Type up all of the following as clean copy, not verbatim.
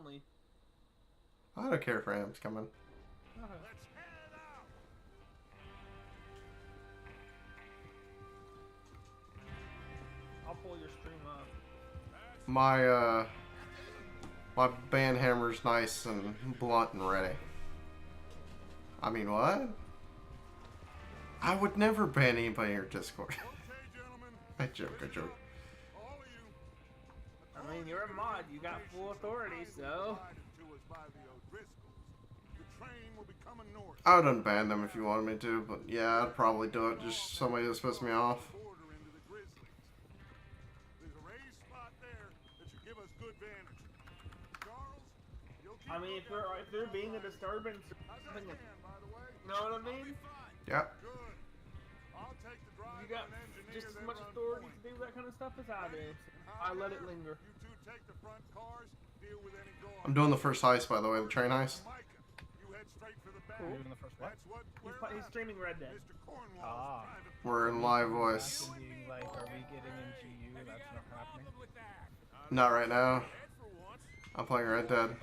family. I don't care if Ram's coming. I'll pull your stream up. My band hammer's nice and blunt and ready. I mean, what? I would never ban anybody in your Discord. I joke, I joke. I mean, you're a mod. You got full authority, so. I would unban them if you wanted me to, but yeah, I'd probably do it. Just somebody that's pissed me off. I mean, if they're being a disturbance, you know what I mean? Yeah. You got just as much authority to do that kind of stuff as I do. I let it linger. I'm doing the first heist, by the way, the train heist. Cool. Doing the first what? He's streaming Red Dead. Ah. We're in live voice. Being like, are we getting into you? That's not happening. Not right now. I'm playing Red Dead.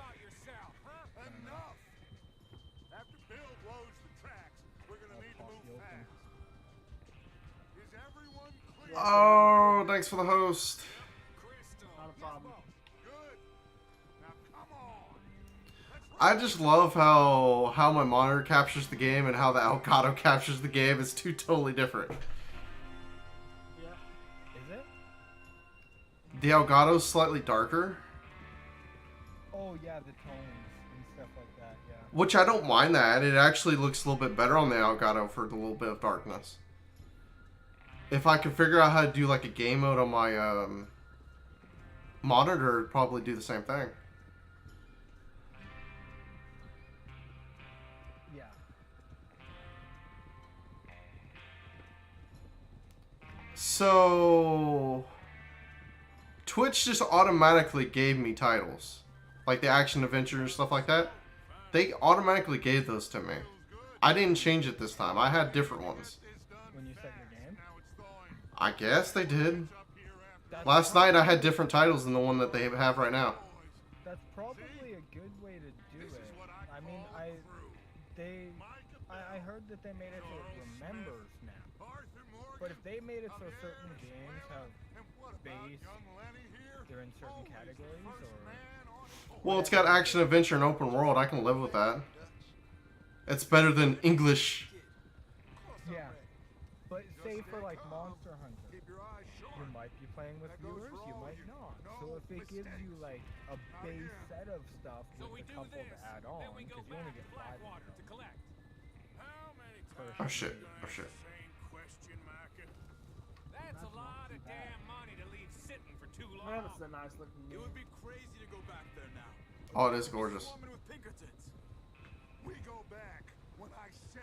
Oh, thanks for the host. Not a problem. I just love how my monitor captures the game and how the Elgato captures the game. It's two totally different. Yeah. Is it? The Elgato's slightly darker, Oh yeah, the tones and stuff like that. Yeah. which I don't mind that. It actually looks a little bit better on the Elgato for the little bit of darkness. If I could figure out how to do like a game mode on my monitor, it'd probably do the same thing. Yeah. So Twitch just automatically gave me titles, like the action adventure and stuff like that. They automatically gave those to me. I didn't change it this time. I had different ones. When you set your game. I guess they did. That's Last night I had different titles than the one that they have right now. That's probably a good way to do it. I mean, I heard that they made it so it remembers now. But if they made it so certain games have base, they're in certain categories, or Well, it's got action adventure and open world. I can live with that. It's better than English. yeah. But say for like Monster Hunter, you might be playing with viewers, you might not. So if it gives you like a base set of stuff with a couple to add on, because you only get 5 of them. Oh shit. Oh shit. That's a lot of damn money to leave sitting for too long. Man, it's a nice looking It game. would be crazy to go back there now. Oh, it is gorgeous. Woman with Pinkertons. We go back when I say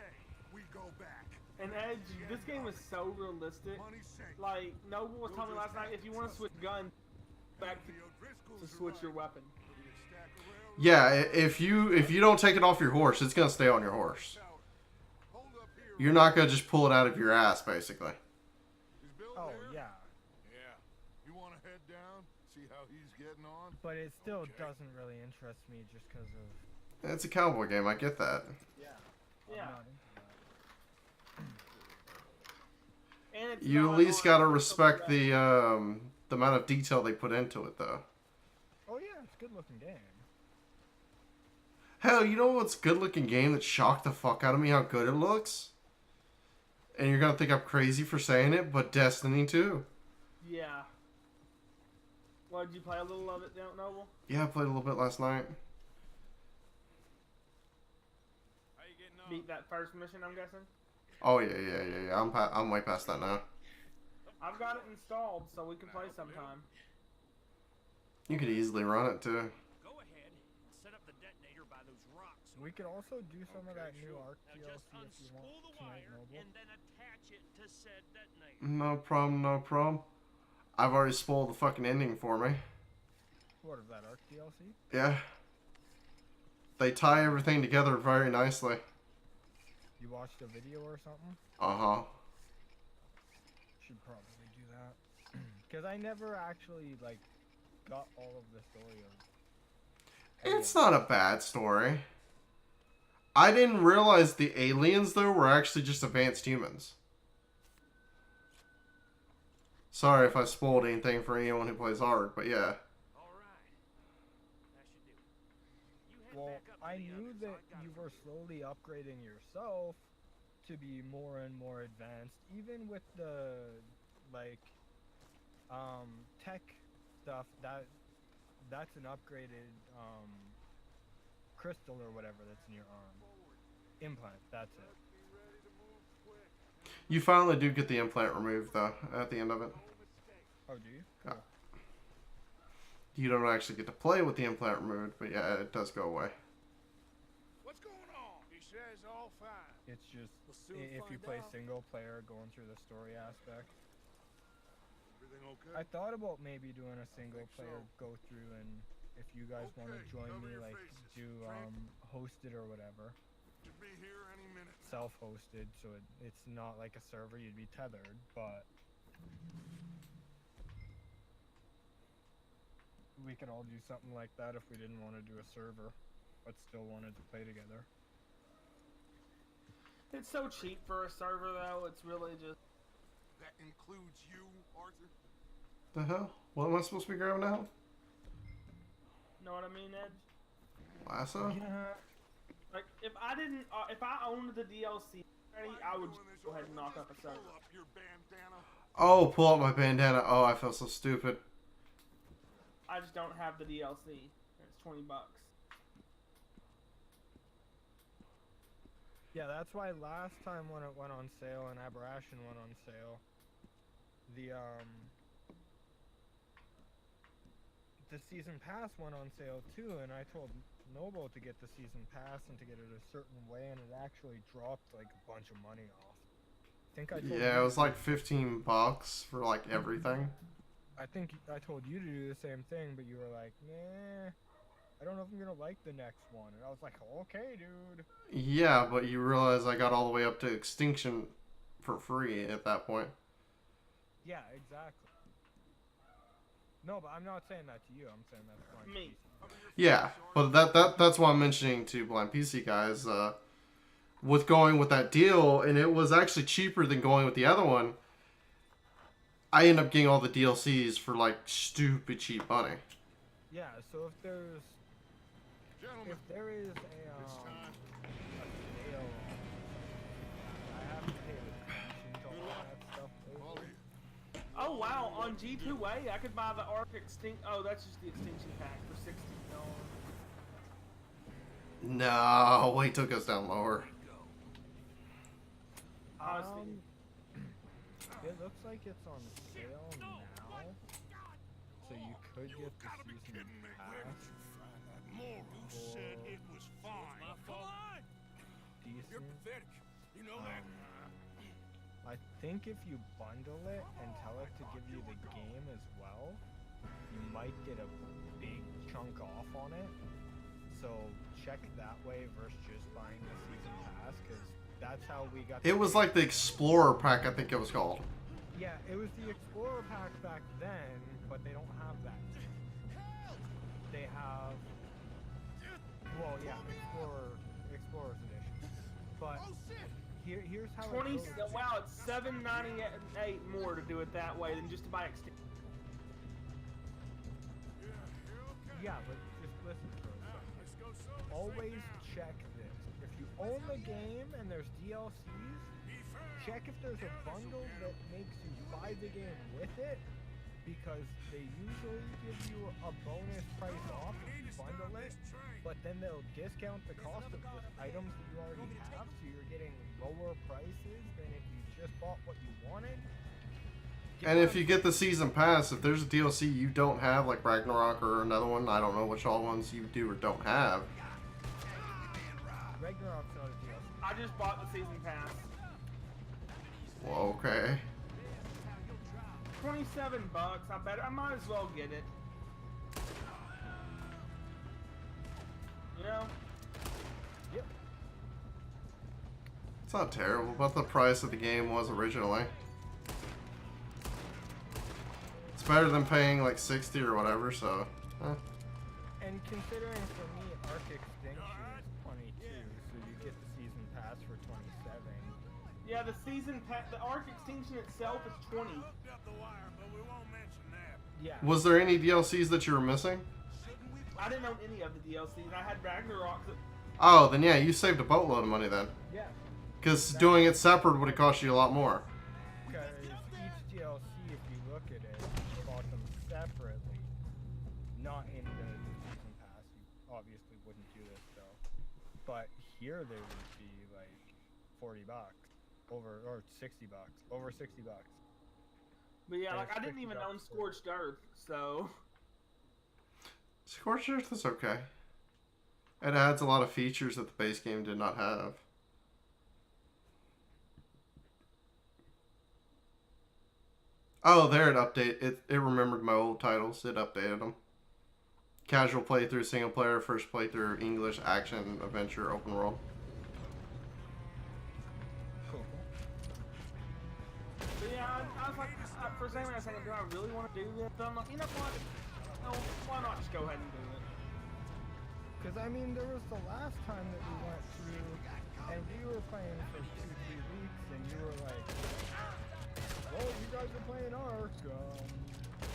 we go back. And Edge, this game is so realistic. Like, Noble was telling me last night, if you want to switch guns, back to switch your weapon. Yeah, if you don't take it off your horse, it's gonna stay on your horse. You're not gonna just pull it out of your ass, basically. Oh yeah. Yeah. You want to head down, see how he's getting on? But it still doesn't really interest me just because of It's a cowboy game. I get that. Yeah. I'm Yeah. not into that. And it's You not at least on gotta social respect media. the amount of detail they put into it, though. Oh yeah, it's a good looking game. Hell, you know what's a good-looking game that shocked the fuck out of me? How good it looks. And you're gonna think I'm crazy for saying it, but Destiny 2. Yeah. Well, did you play a little of it, Noble? Yeah, I played a little bit last night. How you getting on? Beat that first mission, I'm guessing? Oh yeah. I'm way past that now. I've got it installed, so we can play sometime. You could easily run it too. Go ahead and set up the detonator by those rocks. We could also do some of that new Arc Now DLC just if you want unspool the tonight, wire Noble. and then attach it to said detonator. No problem, no problem. I've already spoiled the fucking ending for me. What of that Arc DLC? Yeah. They tie everything together very nicely. You watched a video or something? Uh-huh. Should probably do that. Because I never actually like got all of the story of. It's not a bad story. I didn't realize the aliens, though, were actually just advanced humans. Sorry if I spoiled anything for anyone who plays Ark, but yeah. Well, I knew that you were slowly upgrading yourself to be more and more advanced, even with the, like, tech stuff, that's an upgraded, crystal or whatever that's in your arm. Implant, that's it. You finally do get the implant removed, though, at the end of it. Oh, do you? Yeah. You don't actually get to play with the implant removed, but yeah, it does go away. What's going on? He says all fine. It's just, if you play single player, going through the story aspect. Everything okay? I thought about maybe doing a single player go through, and if you guys want to join me, like, do, hosted or whatever. Should be here any minute. Self-hosted, so it's not like a server, you'd be tethered, but we could all do something like that if we didn't want to do a server, but still wanted to play together. It's so cheap for a server, though. It's really just... That includes you, Arthur? The hell? What am I supposed to be grabbing now? Know what I mean, Ed? Lasso? Yeah. Like, if I didn't, if I owned the DLC already, I would just go ahead and knock up a server. Pull up your bandana. Oh, pull out my bandana. Oh, I feel so stupid. I just don't have the DLC. It's $20. Yeah, that's why last time when it went on sale and Aberration went on sale, the season pass went on sale too, and I told Noble to get the season pass and to get it a certain way, and it actually dropped like a bunch of money off. I think I told Yeah, you, it was like $15 for like everything. I think I told you to do the same thing, but you were like, nah, I don't know if I'm gonna like the next one. And I was like, okay, dude. Yeah, but you realize I got all the way up to Extinction for free at that point. Yeah, exactly. No, but I'm not saying that to you. I'm saying that to my Me. Yeah, but that's why I'm mentioning to Blind PC guys, with going with that deal, and it was actually cheaper than going with the other one. I end up getting all the DLCs for like stupid cheap money. Yeah, so if there is a sale, I have to pay attention to all that stuff lately. Oh wow, on G2A I could buy the Ark Extinct. Oh, that's just the Extinction Pack for $60. No, wait till it goes down lower. Honestly, It looks like it's on sale now, so you could get the season pass. Moral said it was fine. Come on! You're Decent. pathetic. You know that. I think if you bundle it and tell it to give you the game as well, you might get a big chunk off on it. So check that way versus just buying the season pass, because that's how we got. It was like the Explorer pack, I think it was called. Yeah, it was the Explorer pack back then, but they don't have that. They have, well, yeah, Explorer's edition. But here's how. 20. It goes. Wow, it's $7.98 more to do it that way than just to buy Extinction. Yeah, but just listen for a second. Always check this. If you own the game and there's DLCs, check if there's a bundle that makes you buy the game with it, because they usually give you a bonus price off if you bundle it, but then they'll discount the cost of the items that you already have, so you're getting lower prices than if you just bought what you wanted. And if you get the season pass, if there's a DLC you don't have, like Ragnarok or another one, I don't know which all ones you do or don't have. Ragnarok's not a DLC. I just bought the season pass. Well, okay. $27. I might as well get it. You know? Yep. It's not terrible, but the price of the game was originally. It's better than paying like 60 or whatever, so. And considering for me, Arc Extinction is 22, so you get the season pass for 27. Yeah, the season pass, the Arc Extinction itself is 20. Yeah. Was there any DLCs that you were missing? I didn't own any of the DLCs. I had Ragnarok. Oh, then yeah, you saved a boatload of money then. Yeah. Because doing it separate would have cost you a lot more. Because each DLC, if you look at it, you bought them separately, not in the season pass. You obviously wouldn't do this though. But here they would be like $40, or $60, over $60. But yeah, And like it's I didn't even $50 own Scorched Earth, so. Scorched Earth is okay. It adds a lot of features that the base game did not have. Oh, there it updated. It remembered my old titles. It updated them. Casual playthrough, single player, first playthrough, English, action, adventure, open world. Cool. But yeah, I was like, for a second I was thinking, do I really want to do this? But I'm like, you know what? No, why not just go ahead and do it? Because I mean, there was the last time that we went through, and we were playing for 2-3 weeks, and you were like, "Well, you guys are playing Ark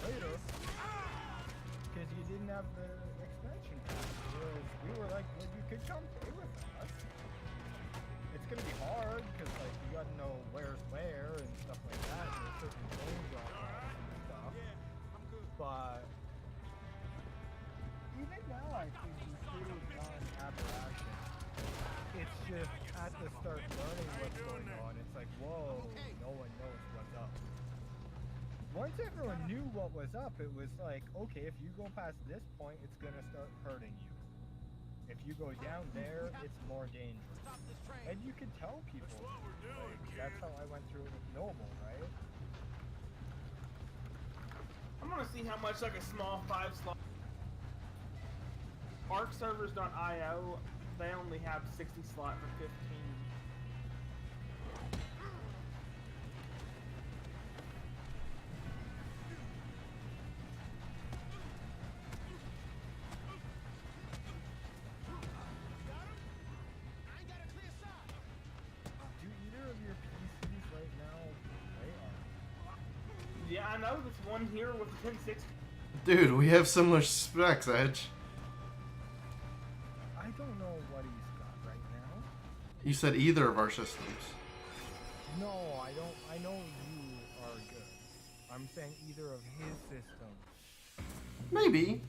later," because you didn't have the expansion pass. Whereas we were like, "Well, you could come play with us. It's gonna be hard because like you gotta know where's where and stuff like that, and there's certain zone drop-offs and stuff." But even now, I think we could have done Aberration. It's just at the start learning what's going on, it's like, whoa, no one knows what's up. Once everyone knew what was up, it was like, okay, if you go past this point, it's gonna start hurting you. If you go down there, it's more dangerous. And you could tell people. Like, that's how I went through it with Noble, right? I'm gonna see how much like a small 5-slot ArcServers.io, they only have 60 slot for 15. Do either of your PCs right now play Ark? Yeah, I know this one here with the 1060. Dude, we have similar specs, Edge. I don't know what he's got right now. You said either of our systems. No, I don't. I know you are good. I'm saying either of his systems. Maybe.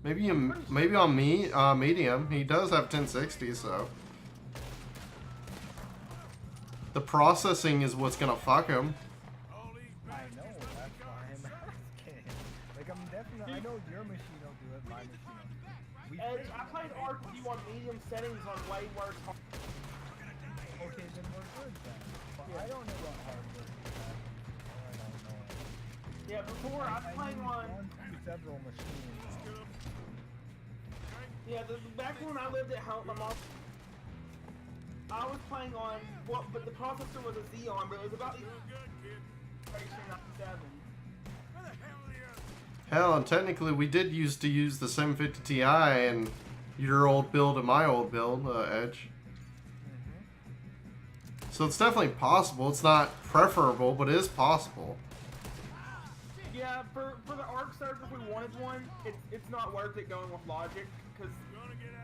Maybe on me, medium. He does have 1060, so. The processing is what's gonna fuck him. I know, that's why I'm asking. Like, I'm definitely. I know your machine will do it, my machine will do it. We Edge, I played Arc with you on medium settings on way worse. Okay, then we're good then. But Yeah. I don't know what hardware you have. I don't know. Yeah, before I was playing used on. one through several machines. Yeah, back when I lived at home, my mom. I was playing on what, but the processor was a Xeon, but it was about Generation 97. Hell, and technically we did used to use the 750 Ti and your old build and my old build, Edge. So it's definitely possible. It's not preferable, but it is possible. Yeah, for the Arc server, if we wanted one, it's not worth it going with Logic, because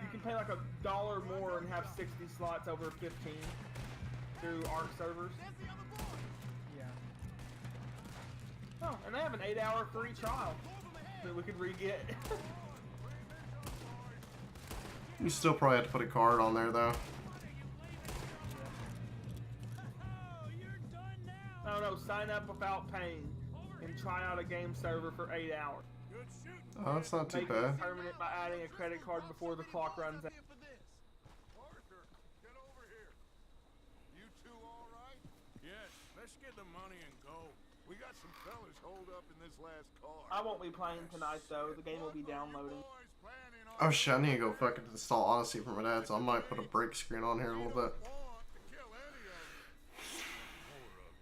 you can pay like $1 more and have 60 slots over 15 through Arc servers. Yeah. Oh, and they have an 8-hour free trial that we could re-get. You still probably have to put a card on there, though. No, sign up without paying and try out a game server for 8 hours. Oh, that's not too Make bad. it permanent by adding a credit card before the clock runs out. Parker, get over here. You two all right? Yes, let's get the money and go. We got some fellas holed up in this last car. I won't be playing tonight though. The game will be downloading. Boys planning on Oh shit, I need to go fucking install Odyssey for my dad, so I might put a break screen on here a little bit. want to kill any of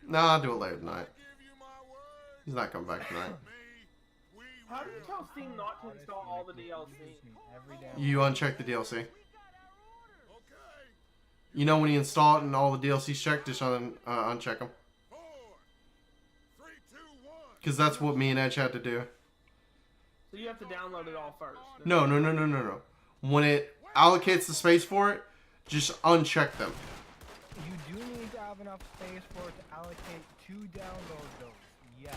them. Nah, I'll do it later tonight. Give you my word. He's not coming back tonight. Me, we How do you tell Steam not to install all the DLC? Every damn You uncheck the DLC. You know when you install it and all the DLC's checked, just uncheck them. 4, 3, 2, 1. Because that's what me and Edge had to do. So you have to download it all first. No. When it allocates the space for it, just uncheck them. You do need to have enough space for it to allocate to download those. Yes.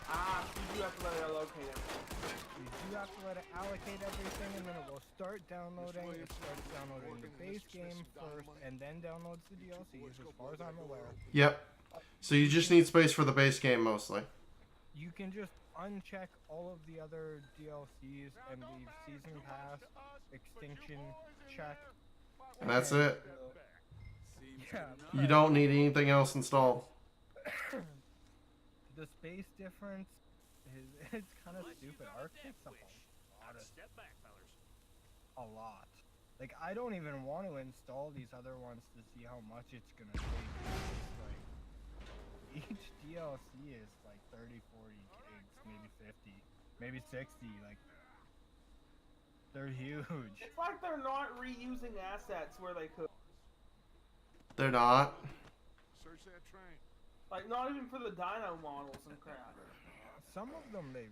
Ah, so you do have to let it allocate everything. You do have to let it allocate everything, and then it will start downloading. It starts downloading the base game first, and then downloads the DLCs, as far as I'm aware. Yep. So you just need space for the base game mostly. You can just uncheck all of the other DLCs and leave Season Pass, Extinction check. And that's it. Yeah. You don't need anything else installed. The space difference is it's kind of stupid. Arc takes up a lot. Like I don't even want to install these other ones to see how much it's gonna take. It's like each DLC is like 30, 40 gigs, maybe 50, maybe 60. Like they're huge. It's like they're not reusing assets where they could. They're not. Search that train. Like, not even for the dino models and crap. Some of them they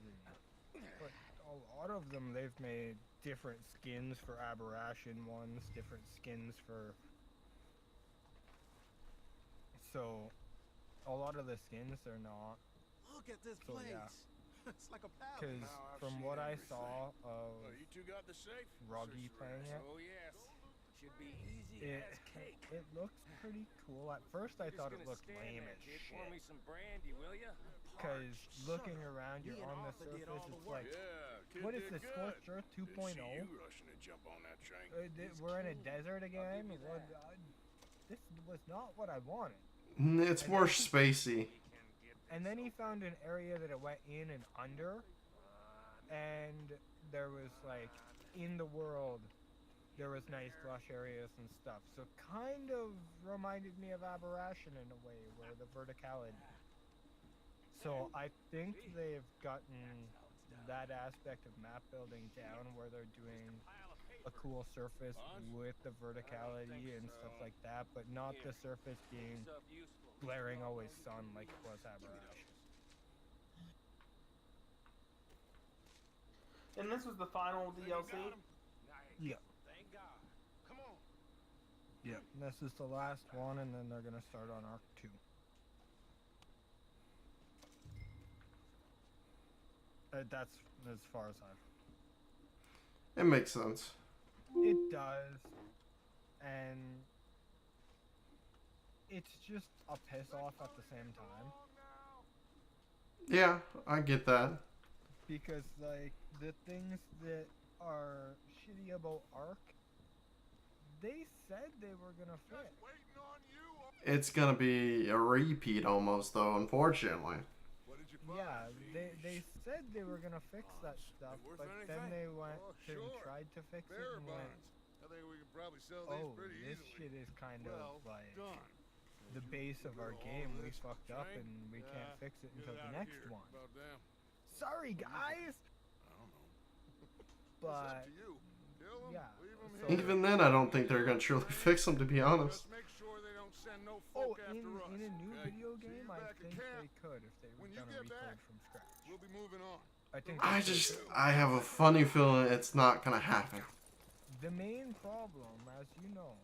but a lot of them they've made different skins for Aberration ones, different skins for. So, a lot of the skins they're not. Look at this So, place. yeah. It's like a palace. Because Now I've from seen what I everything. saw of Oh, you two got the safe? Ruggy playing it, Oh, yes. Should be easy it as cake. it looks pretty cool. At first I Just thought it gonna looked stand lame there, as kid. shit. Pour me some brandy, will ya? Because looking around, you're Me and on the Arthur did surface. all the It's work. like, Yeah, kid what is did this? good. Scorched Earth Didn't 2.0? see you rushing to jump on that train. We're in a desert again. you What, that. this was not what I wanted. It's more spacey. And then he found an area that it went in and under, and there was like in the world, there was nice lush areas and stuff. So kind of reminded me of Aberration in a way, where the verticality. So I think they've gotten that aspect of map building down, where they're doing a cool surface with the verticality and stuff like that, but not the surface being blaring always sun like it was Aberration. And this was the final DLC? Yeah. Thank God. Come on. Yeah. This is the last one, and then they're gonna start on Arc 2. That's as far as I've. It makes sense. It does, and it's just a piss off at the same time, Yeah, I get that. because like the things that are shitty about Arc, they said they were gonna fix. Waiting on you. It's gonna be a repeat almost, though, unfortunately. What did you find? Yeah, they said they were gonna fix that stuff, worth but then anything? they went Oh, and sure. tried to fix it Bearer and went, bonds. I think we can probably sell oh, these pretty this easily. shit is kind Well of like done. the base of our all game. We this fucked up train? and we Yeah, can't fix it get until it the out next here. one. About damn. Sorry, guys, I don't know. It's but up to you. Kill 'em, yeah, leave 'em so- here. Even then, I don't think they're gonna truly fix them, to be honest. Just make sure they don't send no oh, folk after us. in a new okay? video See game, you I back at think camp. they could if they were When you gonna get recode back, from scratch. We'll be moving on. I think I they just, could. I have a funny feeling it's not gonna happen. The main problem, as you know,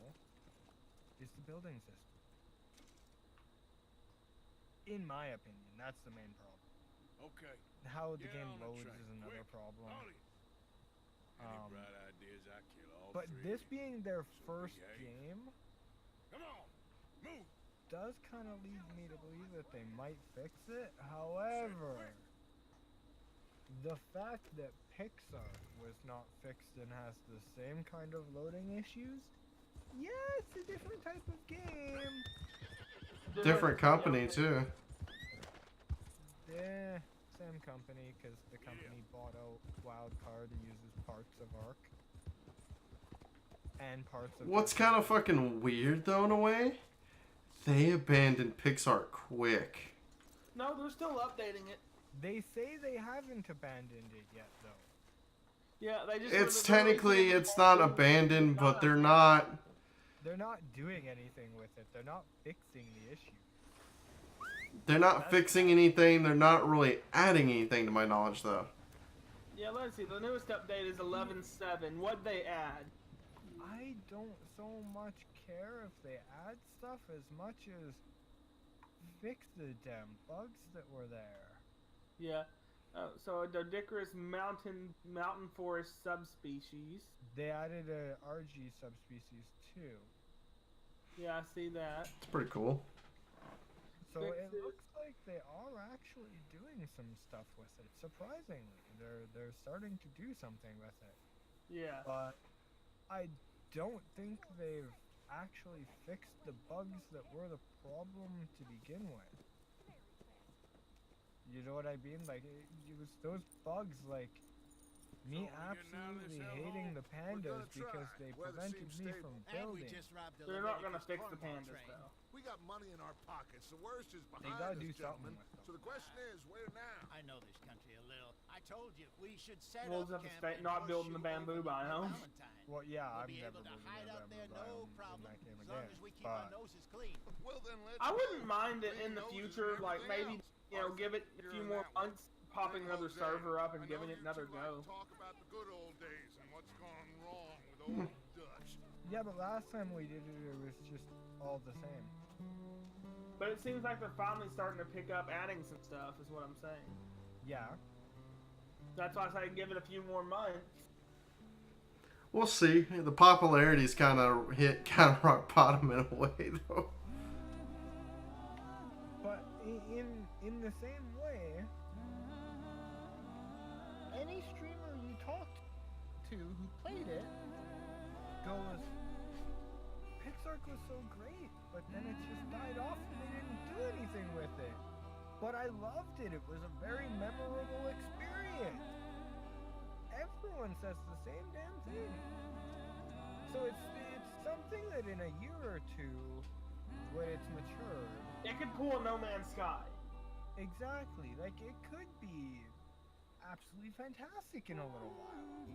is the building system. In my opinion, that's the main problem. Okay. How the Get game on the loads train, is another quick. problem. Howdy. Any Um, bright ideas, I kill all But three. this being their first behave. game Come on. Move. does kind of lead me to believe that they might fix it. However, the fact that Pixar was not fixed and has the same kind of loading issues, yeah, it's a different type of game. Different company, too. Yeah, same company, because the company bought out Wildcard and uses parts of Arc. And parts of... What's kind of fucking weird, though, in a way? They abandoned Pixar quick. No, they're still updating it. They say they haven't abandoned it yet, though. Yeah, they just. It's they're technically, releasing it's not abandoned, but they're not. They're not doing anything with it. They're not fixing the issue. They're not fixing anything. They're not really adding anything to my knowledge, though. Yeah, let's see. The newest update is 11.7. What'd they add? I don't so much care if they add stuff as much as fix the damn bugs that were there. Yeah. So a Doedicurus mountain forest subspecies. They added a RG subspecies too. Yeah, I see that. It's pretty cool. So Fix it it. looks like they are actually doing some stuff with it. Surprisingly, they're starting to do something with it. Yeah. But I don't think they've actually fixed the bugs that were the problem to begin with. You know what I mean? Like, it was those bugs, like, me So we're getting out of absolutely this hating hellhole? the pandas gonna try. because they Weather prevented seems me stable. from And we building. just robbed a They're not gonna Leviticus fix the carnival pandas train. though. We got money in our pockets. The worst is They behind gotta us, do gentlemen. something with them. So the question is, where now? I know this country a little. I told you we should set Wolves up have to camp stay, in not building the Horseshoe bamboo Overlook biome. Valentine. Well, yeah, We'll I'm be never able to moving hide that out there, biome no in problem, that game as long again. as we keep our But noses clean. Well, then let's I go. wouldn't mind it in the Clean noses future, and like everything maybe else. you know, give it a You're few in more that one. months, popping Then another Jose, server up and I know giving it you another two like go. to talk about the good old days and what's gone wrong with old Dutch. yeah, but last time we did it, it was just all the same. But it seems like they're finally starting to pick up adding some stuff, is what I'm saying. Yeah. That's why I say give it a few more months. We'll see. The popularity's kind of hit kind of rock bottom in a way, though. But in the same way, any streamer you talk to who played it goes, Pixark was so great, but then it just died off and they didn't do anything with it. But I loved it. It was a very memorable experience. Everyone says the same damn thing. So it's something that in a year or two, when it's matured, It could pull a No Man's Sky. exactly, like it could be absolutely fantastic in a little while.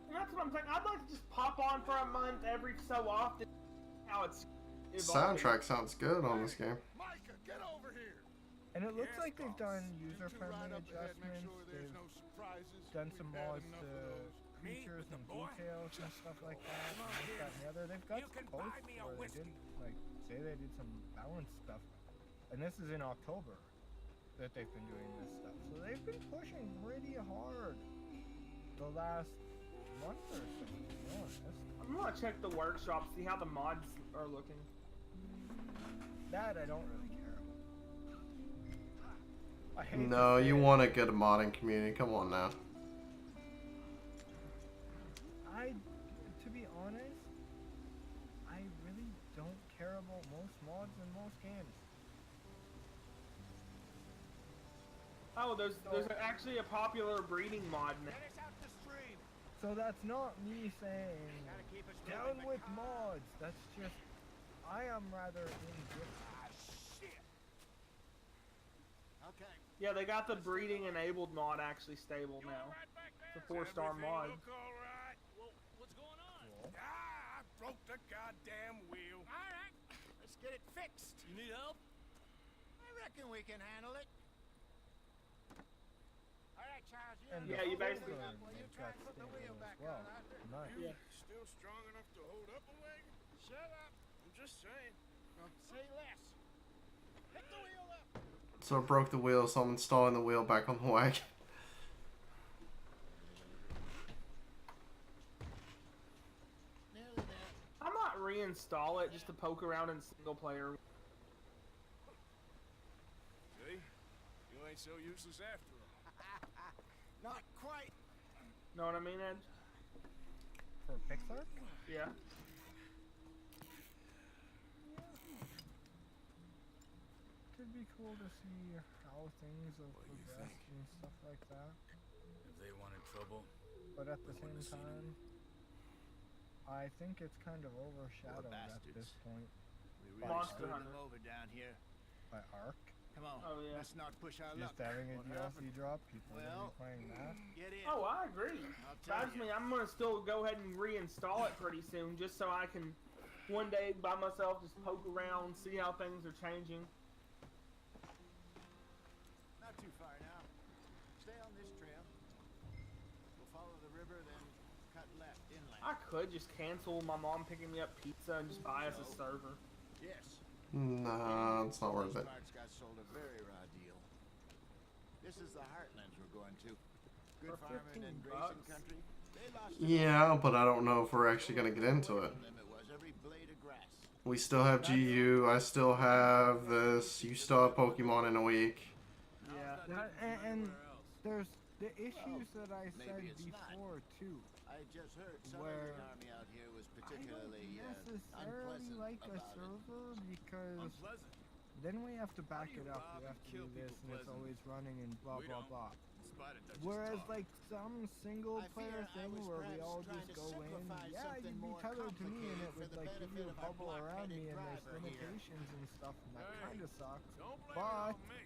And that's what I'm saying. I'd like to just pop on for a month every so often. How it's evolving. Soundtrack sounds good on this game. Micah, get over here. And it looks Yes, like they've boss. done You two user-friendly ride up ahead, make adjustments. sure there's They've no surprises. done We've some had mods enough to of those. features the and boy? details and stuff like that. And this, that, and the other. They've got You can posts buy me a where they whiskey. did like say they did some balanced stuff. And this is in October that they've been doing this stuff. So they've been pushing pretty hard the last month or so, to be honest. I'm gonna check the workshop, see how the mods are looking. That I don't really care about. I hate to No, say you it. want to get a modding community. Come on now. To be honest, I really don't care about most mods in most games. Oh, there's actually a popular breeding mod now. Get us out the stream. So that's not me saying Gotta keep us down moving. with mods. That's just I am rather indifferent. Ah, shit. Okay. Yeah, they got the breeding enabled mod actually stable now. It's a 4-star mod. Look all right. Well, what's going on? Cool. Ah, I broke the goddamn wheel. All right. Let's get it fixed. You need help? I reckon we can handle it. All right, Charles. And Yeah, the you basically- folder, Well, you they've try got and put the stable wheel as back well. on, Arthur. Nice. Yeah. Still strong enough to hold up a wagon? Shut up. I'm just saying. Say less. Pick the wheel up. So I broke the wheel, so I'm installing the wheel back on the wagon. Nearly there. I might reinstall it just to poke around in single player. See? You ain't so useless after all. Not quite. Know what I mean, Ed? For Pixar? Yeah. Could be cool to see how things have What do you progressed and stuff like that. If they wanted trouble, But at the I same wouldn't have seen time, I think it's kind of overshadowed at bastards. this point they really Monster Screwed Hunter. them over down here. by Ark. Come on. Oh, yeah. Let's not push our luck. Just having a What DLC happened? drop, people are Well, gonna be playing that. Get in. Oh, I agree. I'll tell That's you. me. I'm gonna still go ahead and reinstall it pretty soon, just so I can one day by myself just poke around, see how things are changing. Not too far now. Stay on this trail. We'll follow the river, then cut left inland. I could just cancel my mom picking me up pizza and just buy us a server. Yes. Nah, it's not worth it. Parts got sold a very raw deal. This is the Heartlands we're going to. Good For farming and 15 grazing bucks. country. They lost Yeah, but I don't know if we're actually gonna get into it. Them it was every blade of grass. We still have GU, I still have this, you still have Pokemon in a week. Yeah. And there's the issues that I said maybe it's not. before too. I just heard some Where of the army out here was I don't particularly necessarily unpleasant like a about it. server because Unpleasant. then we have to back do you it up. rob We and have to kill do this, people and it's pleasant? always running and blah We blah don't. blah. In spite of Dutch's Whereas talk. like some single I player fear I thing was where we perhaps all trying just to go in, simplify yeah, something you'd be more tethered to me and it complicated would for the like give benefit you a of our bubble around me block-headed and there's driver here. limitations and stuff and that Hey, kind of sucks. Don't blame But it on me.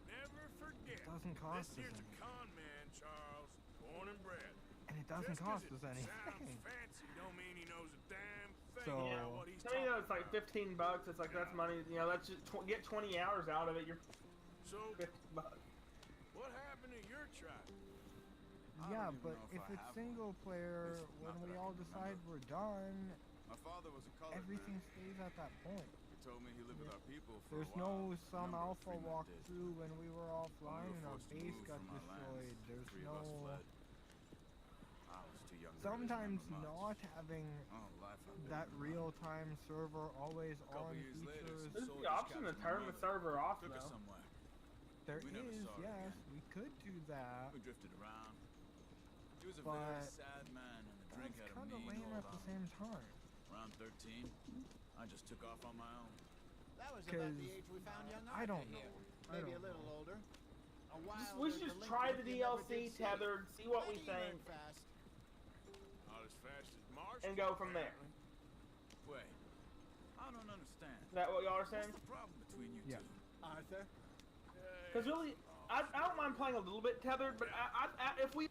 Never forget. it doesn't cost This us here's a anything. con man, Charles. Born and bred. And it doesn't Just 'cause cost it us anything. sounds fancy don't mean he knows a damn thing So- about what he's To me, though, it's talking like about. $15. It's like that's money. You know, that's just get 20 hours out of it. You're So, $50. what happened to your tribe? I Yeah, don't even but know if I it's have single player, Listen, when not we that I all can decide remember. we're done, My father was a colored everything man. stays at that point. He told me he lived with our people for There's a while. no A some number of alpha three-man walk days. through when we were offline When we and were our forced to base move got from our destroyed. lands, There's three of us no. fled. I was too young to Sometimes really remember not much. having Oh, life I've been that through. real time server always couple on years later, features. There's Soldiers the option to captured my turn the mother. server off, Took us though. somewhere. There we never is, saw her yes, again. we could do that. We drifted around. He was a But very sad man, and the drink That's had a kind of mean lame hold at the on same him. time. Around 13, I just took off on my own. That was about 'Cause the age we found young I don't Arthur know. here. I Maybe don't a little know. older. A while We should just try the DLC tethered, see what we think, Fast. Not as fast as Marsh. and go from there. Wait, I don't understand. Is that what y'all are What's saying? the problem between you Yeah. two? Arthur. Because really, I don't mind playing a little bit tethered, but if we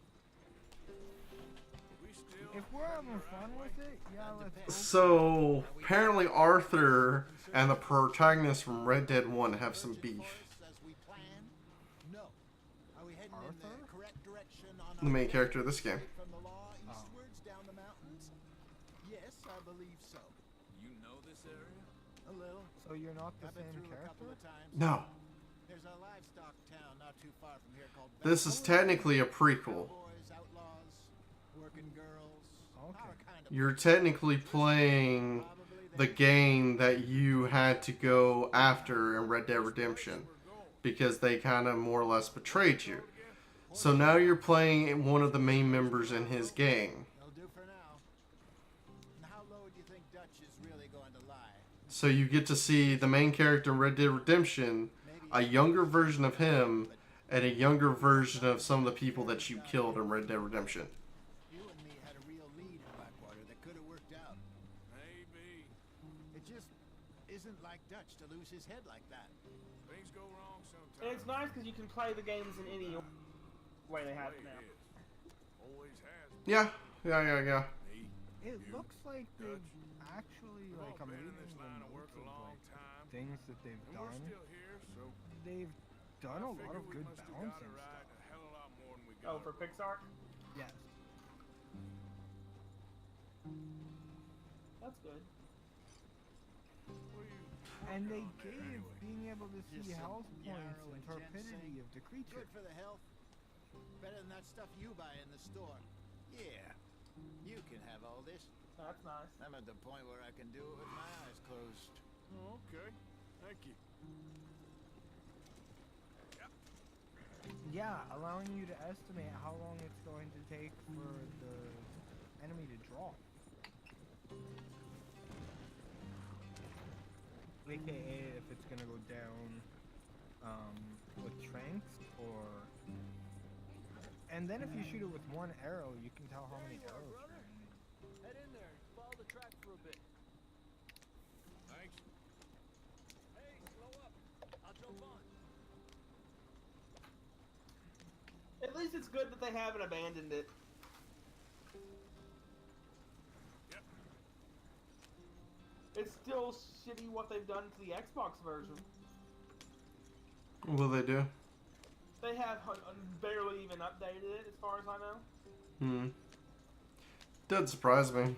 We still If we're having fun with it, yeah, let's go. So, apparently Arthur and the protagonist from Red Dead 1 have some beef. As we planned? No. Are we heading in Arthur? the correct direction on The our main way? character of this game. Straight from the law Oh. eastwards down the mountains? Yes, I believe so. You know this area? A little. So you're not the I've been same through a couple character? of times. No, There's a livestock town not too far from here called this is technically a prequel. Cowboys, outlaws, working girls. Okay. Our kind of You're technically playing probably the game that you had to go after in Red Dead Redemption because they kind of more or less betrayed you. So now you're playing one of the main members in his gang. They'll do for now. And how low do you think Dutch is really going to lie? So you get to see the main character in Red Dead Redemption, a younger version of him, and a younger version of some of the people that you killed in Red Dead Redemption. You and me had a real lead in Blackwater that could have worked out. Maybe. It just isn't like Dutch to lose his head like that. Things go wrong sometimes. and it's nice because you can play the games in any way they have Way it now. it is. Always has. Yeah. Me. It You, looks like they've Dutch. actually, We've like, all I'm been in reading this the line of work notes a of, long like, time. things that they've And we're done. still here, so They've done I a lot figure of we good must have got balancing it right stuff. a hell of a lot more than we got Oh, for it Pixar? Yes. That's good. What are you And working they on there gave anyway? being able to see Just some health points yarrow and and torpidity ginseng. of the creature. Good for the health. Better than that stuff you buy in the store. Yeah. You can have all this. That's nice. I'm at the point where I can do it with my eyes closed. Oh, okay. Thank you. Yeah, allowing you to estimate how long it's going to take for the enemy to drop. AKA if it's gonna go down with tranks or... And then if you shoot it with one arrow, you can tell how many arrows you're gonna need. Head in there and follow the track for a bit. Thanks. Hey, slow up. I'll At least it's good that they haven't abandoned it. Yep. It's still shitty what they've done to the Xbox version. What will they do? They have barely even updated it, as far as I know. Did surprise me.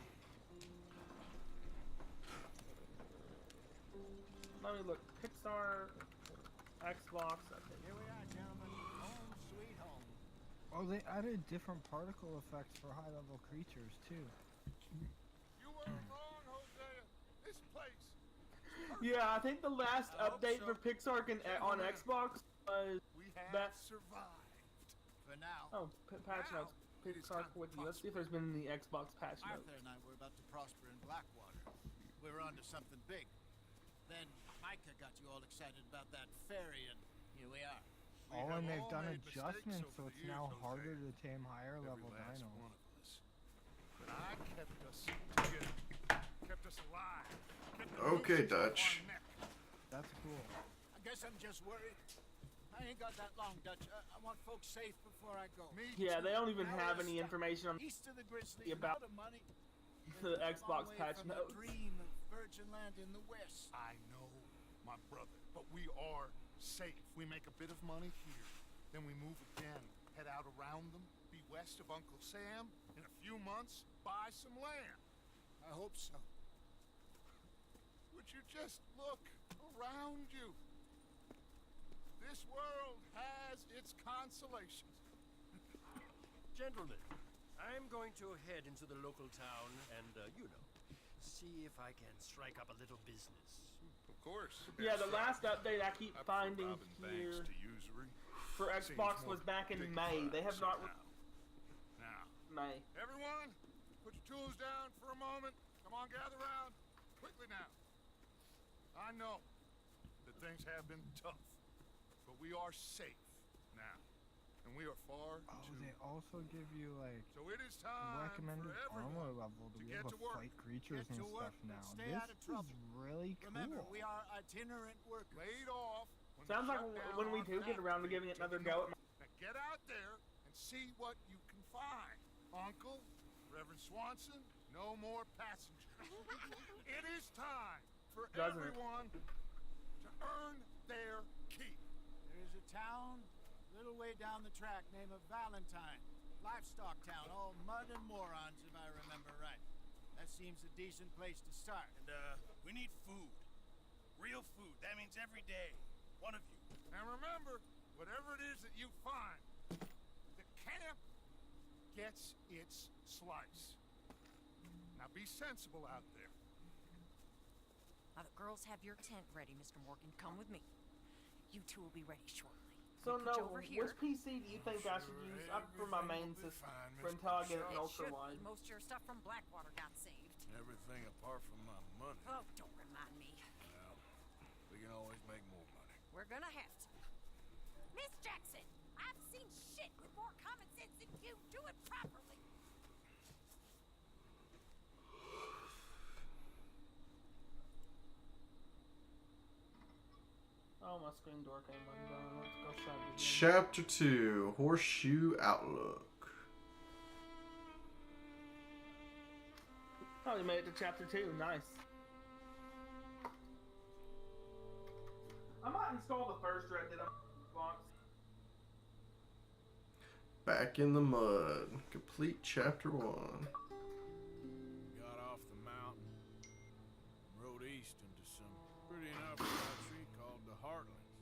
Let me look. Pixar, Xbox. Okay. Here we are, gentlemen. Home sweet home. Oh, they added different particle effects for high-level creatures too. You were wrong, Hosea. This place. Yeah, I think the last I hope update so. for Pixar on Xbox was We have that. survived. For now, Oh, patch Now, notes. it is Pixar time to Wiki. Let's see if there's been any Xbox patch notes. Arthur and I were about to prosper in Blackwater. We were onto something big. Then Micah got you all excited about that ferry, and here we are. We Oh, have and they've all done made mistakes adjustments, so over it's the now years, harder Jose. to tame higher level Every last dinos. one of us. But I kept us together. Kept us alive. Kept the Okay, nooses off Dutch. our neck. That's cool. I guess I'm just worried. I ain't got that long, Dutch. I want folks safe before I go. Me Yeah, too. they don't even Now have we're any stuck information on East of the Grizzlies, about out of money. the We're a Xbox long way patch from the notes. dream of virgin land in the west. I know, my brother, but we are safe. We make a bit of money here, then we move again, head out around them, be west of Uncle Sam. In a few months, buy some land. I hope so. Would you just look around you? This world has its consolations. Gentlemen, I'm going to head into the local town and, see if I can strike up a little business. Of course. Yeah, the last update I keep I prefer finding robbing banks here to usury. for Seems Xbox more was back in dignified May. They have not. somehow. Now, May. everyone, put your tools down for a moment. Come on, gather round. Quickly now. I know that things have been tough, but we are safe now. And we are far Oh, too. they also give you like So it is time recommended for armor everyone level to to be get able to to work. fight creatures Get and to work stuff and now. stay This out of trouble. is really cool. Remember, we are itinerant workers. laid off. When Sounds the like shutdown when we on do get around to giving it another go. Now get out there and see what you can find. Uncle, Reverend Swanson, no more passengers. It is time for Doesn't it? everyone to earn their keep. There is a town a little way down the track named Valentine. Livestock town, all mud and morons, if I remember right. That seems a decent place to start. And, we need food. Real food. That means every day. One of you. And remember, whatever it is that you find, the camp gets its slice. Now be sensible out there. Now the girls have your tent ready, Mr. Morgan. Come with me. You two will be ready shortly. So Put you no, over here. which PC do you think I should use for my main system for until I get an It ultra should wide? be. Most of your stuff from Blackwater got saved. Everything apart from my money. Oh, don't remind me. Well, we can always make more money. We're gonna have to. Miss Jackson, I've seen shit with more common sense than you. Do it properly. Oh, my screen door came undone. Let's go shut it again. Chapter 2, Horseshoe Outlook. Oh, you made it to chapter 2. Nice. I might install the first Red Dead box. Back in the mud. Complete chapter 1. Got off the mountain, rode east into some pretty enough country called the Heartlands.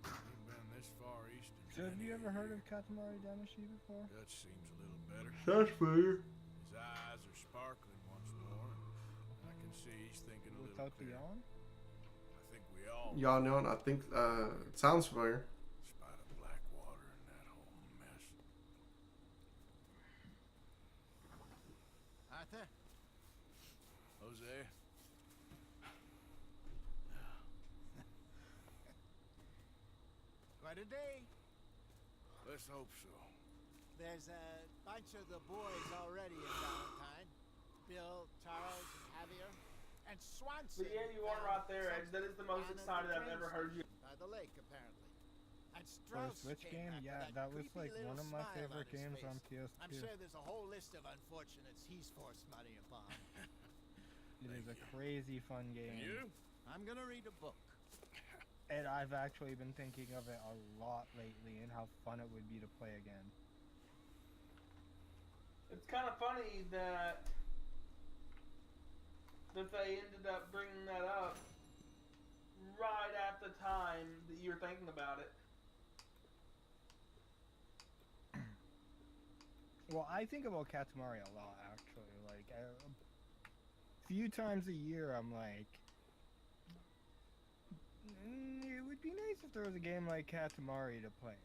Ain't been this far east in So have many you ever heard of years. Katamari Damacy before? Dutch seems a little better. That's fair. His eyes are sparkling once more, and I can see he's thinking a little Without the clearer. yawn? I think we all, Y'all know, I think, it sounds familiar. in spite of Blackwater and that whole mess. Arthur? Jose, Quite a day. let's hope so. There's a bunch of the boys already in Valentine. Bill, Charles, and Javier. And Swanson. But yeah, you are right there, Edge. That is the most down at excited the I've ever train heard you. station. by the lake, apparently. And For a Strauss Switch came game, back yeah, with that was creepy like little one of my smile favorite his games face. on PS2. I'm sure there's a whole list of unfortunates he's forced money upon. It is a crazy fun game. And you? I'm gonna read a book. And I've actually been thinking of it a lot lately and how fun it would be to play again. It's kind of funny that they ended up bringing that up right at the time that you were thinking about it. Well, I think about Katamari a lot, actually. Like, a few times a year, I'm like, it would be nice if there was a game like Katamari to play.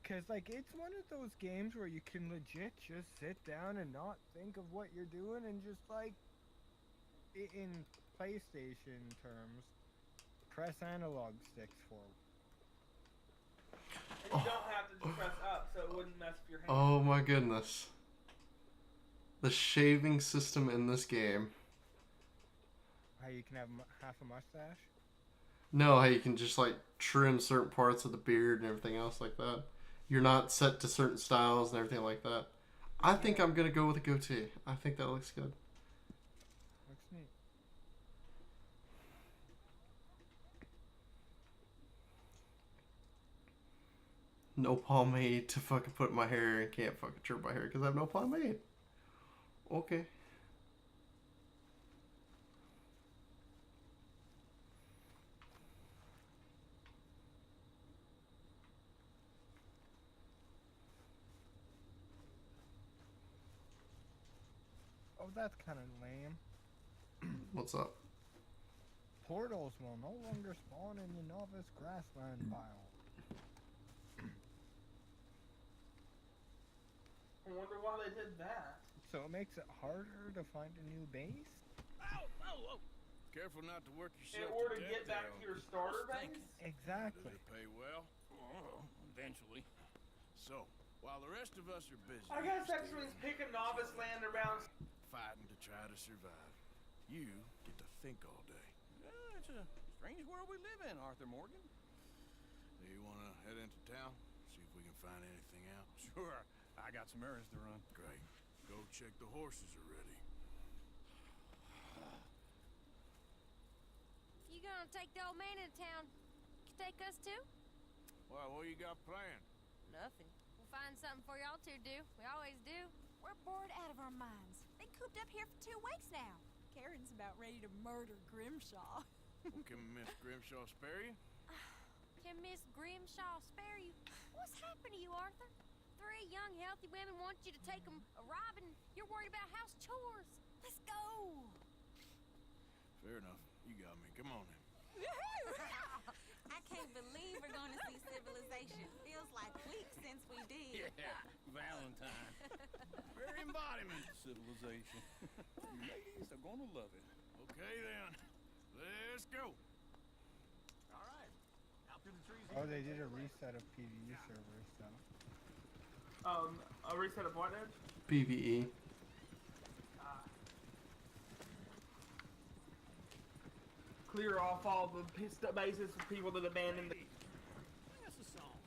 Because, like, it's one of those games where you can legit just sit down and not think of what you're doing and just, like, in PlayStation terms, press analog sticks forward. And you don't have to just press up, so it wouldn't mess with your hand. Oh my goodness. The shaving system in this game. How you can have half a mustache? No, how you can just like trim certain parts of the beard and everything else like that. You're not set to certain styles and everything like that. I think I'm going to go with a goatee. I think that looks good. Looks neat. No pomade to fucking put in my hair and can't fucking trim my hair because I have no pomade. Okay. Oh, that's kind of lame. What's up? Portals will no longer spawn in the novice grassland pile. I wonder why they did that. So it makes it harder to find a new base? Ow! Ow! Ow! Careful not to work In yourself order to death get back there. to your starter Thank base? you. Exactly. Does it pay well? Oh, eventually. So, while the rest of us are busy, I guess that just means pick a novice land around. fighting to try to survive, you get to think all day. It's a strange world we live in, Arthur Morgan. Do you want to head into town? See if we can find anything out? Sure. I got some errands to run. Great. Go check the horses are ready. You gonna take the old man into town? You take us too? Well, what you got planned? Nothing. We'll find something for y'all to do. We always do. We're bored out of our minds. Been cooped up here for 2 weeks now. Karen's about ready to murder Grimshaw. Well, can Miss Grimshaw spare you? Can Miss Grimshaw spare you? What's happened to you, Arthur? 3 young, healthy women want you to take them robbing. You're worried about house chores. Let's go. Fair enough. You got me. Come on then. I can't believe we're going to see civilization. Feels like weeks since we did. Yeah, Valentine. Very embodiment of civilization. You ladies are gonna love it. Okay then, let's go. All right. Out through the trees. Oh, they did a reset of PvE servers, so. A reset of what, Edge? PvE. Clear off all the bases for people that abandoned the... Sing us a song.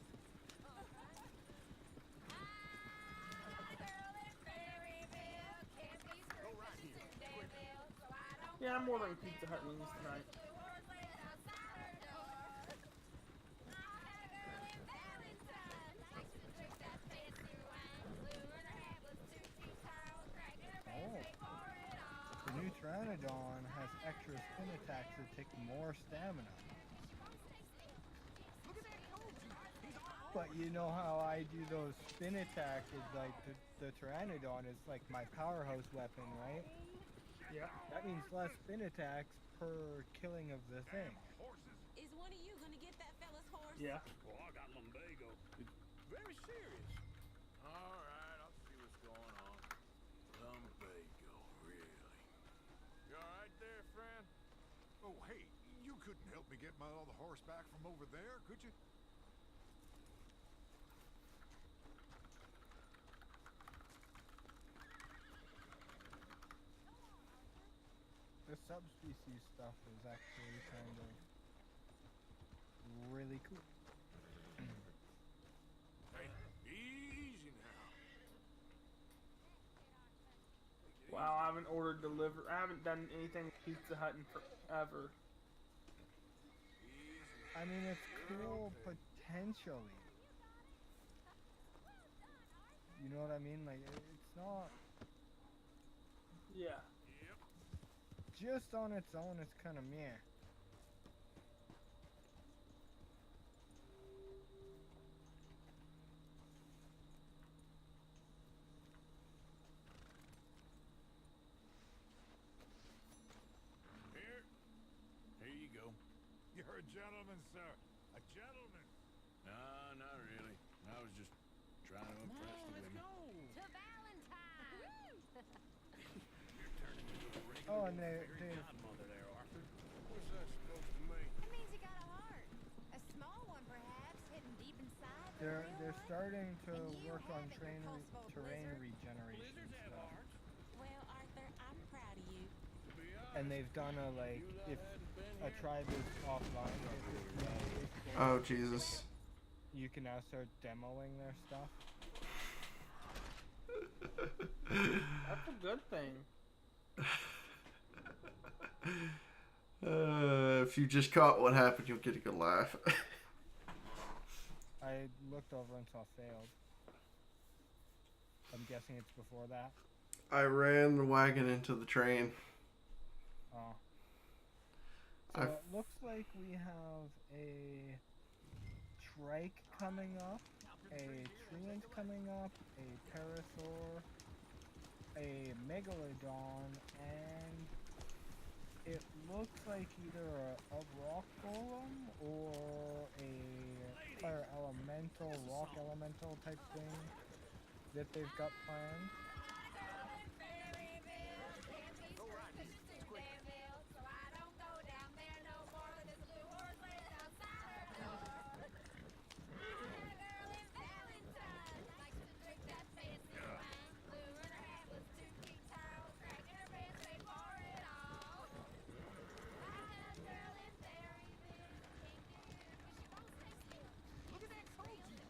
Yeah, I'm ordering Pizza Hut wings tonight. The new Pteranodon has extra spin attacks that take more stamina. But you know how I do those spin attacks is like the Pteranodon is like my powerhouse weapon, right? Yeah. That means less spin attacks per killing of the thing. Is one of you going to get that fella's horse? Yeah. Well, I got lumbago. It's very serious. All right, I'll see what's going on. Lumbago, really? You all right there, friend? Oh, hey, you couldn't help me get my other horse back from over there, could you? The subspecies stuff is actually kind of really cool. Hey, easy now. Wow, I haven't ordered deliver. I haven't done anything with Pizza Hut in forever. I mean, it's cool potentially. You know what I mean? Like, it's not Yeah. just on its own. It's kind of meh. Here you go. You're a gentleman, sir. A gentleman. Nah, not really. I was just trying to impress the women. To Valentine! Oh, and they What's that supposed to mean? It means you got a heart. A small one, perhaps, hidden deep inside. but a they're real one. starting to And you work on haven't your Kosovo terrain blizzard. regeneration stuff. Well, Arthur, I'm proud of you. To be honest, And they've done a like if a tribe is offline, if it's not Oh, Jesus. you can now start demoing their stuff. That's a good thing. If you just caught what happened, you'll get a good laugh. I looked over and saw failed. I'm guessing it's before that. I ran the wagon into the train. Oh. So I've- it looks like we have a trike coming up, a treant coming up, a parasaur, a megalodon, and it looks like either a rock golem or a fire elemental, rock elemental type thing that they've got planned.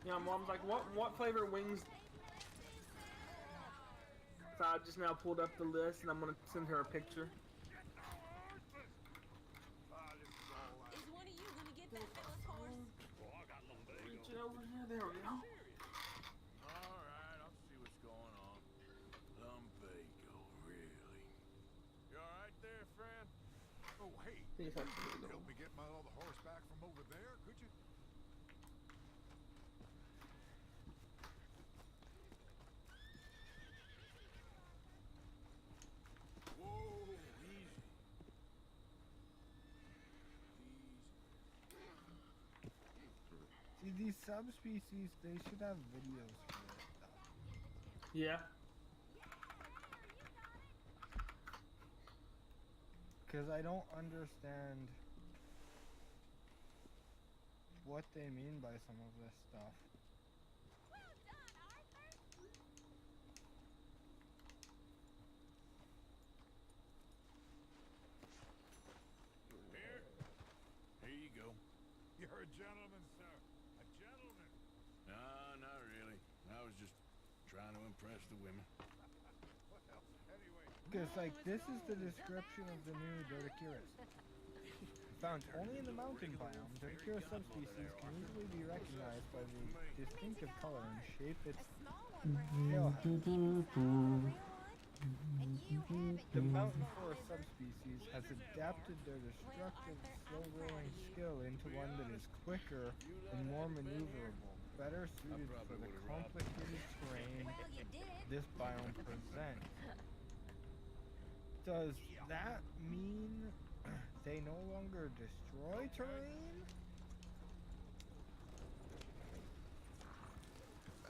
Yeah, Mom's like, what flavor wings? So I just now pulled up the list, and I'm gonna send her a picture. Is one of you gonna get that fella's horse? Reach it over here. There we go. Alright, I'll see what's going on. Lumbago, really? You alright there, friend? Oh, hey. Please help me. Help me get my other horse back from over there, could you? Whoa, easy. See, these subspecies, they should have videos for it, though. Yeah. Because I don't understand what they mean by some of this stuff. Here you go. You're a gentleman, sir. A gentleman. Nah, not really. I was just trying to impress the women. Well, anyway. Because, like, this is the description of the new Dodokiris. Found only in the mountain biome, Dodokiris subspecies can easily be recognized by the distinctive color and shape its tail has. The mountain forest subspecies has adapted their destructive, slow-rolling skill into one that is quicker and more maneuverable, better suited for the complicated terrain this biome presents. Does that mean they no longer destroy terrain?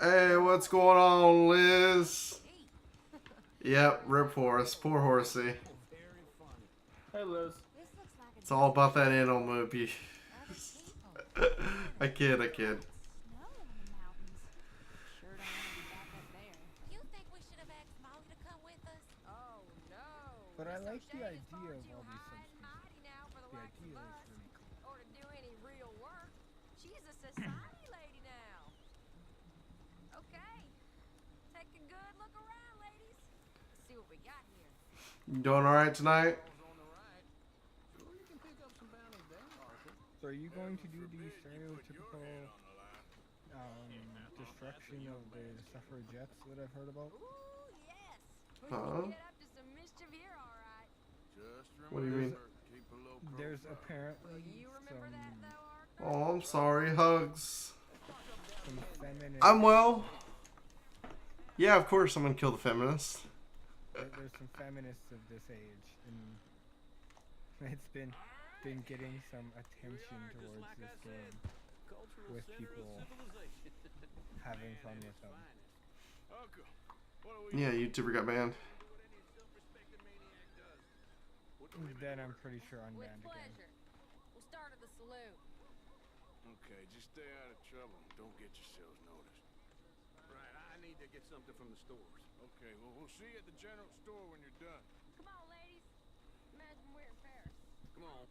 Hey, what's going on, Liz? Yep, rip horse. Poor horsey. Hey, Liz. It's all about that animal movie. I kid. You think we should have asked Molly to come with us? Oh, no. But I like the idea of all Far these too high and subspecies. mighty now for the The likes idea of is us. really cool. Or to do any real work. She's a society lady now. Okay. Take a good look around, ladies. Let's see what we got here. You doing alright tonight? On the right. Sure, you can pick up some bounties there, Arthur. So are you going to do the stereotypical destruction of the suffragettes that I've heard about? Ooh, yes. Huh? Get up to some mischief here, all right. Just remember, What do you mean? keep a low There's profile. apparently You remember that, though, Arthur? Oh, I'm sorry. Hugs. some feminist. I'm well. Yeah, of course I'm gonna kill the feminists. There's some feminists of this age, and it's been getting some attention towards this game, with people having fun with them. Uncle, what do we Yeah, YouTuber got banned. Then I'm pretty sure With unbanned again. pleasure. We'll start at the saloon. Okay, just stay out of trouble. Don't get yourselves noticed. Right, I need to get something from the stores. Okay, well, we'll see you at the general store when you're done. Come on, ladies. Imagine we're in Paris. Come on.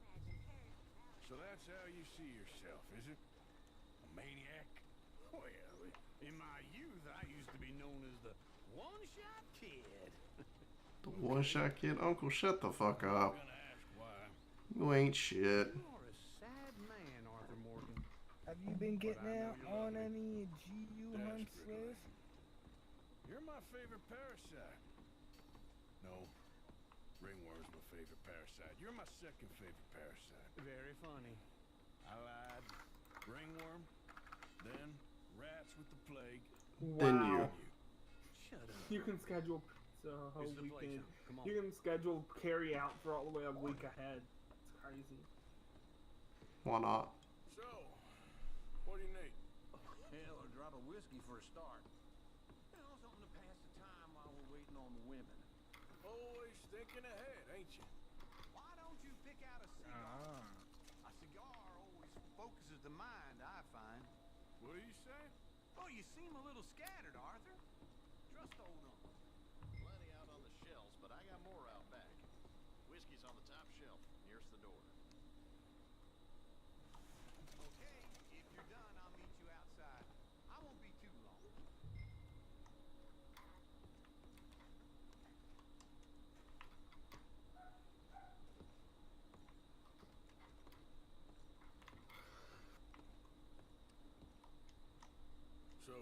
So that's how you see yourself, is it? A maniac? Well, in my youth, I used to be known as the one-shot kid. The one-shot kid. Uncle, shut the fuck up. I'm gonna ask why. You ain't shit. You are a sad man, Arthur Morgan. Have you been getting out on any GU hunts, Liz? You're my favorite parasite. No, ringworm's my favorite parasite. You're my second favorite parasite. Very funny. I lied. Ringworm, then rats with the plague. Then Wow. you. Shut up. You can schedule pizza a whole It's the place, weekend. huh? Come on. You can schedule carry out for all the way a week ahead. It's crazy. Why not? So, what do you need? Hell, a drop of whiskey for a start. You know, something to pass the time while we're waiting on the women. Always thinking ahead, ain't you? Why don't you pick out a cigar? A cigar always focuses the mind, I find. What do you say? Oh, you seem a little scattered, Arthur. Trust old uncle. Plenty out on the shelves, but I got more out back. Whiskey's on the top shelf, nearest the door. Okay, if you're done, I'll meet you outside. I won't be too long. So,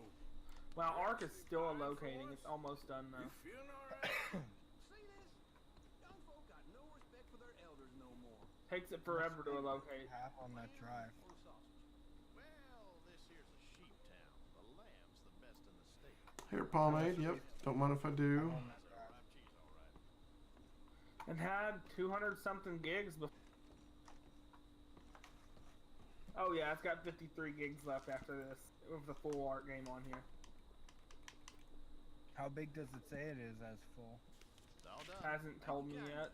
Wow, Ark is still locating. It's almost done you though. feeling alright? See this? Young folk got no respect for their elders no more. Takes it forever to locate. Half on that drive. On sausage. Well, this here's a sheep town. The lamb's the best in the state. Hair pomade. Yep. Don't mind if I do. On that So, drive. wrap cheese, all right. And had 200 something gigs before. Oh yeah, it's got 53 gigs left after this with the full art game on here. How big does it say it is as full? It's all done. Hasn't told me yet.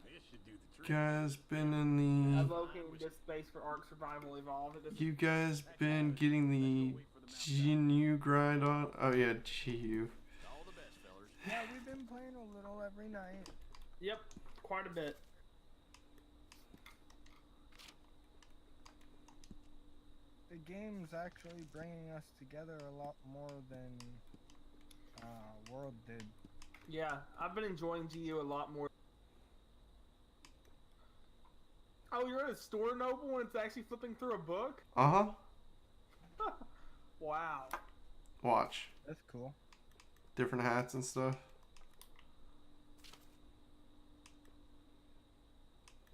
This should do the trick. Guys been in I the. located this space for Ark Survival Evolved. It doesn't- You guys been getting the GNU grind on? Oh yeah, GU. All the best, fellers. Yeah, we've been playing a little every night. Yep, quite a bit. The game's actually bringing us together a lot more than World did. Yeah, I've been enjoying GU a lot more. Oh, you're in a store, Noble, and it's actually flipping through a book? Uh huh. Wow. Watch. That's cool. Different hats and stuff.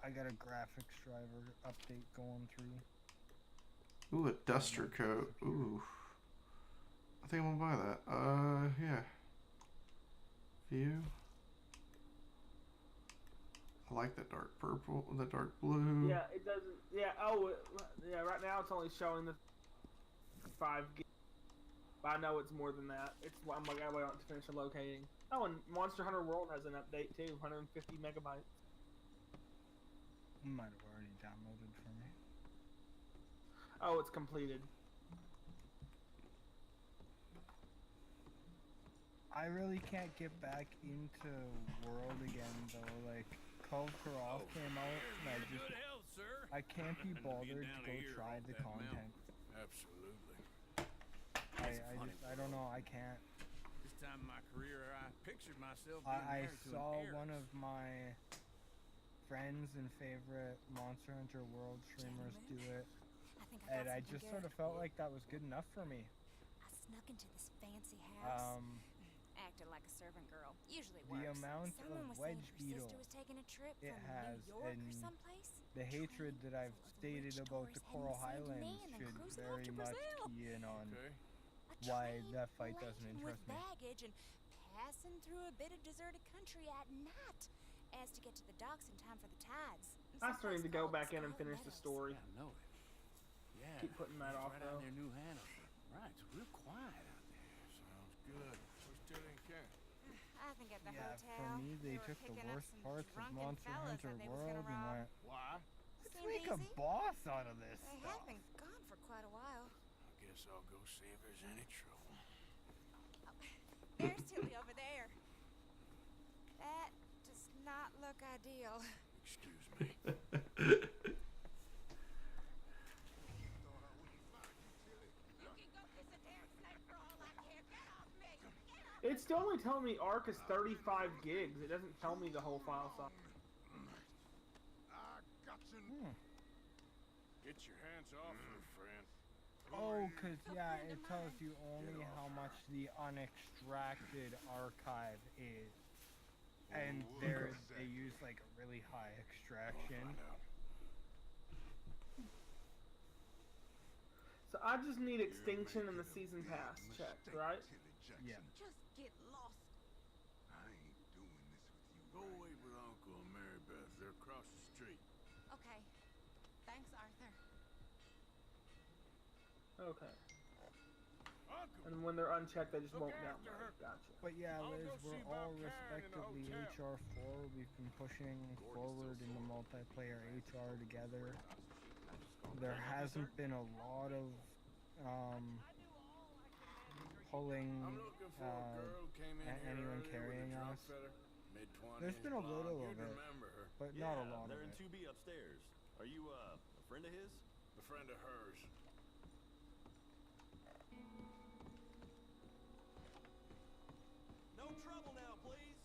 I got a graphics driver update going through. Ooh, a duster coat. Ooh. I think I'm gonna buy that. Yeah. View. I like that dark purple, the dark blue. Yeah, it doesn't. Yeah, oh, yeah, right now it's only showing the 5 gigs. But I know it's more than that. I'm like, I wait on it to finish locating. Oh, and Monster Hunter World has an update too, 150 megabytes. Might have already downloaded for me. Oh, it's completed. I really can't get back into World again though. Like, Call of Cthulhu came out, and I just sir. I can't be And bothered being to down go here try off the that content. Absolutely. I don't know, I can't. This time in my career, I pictured myself being I married to saw an one heiress. of my friends and favorite Monster Hunter World streamers do it, I think and I something just good. sort of felt like that was good enough for me. I snuck into this fancy house. Acted like a servant girl. Usually The works. amount Someone of was saying wedge her beetle sister was taking a trip it from has, New York or and someplace. the hatred that I've Full of stated rich about the tourists Coral heading to Saint Highlands Domingue and then should cruising off very to much Brazil. key in on Okay. A why train that fight doesn't laden interest with me. baggage and passing through a bit of deserted country at night, as to get to the docks in time for the tides. I still need to go back in and finish the story. Yeah, I know it. Yeah. Keep putting that it's off, right out though. near New Hanover. Right, it's real quiet out there. Sounds good. We're still in camp. I think at the Yeah, hotel. for me, they were took the picking up worst some parts of drunken Monster fellas Hunter that they was World gonna and rob. went, Why? let's Seemed make a easy. boss out of this They stuff. have been gone for quite a while. I guess I'll go see if there's any trouble. There's Tilly over there. That does not look ideal. Excuse me. You can go kiss a damn snake for all I care. Get off me! It's still only telling me ARC is 35 gigs. It doesn't tell me the whole file size. I got you. Get your hands off her, friend. Oh, cause yeah, it tells you only how much the unextracted archive is, and they use like a really high extraction. So I just need Extinction and the Season Pass checked, right? Yeah. Just get lost. I ain't doing this with you. Go away with Uncle and Mary Beth. They're across the street. Okay. Thanks, Arthur. Okay. Uncle! And when they're unchecked, they just Look won't after download. her. Gotcha. But yeah, I'll Liz, go we're see all Bob Karen in the respectively hotel. HR4. We've been pushing forward in the multiplayer HR together. There hasn't been a lot of pulling I'm looking for a girl who came in here anyone earlier carrying with a drunk us. fella. Mid-20s, There's been a blonde. little of You'd it, remember her. but not a lot of they're in it. 2B upstairs. Are you a friend of his? A friend of hers. No trouble now, please.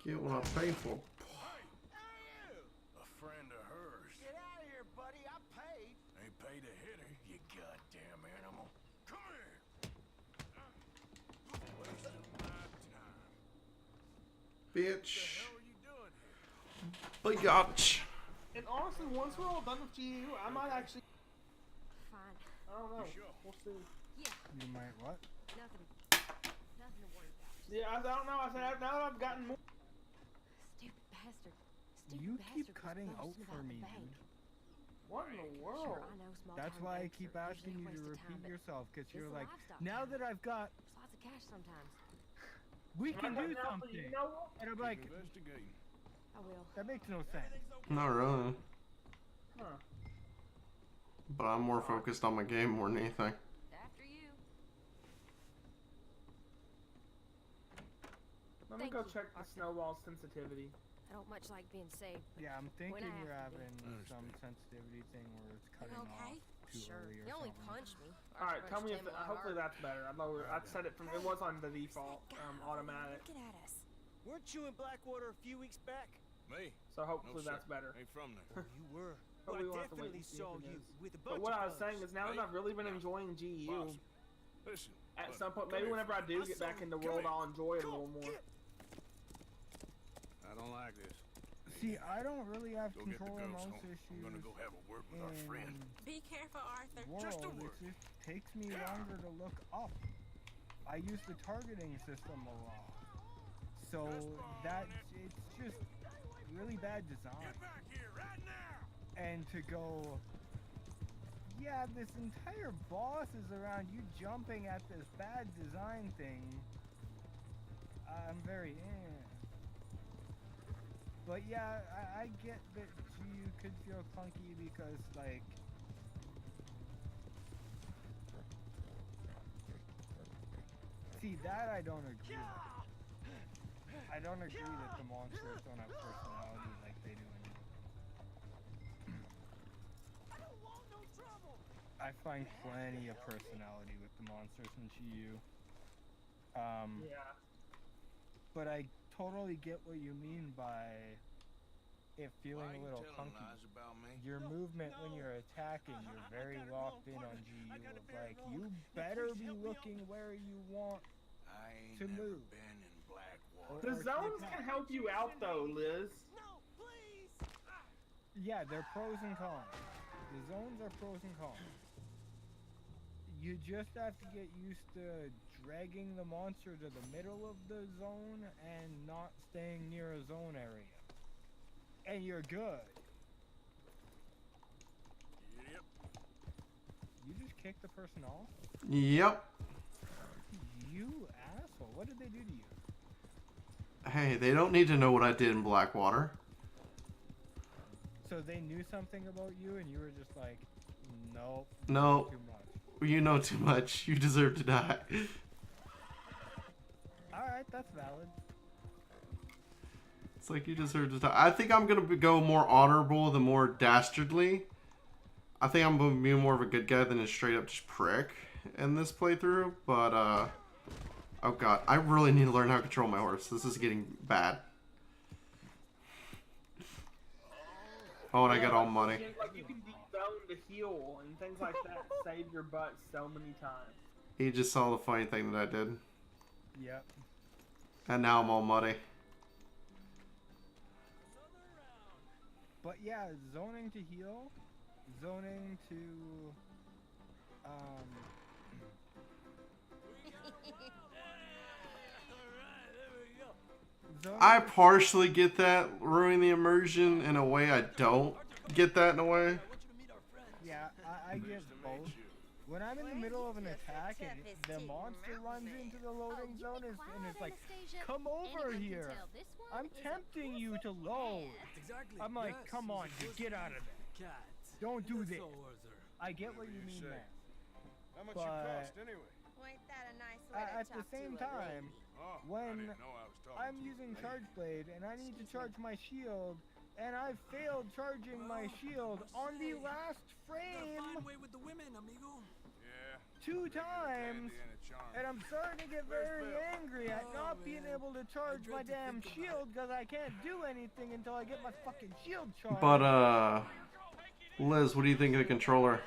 Get what I paid for. A friend of hers. Get out of here, buddy. I paid. Ain't paid to hit her, you goddamn animal. Come here. Wasting my time. Bitch. What the hell are you doing here? Biatch. And honestly, once we're all done with GU, I might actually. Fine. I don't know. You sure? We'll see. Yeah, You might what? nothing. Nothing to worry about. Yeah, I don't know. I said now that I've gotten more. Stupid bastard. Stupid You bastard keep was cutting out boasting for about me, the bank. dude. What in the Sure, world? I know small That's town why I banks keep are asking usually you to a waste of time, repeat but yourself, because this you're is a like, livestock now town. that I've got, There's lots of cash sometimes. we Am I can do cutting out for something. you? You know what? And I'm like, Investigating. I will. that makes no sense. Not really. Huh. But I'm more focused on my game more than anything. After you. Let me Thank go you, check the Arthur. snowball sensitivity. I don't much like being saved. Yeah, I'm thinking I you're have to be. having some sensitivity thing where it's cutting okay? off too Sure. early or You only something. punched me. All right, tell me if Punched him hopefully hard. that's better. I'd set it from it was on the default automatic, Looking at us. Weren't you in Blackwater a few weeks back? Me? so hopefully No, that's sir. better. Ain't from there. You were. But Well, we will I have to wait definitely and see if saw it you is. with a bunch But what of I was saying is now that Hey, I've really been now, enjoying GU, Boss, listen. at look, some point, come maybe here, whenever I do friend. get back into Come World, here. I'll enjoy it a little more. I don't like this. See, I don't really have Go get the control of ghost most home. issues I'm gonna go have a word with our friend. in Be careful, Arthur. Just a World. word. It just takes me longer to look up. I use the targeting system a lot. So that's, it's just really bad design. Get back here right now. And to go, yeah, this entire boss is around you jumping at this bad design thing. I'm very But yeah, I get that GU could feel clunky because, like, See, that I don't agree with. I don't agree that the monsters don't have personality like they do in I find plenty of personality with the monsters in GU. Yeah. But I totally get what you mean by it feeling a little clunky. Your movement when you're attacking, you're very locked in on GU. Of like, you better be looking where you want to move. The zones can help you out though, Liz. Yeah, they're pros and cons. The zones are pros and cons. You just have to get used to dragging the monster to the middle of the zone and not staying near a zone area. And you're good. Yep. You just kicked the person off? Yep. You asshole. What did they do to you? Hey, they don't need to know what I did in Blackwater. So they knew something about you and you were just like, nope. No. Too much. You know too much. You deserve to die. Alright, that's valid. It's like you deserve to die. I think I'm going to go more honorable than more dastardly. I think I'm going to be more of a good guy than a straight up just prick in this playthrough. But, oh god. I really need to learn how to control my horse. This is getting bad. Oh, and I got all money. Like you can dethrone the heal and things like that. Save your butt so many times. He just saw the funny thing that I did. Yep. And now I'm all muddy. But yeah, zoning to heal, zoning to, I partially get that, ruining the immersion. In a way, I don't get that in a way. yeah, I get both. When I'm in the middle of an attack and the monster runs into the loading zone and it's like, come over here. I'm tempting you to load. I'm like, come on, dude, get out of there. Don't do this. I get what you mean there. How much you cost anyway? Ain't that a nice way to At the talk same to a time, lady? when I'm using Charge Blade and I need to charge my shield, and I failed charging my shield on the last frame with the women, amigo. 2 times, and I'm starting to get very angry at not being able to charge my damn shield because I can't do anything until I get my fucking shield charged. But, Liz, what do you think of the controller?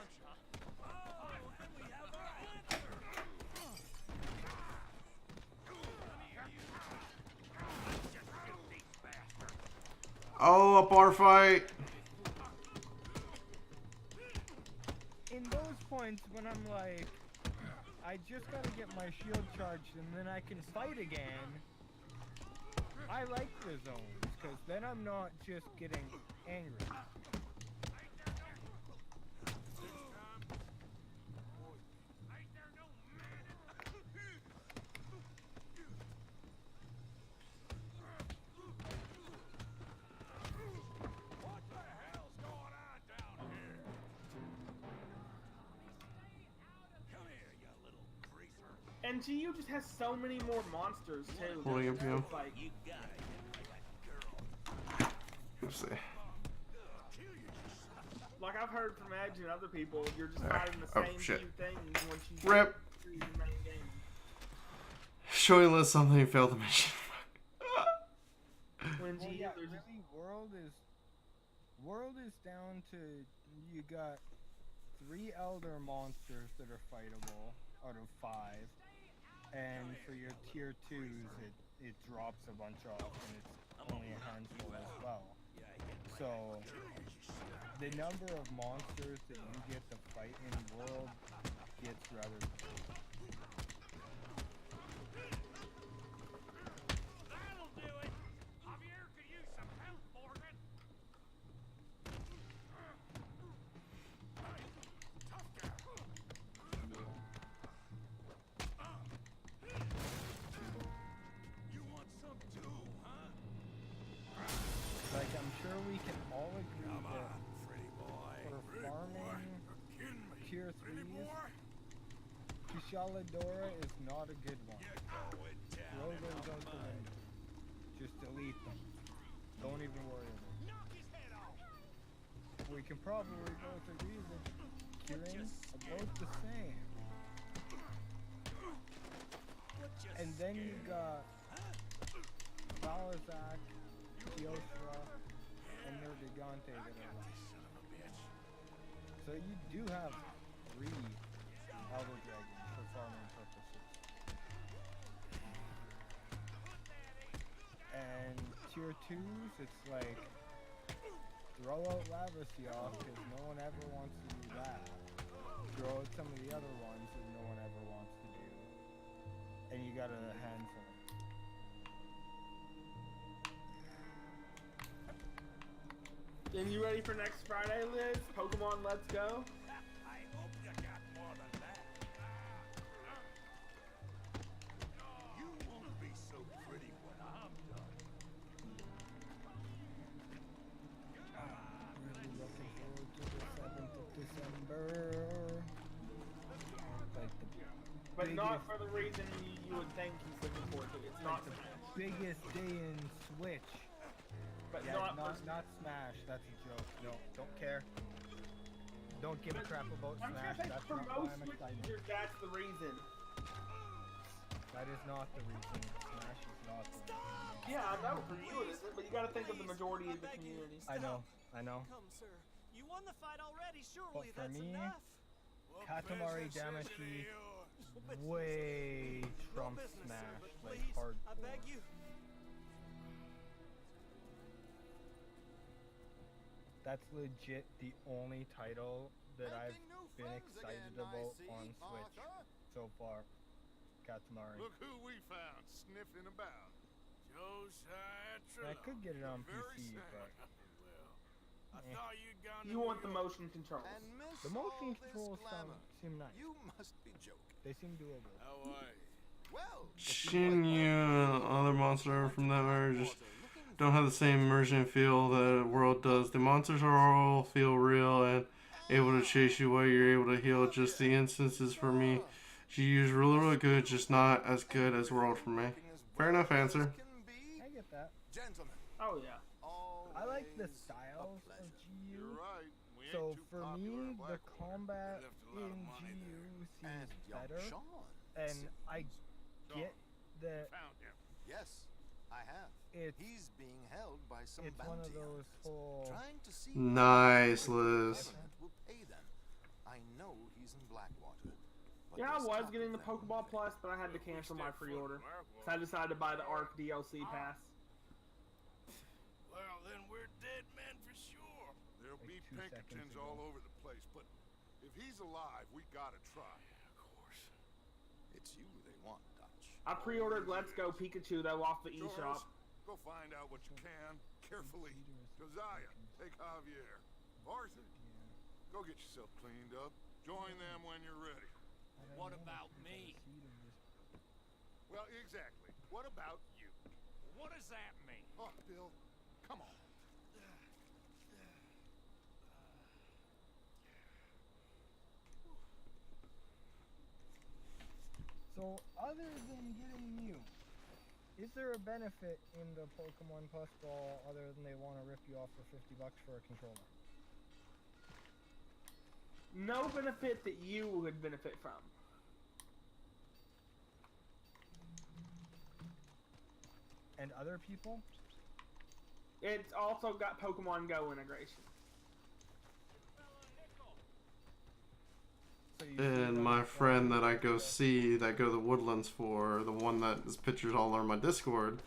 Oh, a bar fight. In those points when I'm like, I just gotta get my shield charged and then I can fight again, I like the zones, because then I'm not just getting angry. And GU just has so many more monsters too. Holding up, yeah. Like, Let's see. like I've heard from Edge and other people, you're just There. fighting the Oh, same shit. few things once you Rip. through your main game. Showing Liz something and failed the mission. When Well, GU, yeah, there's just really, world is down to, you got 3 elder monsters that are fightable out of 5, and for your tier 2s it drops a bunch off and it's only a handful as well. So the number of monsters that you get to fight in world gets rather big. That'll do it. Javier could use some help, Morgan. You want some too, huh? Like, I'm sure we can all agree Come that on, Freddy boy. for farming tier 3s, to Shaladora is not a good one. Throw those out the window. Just delete them. Don't even worry about it. We can probably both agree that Kieran's about the same. And then you got Balazak, Kyostra, and Nergigante that are left. So you do have 3 Elder Dragons for farming purposes. And tier 2s, it's like throw out Lavasioth because no one ever wants to do that. Throw out some of the other ones that no one ever wants to do. And you got a handful. And you ready for next Friday, Liz? Pokemon Let's Go? I hope you got more than that. You won't be so pretty when I'm done. Really looking forward to the 7th of December. Like the But not biggest, for the reason you would think he's looking forward to. It's not the Smash. biggest day in Switch. But Yeah, not not Smash. That's a joke. No, don't care. Don't give a crap about I'm Smash. sure That's for not why most I'm Switch excited. users, that's the reason. That is not the reason. Smash is not the reason. Yeah, I know for you it isn't, but you gotta think of the majority of the community. I know. Come, sir. You won the fight already. But Surely for that's me, enough. Katamari Damacy way trumps business, sir, Smash, but like please, hardcore. I beg you. That's legit the only title that I've been excited about on Switch so far. Katamari. Look who we found sniffing about. I could get it on PC, but I thought you'd gone You want the motion controls. the motion controls seem nice. You must be joking. They seem doable. How are you? Well, Shinyu and other monster from that area just don't have the same immersion feel that the world does. The monsters are all feel real and able to chase you while you're able to heal. Just the instances for me, GU's really good, just not as good as World for me. Fair enough answer. I get that. gentlemen, Oh yeah. I like the styles of GU. You're right. We ain't So too for popular me, in the Blackwater. combat left a lot of in money GU and seems young better, Sean. and I get that Found him. Yes, I have. it's He's being held by some it's one of bounty those hunters, whole trying to see Nice, what the Liz. government will pay them. I know he's in Blackwater. but Yeah, I there's was talk getting of the them Pokeball Plus, but I had to cancel my pre-order. So I decided to buy the ARC DLC pass. Well, then we're dead men for sure. There'll Like be 2 seconds Pinkertons ago. all over the place, but if he's alive, we gotta try. Of course. It's you they want, Dutch. I pre-ordered Let's Go Pikachu though off the George, eShop. go find out what you can, carefully. Josiah, take Javier. Arthur, go get yourself cleaned up. Join them when you're ready. What about me? Well, exactly. What about you? What does that mean? Oh, Bill, come on. So, other than getting Mew, is there a benefit in the Pokemon Plus Ball other than they want to rip you off for $50 for a controller? No benefit that you would benefit from. And other people? It's also got Pokemon Go integration. So you still And don't my want friend that I to go see, that go to the Woodlands for, the one that is pictures all over my Discord,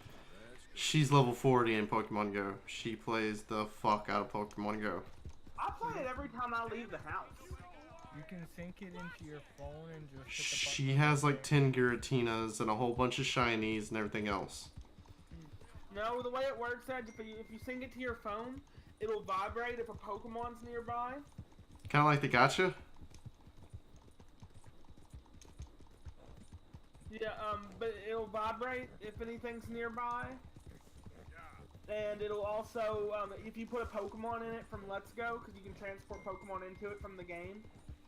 she's level 40 in Pokemon Go. She plays the fuck out of Pokemon Go. I play it every time I leave the house. You can sync it into your phone and just hit the button. She has like 10 Giratinas and a whole bunch of shinies and everything else. No, the way it works is if you sync it to your phone, it'll vibrate if a Pokemon's nearby. Kind of like the gacha. Yeah, but it'll vibrate if anything's nearby. And it'll also, if you put a Pokemon in it from Let's Go, because you can transport Pokemon into it from the game,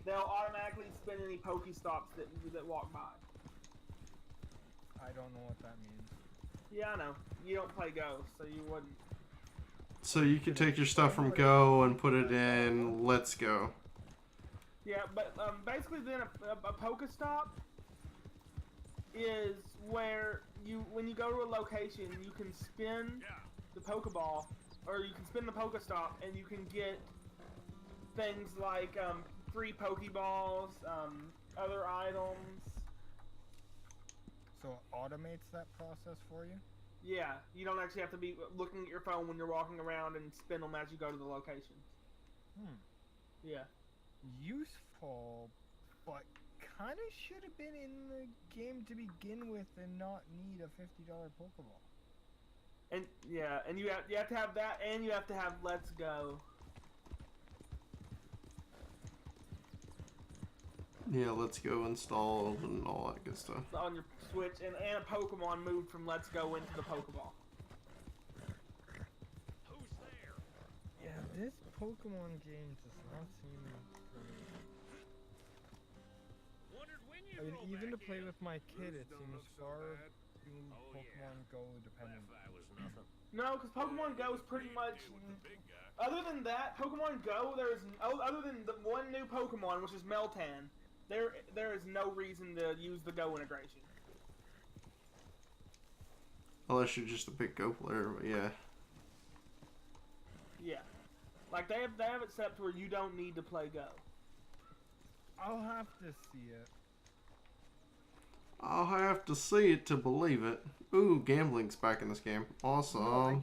they'll automatically spin any Pokestops that walk by. I don't know what that means. Yeah, I know. You don't play Go, so you wouldn't. So you can take your stuff from Go and put it in Let's Go. Yeah, but basically then a Pokestop is where when you go to a location, you can spin the Pokeball, or you can spin the Pokestop, and you can get things like free Pokeballs, other items. So it automates that process for you? Yeah, you don't actually have to be looking at your phone when you're walking around and spin them as you go to the location. Yeah. Useful, but kind of should have been in the game to begin with and not need a $50 Pokeball. And yeah, and you have to have that, and you have to have Let's Go. Yeah, Let's Go installed and all that good stuff. On your Switch, and a Pokemon moved from Let's Go into the Pokeball. Who's there? Yeah, this Pokemon game does not seem for me. Wondered when you I mean, roll even to back play in. with my kid, it Don't seems look so far bad. too Oh, Pokemon Go dependent. That was nothing. No, because Pokemon Go is pretty much. With the big guy. Other than that, Pokemon Go, other than the one new Pokemon, which is Meltan, there is no reason to use the Go integration. Unless you're just a big Go player, but yeah. Yeah, like they have it set up to where you don't need to play Go. I'll have to see it. I'll have to see it to believe it. Ooh, gambling's back in this game. Awesome. No,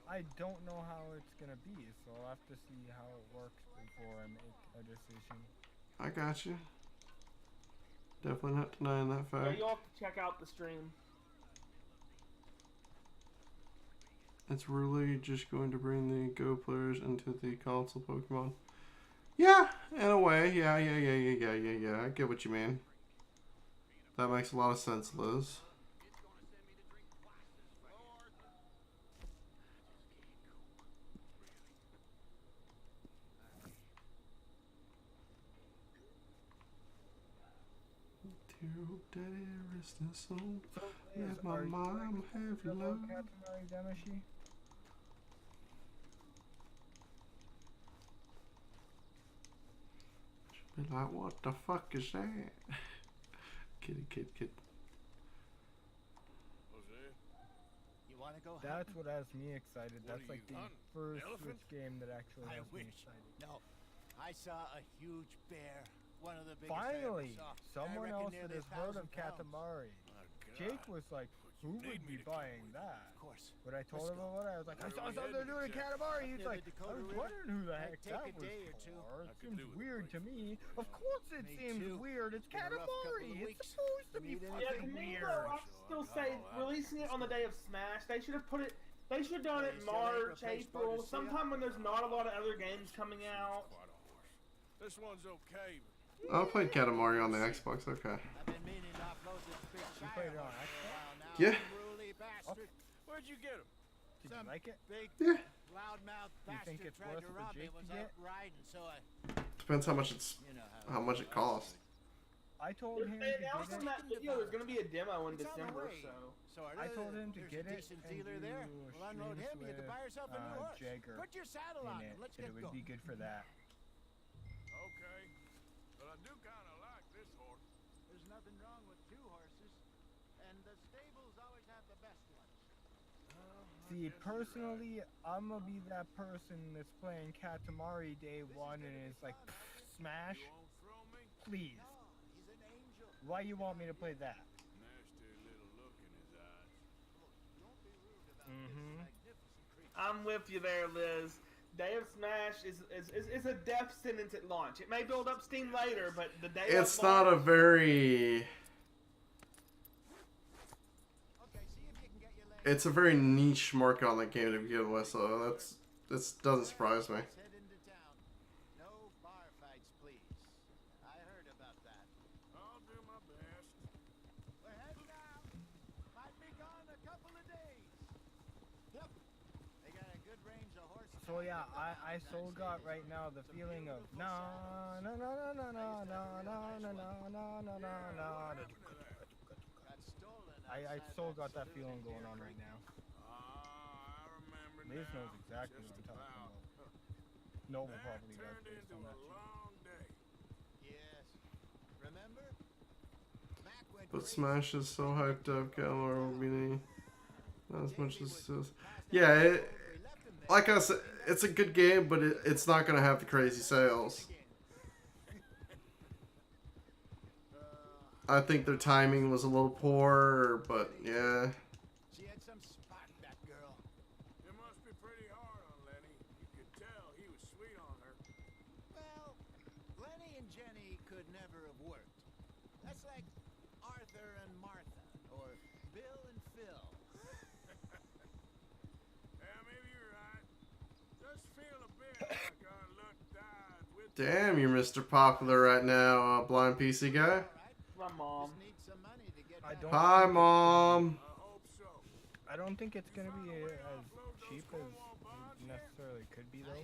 I don't know how it's gonna be, so I'll have to see how it works before I make a decision. I got you. Definitely not denying that Yeah, fact. you'll have to check out the stream. It's really just going to bring the Go players into the console Pokemon. Yeah, in a way. Yeah. I get what you mean. That makes a lot of sense, Liz. Dear old daddy, rest his soul. Let my mom have your love. Katamari Damacy? Be like, what the fuck is that? Kid. Jose, You want to go That's hunting? what has me excited. What That's are like you the hunting? first Elephant? Switch game that actually I has me wish. excited. No, I saw a huge bear. One of the biggest Finally, I ever saw. someone I reckon else that nearly has heard of 1,000 pounds. Katamari. my God. Jake was like, who need would me be to come buying with you? that? Of course. When I told Let's him go. about it, I was like, I Where saw are we something they're heading doing at exactly? Katamari. He's Near the like, I Dakota was River. wondering who the Might heck take that a was day or two. for. I It could seems do with a weird break to me. from the Of rain. course it Me seems too. weird. It's Been a rough couple Katamari. of It's weeks. supposed to be Need Yeah, fucking to me weird. though, I still say releasing it on the day of Smash. They should have put it. They should have done it They in still ain't March, replaced April, Bundesliga? sometime when there's not a lot of other games coming out. Quite a horse. This one's okay, but I played Katamari on the Xbox, okay. I've been meaning to offload this big You Shire played it on horse for a Xbox? while now. Yeah. Unruly bastard. where'd you get him? Did you Some like it? big Yeah. loudmouth Do you think bastard it's tried worth to for rob me. Jake Was to out get? riding, so I, Depends how much it's you know how much it costs. I told him to They get announced on it. that video there's gonna be a demo in It's on the December, way. so. Sort I told him to There's get a it decent and dealer there. do We'll unload streams him. You get to with, buy yourself a new horse. Jagger Put your saddle on in him. it. Let's It get would going. be good for that. Okay. But I do kind of like this horse. There's nothing wrong with two horses, and the stables always have the best ones. See, personally, I'm gonna be that person that's playing Katamari day one and is like, Smash, You won't throw me? please. No, he's an angel. Why you want me to play that? Nasty little look in his eyes. Don't be rude about Mhm. this magnificent creature. I'm with you there, Liz. Day of Smash is a death sentence at launch. It may build up steam later, but the day It's of not a launch, very. Okay, see if you can get your legs. It's a very niche market on the game to begin with, so this doesn't surprise me. Let's head into town. No bar fights, please. I heard about that. I'll do my best. We're heading out. Might be gone a couple of days. Yep. They got a good range of horses. So So yeah, I so got right now the feeling of na na na na na na na na na na na na na. I so got that feeling going on right now. I remember Liz now. knows exactly what I'm Just talking about. about. Noble probably does Turned based into on a that shit. long day. Yes. Remember? Mac went But crazy. Smash is so hyped up, Galar will be not as much as this. Yeah, like I said, it's a good game, but it's not gonna have the crazy sales. I think their timing was a little poor, but yeah. She had some spot, that girl. It must be pretty hard on Lenny. You could tell he was sweet on her. Well, Lenny and Jenny could never have worked. That's like Arthur and Martha, or Bill and Phil. Yeah, maybe you're right. Just feel a bit like our luck died with Damn, you're Mr. Popular right now, blind PC guy. My mom. Hi, Mom. I don't think it's gonna be as cheap as it necessarily could be though.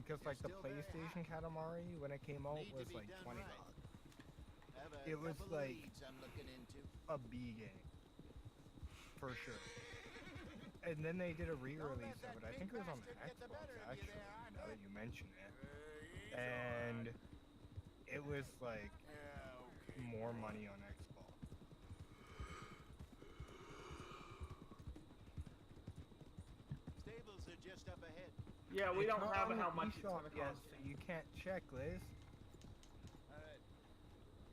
Because like the PlayStation Katamari when it came out was like $20. It was like a B game for sure. And then they did a re-release of it. I think it was on the Xbox actually. Now that you mention it, and it was like more money on Xbox. Stables are just up ahead. Yeah, we It's don't not have on the how much it's eShop gonna yet, cost. so you can't check, Liz. Alright.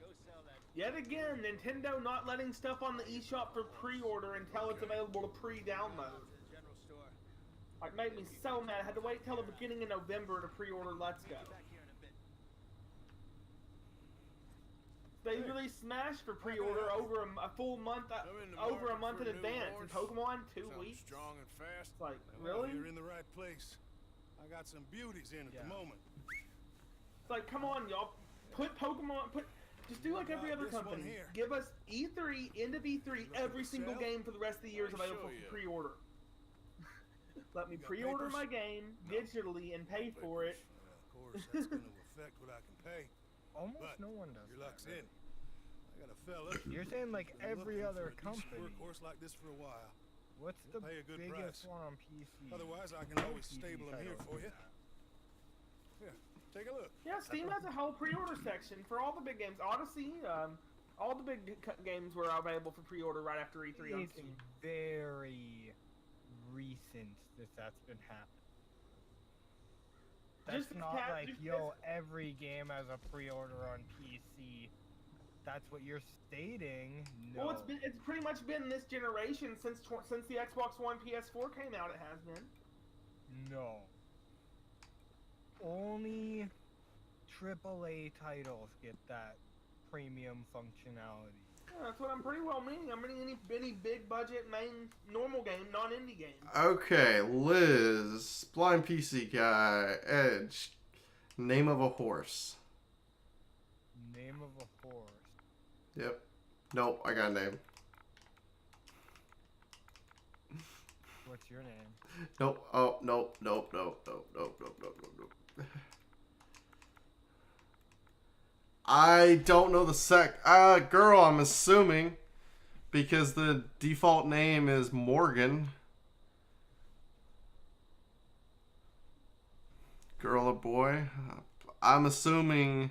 Go sell that. Yet again, Nintendo not letting stuff on the eShop for pre-order until it's available to pre-download. General store. Like, made me so mad. I had to wait till the beginning of November to pre-order Let's Go. Back here in a bit. They released Smash for pre-order over a full month, over a month in advance. And Pokemon, 2 Something weeks. strong and fast. It's like, Well, really? you're in the right place. I got some beauties in at the moment. It's like, come on, y'all. Put Pokemon, just do like every other This one company. here. Give us E3, end of E3, every single sell? game for the rest of the year is Let me available show you. for pre-order. Let me got pre-order papers? my game digitally and pay for it. Of course, that's going to affect what I can pay. Almost But no one does your that, luck's really. in. I got a fella. You're saying like been every looking other for a decent company. workhorse like this for a while. What's the Pay a good biggest price. one on PC? Otherwise, I can No always PC stable them here titles for do you. that. Here, take a look. Yeah, Steam has a whole pre-order section for all the big games. Odyssey, all the big games were available for pre-order right after E3 on It's Steam. very recent that that's been happening. That's Just not cat- like, just yo, every game has a pre-order on PC. That's what you're stating. No. Well, it's pretty much been this generation since the Xbox One, PS4 came out. It has been. No. Only AAA titles get that premium functionality. Yeah, that's what I'm pretty well meaning. I'm meaning any big budget main normal game, non-indie game. Okay, Liz, blind PC guy, Edge, name of a horse. Name of a horse. Yep. Nope, I got a name. What's your name? Nope. Oh, nope, nope, nope, nope, nope, nope, nope, nope, nope. I don't know the girl, I'm assuming, because the default name is Morgan. Girl or boy? I'm assuming.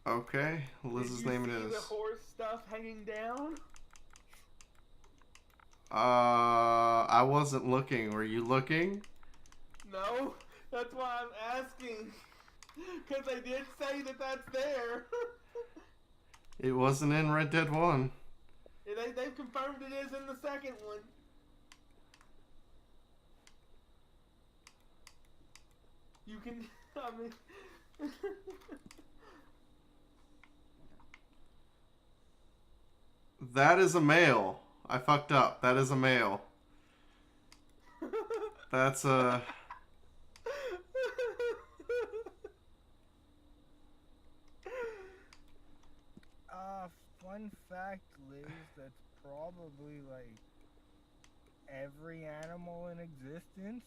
Okay, Liz's name it Did you is. see the horse stuff hanging down? I wasn't looking. Were you looking? No, that's why I'm asking. Because they did say that that's there. It wasn't in Red Dead 1. They've confirmed it is in the second one. You can, I mean... That is a male. I fucked up. That is a male. That's a... Fun fact, Liz, that's probably like every animal in existence.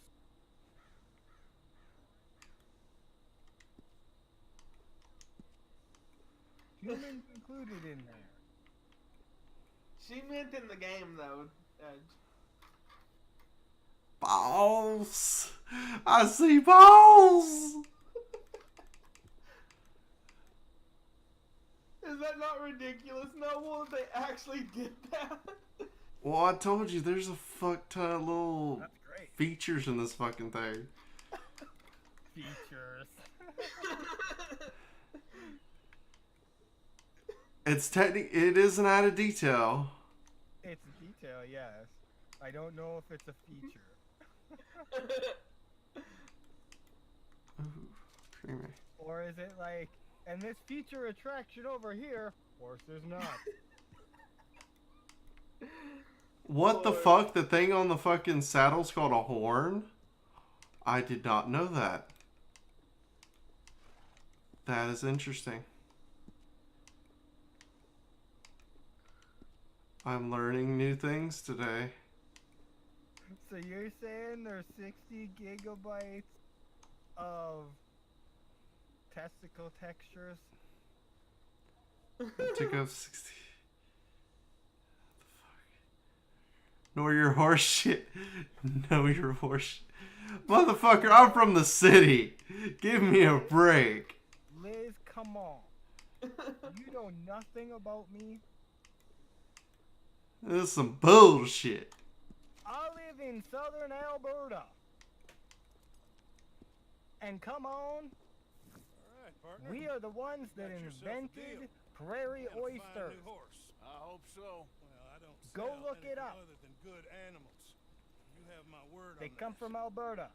Humans included in there. She meant in the game, though, Edge. Balls! I see balls! Is that not ridiculous, Noble, that they actually did that? Well, I told you, there's a fuck ton of little features in this fucking thing. Features. It is an added detail. It's a detail, yes. I don't know if it's a feature. Ooh, creamy. Or is it like, and this feature attraction over here, horses not. What the fuck? The thing on the fucking saddle's called a horn? I did not know that. That is interesting. I'm learning new things today. So you're saying there's 60 gigabytes of testicle textures? Took up 60. Know your horse shit. Know your horse shit. Motherfucker, I'm from the city. Give me a break. Liz, come on. You know nothing about me? This is some bullshit. I live in southern Alberta. And come on, we are the ones that invented prairie oysters. I hope so. Well, I don't Go look it up. other than good animals. You have my word They on come that. from Alberta.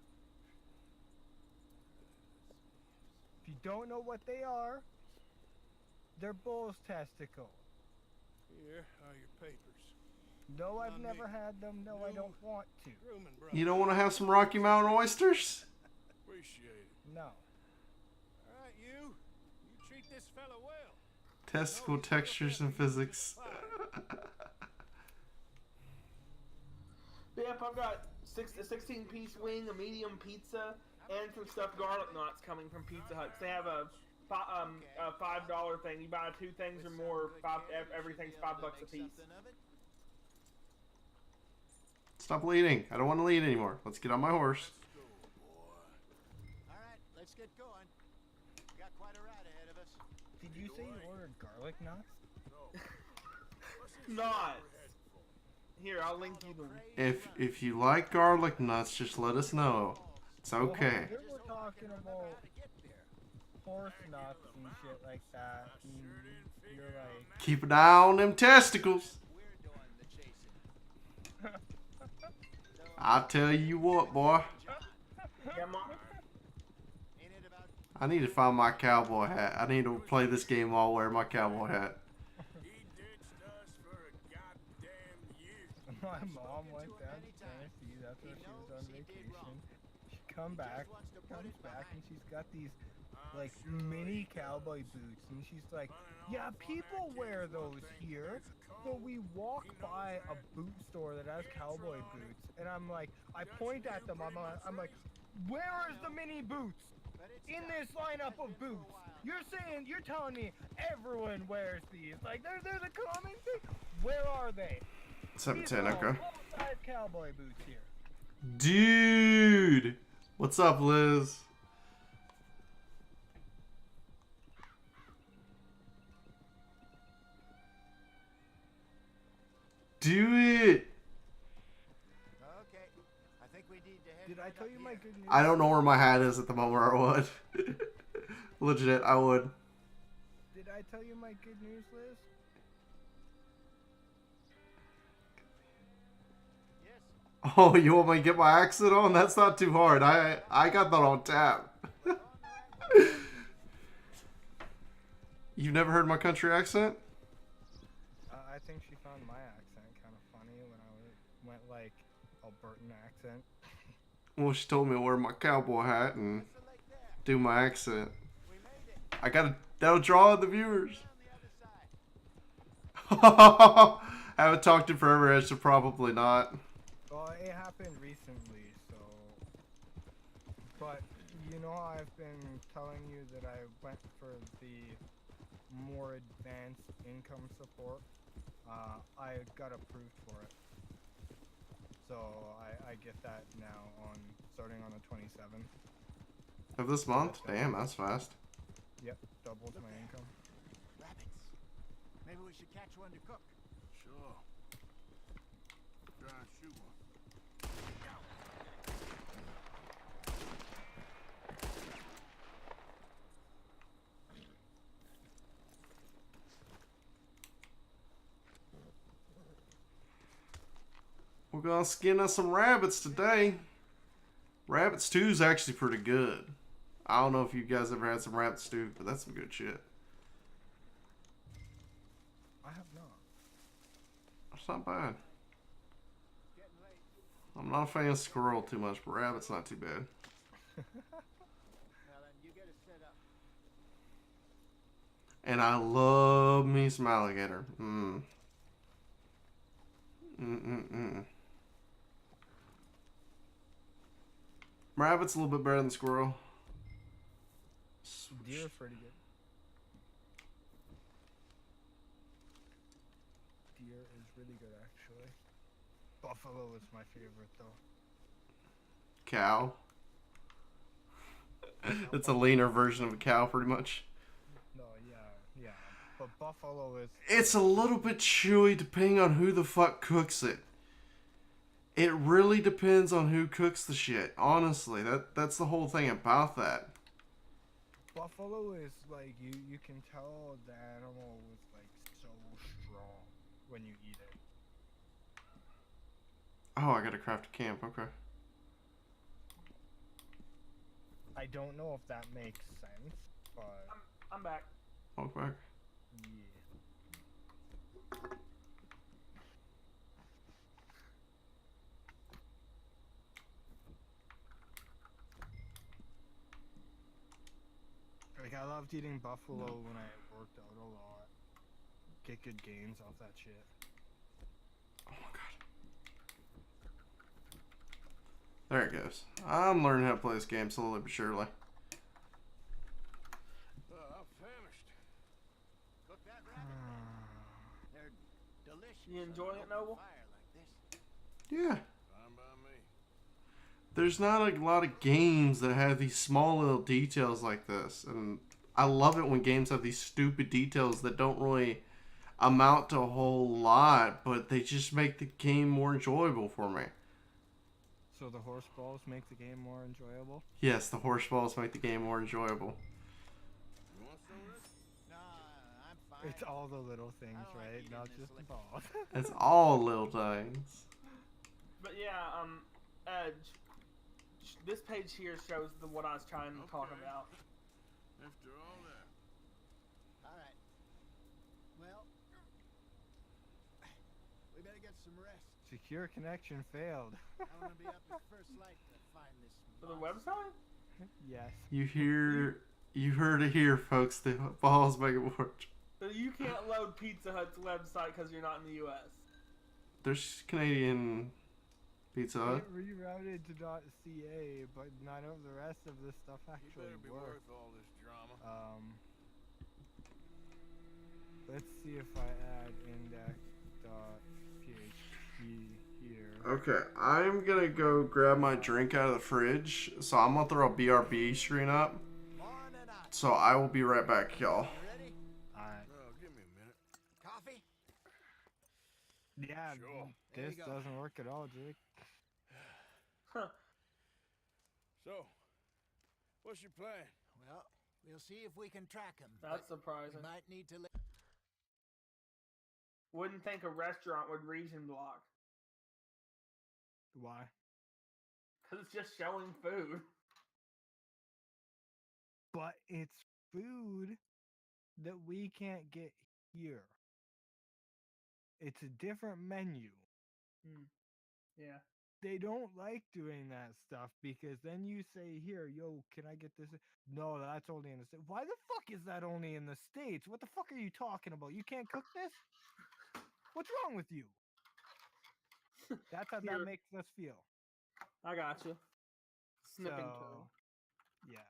If you don't know what they are, they're bull's testicles. Here are your papers. No, I've never had them. No, I don't want to. You don't want to have some Rocky Mountain oysters? Appreciate it. No. All right, you treat this fella well. Testicle textures and physics. Yep, I've got a 16-piece wing, a medium pizza, and some stuffed garlic knots coming from Pizza Hut. They have a $5 thing. You buy 2 things or more, everything's $5 a piece. Stop leading. I don't want to lead anymore. Let's get on my horse. All right, let's get going. We got quite a ride ahead of us. Did you say you ordered garlic knots? Not. Here, I'll link you the. If you like garlic nuts, just let us know. It's okay. Well, we're talking about horse nuts and shit like that. And you're like, Keep an eye on them testicles. I tell you what, boy. Yeah, Mom. I need to find my cowboy hat. I need to play this game while I wear my cowboy hat. my mom went down to Tennessee. That's where she was on vacation. She comes back, and she's got these like mini cowboy boots, and she's like, "Yeah, people wear those here." So we walk by a boot store that has cowboy boots, and I'm like, I point at them. I'm like, "Where is the mini boots in this lineup of boots? You're telling me everyone wears these? Like, there's a common thing. Where are they? 710, okay. Full-size cowboy boots here." Dude! What's up, Liz? Do it! Okay, I think we need to head. Did I tell you my good news? I don't know where my hat is at the moment, or I would. Legit, I would. Did I tell you my good news, Liz? Oh, you want me to get my accent on? That's not too hard. I got that on tap. You've never heard my country accent? I think she found my accent kind of funny when I went like Albertan accent. Well, she told me to wear my cowboy hat and do my accent. That'll draw the viewers. Haven't talked in forever, so probably not. Well, it happened recently, so. But you know how I've been telling you that I went for the more advanced income support, I got approved for it. So I get that now starting on the 27th. Of this month? Damn, that's fast. Yep, doubles my income. Rabbits. Maybe we should catch one to cook. Sure. Try and shoot one. We're gonna skin us some rabbits today. Rabbit stew is actually pretty good. I don't know if you guys ever had some rabbit stew, but that's some good shit. I have not. It's not bad. I'm not a fan of squirrel too much, but rabbit's not too bad. Now then, you get it set up. And I love me some alligator. Rabbit's a little bit better than squirrel. Deer's pretty good. Deer is really good, actually. Buffalo is my favorite, though. Cow. It's a leaner version of a cow, pretty much. No, yeah. But buffalo is... It's a little bit chewy depending on who the fuck cooks it. It really depends on who cooks the shit. Honestly, that's the whole thing about that. Buffalo is like, you can tell the animal is like so strong when you eat it. Oh, I gotta craft a camp, okay. I don't know if that makes sense, but... I'm back. Welcome back. Yeah. Like, I loved eating buffalo when I worked out a lot. Get good gains off that shit. Oh my god. There it goes. I'm learning how to play this game slowly but surely. I'm famished. Cook that rabbit. They're delicious. You enjoying it, Noble? Fire like this. Yeah. Fine by me. There's not a lot of games that have these small little details like this. And I love it when games have these stupid details that don't really amount to a whole lot, but they just make the game more enjoyable for me. So the horse balls make the game more enjoyable? Yes, the horse balls make the game more enjoyable. You want some of this? No, I'm fine. It's all the little things, I don't like right? eating Not this just the liquid. balls. It's all little things. But yeah, this page here shows what I was trying to talk Okay. about. After all that. All right. Well, we better get some rest. Secure connection failed. I want to be up at first light to find this. For the monster. website? Yes. You heard it here, folks. The balls make it work. So you can't load Pizza Hut's website because you're not in the U.S. There's Canadian Pizza Hut. It rerouted to .ca, but none of the rest of this stuff You actually better be worked. worth all this drama. Let's see if I add index.php here. Okay, I'm gonna go grab my drink out of the fridge. So I'm gonna throw a BRB screen up. Morning up. So I will be right back, y'all. You ready? Alright. Oh, give me a minute. Coffee? Yeah, Sure. There this you go. doesn't work at all, Jake. Huh. So, what's your plan? Well, we'll see if we can track him. That's but surprising. we might need to. Wouldn't think a restaurant would region block. Why? Because it's just showing food. But it's food that we can't get here. It's a different menu. Yeah. They don't like doing that stuff because then you say, here, yo, can I get this? No, that's only in the States. Why the fuck is that only in the States? What the fuck are you talking about? You can't cook this? What's wrong with you? That's how Here. that makes us feel. I got you. Snipping So, tool. yeah.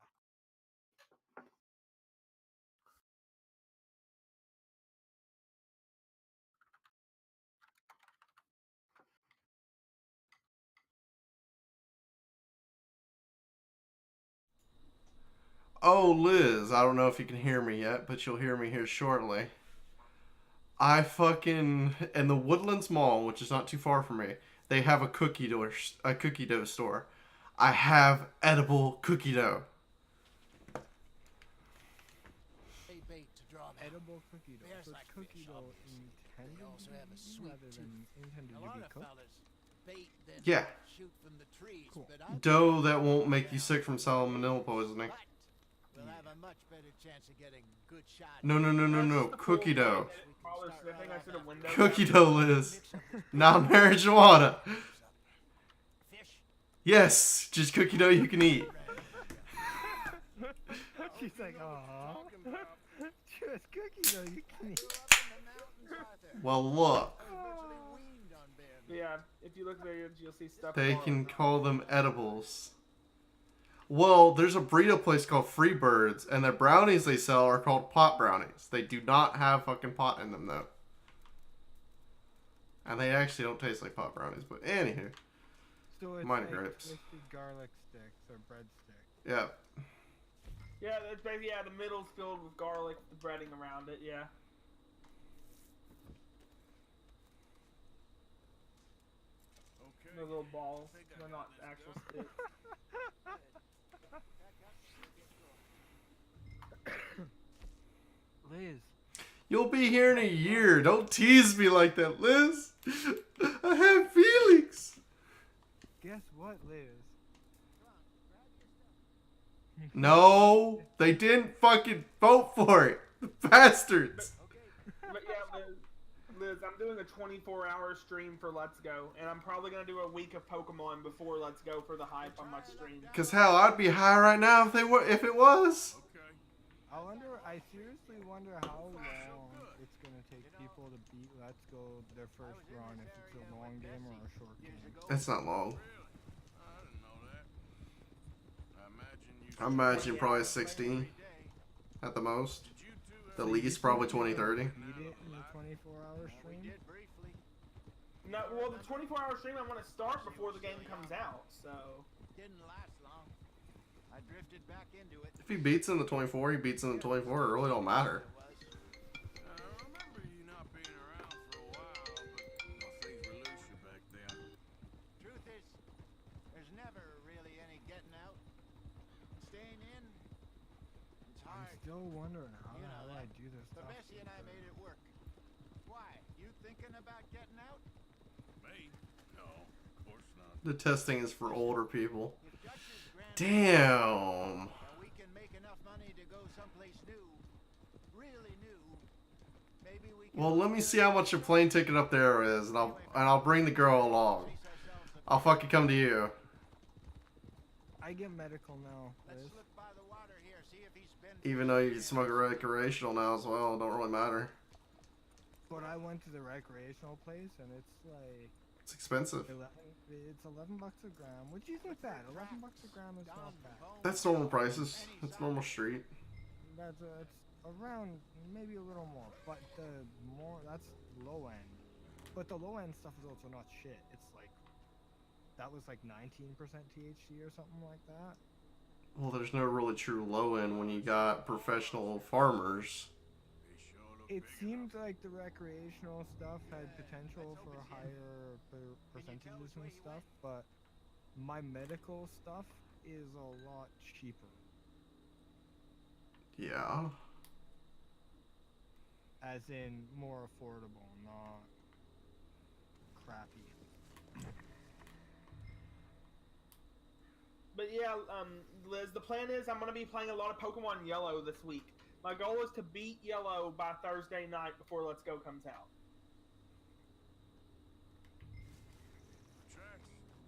Oh, Liz, I don't know if you can hear me yet, but you'll hear me here shortly. I fucking, in the Woodlands Mall, which is not too far from me, they have a cookie dough store. I have edible cookie dough. Edible cookie dough. So it's cookie dough intended to be rather than intended to be cooked? Yeah. Cool. Dough that won't make you sick from salmonella poisoning. We'll have a much better chance of getting good shot. No. Cookie dough. Window. Cookie dough, Liz. Not marijuana. Yes, just cookie dough you can eat. She's like, aww. Just cookie dough you can eat. Well, look. Yeah, if you look there, you'll see stuff. They can call them edibles. Well, there's a burrito place called Freebirds, and the brownies they sell are called pot brownies. They do not have fucking pot in them, though. And they actually don't taste like pot brownies, but anywho. So it's Minor like grapes. twisted garlic sticks or breadsticks. Yeah. Yeah, that's basically, the middle's filled with garlic, the breading around it, yeah. The little balls, they're not actual sticks. Liz. You'll be here in a year. Don't tease me like that, Liz. I have feelings. Guess what, Liz? No, they didn't fucking vote for it. The bastards. But yeah, Liz, I'm doing a 24-hour stream for Let's Go, and I'm probably going to do a week of Pokemon before Let's Go for the hype on my stream. Cause hell, I'd be high right now if it was. I seriously wonder how long it's gonna take people to beat Let's Go their first run, if it's a long game or a short game. It's not long. I imagine probably 16 at the most. The least probably 20, 30. Beat it in the 24-hour stream? No, well, the 24-hour stream I want to start before the game comes out, so. Didn't last long. I drifted back into it. If he beats in the 24, he beats in the 24. It really don't matter. I remember you not being around for a while, but things were looser back then. Truth is, there's never really any getting out. Staying in, it's hard. I'm still wondering how the hell I do this But stuff. Bessie and I made it work. Why? You thinking about getting out? Me? No, of course not. The testing is for older people. Damn. We can make enough money to go someplace new, really new. Maybe we can. Well, let me see how much your plane ticket up there is, and I'll bring the girl along. I'll fucking come to you. I get medical now, Liz. Even though you can smoke a recreational now as well, it don't really matter. But I went to the recreational place and it's like It's expensive. it's $11 a gram, which isn't bad. $11 a gram is not bad. That's normal prices. That's normal street. That's it's around maybe a little more, but that's low end. But the low end stuff is also not shit. It's like that was like 19% THC or something like that. Well, there's no really true low end when you got professional farmers. It seemed like the recreational stuff had potential for higher percentages and stuff, but my medical stuff is a lot cheaper. Yeah. As in more affordable, not crappy. But yeah, Liz, the plan is I'm going to be playing a lot of Pokemon Yellow this week. My goal is to beat Yellow by Thursday night before Let's Go comes out.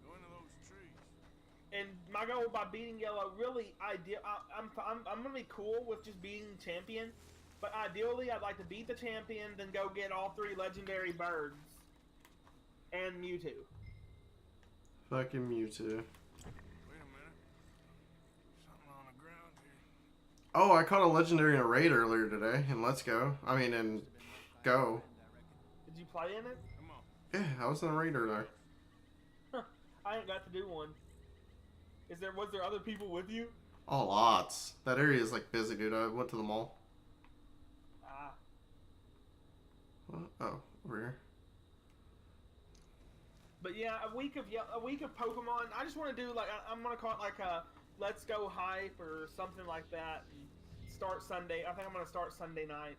Go into those trees. And my goal by beating Yellow, really, I'm going to be cool with just beating Champion. But ideally, I'd like to beat the Champion, then go get all 3 legendary birds. And Mewtwo. Fucking Mewtwo. Oh, I caught a legendary in a raid earlier today in Let's Go. I mean, in Go. Did you play in it? Yeah, I was in a raid earlier. I ain't got to do one. Was there other people with you? Oh, lots. That area is like busy, dude. I went to the mall. Ah. What? Oh, over here. But yeah, a week of Pokemon. I just want to do like I'm gonna call it like a Let's Go hype or something like that. And start Sunday. I think I'm gonna start Sunday night.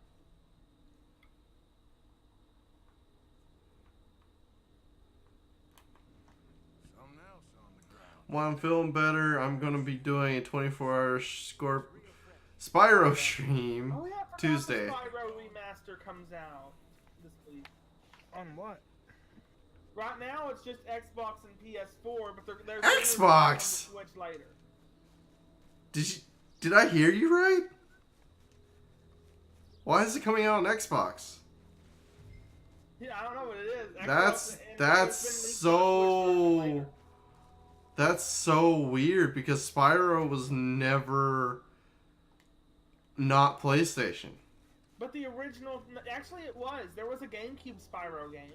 Something else on the ground. While I'm feeling better, I'm gonna be doing a 24-hour Spyro stream Oh yeah, I forgot Tuesday. the Spyro remaster comes out this week. On what? Right now it's just Xbox and PS4, but there's Xbox! on the Switch later. Did I hear you right? Why is it coming out on Xbox? Yeah, I don't know what it is. That's so weird because Spyro was never not PlayStation. But the original, actually it was. There was a GameCube Spyro game.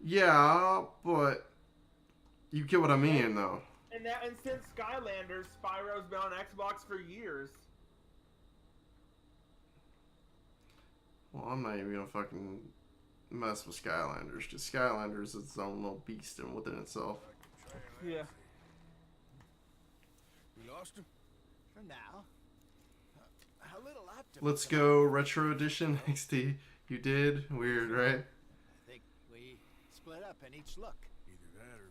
Yeah, but you get what I mean, though. And since Skylanders, Spyro's been on Xbox for years. Well, I'm not even gonna fucking mess with Skylanders. Just Skylanders is its own little beast within itself. Yeah. We lost him? For now. A little optimism. Let's go Retro Edition XT. You did? Weird, right? I think we split up and each look.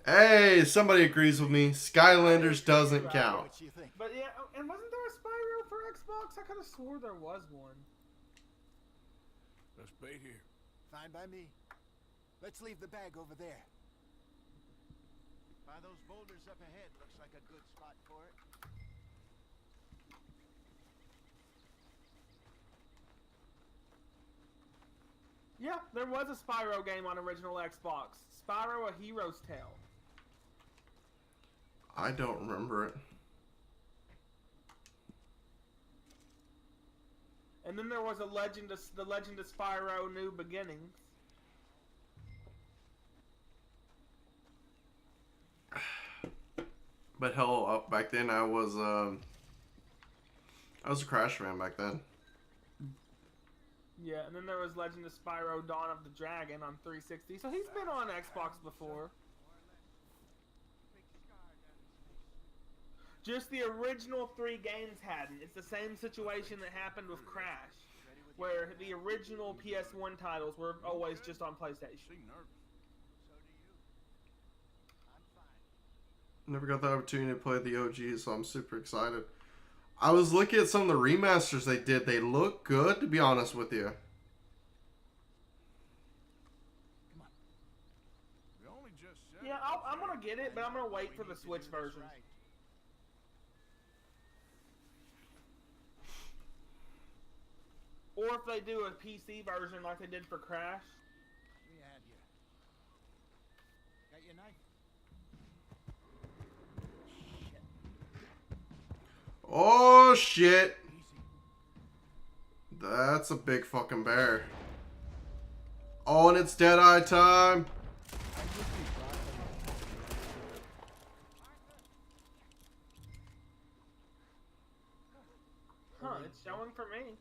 Hey, somebody agrees with me. Skylanders doesn't count. What you think? But yeah, and wasn't there a Spyro for Xbox? I could have swore there was one. Let's bait here. Fine by me. Let's leave the bag over there. By those boulders up ahead, looks like a good spot for it. Yeah, there was a Spyro game on original Xbox. Spyro: A Hero's Tale. I don't remember it. And then there was the Legend of Spyro: New Beginnings. But hell, back then I was a Crash fan back then. Yeah, and then there was Legend of Spyro: Dawn of the Dragon on 360. So he's been on Xbox before. Just the original 3 games hadn't. It's the same situation that happened with Crash, where the original PS1 titles were always just on PlayStation. Never got the opportunity to play the OG, so I'm super excited. I was looking at some of the remasters they did. They look good, to be honest with you. Yeah, I'm gonna get it, but I'm gonna wait for the Switch version. Or if they do a PC version like they did for Crash. We have you. Got your knife? Oh, shit. That's a big fucking bear. Oh, and it's Deadeye time. Huh, it's showing for me.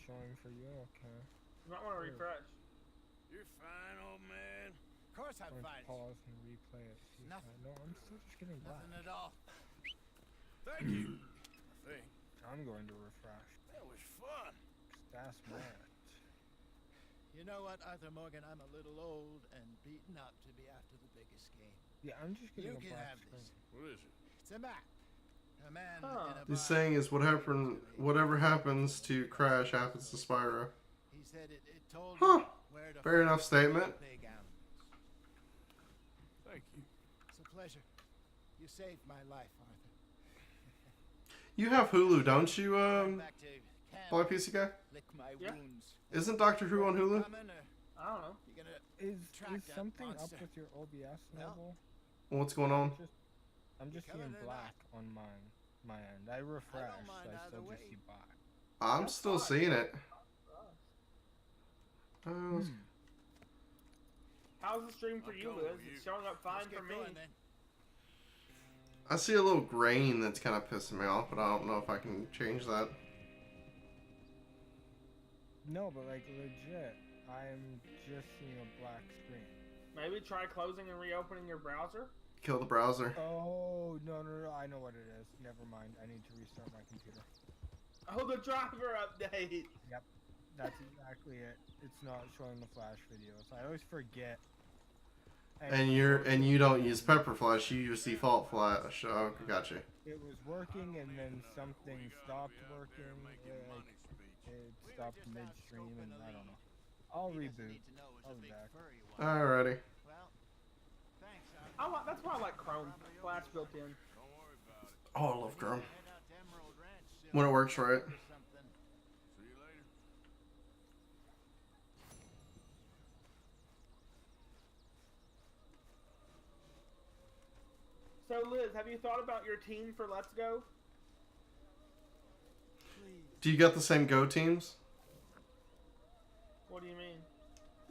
Showing for you, okay. You might want to refresh. You're fine, old man. Of course I'm Let's fine. pause and replay it. See if Nothing. No, I'm still just getting black. Nothing at all. Thank you. I think. I'm going to refresh. That was fun. That's mad. You know what, Arthur Morgan? I'm a little old and beaten up to be after the biggest game. Yeah, I'm just getting You a can black have screen. this. What is it? It's a map. A man Huh. in a He's bar. saying is whatever happens to Crash happens to Spyro. He said it told Huh. me where to Fair find enough the statement. big animals. Thank you. It's a pleasure. You saved my life, Arthur. You have Hulu, don't you, Back to camp. Black PC guy? Lick my Yeah. wounds. Isn't Doctor Who on Hulu? Coming, or I don't know. you gonna Is track that something monster? up with your OBS No. level? What's going on? I'm just coming seeing or black on my end. I refreshed, mind I either still way. just see black. I'm still seeing it. Oh, How's the stream for I'll you, go Liz? with you. It's showing up fine Let's for get me. going, then. I see a little grain that's kind of pissing me off, but I don't know if I can change that. No, but like legit, I'm just seeing a black screen. Maybe try closing and reopening your browser. Kill the browser. Oh, no, I know what it is. Never mind. I need to restart my computer. Oh, the driver update. Yep, that's exactly it. It's not showing the Flash videos. I always forget. And you don't use Pepper Flash. You use default Flash. Oh, gotcha. It was working, and then something stopped working. It stopped midstream, and I don't know. I'll reboot. I'll be back. Alrighty. That's why I like Chrome. Flash built in. Oh, I love Chrome. When it works right. So Liz, have you thought about your team for Let's Go? Do you got the same Go teams? What do you mean?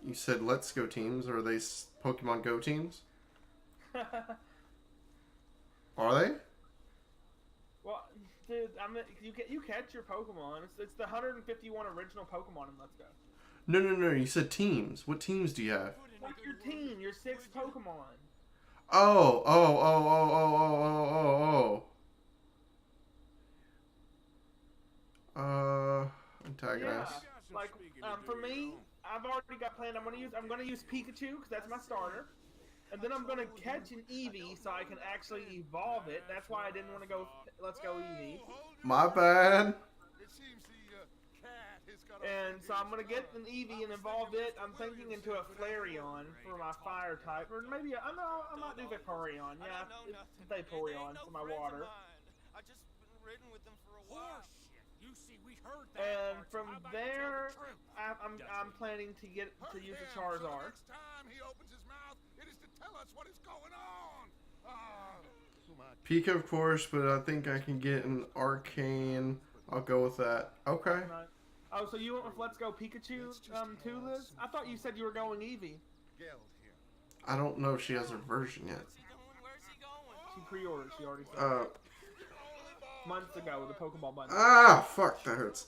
You said Let's Go teams. Or are they Pokemon Go teams? Are they? Well, dude, you catch your Pokemon. It's the 151 original Pokemon in Let's Go. No. You said teams. What teams do you have? Like your team, your 6 Pokemon. Oh. Antagonist. Yeah, like for me, I've already got planned. I'm gonna use Pikachu because that's my starter, and then I'm gonna catch an Eevee so I can actually evolve it. That's why I didn't want to go. Let's go Eevee. My bad. And so I'm gonna get an Eevee and evolve it. I'm thinking into a Flareon for my fire type, or maybe I might do Vaporeon. Yeah, it's Vaporeon for my water. I just been ridden with them for a while. You see, we heard that. And from there, I'm planning to use a Charizard. Next time he opens his mouth, it is to tell us what is going on. Pika, of course, but I think I can get an Arcane. I'll go with that. Okay. Oh, so you went with Let's Go Pikachu too, Liz? I thought you said you were going Eevee. I don't know if she has her version yet. She pre-ordered. She already said. Months ago, the Pokeball button. Ah, fuck, that hurts.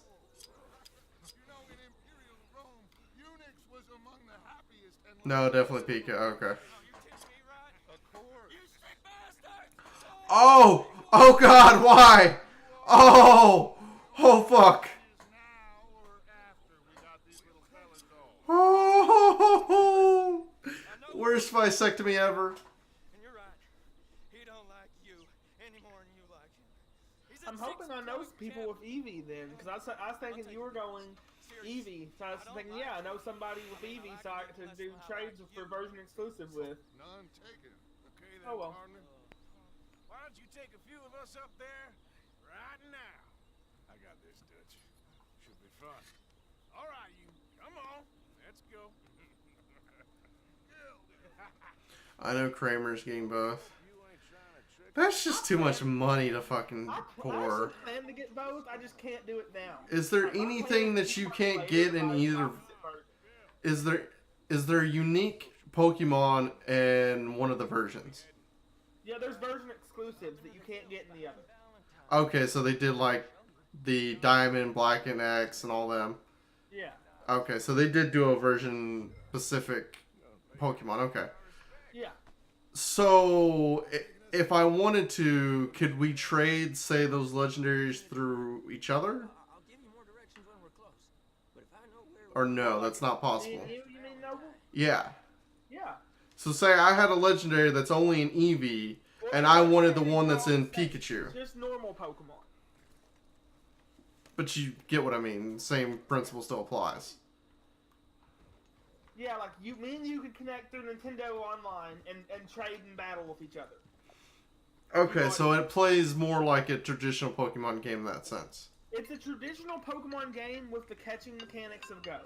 No, definitely Pika. Okay. Oh! Oh God! Why? Oh! Oh fuck! Oh! Worst vasectomy ever. I'm hoping I know people with Eevee then, because I was thinking you were going Eevee, so I was thinking, yeah, I know somebody with Eevee so I to do trades for version exclusive with. None taken. Okay, then, oh well. Partner. Why don't you take a few of us up there right now? I got this, Dutch. Should be fun. All right, you. Come on. Let's go. I know Kramer's getting both. That's just too much money to fucking pour. I plan to get both. I just can't do it now. Is there anything that you can't get in either? Is there unique Pokemon in one of the versions? Yeah, there's version exclusives that you can't get in the other. Okay, so they did like the Diamond, Black, and X and all them. Yeah. Okay, so they did do a version specific Pokemon. Okay. Yeah. So if I wanted to, could we trade, say, those legendaries through each other? Or no, that's not possible. You mean Noble? Yeah. Yeah. So say I had a legendary that's only in Eevee, and I wanted the one that's in Pikachu. Just normal Pokemon. But you get what I mean. Same principle still applies. Yeah, like me and you could connect through Nintendo Online and trade and battle with each other. Okay, so it plays more like a traditional Pokemon game in that sense. It's a traditional Pokemon game with the catching mechanics of Go.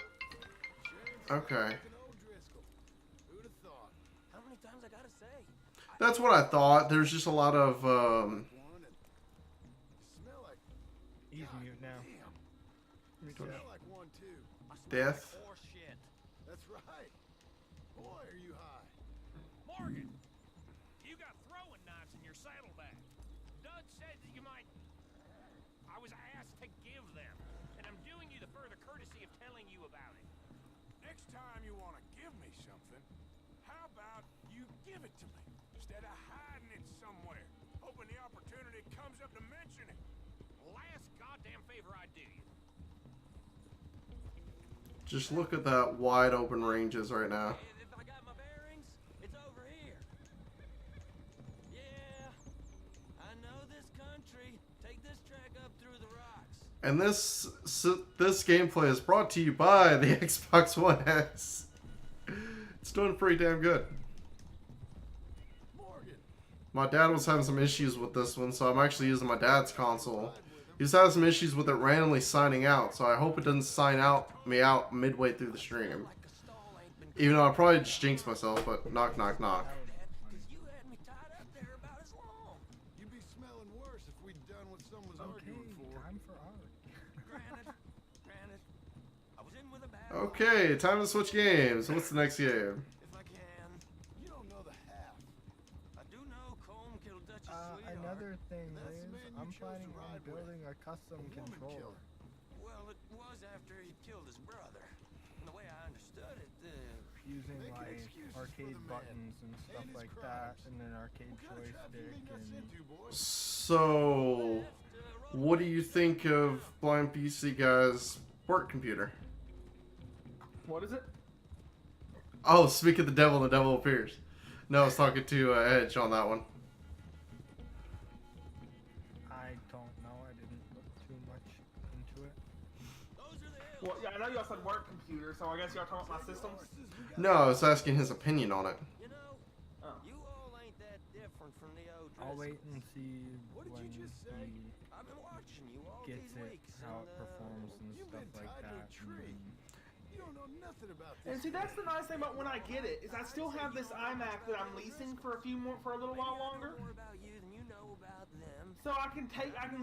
Okay. How many times I gotta say? That's what I thought. There's just a lot of He's mute now. Death. That's right. Boy, are you high. Morgan, you got throwing knives in your saddlebag. next time you want to give me something, how about you give it to me instead of hiding it somewhere, hoping the opportunity comes up to mention it? Last goddamn favor I do you. Just look at that wide open ranges right now. If I got my bearings, it's over here. Yeah, I know this country. Take this track up through the rocks. And this gameplay is brought to you by the Xbox One X. It's doing pretty damn good. My dad was having some issues with this one, so I'm actually using my dad's console. He's having some issues with it randomly signing out, so I hope it doesn't sign me out midway through the stream. Even though I probably just jinxed myself, but knock, knock, knock. You'd be smelling worse if we'd done what someone was arguing for. Time for art. Granted, I was in with a bad Okay, time to switch games. What's the next game? if I can. You don't know the half. I do know Colm killed Duchess Sweetheart. Another thing That's is, the man you I'm chose to planning on ride with. building a custom A woman controller. killer. Well, it was after he killed his brother. And the way I understood it, Using Making like excuses for arcade the man buttons and stuff and his like that, crimes. and an arcade What kind of trap you joystick leading us and into, boy? So, what do you think of Blind PC Guy's work computer? What is it? Oh, speak of the devil appears. No, I was talking to Edge on that one. I don't know. I didn't look too much into it. Well, yeah, I know y'all said work computer, so I guess y'all talking about my systems. No, I was asking his opinion on it. you know, Oh. you all ain't that different from the old I'll wait Driscolls. and see What did when you just say? he I've been watching you all gets these it, weeks, how and, it performs and you've stuff been like tied to a that. tree. And You don't know nothing about this. And see, that's the nice thing about when I get it, is I still have this iMac that I'm leasing for a little while longer. more about you than you know about them. So I can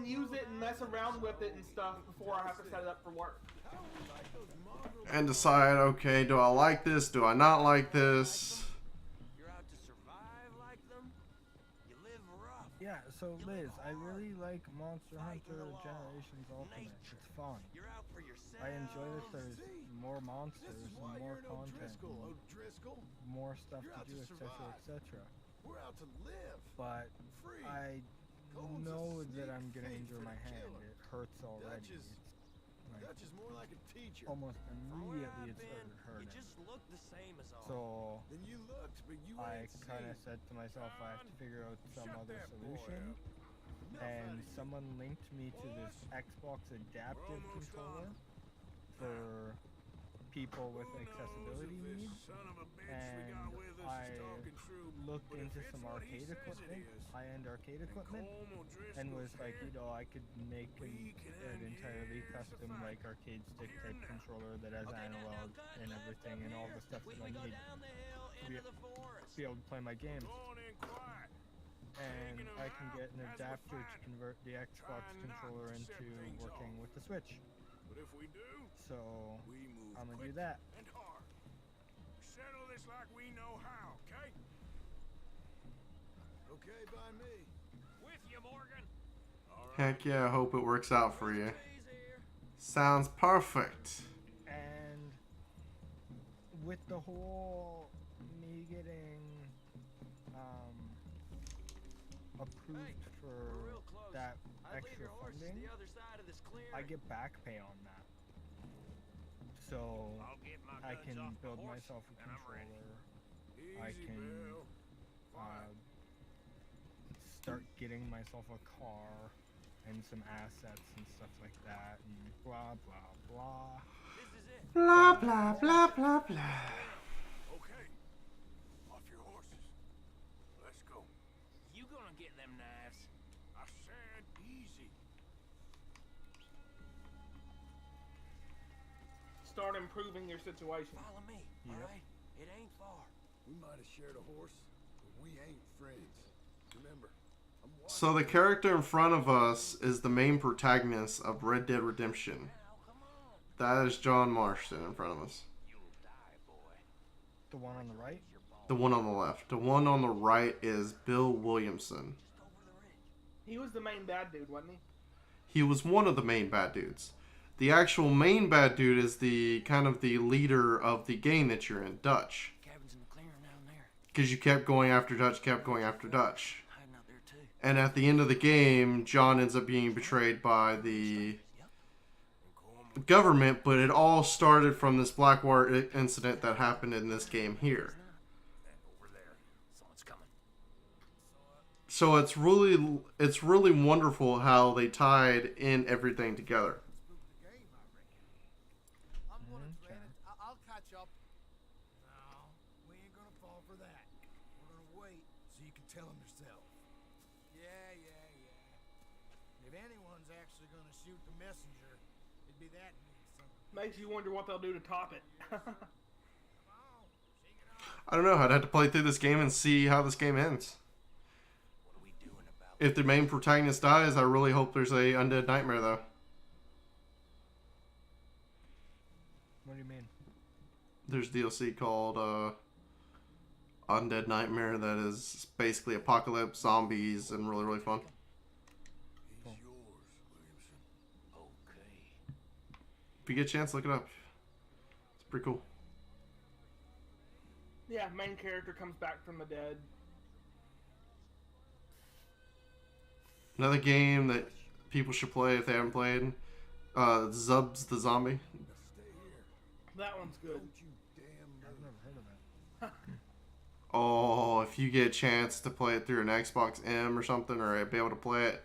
use it and mess around with it and stuff before I have to set it up for work. And decide, okay, do I like this? Do I not like this? You're out to survive like them. You live rough. yeah, so Liz, I really like Monster Hunter Generations Ultimate. It's fun. You're out for yourself. I enjoy that there's more monsters This is and why more you're an content, O'Driscoll. and O'Driscoll. more stuff You're to out do, to etc., survive. etc. We're out to live. But Free. I Cole's a know that sneak I'm gonna thief injure and a my hand. killer. It hurts already. Dutch is- It's like Dutch is more like a teacher. almost From where immediately I've it been, started hurting. you just look the same as all. So Then you looked, but you I ain't kind of seen. said to myself, I have to figure out some Shut other that boy solution. up. Enough And out of you. someone linked me to this Xbox adaptive almost controller done. for people with Who knows accessibility if this needs. son of a bitch we And got with us is I talking true, looked but if into it's some what he arcade says it equipment, is, high-end arcade and equipment, Colm O'Driscoll's and was like, here, you know, I could make we can an end entirely years of custom fight. like arcade stick Here type now. controller that has Okay, now analog cut and left everything up and all here. the stuff we that I go need down the hill to into the forest. be able to play my games. Go on in quiet. And Taking 'em I can out get an as we're adapter to fighting. convert the Xbox Trying not controller to set into things working off. with the Switch. But if we do, So we move I'm gonna quick do that. and hard. Settle this like we know how, okay? Okay by me. With you, Morgan. All right. Heck yeah, I hope it works out for you. Trees here. Sounds perfect. And with the whole me getting approved We're for real close. that I'd leave extra your horses funding, the other side of this clearing. I get back pay on that. So I'll get my I guns can off the build horse, myself a and I'm ready. controller. I Easy, can Bill. start getting myself a car and some assets and stuff like that, and blah blah blah. This is it. Blah, blah, blah, blah, blah. Okay. Off your horses. Let's go. You gonna get them knives? I said easy. Start improving your situation. Follow me, Yep. all right? It ain't far. We might have shared a horse, but we ain't friends. Remember, I'm watching. So the character in front of us is the main protagonist of Red Dead Redemption. Now, come on. That is John Marston in front of us. You'll die, boy. The one on the right. The one on the left. The one on the right is Bill Williamson. He was the main bad dude, wasn't he? He was one of the main bad dudes. The actual main bad dude is the kind of the leader of the gang that you're in, Dutch. Cabin's in the clearing down there. Because you kept going after Dutch, kept going after Dutch. Hiding out there too. And at the end of the game, John ends up being betrayed by the government, but it all started from this Blackwater incident that happened in this game here. Over there. Someone's coming. So it's really wonderful how they tied in everything together. I'm gonna dread it. I'll catch up. No, we ain't gonna fall for that. We're gonna wait so you can tell them yourself. Yeah. If anyone's actually gonna shoot the messenger, it'd be that son. Makes you wonder what they'll do to top it. I don't know. I'd have to play through this game and see how this game ends. What are we doing about If the main protagonist dies, I really hope there's a Undead Nightmare, though. What do you mean? There's DLC called Undead Nightmare that is basically apocalypse, zombies, and really, really fun. He's yours, Williamson. Okay. If you get a chance, look it up. It's pretty cool. Yeah, main character comes back from the dead. Another game that people should play if they haven't played. Zubs the Zombie. That one's good. I've never heard of that. Oh, if you get a chance to play it through an Xbox M or something, or be able to play it,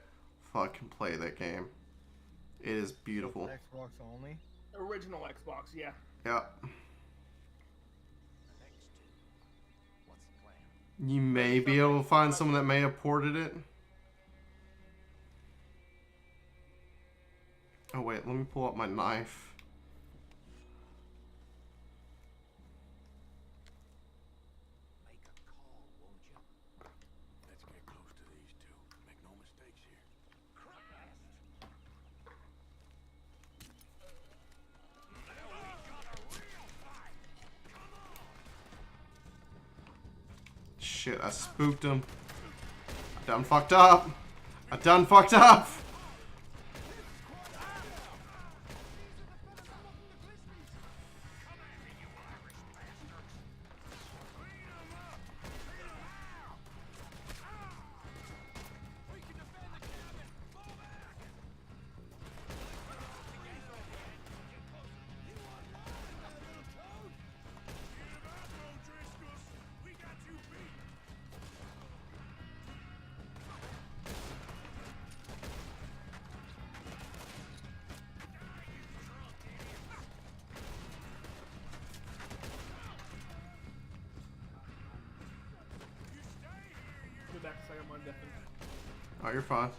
fucking play that game. It is beautiful. Xbox only? Original Xbox, yeah. Yeah. What's the plan? You may be able to find someone that may have ported it. Oh wait, let me pull up my knife. Make a call, won't you? Let's get close to these two. Make no mistakes here. Shit, I spooked him. I done fucked up. I done fucked up. Go back a second, I'm deafened. Oh, you're fine.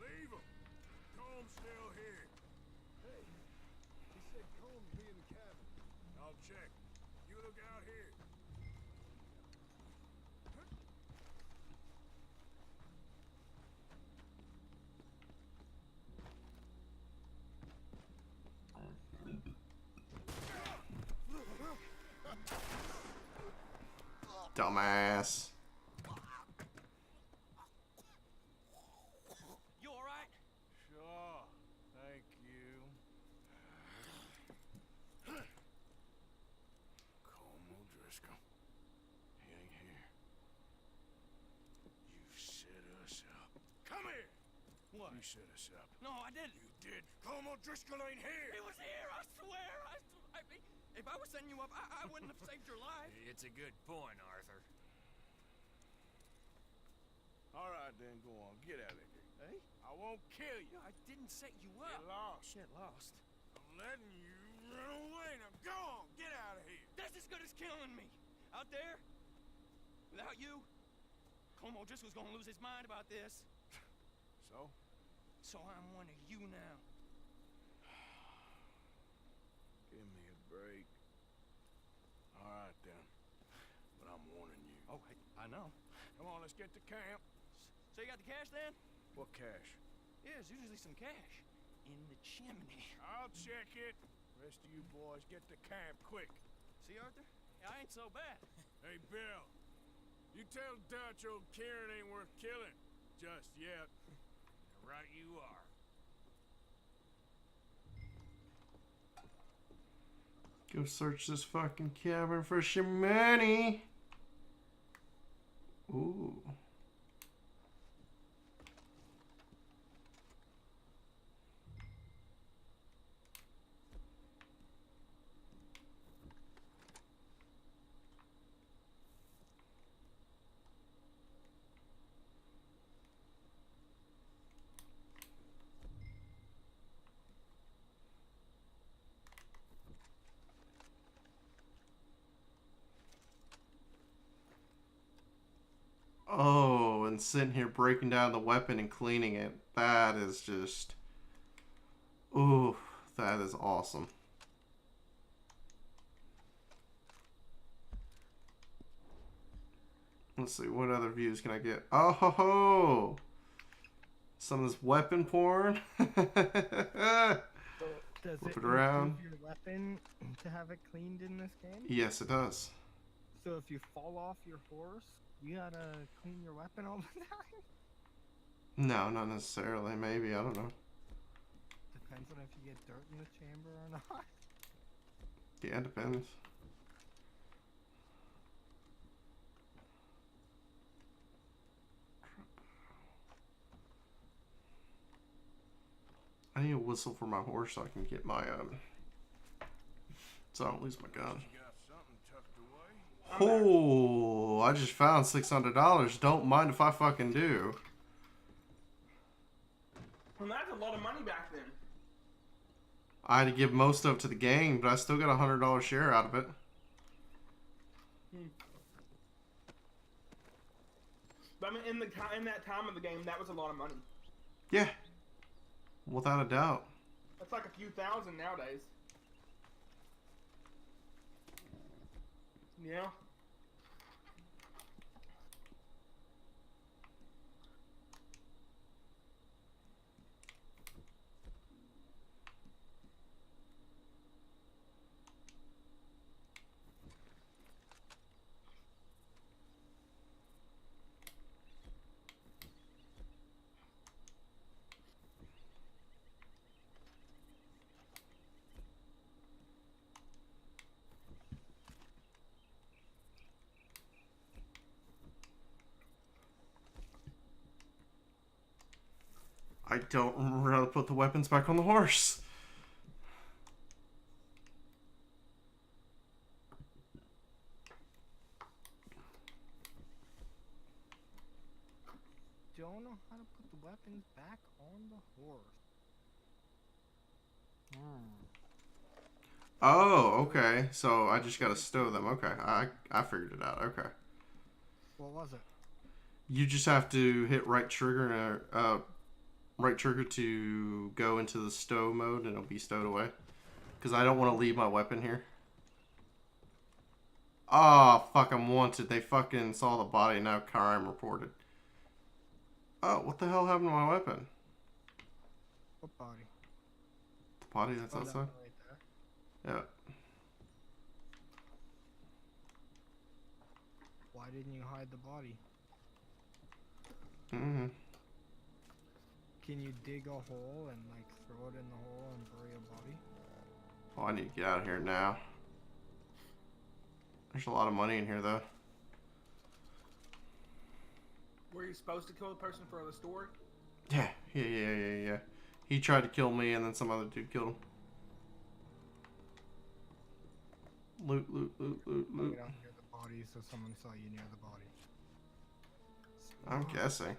Leave him. Combs still here. Hey, he said Combs be in the cabin. I'll check. You look out here. Dumbass. You alright? Sure. Thank you. Colm O'Driscoll. He ain't here. You set us up. Come what? You set us up. No, I didn't. You did. Colm O'Driscoll ain't here. He was here, I swear. If I was setting you up, I wouldn't have saved your life. It's a good point, Arthur. All right, then, go on. Get out of here. Hey? I won't kill you. I didn't set you up. Get lost. Shit, lost. I'm letting you run away. Now go on. Get out of here. That's as good as killing me. Out there, without you, Colm O'Driscoll's gonna lose his mind about this. So? So I'm one of you now. Give me a break. All right, then. But I'm warning you. Oh, hey, I know. Come on, let's get to camp. So you got the cash then? What cash? Yeah, there's usually some cash. In the chimney. I'll check it. Rest of you boys, get to camp quick. See, Arthur? I ain't so bad. Hey, Bill. You tell Dutch old Kieran ain't worth killing. Just yet. Right you are. Go search this fucking cabin for some money. Ooh. Oh, and sitting here breaking down the weapon and cleaning it. That is just... Ooh, that is awesome. Let's see, what other views can I get? Oh ho ho! Some of this weapon porn. So does Flip it it around. improve your weapon to have it cleaned in this game? Yes, it does. So if you fall off your horse, you gotta clean your weapon all the time? No, not necessarily. Maybe, I don't know. Depends on if you get dirt in the chamber or not. Yeah, it depends. I need a whistle for my horse so I can get my so I don't lose my gun. You got something tucked away? Oh, I just found $600. Don't mind if I fucking do. Well, that's a lot of money back then. I had to give most of it to the gang, but I still got a $100 share out of it. But I mean, in that time of the game, that was a lot of money. Yeah, without a doubt. That's like a few thousand nowadays. Yeah. I don't remember how to put the weapons back on the horse. Don't know how to put the weapons back on the horse. Oh, okay. So I just gotta stow them. Okay, I figured it out. Okay. What was it? You just have to hit right trigger and right trigger to go into the stow mode, and it'll be stowed away. Because I don't want to leave my weapon here. Oh, fuck, I'm wanted. They fucking saw the body, now crime reported. Oh, what the hell happened to my weapon? What body? The body that's Oh, that outside? one right there. Yeah. Why didn't you hide the body? Mm-hmm. Can you dig a hole and like throw it in the hole and bury a body? Oh, I need to get out of here now. There's a lot of money in here, though. Were you supposed to kill the person for the story? Yeah, Yeah. He tried to kill me, and then some other dude killed him. Loot. We don't hear the body, so someone saw you near the body. I'm guessing.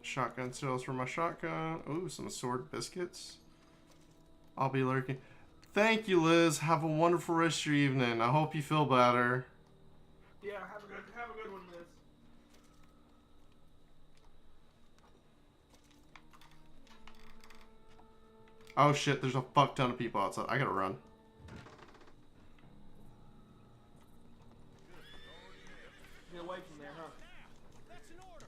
Shotgun sales for my shotgun. Ooh, some sword biscuits. I'll be lurking. Thank you, Liz. Have a wonderful rest of your evening. I hope you feel better. Yeah, have a good one, Liz. Oh shit, there's a fuck ton of people outside. I gotta run. Get away from there, huh? That's an order.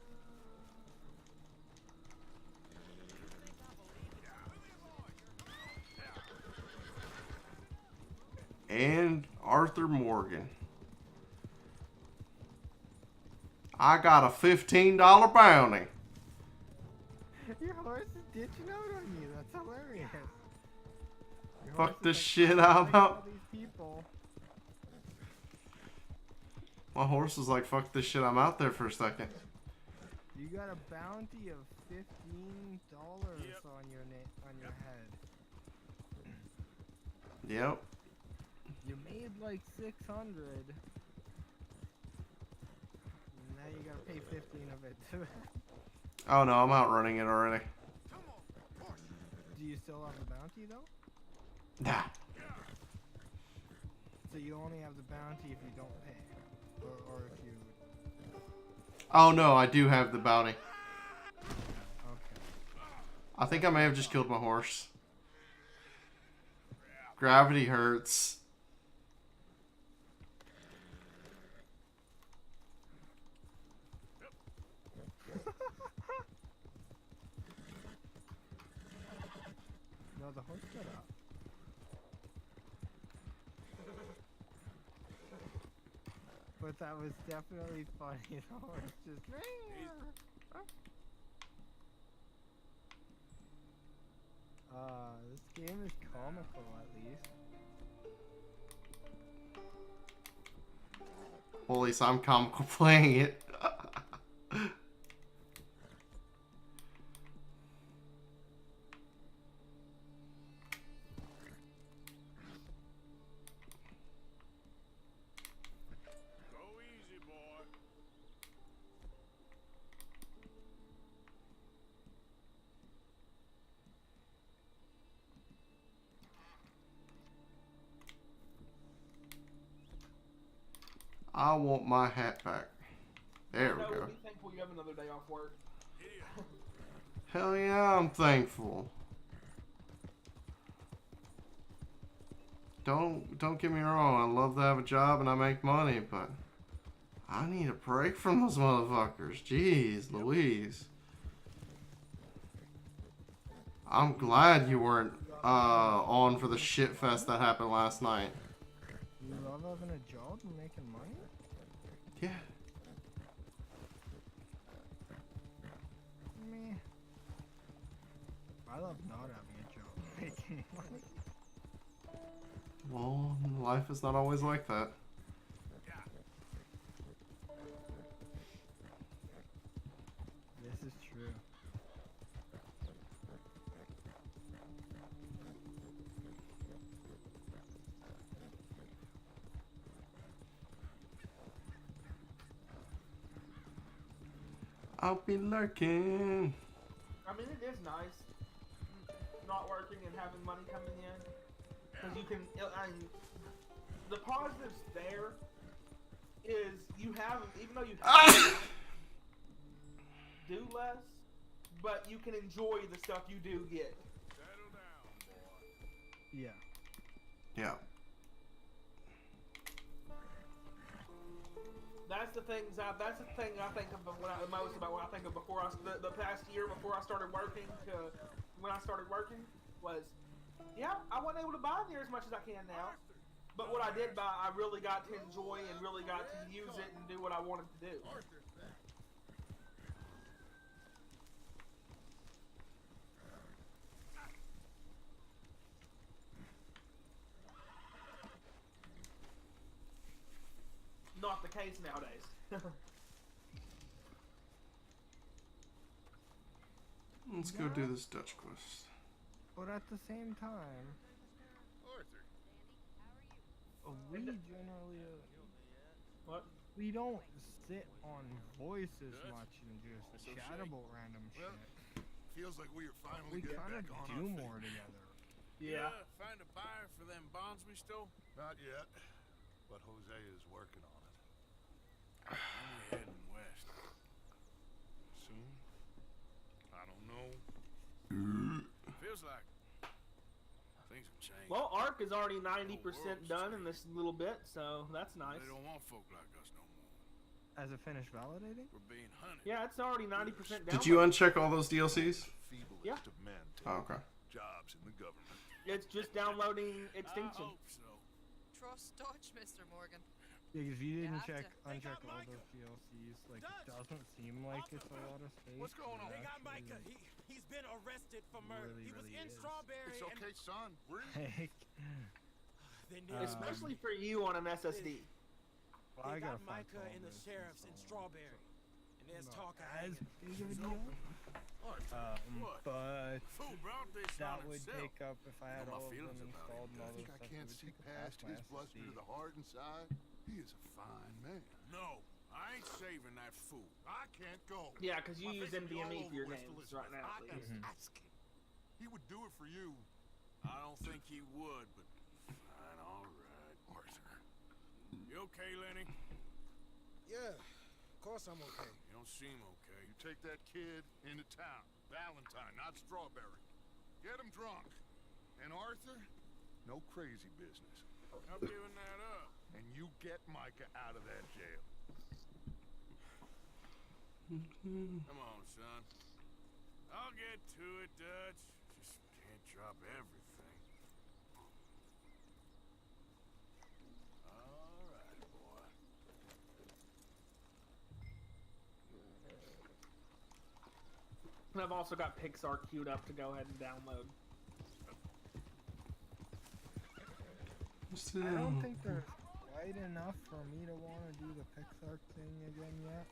And Arthur Morgan. I got a $15 bounty. Your horse is ditching out on you. That's hilarious. Your Fuck horse this is shit like, I'm all out. these people. My horse was like, fuck this shit, I'm out there for a second. You got a bounty of $15 on your head. Yep. You made like 600. Now you gotta pay 15 of it too. Oh no, I'm outrunning it already. Do you still have the bounty though? Nah. So you only have the bounty if you don't pay, or if you. Oh no, I do have the bounty. Okay. I think I may have just killed my horse. Gravity hurts. No, the horse got up. But that was definitely funny. The horse just. This game is comical at least. Well, at least I'm comical playing it. I want my hat back. There we go. Be thankful you have another day off work. Hell yeah, I'm thankful. Don't get me wrong, I love to have a job and I make money, but I need a break from those motherfuckers. Jeez Louise. I'm glad you weren't on for the shit fest that happened last night. You love having a job and making money? Yeah. Me. I love not having a job and making money. Well, life is not always like that. This is true. I'll be lurking. I mean, it is nice not working and having money coming in. Because you can, the positives there is you have, even though you have to do less, but you can enjoy the stuff you do get. Settle down, boy. Yeah. Yeah. That's the thing I think of most about when I think of before the past year before I started working to when I started working was, yeah, I wasn't able to buy near as much as I can now, but what I did buy, I really got to enjoy and really got to use it and do what I wanted to do. not the case nowadays. Let's go do this Dutch quest. But at the same time, Arthur. we generally What? we don't sit on voice as much and just chat about random Well, shit. feels like we are finally We getting kind of back on do our more feet. together. Yeah. Find a buyer for them bonds we stole? Not yet, but Jose is working on it. When we heading west? Soon? I don't know. Feels like things have changed. Well, Ark is already 90% done in this little bit, so that's nice. They don't want folk like us no more. As a finished validating? We're being hunted. Yeah, it's already 90% down. Did you uncheck all those DLCs? Feeblest Yeah. of men take Oh, okay. jobs in the government. It's just downloading Extinction. I hope so. Trust Dutch, Mr. Morgan. Yeah, if you didn't have to. uncheck all those DLCs, like it doesn't seem like it's a lot of space. What's going on? but They got actually, Micah. He's been arrested for murder. Really, He was really in is. Strawberry. It's okay, son. Breathe. Like, They Especially for you on an SSD. well, I They gotta got find Micah and the folders sheriffs in and so on. Strawberry. And there's Not talk of as hanging. big of a deal. What? But Fool brought this that on would himself. take up if I had Know my all of them feelings about installed and him, all I think those I stuff, can't it would see take up past half my his bluster to SSD. the heart inside. He is a fine man. No, I ain't saving that fool. I can't go. Yeah, because you My use face will be all NVMe over for your West games Elizabeth. right now. I At least. am asking. He would do it for you, I don't think he would, but fine, all right. Arthur. You okay, Lenny? Yeah, of course I'm okay. You don't seem okay. You take that kid into town. Valentine, not Strawberry. Get him drunk. And Arthur, no crazy business. I'm giving that up. And you get Micah out of that jail. Come on, son. I'll get to it, Dutch. Just can't drop everything. All right, boy. And I've also got Pixar queued up to go ahead and download. I don't think they're quite enough for me to want to do the Pixar thing again yet.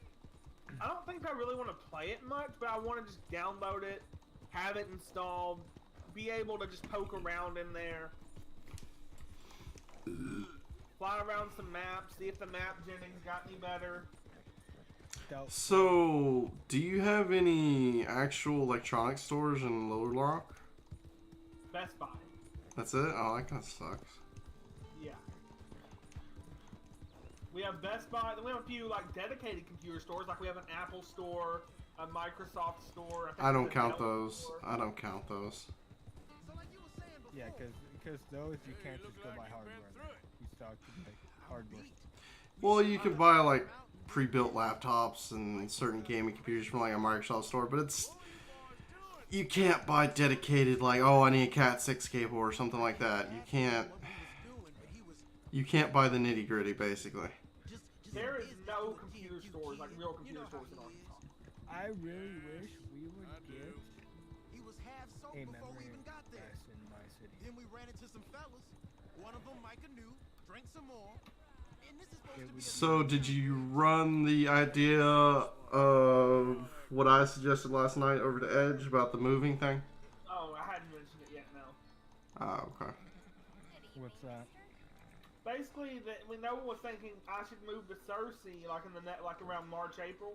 I don't think I really want to play it much, but I want to just download it, have it installed, be able to just poke around in there, fly around some maps, see if the map gening's got any better. So, do you have any actual electronic stores in Little Rock? Best Buy. That's it? Oh, that kind of sucks. Yeah. We have Best Buy. Then we have a few like dedicated computer stores. Like we have an Apple store, a Microsoft store. I don't there's a count Dell those. store. I don't count those. Yeah, because those you can't just go buy hardware. You still have to buy hardware. Well, you can buy like pre-built laptops and certain gaming computers from like a Microsoft store, but it's you can't buy dedicated like, oh, I need a Cat 6 cable or something like that. You can't buy the nitty gritty basically. There is no computer stores, like real computer stores in Arkansas. I really wish we would get He was half sober a before we memory even got there. press in my city. Then we ran into some fellas. One of them Micah knew, drank some more. And this is supposed to be a So, did you run the idea of what I suggested last night over to Edge about the moving thing? Oh, I hadn't mentioned it yet. No. Oh, okay. What's that? Basically, when no one was thinking I should move to Cersei, like in the net, like around March, April,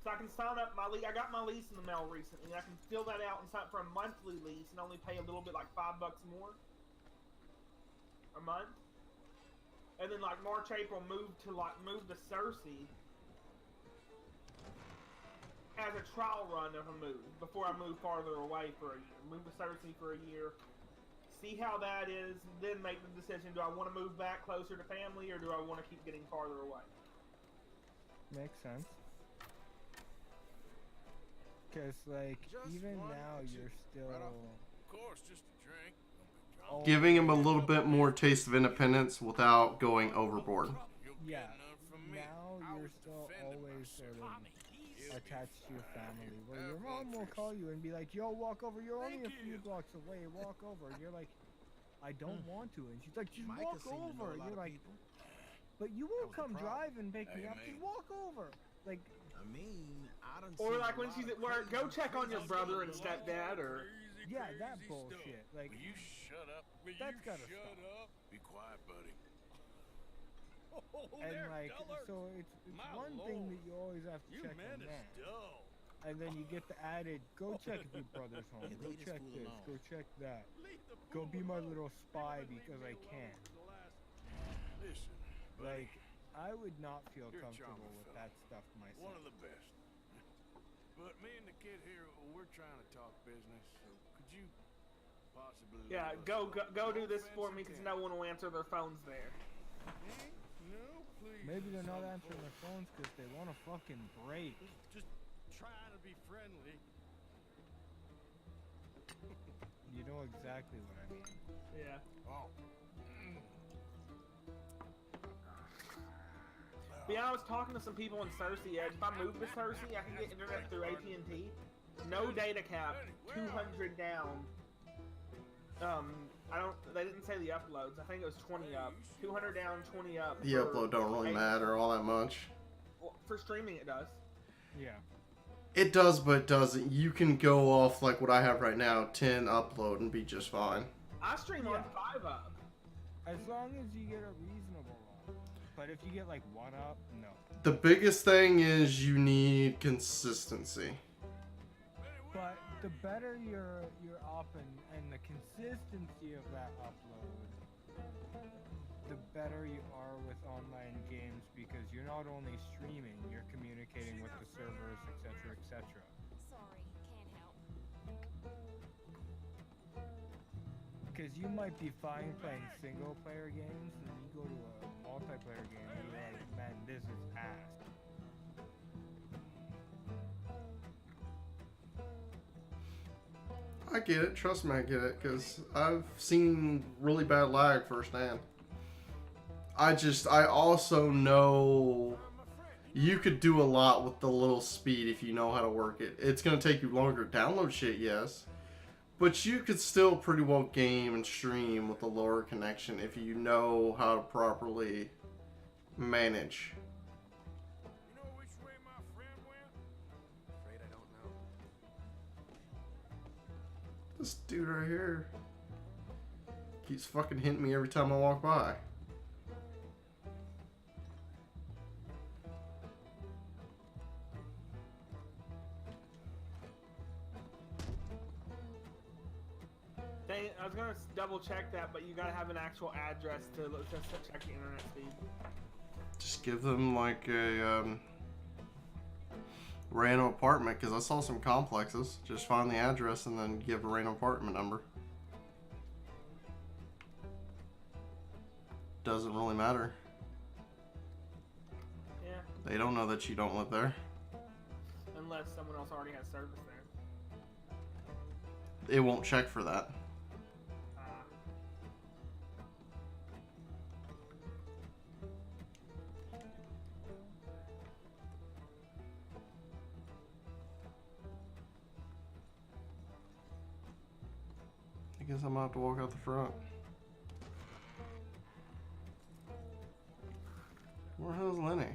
so I can sign up my lease. I got my lease in the mail recently, and I can fill that out and sign up for a monthly lease and only pay a little bit, like $5 more a month. And then like March, April, move to Cersei as a trial run of a move before I move farther away for a year. Move to Cersei for a year. See how that is, then make the decision, do I want to move back closer to family or do I want to keep getting farther away? Makes sense. Because, like, even now you're still... Of course, just a drink. Giving him a little bit more taste of independence without going overboard. Yeah, now you're still always sort of attached to your family, where your mom will call you and be like, yo, walk over, you're only a few blocks away, walk over. And you're like, I don't want to. And she's like, just Micah walk seemed to know over. a And lot you're of like, people. But you won't come drive and pick me Hey, up. man. Just walk over. Like, I mean, I don't Or like when she's at work, go check on your brother and stepdad, or yeah, that bullshit. Like, Will you shut up? Will that's you gotta shut stop. up? Be quiet, buddy. And like, so it's one thing that you always have to check on that. And then you get the added, go check if your brother's home. Yeah, Go leave this check fool this. alone. Go check that. Go be my little spy because I can. Listen, Like, I would not feel You're a comfortable charming with fella. that stuff myself. one of the best. But me and the kid here, we're trying to talk business. So could you possibly? yeah, leave us go alone? do No this offense for me because no intended. one will answer their phones there. No, please. Maybe they're not answering their phones because they want to fucking break. Just trying to be friendly. You know exactly what I mean. Yeah. Oh. But yeah, I was talking to some people in Cersei. If I move to Cersei, I can get internet through AT&T. No data cap, 200 down. They didn't say the uploads. I think it was 20 up. 200 down, 20 up. The for upload don't really AT&T. matter all that much. Well, for streaming, it does. Yeah. It does, but it doesn't. You can go off like what I have right now, 10 upload, and be just fine. I stream on 5 up. As long as you get a reasonable one. But if you get like 1 up, no. The biggest thing is you need consistency. But the better you're up and the consistency of that upload, the better you are with online games because you're not only streaming, you're communicating with the servers, etc., etc. Sorry, can't help. Because you might be fine playing single player games, and then you go to a multiplayer game and you're like, man, this is ass. I get it. Trust me, I get it. Because I've seen really bad lag firsthand. I also know you could do a lot with the little speed if you know how to work it. It's going to take you longer to download shit, yes. But you could still pretty well game and stream with a lower connection if you know how to properly manage. You know which way my friend went? Afraid I don't know. This dude right here keeps fucking hitting me every time I walk by. I was gonna double check that, but you gotta have an actual address to check the internet speed. Just give them like a random apartment, because I saw some complexes. Just find the address and then give a random apartment number. Doesn't really matter. Yeah. They don't know that you don't live there. Unless someone else already has service there. It won't check for that. I guess I'm gonna have to walk out the front. Where the hell's Lenny?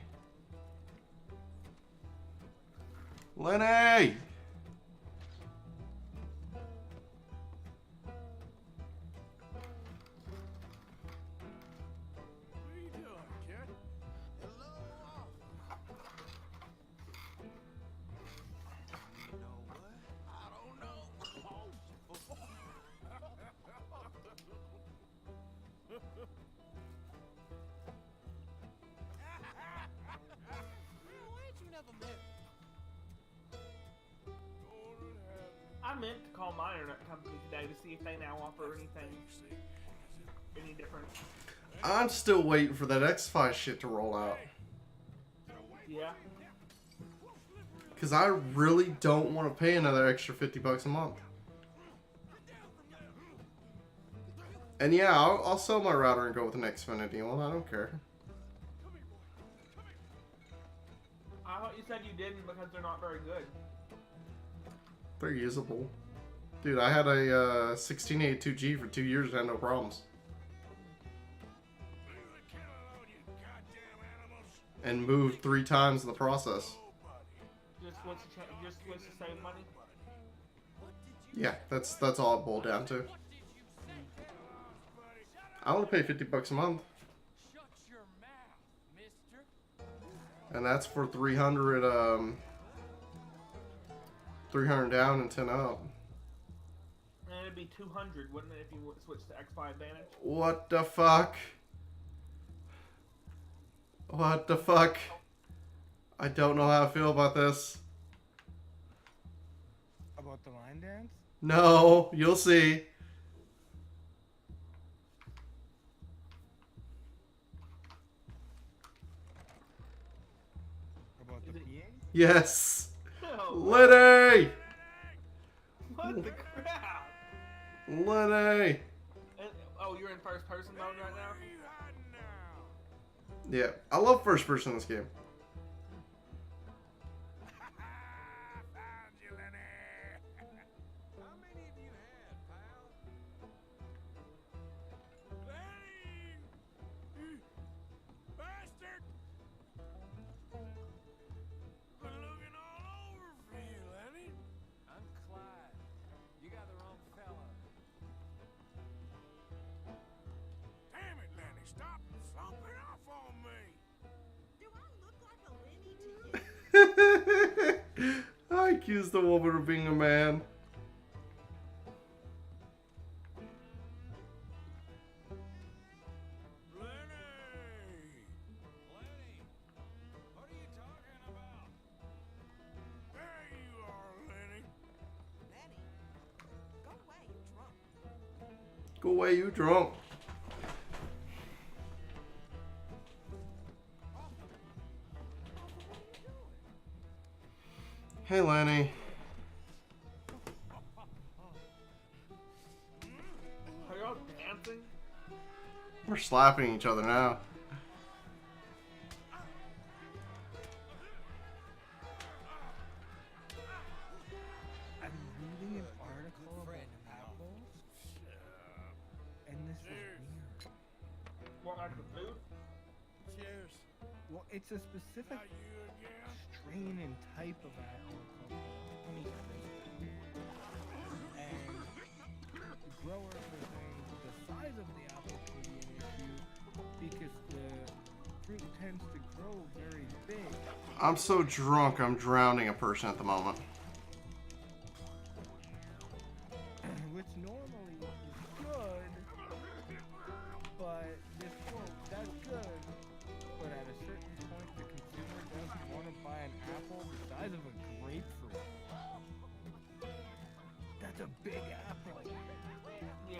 Lenny! What are you doing, kid? Hello. You know what? I don't know. Why ain't you never met? I meant to call my internet company today to see if they now offer anything any different. I'm still waiting for that X-Fi shit to roll out. Yeah. Because I really don't want to pay another extra $50 a month. And yeah, I'll sell my router and go with an Xfinity one. I don't care. I thought you said you didn't because they're not very good. They're usable. Dude, I had a 1682G for 2 years and had no problems. and moved 3 times in the process. Just wants to save money. Yeah, that's all it boiled down to. I only pay $50 a month. And that's for 300 down and 10 up. And it'd be 200, wouldn't it, if you switch to Xbox Advantage? What the fuck? What the fuck? I don't know how I feel about this. About the line dance? No, you'll see. About the PA? Yes. No. Lenny! What the crap? Lenny! Oh, you're in first person mode right now? Yeah, I love first person in this game. I accused the woman of being a man. Go away, you drunk. Hey, Lenny. Are y'all dancing? We're slapping each other now. I'm reading an article about apples, and this is weird. What, like the food? Cheers. Well, it's a specific strain and type of apple called honeycrisp. And the growers are saying the size of the apple could be an issue because the fruit tends to grow very big. I'm so drunk, I'm drowning a person at the moment. Which normally is good, but this quote, that's good, but at a certain point the consumer doesn't want to buy an apple the size of a grapefruit. That's a big apple. Yeah.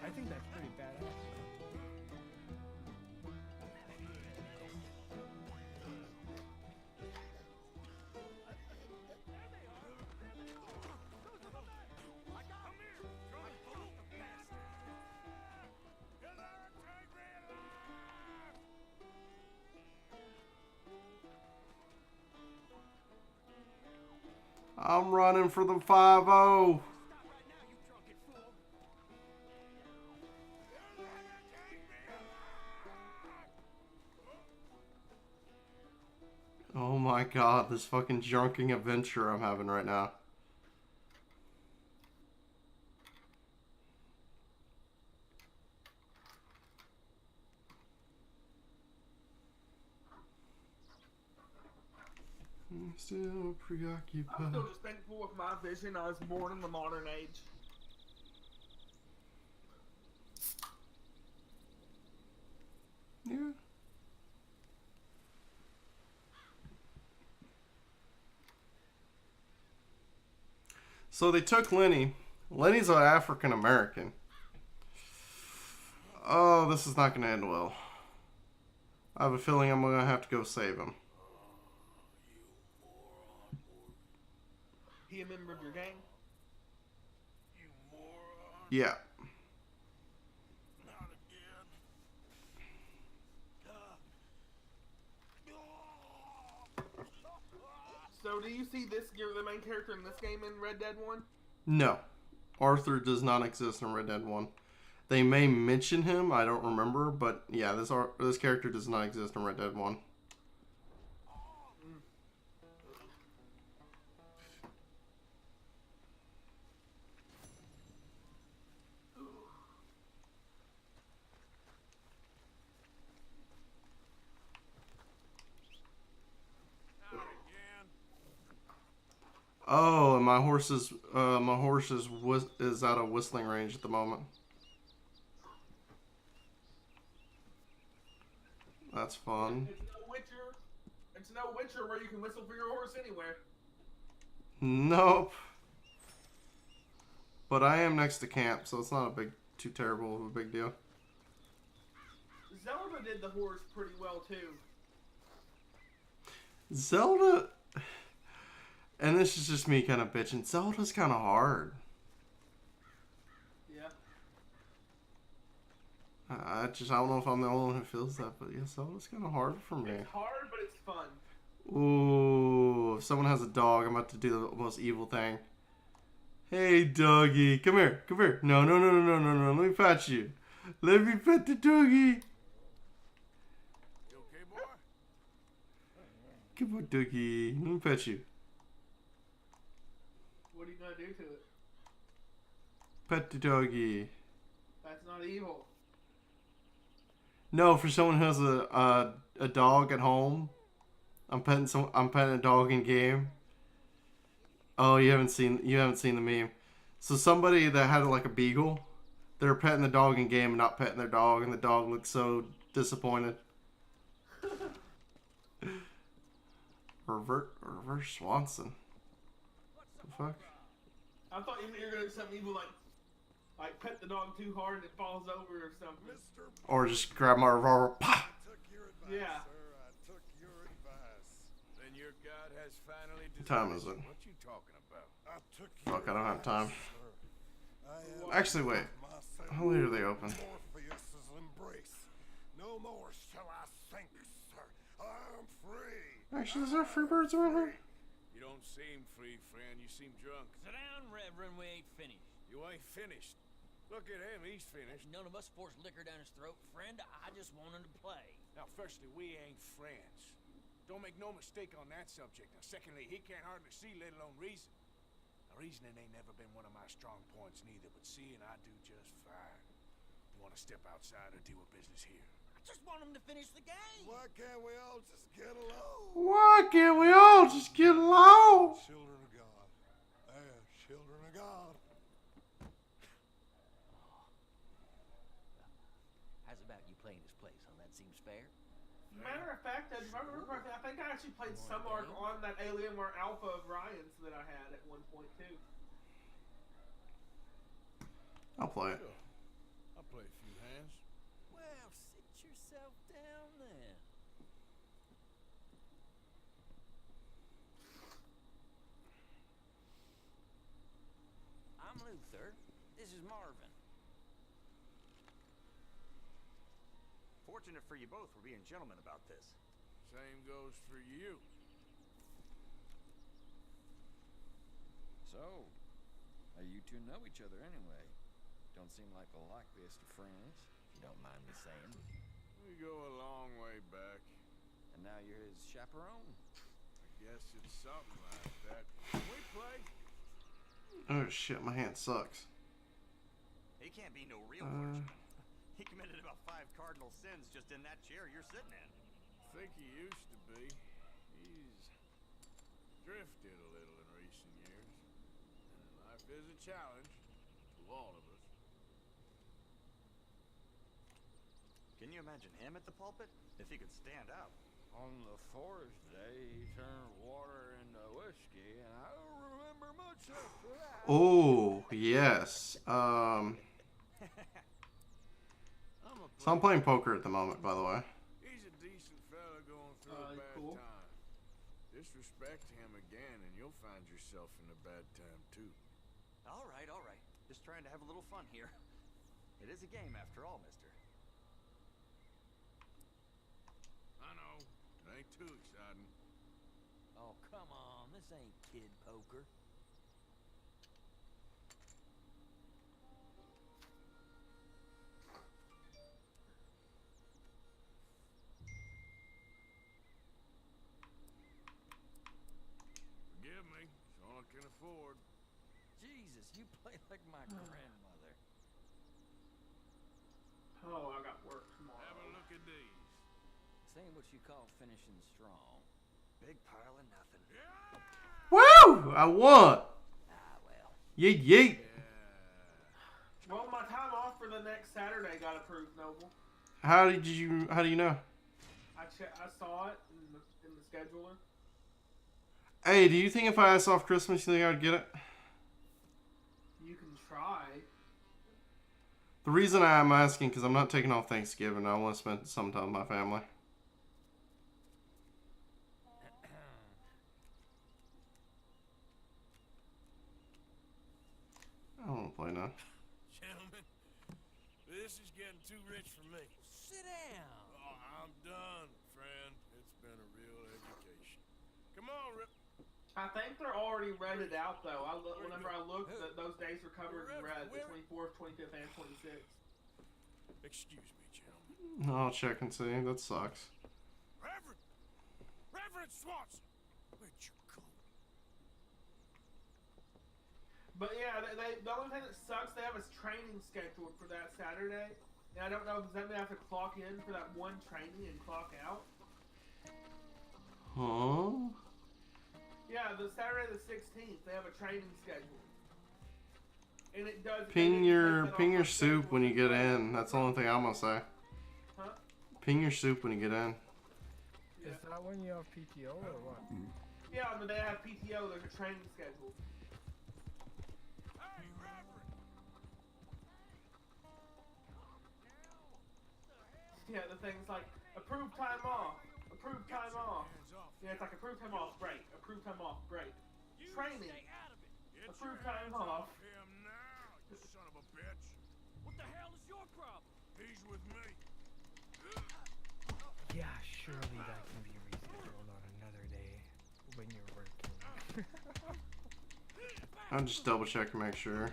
I think that's pretty badass. I'm running for the 5-0. Oh my god, this fucking drunken adventure I'm having right now. I'm still preoccupied. I'm still just thankful with my vision. I was born in the modern age. Yeah. So they took Lenny. Lenny's an African American. Oh, this is not going to end well. I have a feeling I'm going to have to go save him. He a member of your gang? Yeah. So do you see this, you're the main character in this game in Red Dead 1? No. Arthur does not exist in Red Dead 1. They may mention him, I don't remember, but yeah, this character does not exist in Red Dead 1. my horse is out of whistling range at the moment. That's fun. It's no Witcher where you can whistle for your horse anywhere. Nope. But I am next to camp, so it's not too terrible of a big deal. Zelda did the horse pretty well too. Zelda, and this is just me kind of bitching, Zelda's kind of hard. Yeah. I don't know if I'm the only one who feels that, but yeah, Zelda's kind of hard for me. It's hard, but it's fun. Ooh, if someone has a dog, I'm about to do the most evil thing. Hey, doggy, come here, come here. No, let me pet you. Let me pet the doggy. You okay, boy? Come on, doggy, let me pet you. What are you gonna do to it? Pet the doggy. That's not evil. No, for someone who has a dog at home, I'm petting a dog in game. Oh, you haven't seen the meme. So somebody that had like a beagle, they're petting the dog in game and not petting their dog, and the dog looks so disappointed. Reverse Swanson. The fuck? I thought you were gonna do something evil like pet the dog too hard and it falls over or something. Or just grab my revolver. Pah! Yeah. Then your God has finally What time is it? What you talking about? Fuck, I don't have time. Actually, wait. How late are they open? No more shall I sink, sir. I'm free. Actually, is there Freebirds around here? You don't seem free, friend. You seem drunk. Sit down, Reverend. We ain't finished. You ain't finished. Look at him. He's finished. None of us forced liquor down his throat, friend. I just wanted to play. Now, firstly, we ain't friends. Don't make no mistake on that subject. Now, secondly, he can't hardly see, let alone reason. Now, reasoning ain't never been one of my strong points neither, but seeing I do just fine. You want to step outside or deal with business here? I just want him to finish the game. Why can't we all just get along? Why can't we all just get along? Children of God. Children of God. How's about you playing his place, huh? That seems fair. Matter of fact, if I remember correctly, I think I actually played some arc on that Alienware Alpha of Ryan's that I had at one point too. I'll play it. I'll play a few hands. Well, sit yourself down then. I'm Luther. This is Marvin. Fortunate for you both for being gentlemen about this. Same goes for you. So, you two know each other anyway. Don't seem like the likeliest of friends, if you don't mind me saying. We go a long way back. And now you're his chaperone. I guess it's something like that. Can we play? Oh shit, my hand sucks. He can't be no real fortune. He committed about 5 cardinal sins just in that chair you're sitting in. Think he used to be. He's drifted a little in recent years. And life is a challenge to all of us. Can you imagine him at the pulpit? If he could stand out. On the fourth day, he turned water into whiskey, and I don't remember much after that. Oh, yes. So I'm playing poker at the moment, by the way. He's a decent fella going through a bad time. Disrespect him again, and you'll find yourself in a bad time, too. All right, all right. Just trying to have a little fun here. It is a game after all, mister. I know. It ain't too exciting. Oh, come on. This ain't kid poker. Forgive me. It's all I can afford. Jesus, you play like my grandmother. Oh, I got work tomorrow. Have a look at these. This ain't what you call finishing strong. Big pile of nothing. Woo! I won! Yeet yeet. Well, my time off for the next Saturday got approved, Noble. How do you know? I saw it in the scheduler. Hey, do you think if I asked off Christmas, you think I would get it? You can try. The reason I'm asking because I'm not taking off Thanksgiving. I want to spend some time with my family. I don't want to play now. Gentlemen, this is getting too rich for me. Sit down. Oh, I'm done, friend. It's been a real education. Come on, Rip. I think they're already redded out though. Whenever I looked, those days are covered in red: the 24th, 25th, and 26th. Excuse me, gentlemen. I'll check and see. That sucks. Reverend Swanson, where'd you go? But yeah, the only thing that sucks, they have us training scheduled for that Saturday. And I don't know, does that mean I have to clock in for that one training and clock out? Huh? Yeah, the Saturday the 16th, they have a training schedule. And it does... Ping your soup when you get in. That's the only thing I'm gonna say. Huh? Ping your soup when you get in. Is that when you have PTO or what? Yeah, on the day I have PTO, there's a training schedule. Hey, Reverend! Yeah, the thing's like, approved time off. Approved time off. Yeah, it's like approved time off, break. Approved time off, break. Training. Approved time off. Him now, you son of a bitch. What the hell is your problem? He's with me. Yeah, surely that can be rescheduled on another day when you're working. I'll just double check and make sure.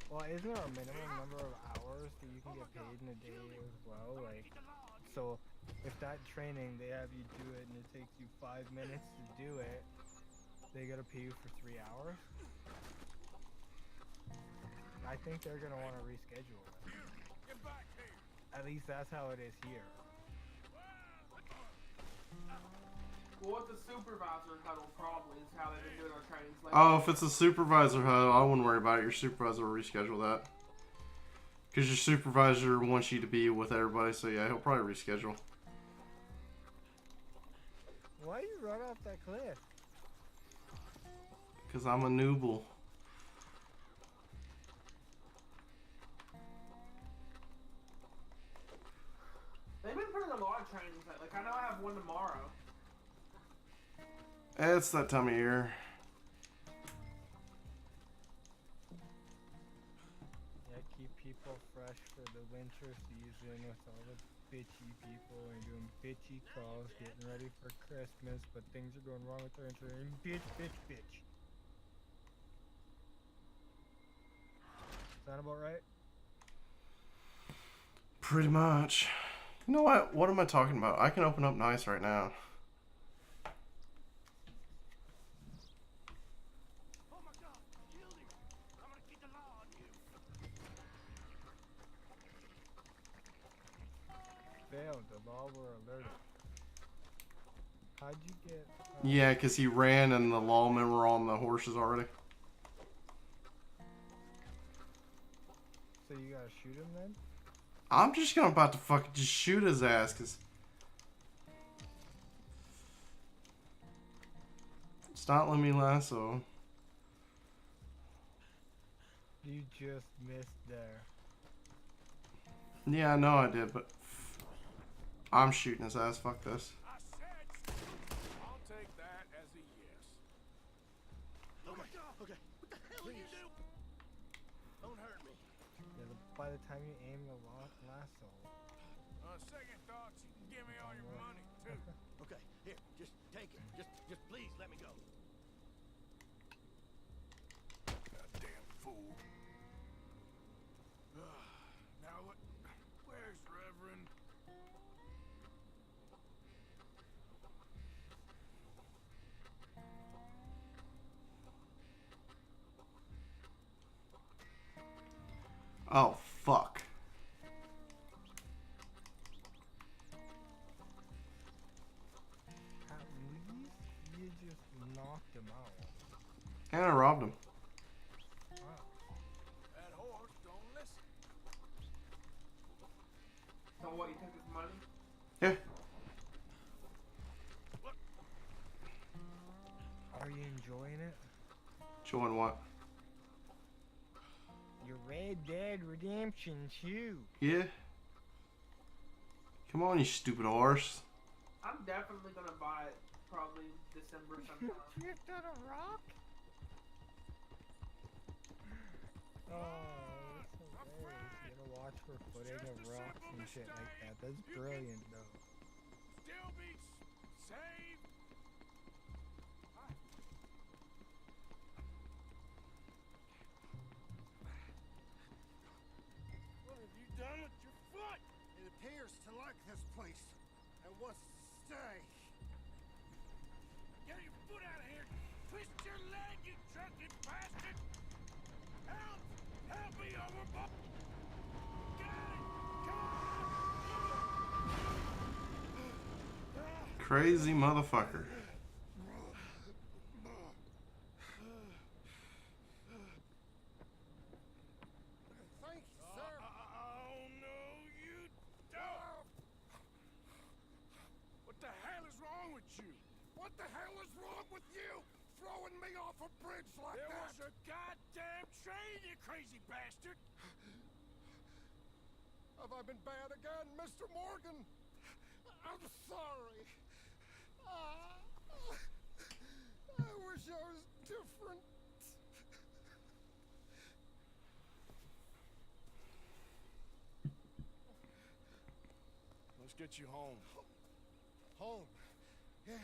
Well, isn't there a minimum number of hours that you can get paid in a day as well? Like, so if that training they have you do it and it takes you 5 minutes to do it, they gotta pay you for 3 hours? I think they're gonna want to reschedule it. Get back here. At least that's how it is here. Well, what the supervisor huddle probably is how they've been doing our trainings lately. Oh, if it's a supervisor huddle, I wouldn't worry about it. Your supervisor will reschedule that. Because your supervisor wants you to be with everybody, so yeah, he'll probably reschedule. Why you run off that cliff? Because I'm a nooble. They've been putting a lot of trainings out. Like, I know I have one tomorrow. It's that time of year. Yeah, keep people fresh for the winter season with all the bitchy people and doing bitchy calls, getting ready for Christmas, but things are going wrong with their winter and bitch, bitch, bitch. Sound about right? Pretty much. You know what? What am I talking about? I can open up nice right now. Failed. The law were alerted. How'd you get... Yeah, because he ran and the lawmen were on the horses already. So you gotta shoot him then? I'm just gonna about to fucking just shoot his ass, because... It's not letting me lasso. You just missed there. Yeah, I know I did, but... I'm shooting his ass, fuck this. I'll take that as a yes. Okay, okay. What the hell are you doing? Don't hurt me. Yeah, by the time you aim the lasso. Second thoughts, you can give me all your money, too. Okay, here, just take it. Just please let me go. Goddamn fool. Now what? Where's Reverend? Oh, fuck. At least you just knocked him out. And I robbed him. So what, you took his money? Yeah. Are you enjoying it? Showing what? Your Red Dead Redemption 2. Yeah. Come on, you stupid horse. I'm definitely gonna buy it probably December sometime. Tripped on a rock? Oh, that's hilarious. You gotta watch for footage of rocks and shit like that. That's brilliant, though. Still be saved. What have you done with your foot? It appears to like this place and wants to stay. Get your foot out of here. Twist your leg, you drunken bastard. Help! Help me overboard. Crazy motherfucker. Thank you, sir. Oh no, you don't! What the hell is wrong with you? What the hell is wrong with you? Throwing me off a bridge like There that? was a goddamn train, you crazy bastard! Have I been bad again, Mr. Morgan? I'm sorry. I wish I was different. Let's get you home. Home? Yeah,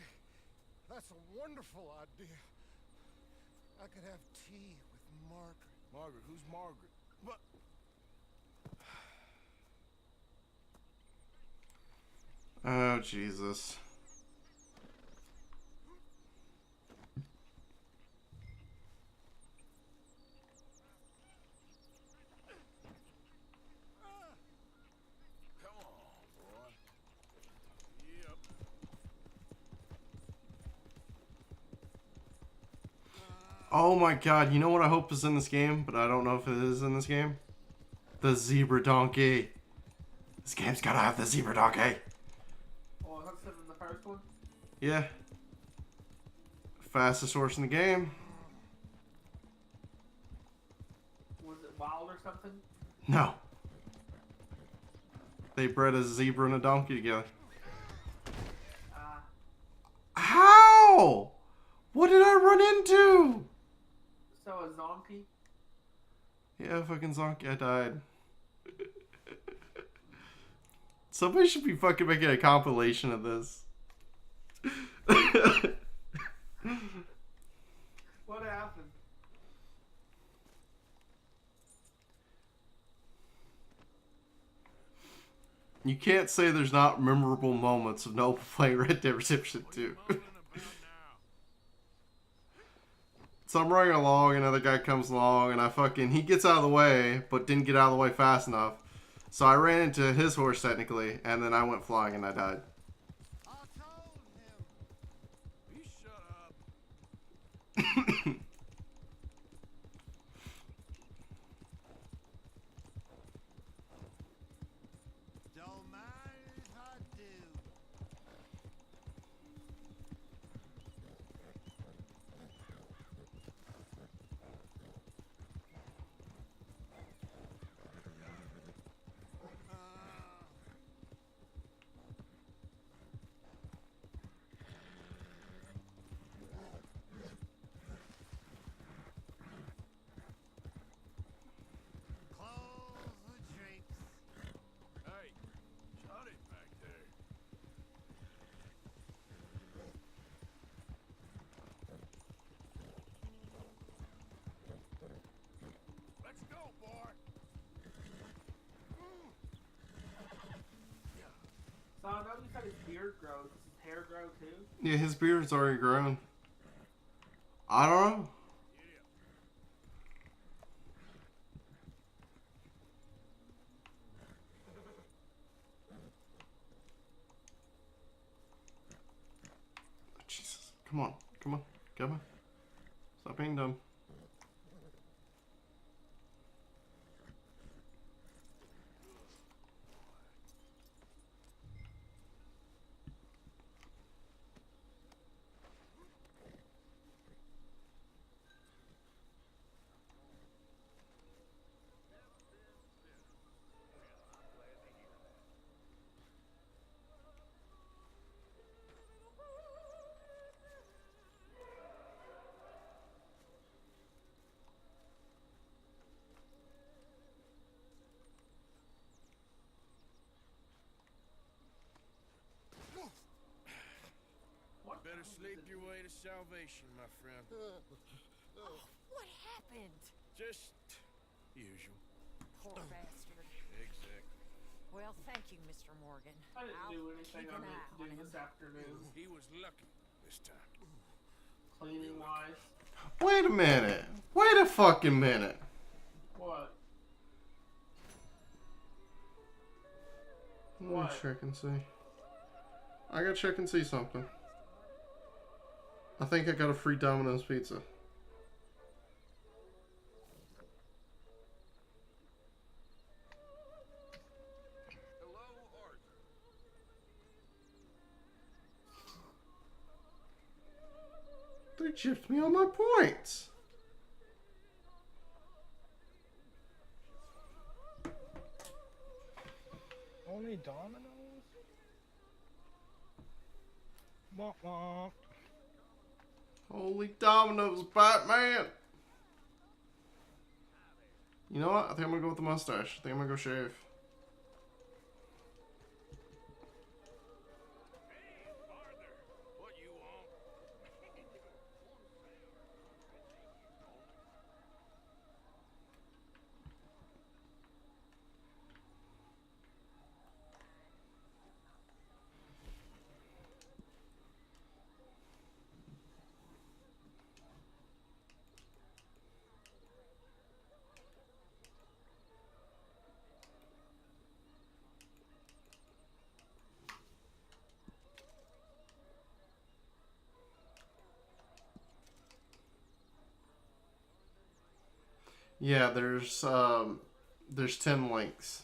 that's a wonderful idea. I could have tea with Margaret. Margaret? Who's Margaret? What? Oh, Jesus. Come on, boy. Yep. Oh my god, you know what I hope is in this game, but I don't know if it is in this game? The zebra donkey. This game's gotta have the zebra donkey. Oh, that's in the first one? Yeah. Fastest horse in the game. Was it wild or something? No. They bred a zebra and a donkey together. How? What did I run into? So a zonkey? Yeah, fucking zonkey, I died. Somebody should be fucking making a compilation of this. What happened? You can't say there's not memorable moments of Noble playing Red Dead Redemption 2. So I'm running along, another guy comes along, and he gets out of the way, but didn't get out of the way fast enough. So I ran into his horse, technically, and then I went flying and I died. You shut up. Don't mind if I do. Close the drinks. Hey, shut it back there. Let's go, boy! So I know you said his beard grows. Does his hair grow too? Yeah, his beard's already grown. I don't know. Jesus. Come on. Come on. Come on. Stop being dumb. to salvation, my friend. Oh, what happened? Just usual. Poor bastard. Exactly. Well, thank you, Mr. Morgan. I didn't I'll do anything keep I an meant eye to on do him. this afternoon. He was lucky this time. Cleaning wise. Wait a minute. Wait a fucking minute. What? Let me What? check and see. I gotta check and see something. I think I got a free Domino's pizza. They chipped me on my points. Only Domino's? Womp womp. Holy Domino's, Batman! You know what? I think I'm gonna go with the mustache. I think I'm gonna go shave. Yeah, there's 10 links.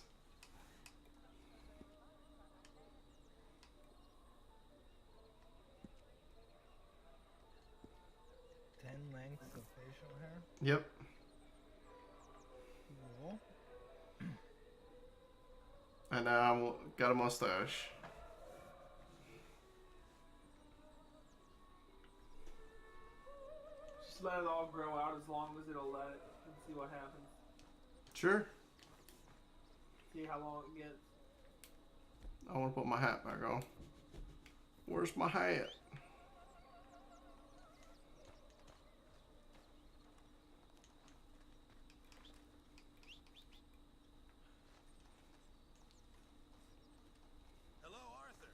Lengths of facial hair? Yep. Cool. And now I've got a mustache. Just let it all grow out as long as it'll let it and see what happens. Sure. See how long it gets. I want to put my hat back on. Where's my hat? Hello, Arthur.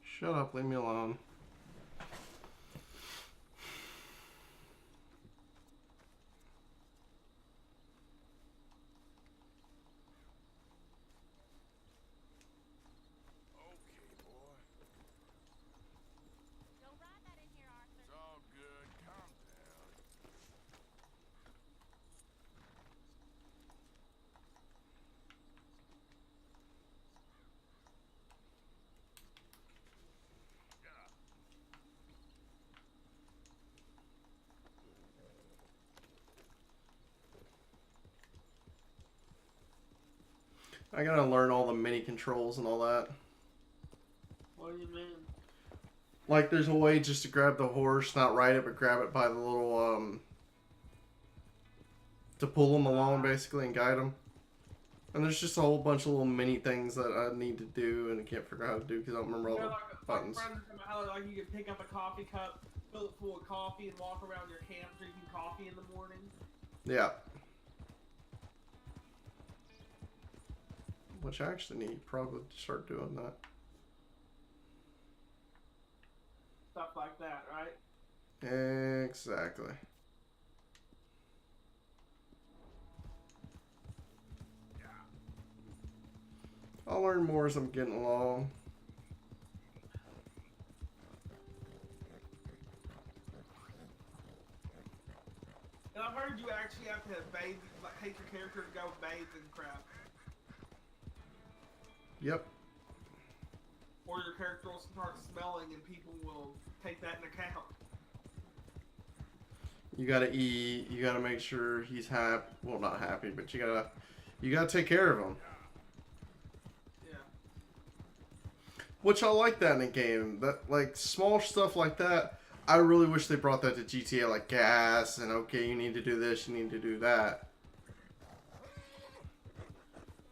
Shut up, leave me alone. It's all good. Calm down. I gotta learn all the mini controls and all that. What do you mean? Like, there's a way just to grab the horse, not ride it, but grab it by the little, to pull them along, basically, and guide them. And there's just a whole bunch of little mini things that I need to do, and I can't figure out how to do because I don't remember all the buttons. Like friends from how like you can pick up a coffee cup, fill it full of coffee, and walk around your camp drinking coffee in the morning. Yeah. Which I actually need probably to start doing that. Stuff like that, right? Exactly. I'll learn more as I'm getting along. And I've heard you actually have to bathe, like take your character to go bathe and crap. Yep. Or your character will start smelling and people will take that into account. You gotta eat, you gotta make sure he's happy, well not happy, but you gotta take care of him. Yeah. Which I like that in a game, that like small stuff like that, I really wish they brought that to GTA, like gas and okay, you need to do this, you need to do that.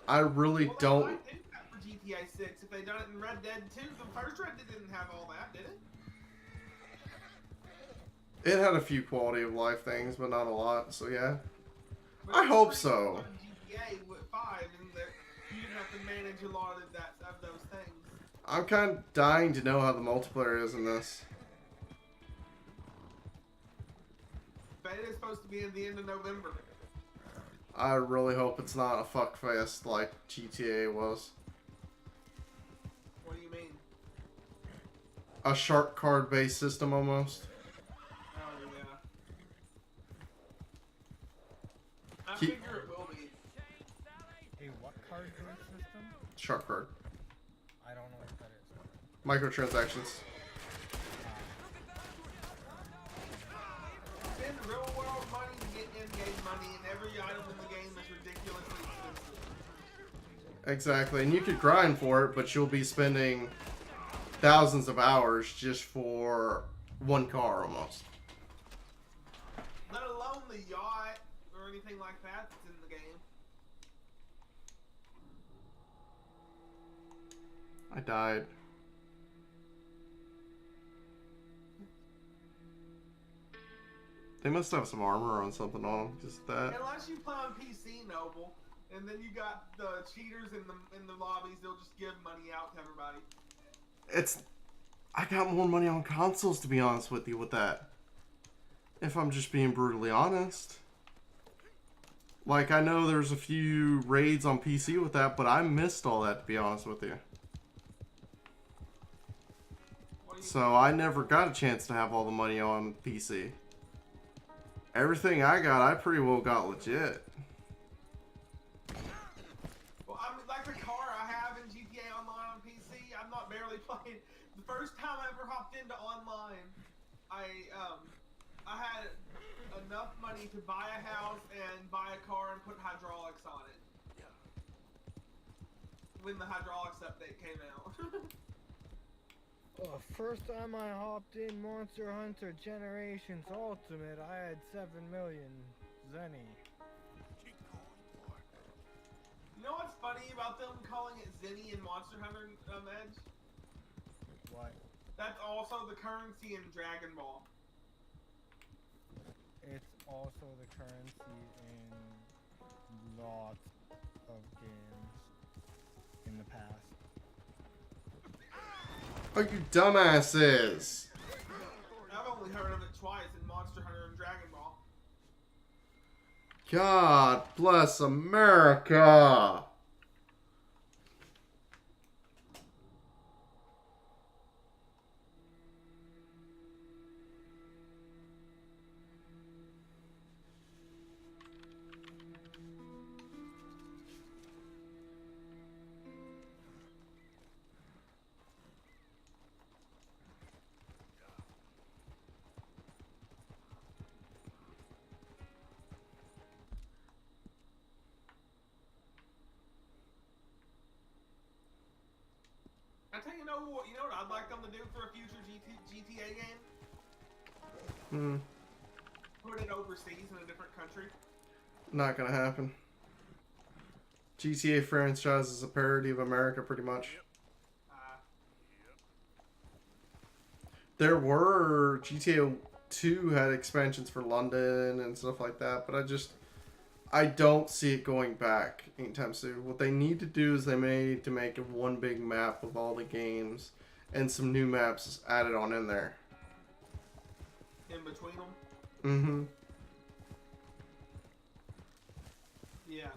I really don't. They did that for GTA 6. If they done it in Red Dead 2, the first Red Dead didn't have all that, did it? It had a few quality of life things, but not a lot. So yeah, But I it's hope pretty so. much GTA with 5, and that you didn't have to manage a lot of those things. I'm kind of dying to know how the multiplayer is in this. Beta is supposed to be at the end of November. I really hope it's not a fuckfest like GTA was. What do you mean? A shark card based system almost. Oh yeah. I Keep- figure it will be. A what card game system? Shark card. I don't know what that is. Microtransactions. Spend real world money to get in-game money, and every item in the game is ridiculously expensive. Exactly, and you could grind for it, but you'll be spending thousands of hours just for one car almost. Let alone the yacht or anything like that that's in the game. I died. They must have some armor on something on them, just that. Unless you play on PC, Noble, and then you got the cheaters in the lobbies, they'll just give money out to everybody. I got more money on consoles, to be honest with you, with that. If I'm just being brutally honest. Like, I know there's a few raids on PC with that, but I missed all that, to be honest with you. So I never got a chance to have all the money on PC. Everything I got, I pretty well got legit. Well, I mean, like the car I have in GTA Online on PC, I'm not barely playing. The first time I ever hopped into online, I had enough money to buy a house and buy a car and put hydraulics on it. When the hydraulics update came out. First time I hopped in Monster Hunter Generations Ultimate, I had 7 million Zenny. You know what's funny about them calling it Zenny in Monster Hunter Edge? What? That's also the currency in Dragon Ball. It's also the currency in lots of games in the past. Oh, you dumbasses! I've only heard of it twice in Monster Hunter and Dragon Ball. God bless America! I tell you, you know what I'd like them to do for a future GTA game? Put it overseas in a different country. Not gonna happen. GTA franchise is a parody of America, pretty much. There were GTA 2 had expansions for London and stuff like that, but I don't see it going back anytime soon. What they need to do is they need to make one big map of all the games and some new maps added on in there. In between them? Mm-hmm. Yeah.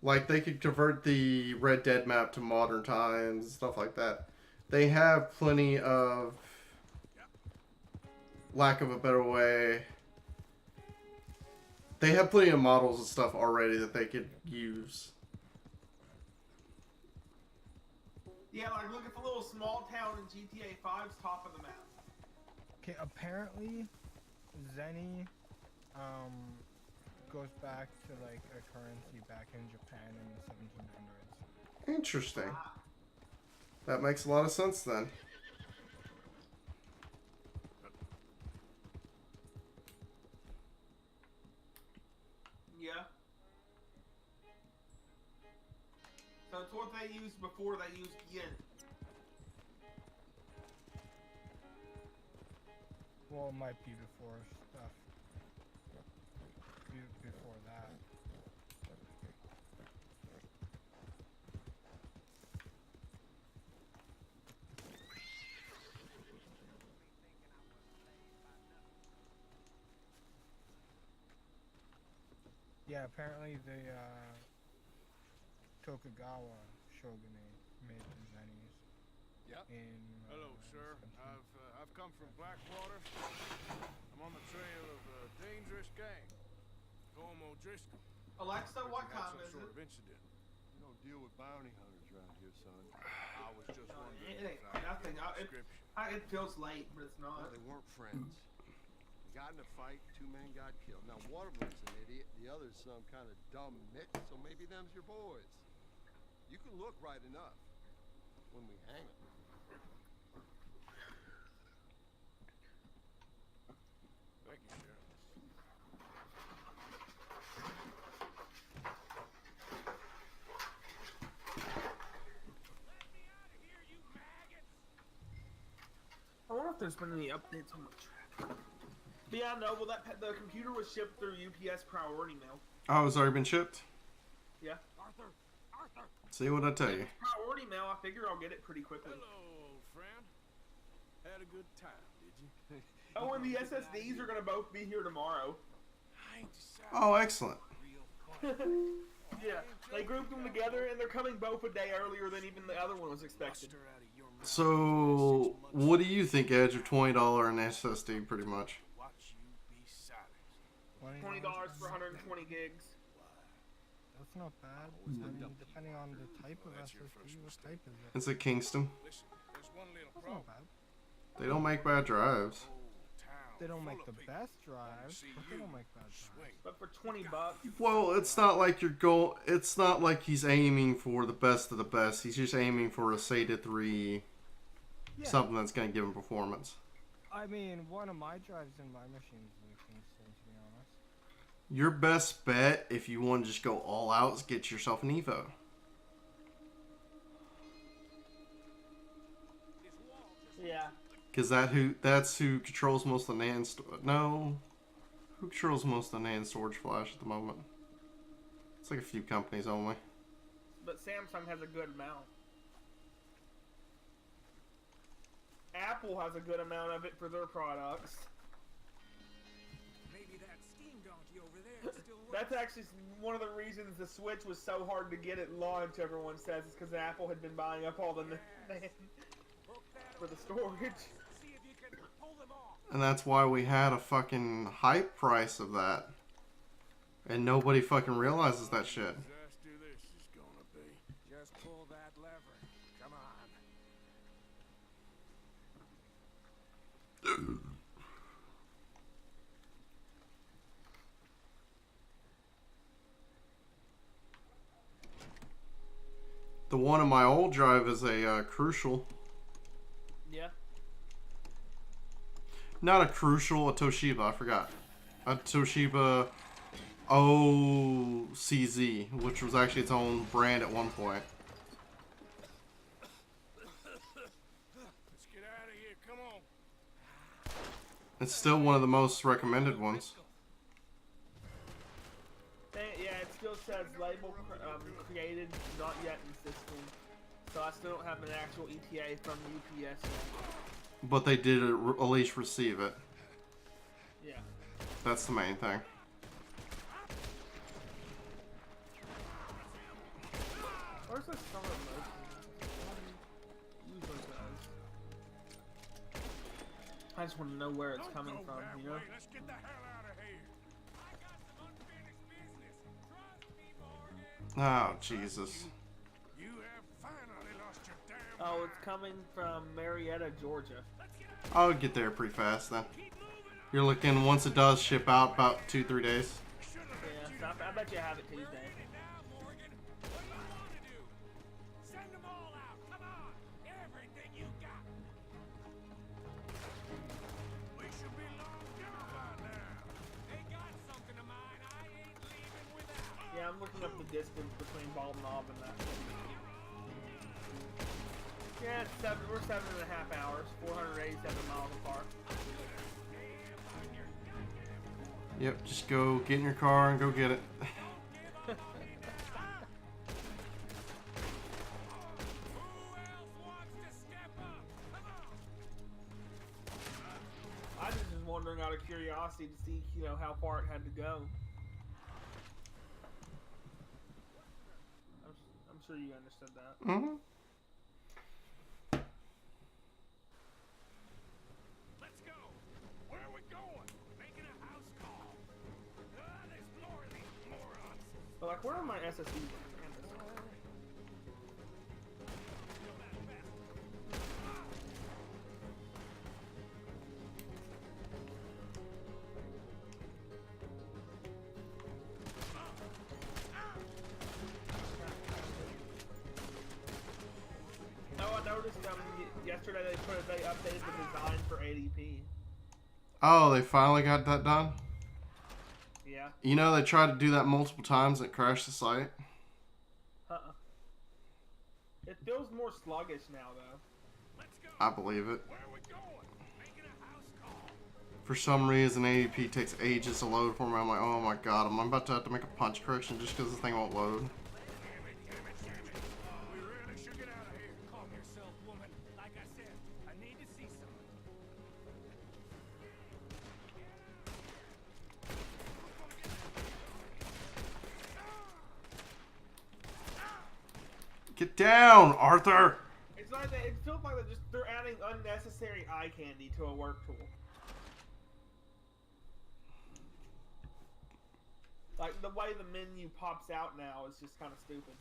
Like, they could convert the Red Dead map to modern times and stuff like that. They have plenty of, lack of a better way, they have plenty of models and stuff already that they could use. Yeah, like look at the little small town in GTA 5's top of the map. Okay, apparently, Zenny, goes back to like a currency back in Japan in the 1700s. Interesting. That makes a lot of sense then. Yeah. So it's what they used before they used yen. Well, it might be before stuff. Before that. Yeah, apparently the Tokugawa shogunate made the zennies. Yep. Hello, sir. I've come from Blackwater. I'm on the trail of a dangerous gang. Colm O'Driscoll. Alexa, what Had time some is sort it? of incident. You don't deal with bounty hunters around here, son. I was just wondering It if ain't nothing. description. It feels late, but it's Well, not. they weren't friends. They got in a fight, 2 men got killed. Now, one of them's an idiot, the other's some kind of dumb mick, so maybe them's your boys. You can look right enough when we hang them. Thank you, Sheriff. I wonder if there's been any updates on the traffic. But yeah, no, well, the computer was shipped through UPS priority mail. Oh, it's already been shipped? Yeah. Arthur! Arthur! See what I tell you. Priority mail, I figure I'll get it pretty quickly. Hello, old friend. Had a good time, did you? Oh, and the SSDs are going to both be here tomorrow. Oh, excellent. Yeah, they grouped them together, and they're coming both a day earlier than even the other one was expected. So, what do you think, Edge, of $20 an SSD, pretty much? $20 for 120 gigs. That's not bad. I mean, depending on the type of SSD, what type is it? It's a Kingston. Listen, there's one little That's problem. not bad. They don't make bad drives. They don't make the best drives, but they don't make bad drives. But for $20, Well, it's not like it's not like he's aiming for the best of the best. He's just aiming for a SATA 3, something that's going to give him performance. I mean, one of my drives in my machine is the Kingston, to be honest. Your best bet, if you want to just go all out, is get yourself an Evo. yeah. Because that's who controls most of the NAND no. Who controls most of the NAND storage flash at the moment? It's like a few companies only. But Samsung has a good amount. Apple has a good amount of it for their products. Maybe that steam donkey over there still works. That's actually one of the reasons the Switch was so hard to get at launch, everyone says, is because Apple had been buying up all the NAND for the storage. And that's why we had a fucking hype price of that. And nobody fucking realizes that shit. Disaster this is gonna be. Just pull that lever. Come on. The one on my old drive is a Crucial. Yeah. Not a Crucial, a Toshiba, I forgot. A Toshiba OCZ, which was actually its own brand at one point. Let's get out of here. Come on. It's still one of the most recommended ones. Yeah, it still says label created, not yet in system. So I still don't have an actual ETA from UPS yet. But they did at least receive it. Yeah. That's the main thing. Where's this summer motion? Usually does. I just want to know where it's coming from, you know? Let's get the hell out of here. Oh, Jesus. You have finally lost your damn. Oh, it's coming from Marietta, Georgia. I'll get there pretty fast then. You're looking, once it does ship out, about 2-3 days. Yeah, so I bet you have it Tuesday. Send them all out. Come on. Everything you got. We should be long gone by now. They got something of mine. I ain't leaving without. Yeah, I'm looking up the distance between Bald Knob and that. Yeah, we're 7.5 hours, 487 miles apart. Yep, just go get in your car and go get it. I was just wondering out of curiosity to see, you know, how far it had to go. I'm sure you understood that. Mm-hmm. Let's go. Where are we going? Making a house call. Exploring these morons. But like, where are my SSDs? Yesterday they updated the design for ADP. Oh, they finally got that done? Yeah. You know, they tried to do that multiple times and it crashed the site. It feels more sluggish now, though. Let's go. I believe it. Where are we going? Making a house call. For some reason, ADP takes ages to load for me. I'm like, oh my god, I'm about to have to make a punch correction just because this thing won't load. Get down, Arthur! It's like it feels like they're adding unnecessary eye candy to a work tool. Like the way the menu pops out now is just kind of stupid.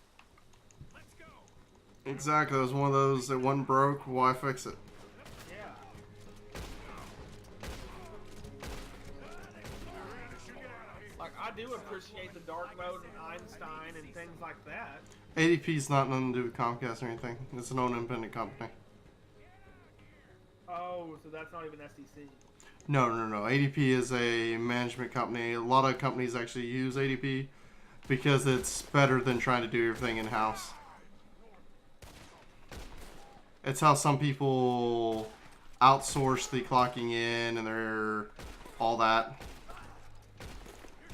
Let's go. Exactly, it was one of those that one broke, why fix it? Yeah. Like I do appreciate the dark mode and Einstein and things like that. ADP's not nothing to do with Comcast or anything. It's an own independent company. Oh, so that's not even SDC. No. ADP is a management company. A lot of companies actually use ADP because it's better than trying to do everything in-house. It's how some people outsource the clocking in and their all that.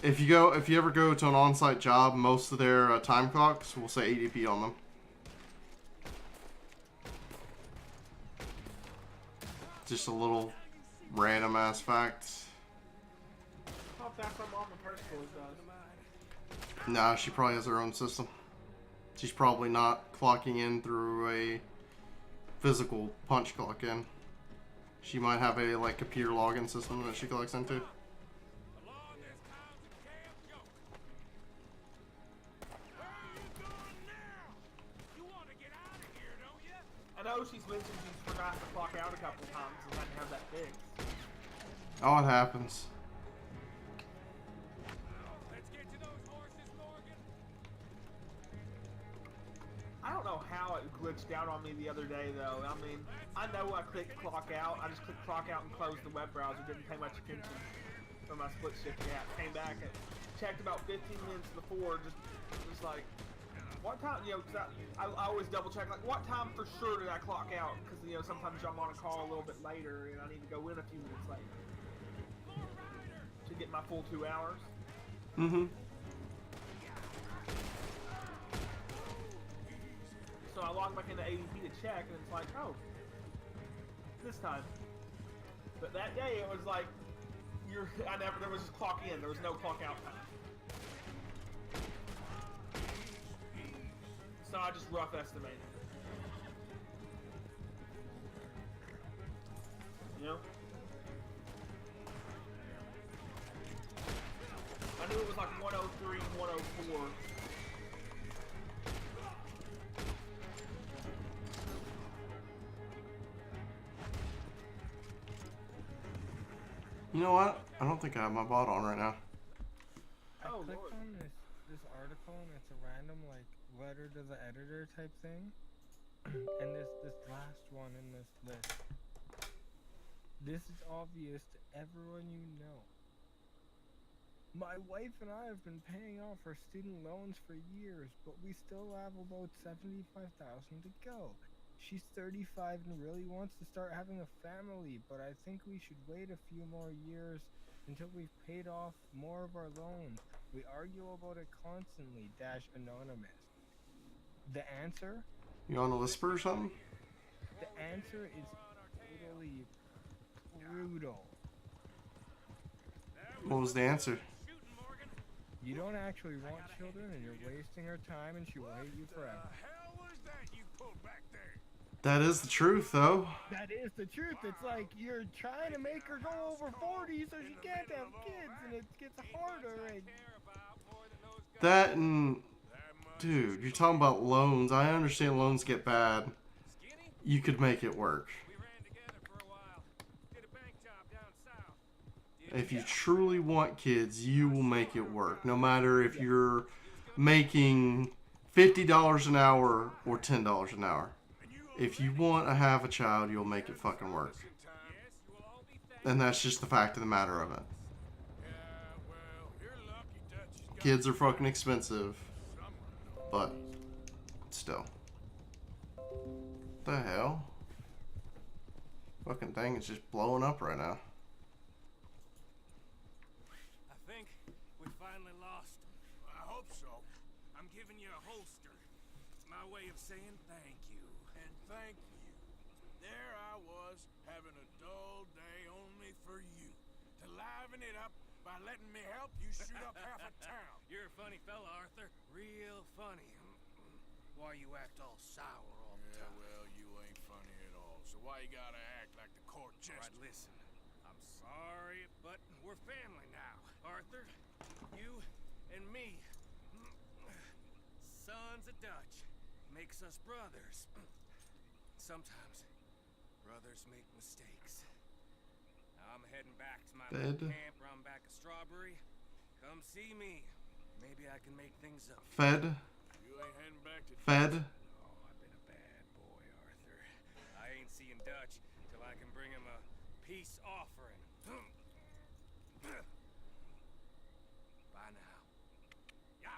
If you ever go to an on-site job, most of their time clocks will say ADP on them. Just a little random ass fact. I thought that's what Mama personally does. Nah, she probably has her own system. She's probably not clocking in through a physical punch clock in. She might have a like computer login system that she clocks into. I know she's mentioned she's forgot to clock out a couple of times and had to have that fixed. Oh, it happens. Let's get to those horses, Morgan. I don't know how it glitched out on me the other day, though. I mean, I know I clicked clock out. I just clicked clock out and closed the web browser. Didn't pay much attention for my split shift gap. Came back and checked about 15 minutes before. Just like, what time? You know, cause I always double check. Like, what time for sure did I clock out? Because you know sometimes I'm on a call a little bit later and I need to go in a few minutes later to get my full 2 hours. Mm-hmm. So I log back into ADP to check, and it's like, oh, this time. But that day it was like, there was just clock in, there was no clock out time. So I just rough estimated. You know? I knew it was like 103, 104. You know what? I don't think I have my bot on right now. I clicked on this article and it's a random like letter to the editor type thing. And this last one in this list. This is obvious to everyone you know. My wife and I have been paying off our student loans for years, but we still have about $75,000 to go. She's 35 and really wants to start having a family, but I think we should wait a few more years until we've paid off more of our loans. We argue about it constantly, Anonymous. The answer? You want to whisper or something? The answer is totally brutal. What was the answer? You don't actually want children, and you're wasting her time, and she will hate you forever. hell was that you pulled back there? That is the truth, though. That is the truth. It's like you're trying to make her go over 40 so she can't have kids, and it gets harder. And... That and... Dude, you're talking about loans. I understand loans get bad. You could make it work. If you truly want kids, you will make it work. No matter if you're making $50 an hour or $10 an hour. If you want to have a child, you'll make it fucking work. And that's just the fact of the matter of it. Kids are fucking expensive. But, still. What the hell? Fucking thing is just blowing up right now. I think we finally lost him. I hope so. I'm giving you a holster. It's my way of saying thank you. And thank you. There I was, having a dull day only for you. To liven it up by letting me help you shoot up half a town. You're a funny fella, Arthur. Real funny. Why you act all sour all the time? Well, you ain't funny at all. So why you gotta act like the court jester? All right, listen. I'm sorry, but we're family now. Arthur, you and me. Sons of Dutch. Makes us brothers. Sometimes brothers make mistakes. Now I'm heading back to my little camp around back of Strawberry. Come see me. Maybe I can make things up. Fed? You ain't heading back to Fed? Oh, I've been a bad boy, Arthur. I ain't seeing Dutch till I can bring him a peace offering. Bye now. Yeah.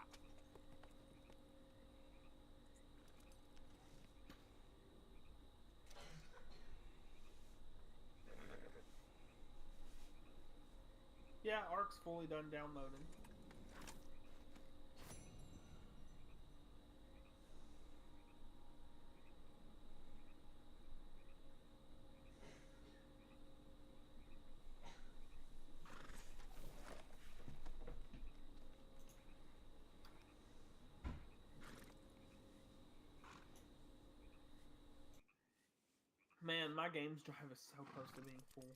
Yeah, Ark's fully done downloading. Man, my games drive is so close to being full.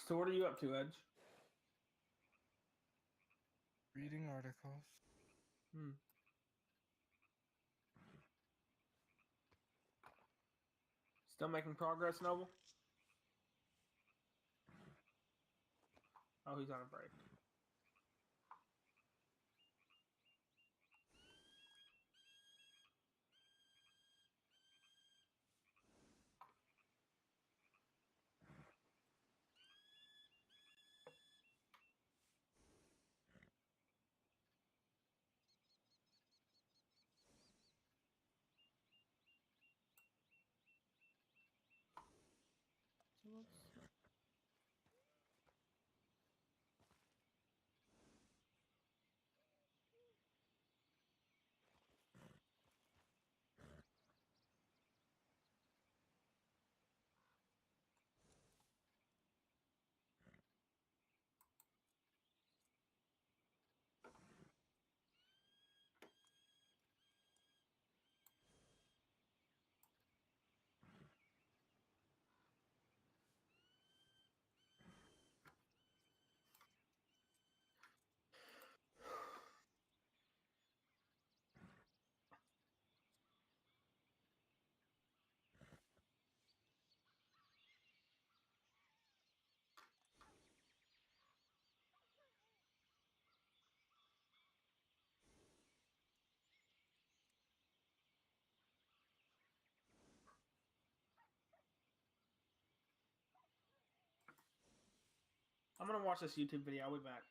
So what are you up to, Edge? Reading articles. Still making progress, Noble? Oh, he's on a break. I'm gonna watch this YouTube video. I'll be back.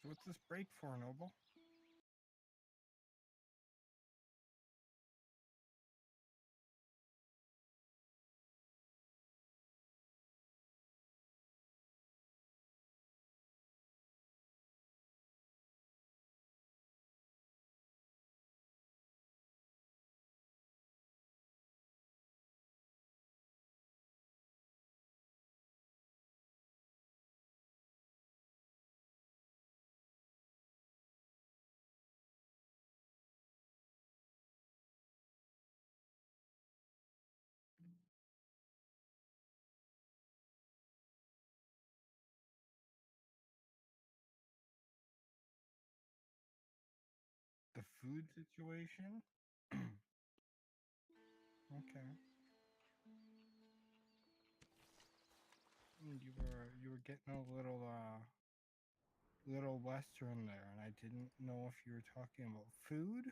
What's this break for, Noble? The food situation? Okay. You were getting a little western there, and I didn't know if you were talking about food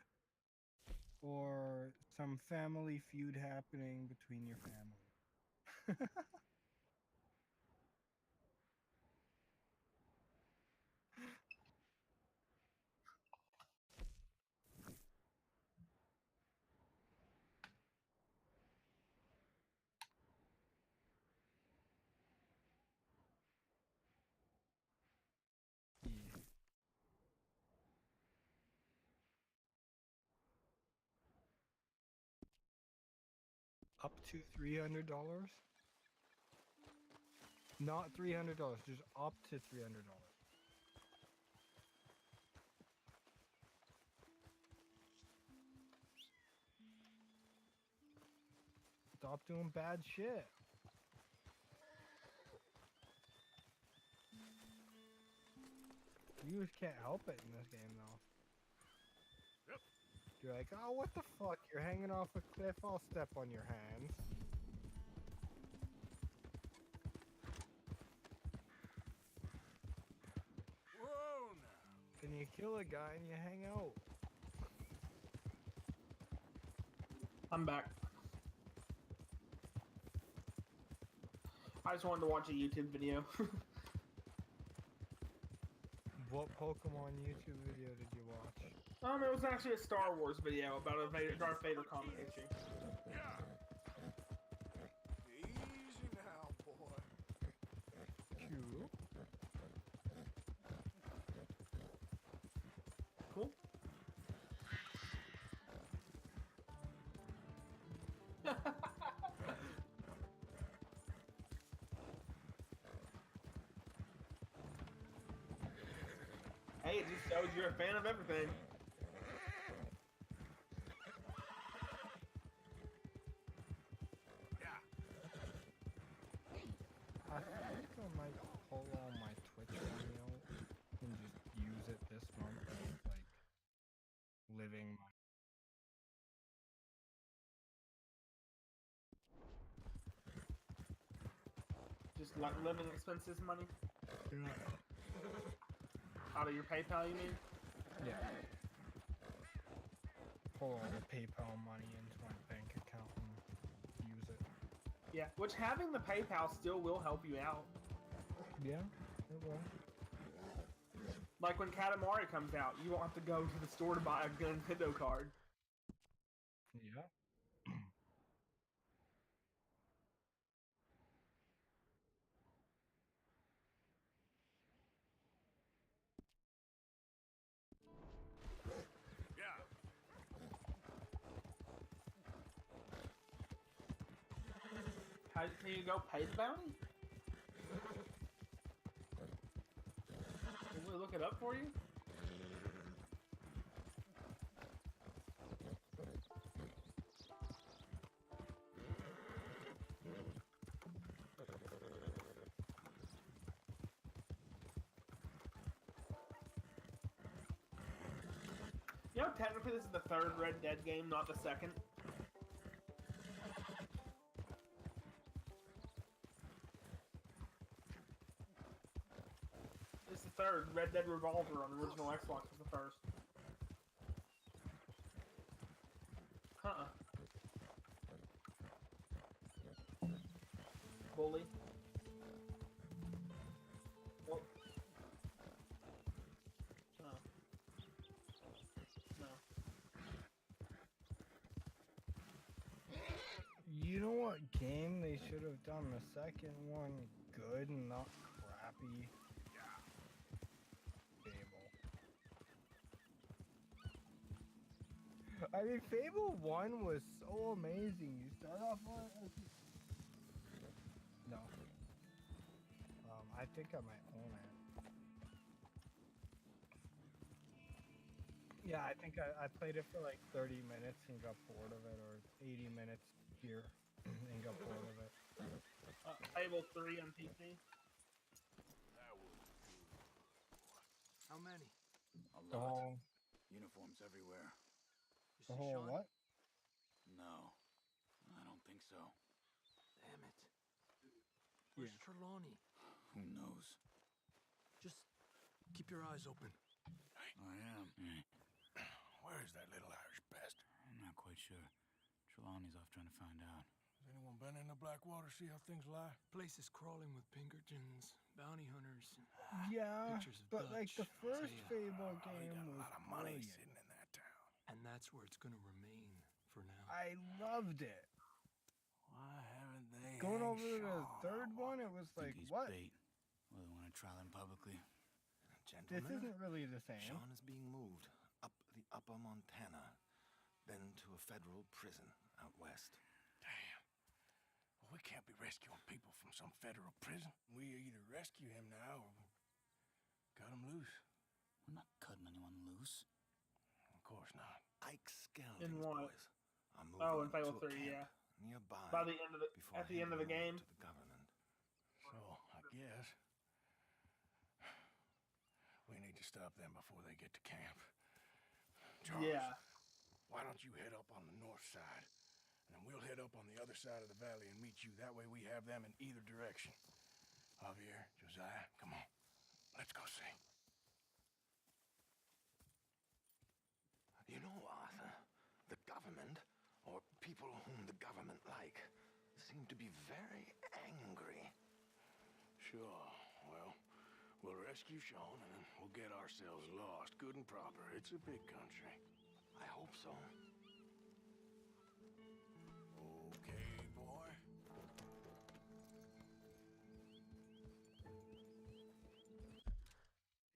or some family feud happening between your family. Up to $300? Not $300, just up to $300. Stop doing bad shit. You just can't help it in this game, though. Yep. You're like, oh, what the fuck? You're hanging off a cliff, I'll step on your hands. Whoa, now. Then you kill a guy and you hang out. I'm back. I just wanted to watch a YouTube video. What Pokemon YouTube video did you watch? It was actually a Star Wars video about a Darth Vader comic issue. Yeah. Easy now, boy. Cool. Cool. Hey, it just shows you're a fan of everything. Yeah. I think I might pull all my Twitch money out and just use it this month as, like, living my... Just like living expenses money? Yeah. Out of your PayPal, you mean? Yeah. Pull all the PayPal money into my bank account and use it. Yeah, which having the PayPal still will help you out. Yeah, it will. Like when Katamari comes out, you won't have to go to the store to buy a Nintendo card. Yeah. Yeah. How can you go pay the bounty? Can we look it up for you? You know, technically this is the third Red Dead game, not the second. It's the third. Red Dead Revolver on the original Xbox was the first. Bully. Well, second one good and not crappy. Fable. I mean, Fable 1 was so amazing. You start off on... No. I think I might own it. Yeah, I think I played it for like 30 minutes and got bored of it, or 80 minutes here and got bored of it. Fable 3 on PC. How many? A The lot. whole... Uniforms everywhere. The whole what? No, I don't think so. Damn it. Where's Trelawney? Who knows? Just keep your eyes open. I am. Where is that little Irish bastard? I'm not quite sure. Trelawney's off trying to find out. Has anyone been in the Blackwater, see how things lie? Place is crawling with Pinkertons, bounty hunters. Yeah, Pictures of but like the Dutch, first Isaiah. Fable He game got a was lot of money brilliant. sitting in that town. And that's where it's gonna remain for now. I loved it. Why haven't they Going hanged over to the Sean? third one, it was like, Think he's what? bait. Well, they want to trial him publicly. This isn't really the same. Sean is being moved up the upper Montana, then to a federal prison out west. Damn. Well, we can't be rescuing people from some federal prison. We either rescue him now or cut him loose. We're not cutting anyone loose. Of course not. Ike In Skelding's what? boys are moving Oh, in Fable to a 3, yeah. camp nearby. By the end of the before at the end of the handing over game. to the government. So, I guess we need to stop them before they get to camp. Charles, Yeah. why don't you head up on the north side, and then we'll head up on the other side of the valley and meet you. That way we have them in either direction. Javier, Josiah, come on. Let's go see. You know, Arthur, the government, or people whom the government like, seem to be very angry. Sure. Well, we'll rescue Sean, and then we'll get ourselves lost, good and proper. It's a big country. I hope so. Okay, boy.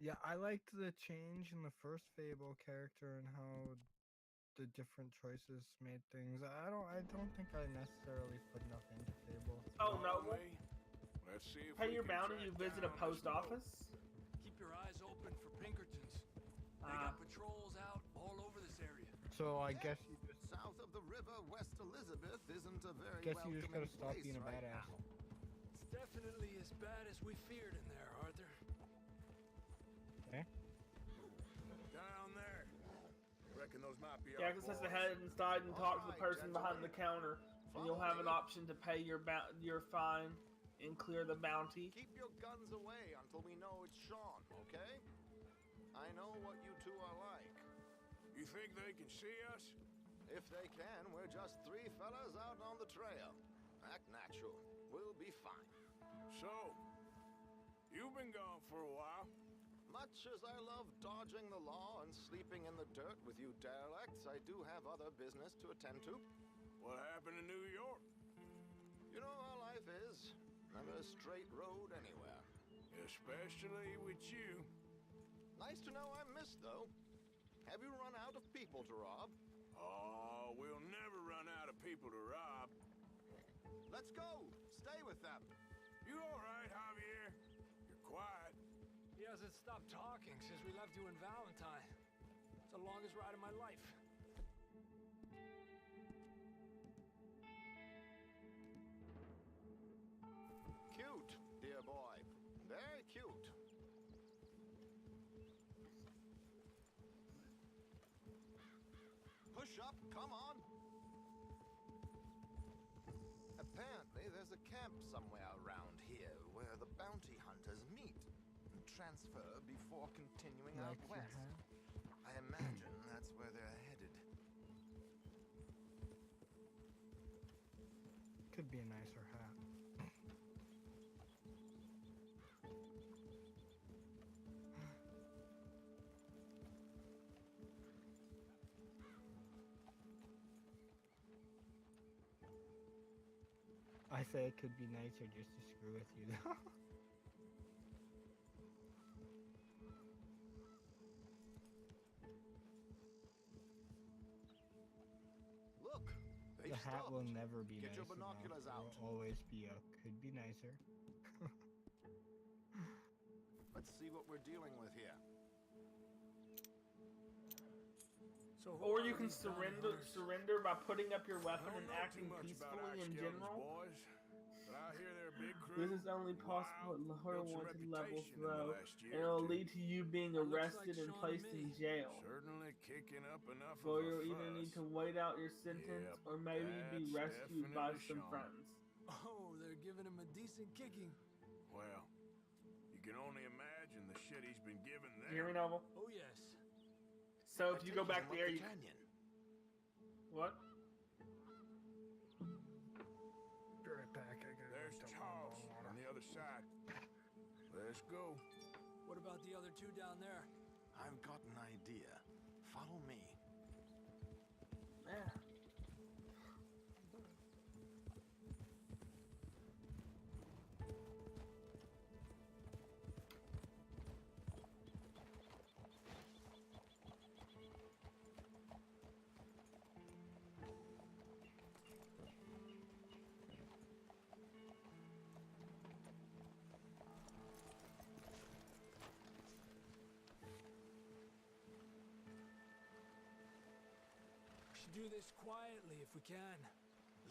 Yeah, I liked the change in the first Fable character and how the different choices made things. I don't think I necessarily put enough into Fable. Oh no. Let's see if Pay we your can bounty, track you visit a down post this boat. office. Keep your eyes open for Pinkertons. They got patrols out all over this area. So I guess you just South of the river, West Elizabeth isn't a very guess you just gotta welcoming stop place being a right badass. now. It's definitely as bad as we feared in there, Arthur. Okay. Down there. Reckon those might be Yeah, our it says to boys. head inside and talk to the person behind the counter, and you'll have an option to pay your fine and clear the bounty. Keep your guns away until we know it's Sean, okay? I know what you two are like. You think they can see us? If they can, we're just three fellas out on the trail. Act natural. We'll be fine. So, you've been gone for a while. Much as I love dodging the law and sleeping in the dirt with you derelicts, I do have other business to attend to. What happened in New York? You know how life is. Never a straight road anywhere. Especially with you. Nice to know I'm missed, though. Have you run out of people to rob? Oh, we'll never run out of people to rob. Let's go. Stay with them. You all right, Javier? You're quiet. He hasn't stopped talking since we left you in Valentine. It's the longest ride of my life. Cute, dear boy. Very cute. Push up, come on. Apparently, there's a camp somewhere around here where the bounty hunters meet and transfer before continuing out Like your west. hat? I imagine that's where they're headed. Could be a nicer hat. I I say it could be nicer just to screw with you though. Look, The hat will never be Get nice your binoculars enough. out. It will always be a could be nicer. Let's see what we're dealing with here. So Or you can surrender by putting up your weapon and acting peacefully in general. Boys, but I hear they're a big crew. This is only possible at lower built wanted your levels, reputation in the though, last year and or it'll two. lead to you being arrested and placed in jail. Certainly kicking up enough So of a you'll either fuss. need to wait out your sentence or maybe be that's rescued by definitely some Sean. friends. Oh, they're giving him a decent kicking. Well, you can only imagine the shit he's been given there. You hear me, Noble? Oh, yes. So if you go back there, you canyon. What? Be right back. I gotta There's go dump Charles my water. on the other side. Let's go. What about the other two down there? I've got an idea. Follow me. Yeah. We should do this quietly if we can.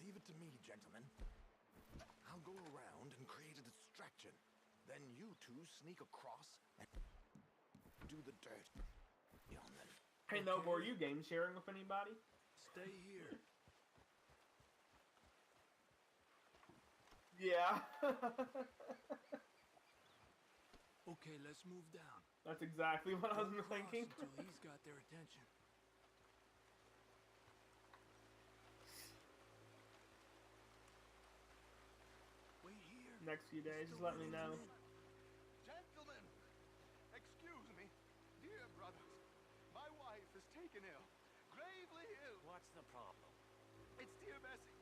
Leave it to me, gentlemen. I'll go around and create a distraction. Then you two sneak across and do the dirt. Beyond them. Hey, Noble, are you game sharing with anybody? Stay here. Yeah. Okay, let's move down. That's exactly what I was Don't cross thinking. until he's got their attention. Wait here. Next few days, just let me know. Gentlemen, excuse me. Dear brothers, my wife is taken ill. Gravely ill. What's the problem? It's dear Bessie.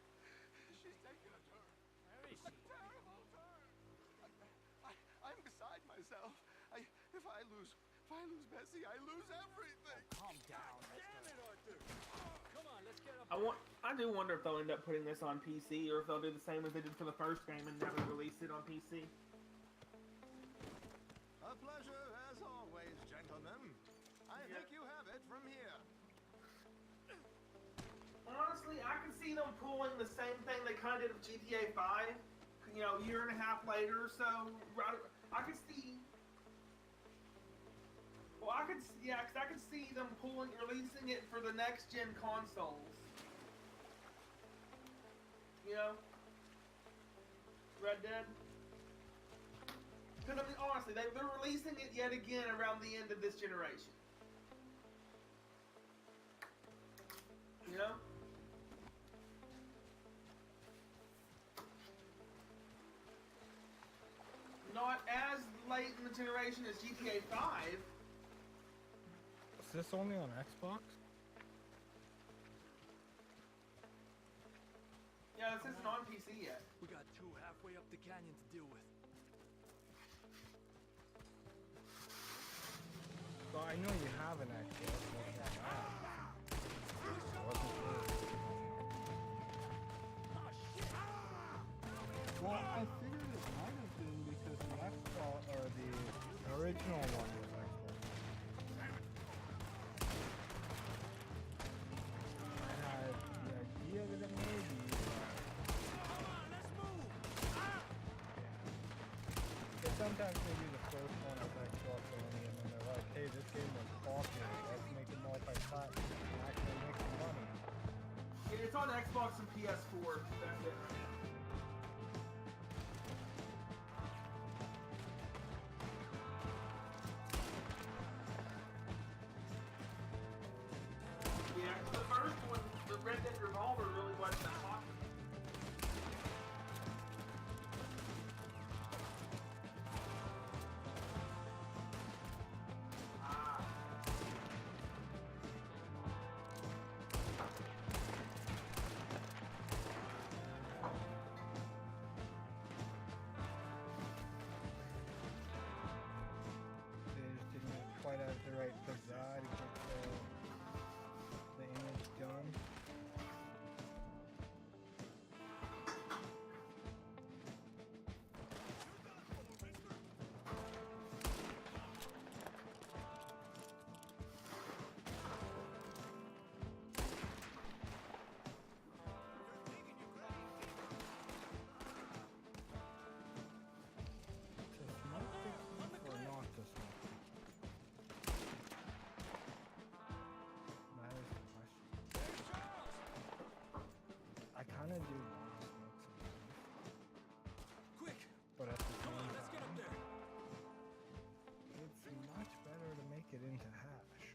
She's taken a turn. Where is A she? terrible turn. I'm beside myself. If I lose Bessie, I lose everything. Calm down, Damn it, Arthur. Come on, let's get up. I do wonder if they'll end up putting this on PC or if they'll do the same as they did for the first game and never release it on PC. A pleasure as always, gentlemen. I think you have it from here. Honestly, I could see them pulling the same thing they kind of did with GTA 5. You know, a year and a half later or so. I could see. Well, I could see them releasing it for the next gen consoles. You know, Red Dead. Because I mean, honestly, they're releasing it yet again around the end of this generation. You know. Not as late in the generation as GTA 5. Is this only on Xbox? Yeah, this isn't on PC yet. We got two halfway up the canyon to deal with. So I know you have an Xbox. That's not bad. Wasn't sure. Well, I figured it might have been because the Xbox or the original one was Xbox. I had the idea that it may be. But sometimes they do the first one as Xbox only, and then they're like, hey, this game was popular, let's make it multi-platform and actually make some money. It's on Xbox and PS4. That's it. Yeah, the first one, the Red Dead Revolver, really wasn't that popular. get the right pizzazz to get the image done. I kind of do want to smoke some weed. Quick! But at the same time, Let's get up there. it's much better to make it into hash.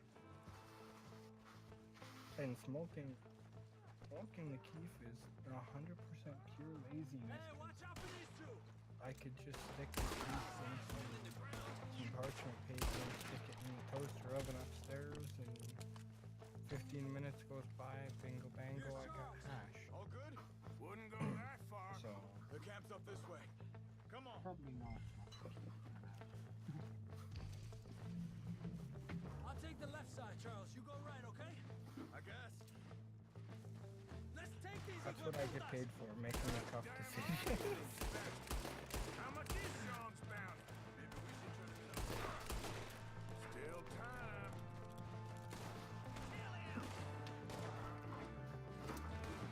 And smoking the keef is 100% pure laziness. Hey, watch out for these two! I could just stick the keef into some parchment paper, stick it in the toaster oven upstairs, and 15 minutes goes by, bingo bango, I got hash. All good? Wouldn't go that far. So, The camp's up this way. Come on. probably not. I'll take the left side, Charles. You go right, okay? I guess. Let's take these That's and go what I build get us. paid for, making the tough decisions. How much is Sean's bounty? Maybe we should try to get up. Still time.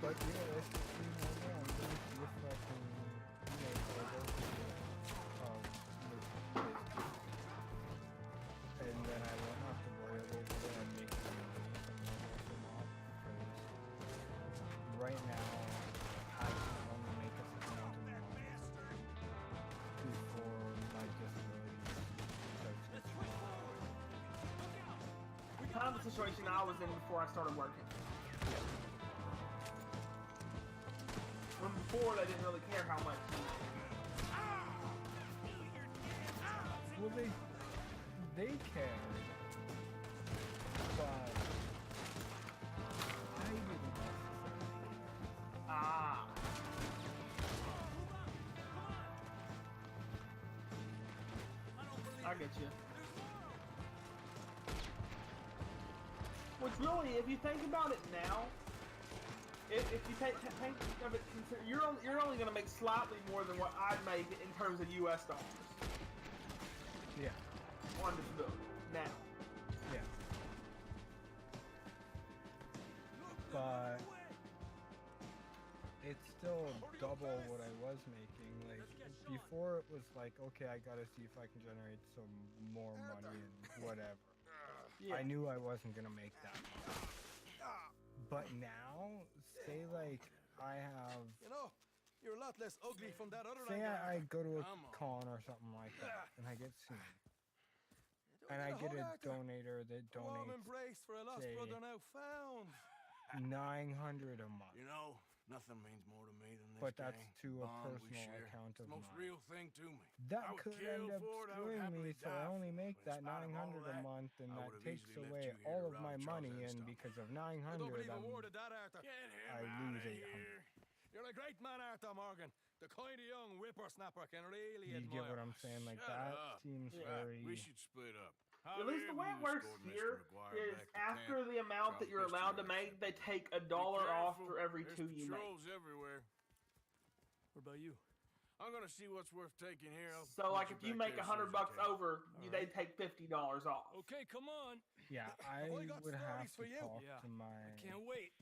But realistically, right now, I'm going to see if I can, go to the, and then I won't have to worry about it and make some money from them off, because right now, I can only make a certain amount of money before my disability starts to Kind of the situation I was in before I started working. When before they didn't really care how much. Well, they cared, but I didn't necessarily. Ah. I get you. Which really, if you think about it now, if you think of it, you're only going to make slightly more than what I'd make in terms of U.S. dollars. Yeah. On disability now. Yeah. But it's still double what I was making. Like before, it was like, okay, I gotta see if I can generate some more money and whatever. Yeah. I knew I wasn't gonna make that much. But now, say like I have. You know, you're a lot less ugly from that other Say angle. I go to a Come on. con or something like that, and I get seen. And I get a donator that A warm donates, embrace for a lost say, brother now found. 900 a month. You know, nothing means more to me than this But that's gang. to a Bond we personal share. account It's of the most mine. real thing to me. I That would could kill end up for it, I would screwing happily me, so I die only for it. make But in that spite of all 900 a that, month, and I that would have takes easily left away you here all to of rob my Charles money, and Edstone. because of I don't 900, believe a I'm, word of that, Arthur. Get him I out lose of 800. here. You're a great man, Arthur Morgan. The kind of young whippersnapper can really You get admire. what I'm saying? Like, Shut that up. seems Right, very. We should split up. At least the way it works here is after the amount that you're allowed to make, they take $1 off for every There's 2 you make. patrols everywhere. What about you? I'm gonna see what's worth taking here. I'll So, like, meet if you back make there as soon $100 as I can. over, they take $50 off. Okay, come on. Yeah, I I got would have stories for to you. talk Yeah, to my I can't wait.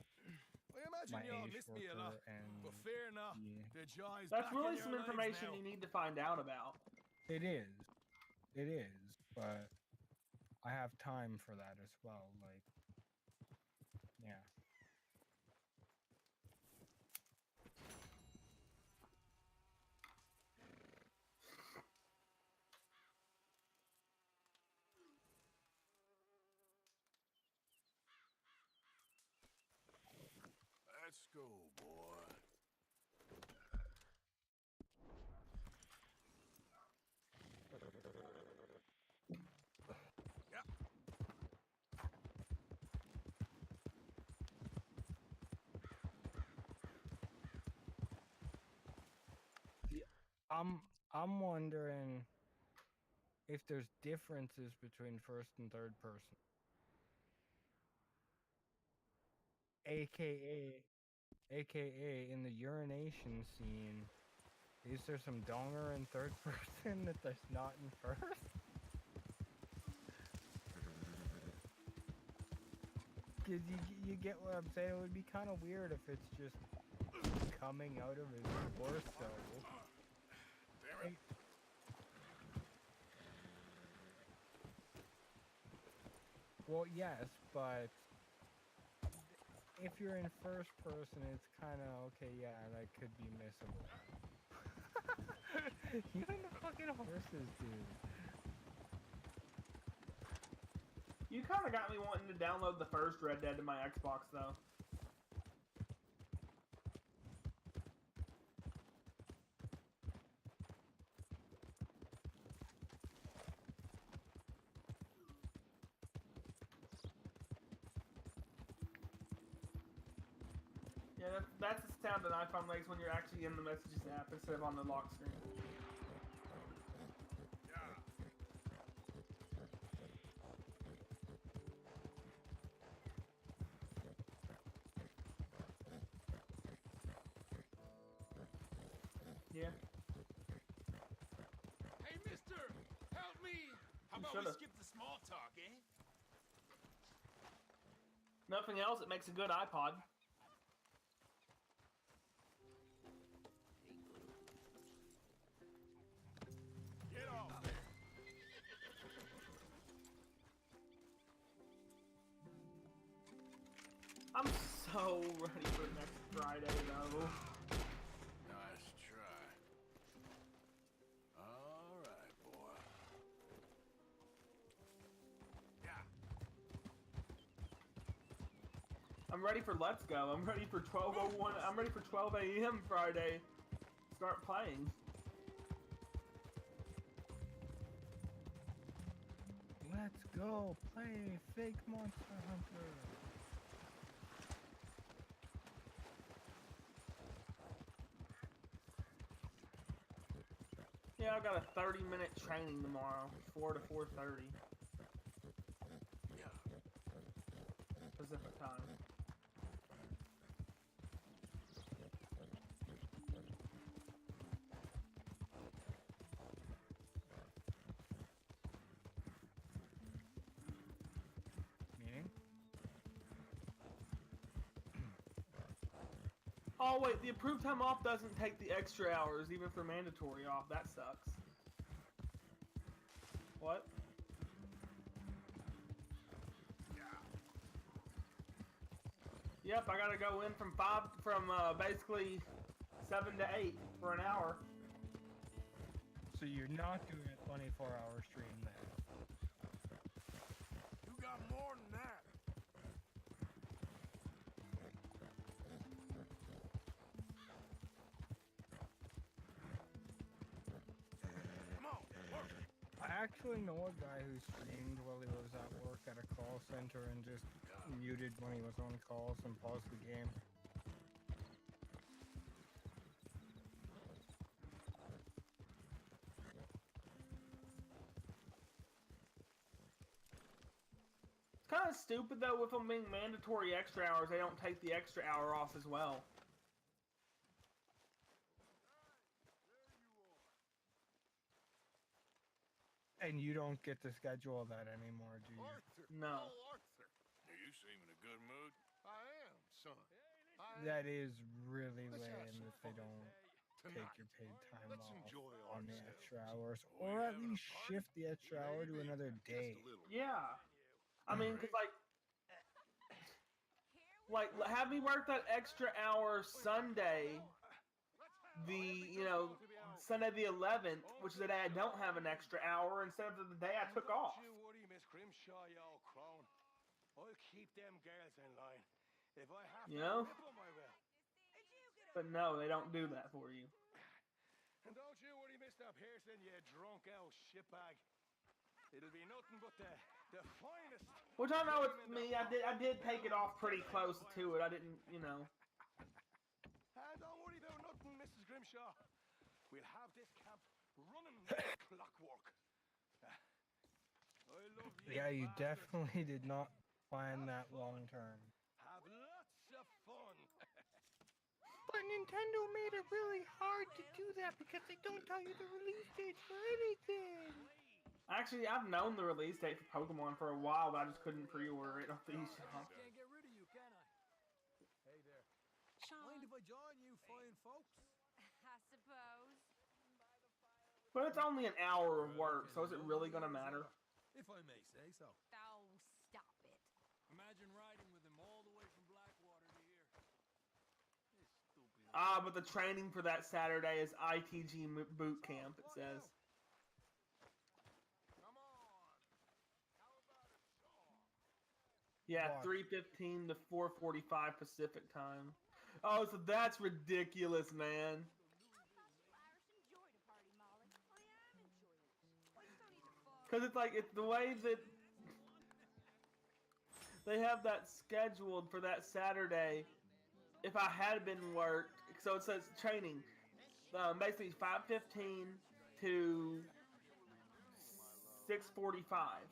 I imagine my y'all age miss me a lot, worker, and but fear not. yeah. The joy is That's back really in some your lives information now. you need to find out about. It is, but I have time for that as well. Like, yeah. Let's go, boy. Yeah. I'm wondering if there's differences between first and third person. AKA in the urination scene, is there some donger in third person that there's not in first? Cause you get what I'm saying? It would be kind of weird if it's just coming out of his torso. Damn it. Well, yes, but if you're in first person, it's kind of okay. Yeah, that could be missable. You and the fucking horses, dude. You kind of got me wanting to download the first Red Dead to my Xbox, though. Yeah, that's the sound that iPhone makes when you're actually in the Messages app instead of on the lock screen. Yeah. Hey, mister! Help me! How about we skip the small talk, eh? Nothing else, it makes a good iPod. Get off there. I'm so ready for next Friday, though. Nice try. All right, boy. Yeah. I'm ready for Let's Go. I'm ready for 12:01. I'm ready for 12 a.m. Friday. Start playing. Let's go play Fake Monster Hunter. Yeah, I got a 30-minute training tomorrow, 4 to 4:30 Pacific time. Meaning? Oh wait, the approved time off doesn't take the extra hours even for mandatory off. That sucks. What? Yep, I gotta go in from basically 7 to 8 for an hour. So you're not doing a 24-hour stream then? You got more than that. Come on, work. I actually know a guy who streamed while he was at work at a call center and just muted when he was on calls and paused the game. It's kind of stupid though, with them being mandatory extra hours, they don't take the extra hour off as well. And you don't get to schedule that anymore, do you? Arthur. No. Oh, Arthur. You seem in a good mood. I am, son. I That am. is really Let's have lame some if they fun. don't take your paid time Let's off enjoy on the ourselves. extra hours, or at least shift the extra hour to another day. Yeah. I mean, cause like have me work that extra hour Sunday, Sunday the 11th, which is the day I don't have an extra hour, instead of the day I took off. Don't you worry, Miss Grimshaw, you old crone. I'll keep them girls in line. If I have You to know? whip 'em, I will. But no, they don't do that for you. And don't you worry, Mr. Pearson, you drunk old shitbag. It'll be nothing but the finest. Which I know it's me. I did take it off pretty close to it. I didn't, Don't worry about nothing, Mrs. Grimshaw. We'll have this camp running like clockwork. Yeah, you definitely did not plan that long term. Have lots of fun. But Nintendo made it really hard to do that because they don't tell you the release dates for anything. Actually, I've known the release date for Pokemon for a while, but I just couldn't pre-order it off the eShop. Can't get rid of you, can I? Hey there. Sean. Mind if I join you fine folks? I suppose. But it's only an hour of work, so is it really gonna matter? If I may say so. Oh, stop it. Imagine riding with him all the way from Blackwater to here. This stupid. Ah, but the training for that Saturday is ITG boot camp, it says. Yeah, 3:15 to 4:45 Pacific time. Oh, so that's ridiculous, man. Because it's like, it's the way that they have that scheduled for that Saturday. If I had been worked, so it says training, basically 5:15 to 6:45.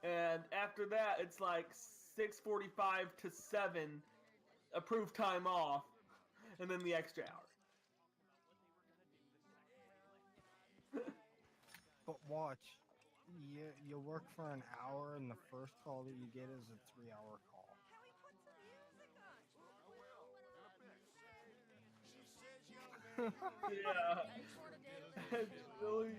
And after that, it's like 6:45 to 7, approved time off, and then the extra hour. But watch, you work for an hour, and the first call that you get is a 3-hour call. Yeah. It's really...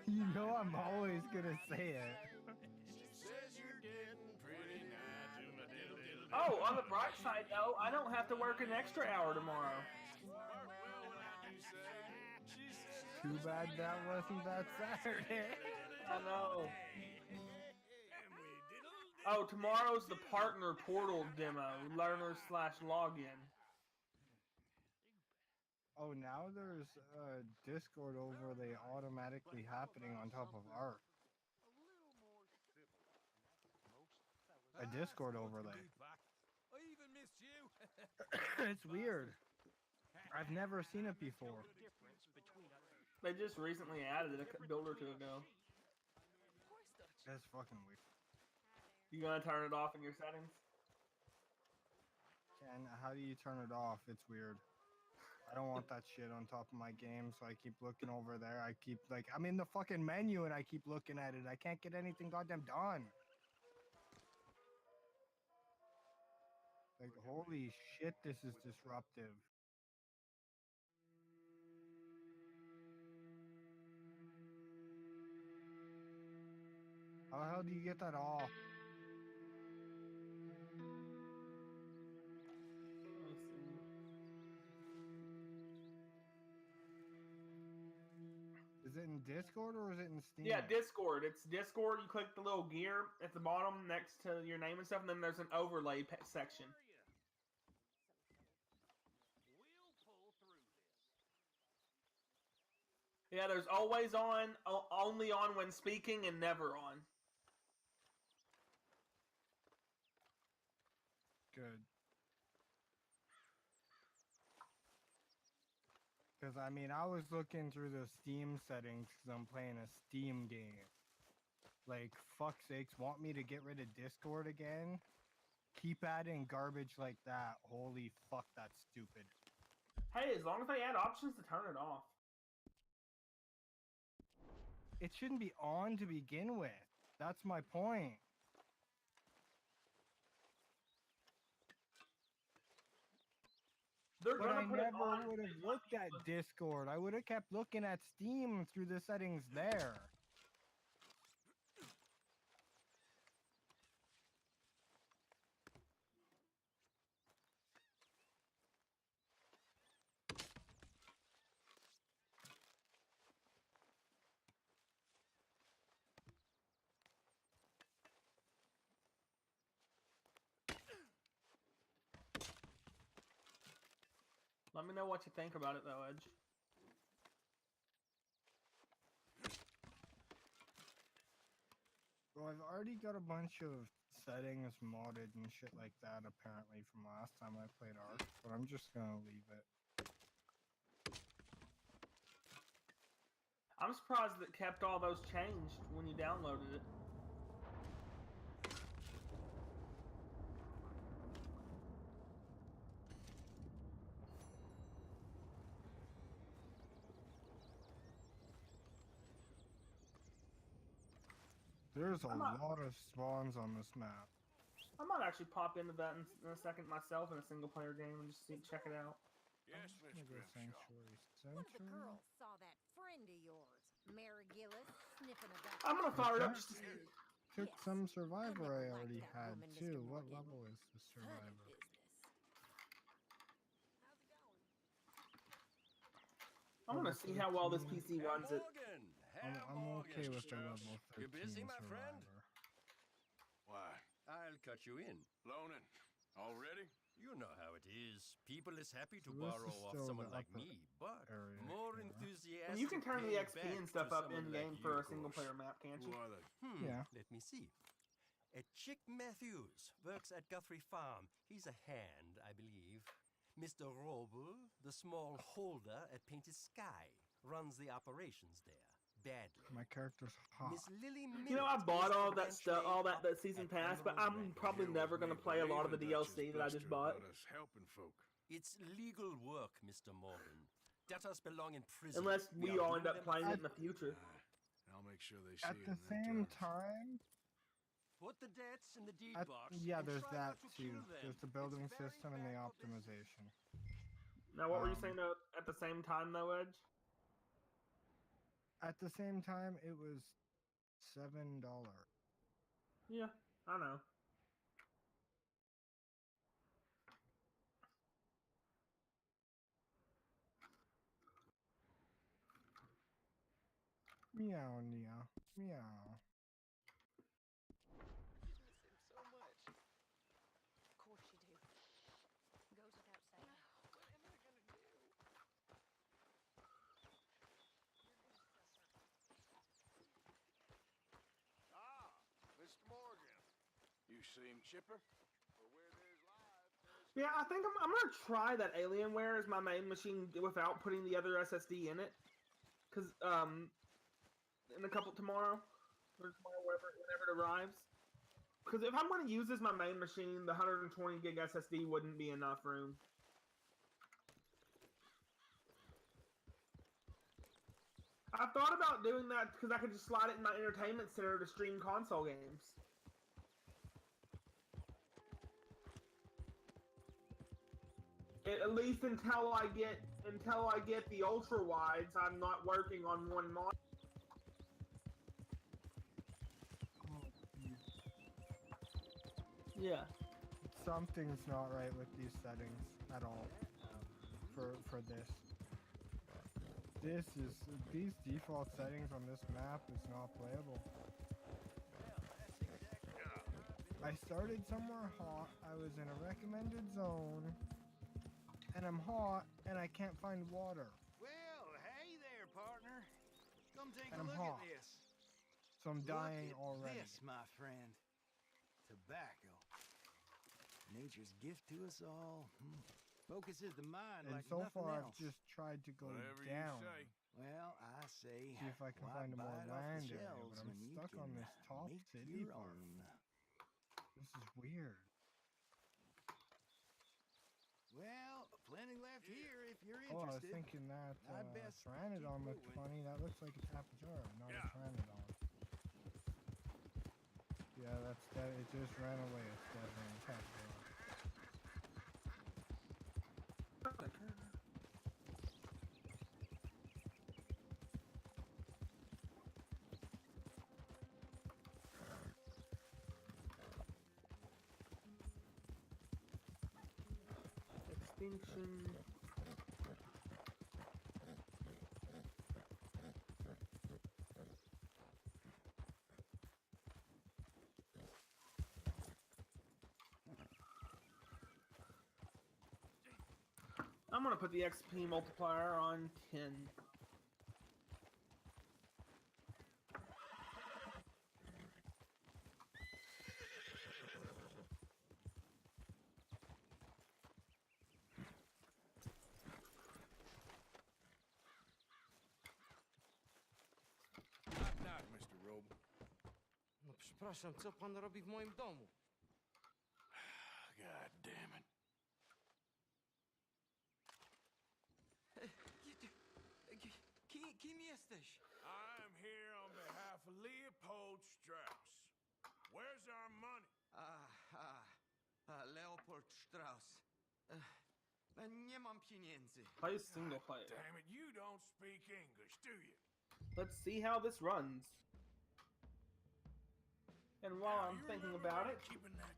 You know I'm always gonna say it. Oh, on the bright side though, I don't have to work an extra hour tomorrow. Too bad that wasn't that Saturday. I know. Oh, tomorrow's the partner portal demo, learner/login. Oh, now there's a Discord overlay automatically happening on top of Arc. A Discord overlay. I even missed you. It's weird. I've never seen it before. They just recently added it a build or two ago. That's fucking weird. You gonna turn it off in your settings? Ken, how do you turn it off? It's weird. I don't want that shit on top of my game, so I keep looking over there. I keep, like, I'm in the fucking menu and I keep looking at it. I can't get anything goddamn done. Like, holy shit, this is disruptive. How the hell do you get that off? Is it in Discord or is it in Steam? Yeah, Discord. It's Discord. You click the little gear at the bottom next to your name and stuff, and then there's an overlay section. Yeah, there's always on, only on when speaking, and never on. Good. Because, I mean, I was looking through the Steam settings because I'm playing a Steam game. Like, fuck's sakes, want me to get rid of Discord again? Keep adding garbage like that. Holy fuck, that's stupid. Hey, as long as they add options to turn it off. It shouldn't be on to begin with. That's my point. But I never would have looked at Discord. I would have kept looking at Steam through the settings there. Let me know what you think about it, though, Edge. Well, I've already got a bunch of settings modded and shit like that, apparently, from last time I played Ark, but I'm just gonna leave it. I'm surprised that kept all those changed when you downloaded it. There's a lot of spawns on this map. I might actually pop into that in a second myself in a single player game and just check it out. Yes, Miss Sanctuary. One of the girls saw that friend of yours, Mary Gillis, sniffing about. I'm gonna fire it up just to see. Took some survivor I already had too. What level is the survivor? I'm gonna see how well this PC runs it. I'm okay with the level 13 You busy, my friend? survivor. Why? I'll cut you in. Loaning? Already? You know how it is. People is happy to So this borrow is off still someone the like upper me, but area more here. enthusiastic. And you can turn the paying XP back and to stuff up someone in game like for you, a single of course. player map, can't you? Who are they? Yeah. Let me see. Chick Matthews works at Guthrie Farm. He's a hand, I believe. Mr. Roble, the small holder at Painted Sky, runs the operations there. Badly. My character's hot. Miss Lily You know, I Millett bought is all the that ranch stuff, all maid that season at pass, but Emerald I'm Ranch. probably never gonna play a lot of the DLC that I just bought. Helping folk. It's legal work, Mr. Morgan. Debtors belong in prison. Unless we all end up playing it in the Aye. future. And I'll make sure they see At it the in their same terms. time, Put the debts in the deed box. yeah, and there's try that not to too. kill them. There's the building system and the optimization. Now, what were you saying though, at the same time, though, Edge? At the same time, it was $7. Yeah, I know. Meow, meow, meow. So much. Of course you do. Goes without saying. What am I gonna do? Mr. Morgan. You seem chipper. Yeah, I think I'm gonna try that Alienware as my main machine without putting the other SSD in it. Cause in a couple tomorrow or tomorrow whenever it arrives. Because if I'm gonna use this my main machine, the 120 gig SSD wouldn't be enough room. I thought about doing that because I could just slide it in my entertainment center to stream console games. At least until I get the ultra wides, I'm not working on one mod. Yeah. Something's not right with these settings at all. For this. These default settings on this map is not playable. I started somewhere hot, I was in a recommended zone, and I'm hot, and I can't find water. Well, hey there, partner. Come take And a I'm look hot. at this. So I'm dying Look at already. This, my friend. Tobacco. Nature's gift to us all. Focuses the mind And like so nothing far, else. I've just tried to go Whatever down. you say. Well, I say, See if I can why find a more buy it off the land area, shelves but I'm when you stuck on can this top make city your part. own? This is weird. Well, plenty left here if you're Oh, I was interested. thinking that I'd best Pteranodon keep looked moving. funny. That looks like a Tapajara, not a Pteranodon. Yeah, it just ran away. It's definitely a Tapajara. Extinction. I'm gonna put the XP multiplier on 10. Przepraszam, co pan robi w moim domu? God damn it. Kim jesteś? I'm here on behalf of Leopold Strauss. Where's our money? Leopold Strauss. Nie mam pieniędzy. Play single player. Damn it, you don't speak English, do you? Let's see how this runs. And while I'm thinking about it,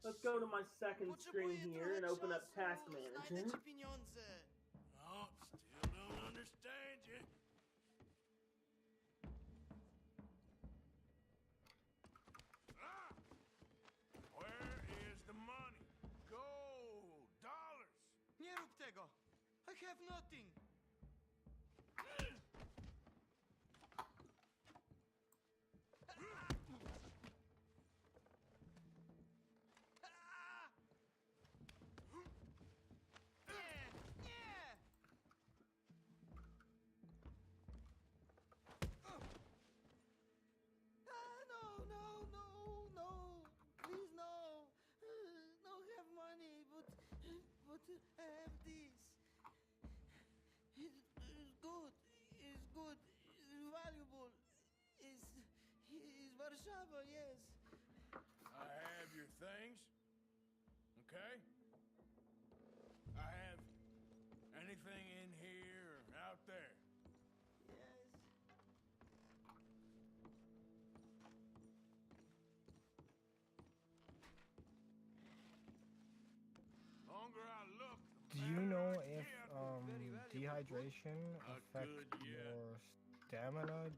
let's go to my second screen here and open up Task Manager. Oh, still don't understand you. Where is the money? Gold, dollars. Nie rób tego. I have nothing. I have this. It's good. It's good. It's valuable. It's Warszawa, yes. I have your things. Okay? I have anything in here or out there. Yes. Longer I look, Do you know if dehydration affects your stamina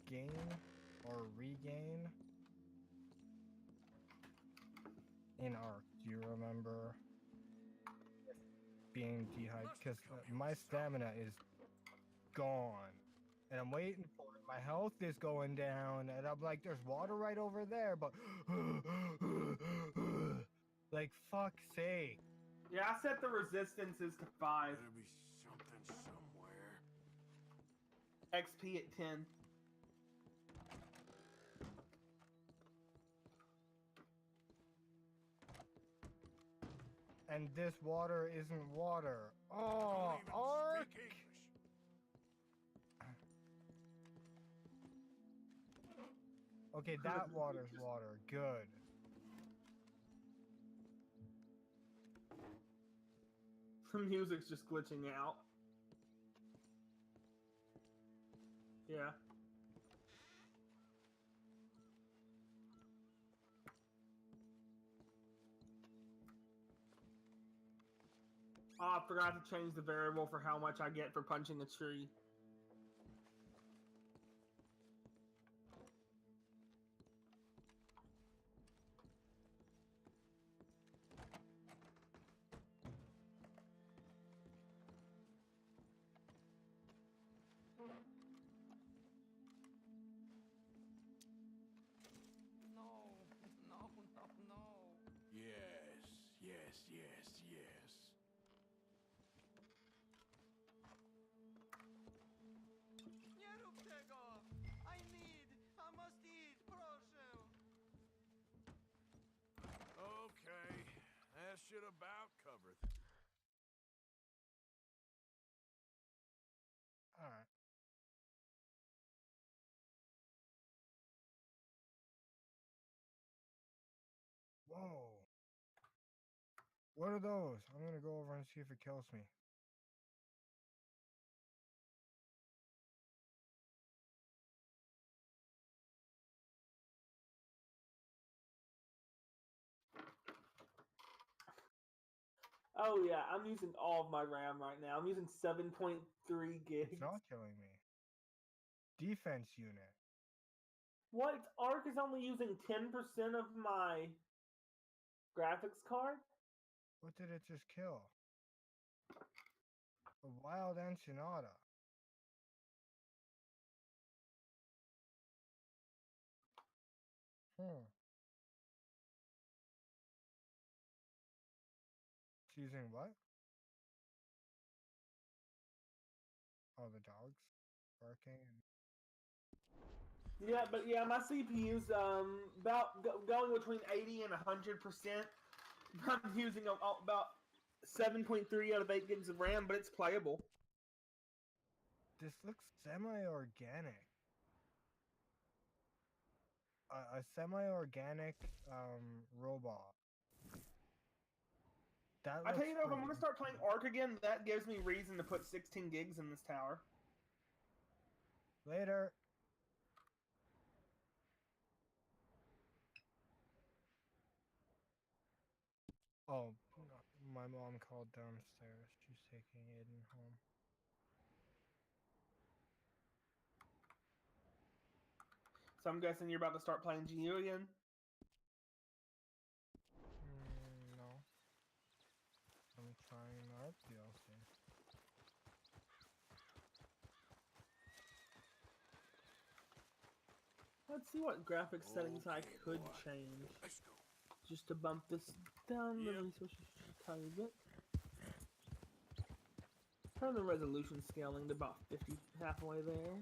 gain or regain in Ark? Do you remember being dehydrated? Because my stamina is gone, and I'm waiting for it. My health is going down, and I'm like, there's water right over there, but like, fuck's sake. Yeah, I set the resistances to 5. There'll be something somewhere. XP at 10. And this water isn't water. Oh, Ark! Okay, that water's water. Good. The music's just glitching out. Yeah. Oh, I forgot to change the variable for how much I get for punching a tree. No. Yes. Nie rób tego! I must eat, proszę! Okay, that should about cover Alright. Whoa. What are those? I'm gonna go over and see if it kills me. Oh yeah, I'm using all of my RAM right now. I'm using 7.3 gigs. It's not killing me. Defense unit. What? Ark is only using 10% of my graphics card? What did it just kill? A wild enchilada. It's using what? Oh, the dogs barking. Yeah, but yeah, my CPU's going between 80 and 100%. I'm using about 7.3 out of 8 gigs of RAM, but it's playable. This looks semi-organic. A semi-organic robot. That I tell you though, if I'm pretty gonna start playing Ark again, that gives me reason to put 16 gigs in this tower. Later. Oh, my mom called downstairs. She's taking Aiden home. So I'm guessing you're about to start playing GU again? No. I'm trying our DLC. Let's see what graphics settings I could change. Just to bump this down the resources just a tiny bit. Turn the resolution scaling to about 50, halfway there.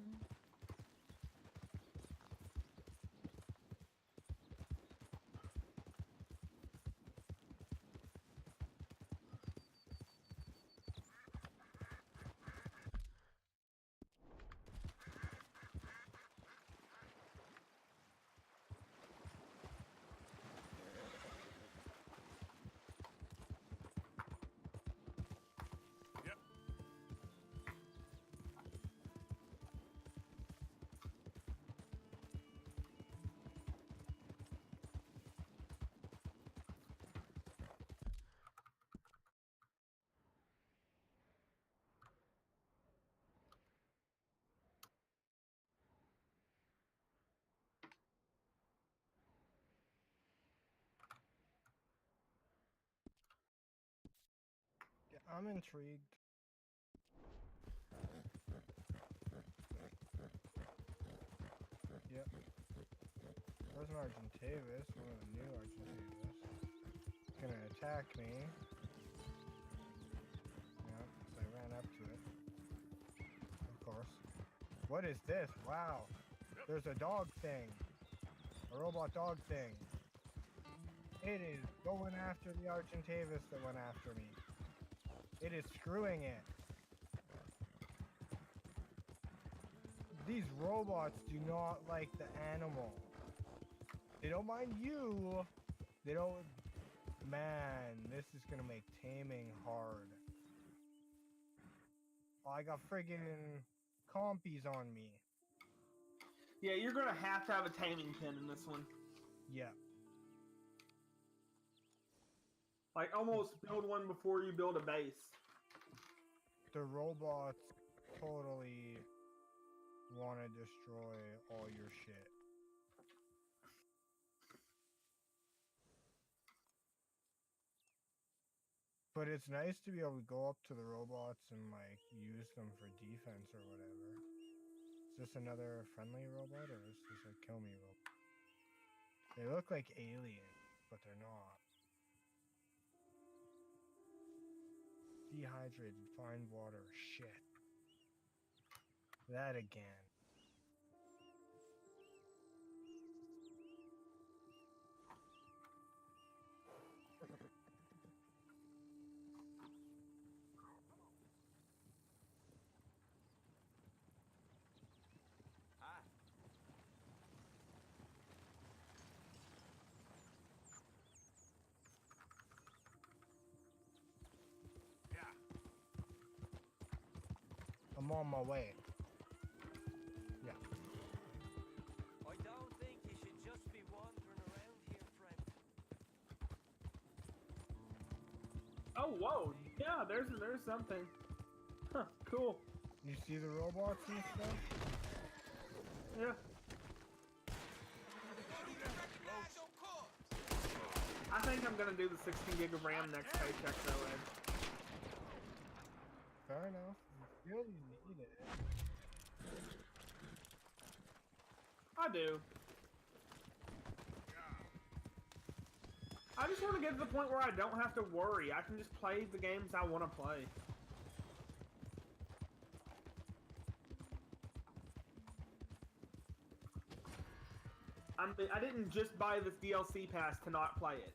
Yeah, I'm intrigued. Yep. There's an Argentavis, one of the new Argentavis. It's gonna attack me. Yeah, so I ran up to it. Of course. What is this? Wow. There's a dog thing. A robot dog thing. It is going after the Argentavis that went after me. It is screwing it. These robots do not like the animal. They don't mind you. They don't... Man, this is gonna make taming hard. Oh, I got friggin' compies on me. Yeah, you're gonna have to have a taming pin in this one. Yeah. Like, almost build one before you build a base. The robots totally want to destroy all your shit. But it's nice to be able to go up to the robots and, like, use them for defense or whatever. Is this another friendly robot, or is this a kill me robot? They look like aliens, but they're not. Dehydrated, find water, shit. That again. Hi. I'm on my way. Yeah. I don't think you should just be wandering around here, friend. Oh, whoa. Yeah, there's something. Huh, cool. You see the robots and stuff? Yeah. I think I'm gonna do the 16 gig of RAM next paycheck though, Ed. Fair enough. You really need it. I do. I just want to get to the point where I don't have to worry. I can just play the games I want to play. I didn't just buy this DLC pass to not play it.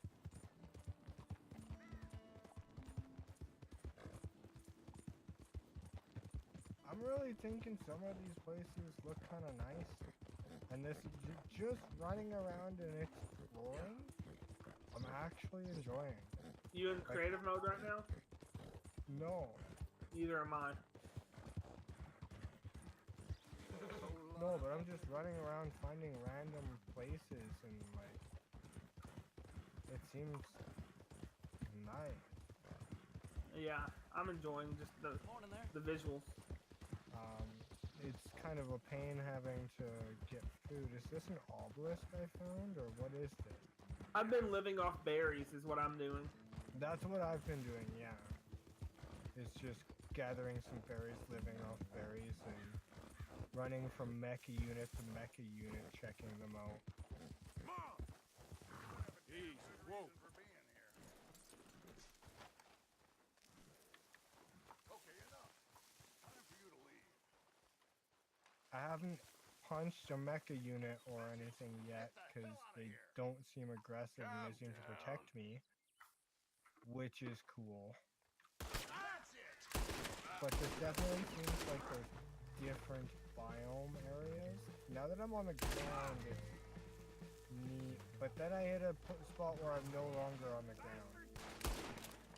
I'm really thinking some of these places look kind of nice, and this just running around and exploring, I'm actually enjoying. You in creative mode right now? No. Neither am I. No, but I'm just running around finding random places and like, it seems nice. Yeah, I'm enjoying just the visuals. It's kind of a pain having to get food. Is this an obelisk I found, or what is this? I've been living off berries is what I'm doing. That's what I've been doing, yeah. It's just gathering some berries, living off berries, and running from mecha unit to mecha unit, checking them out. Easy, whoa. I haven't punched a mecha unit or anything yet because they don't seem aggressive and they seem to protect me, which is cool. But there definitely seems like there's different biome areas. Now that I'm on the ground, it's neat, but then I hit a spot where I'm no longer on the ground.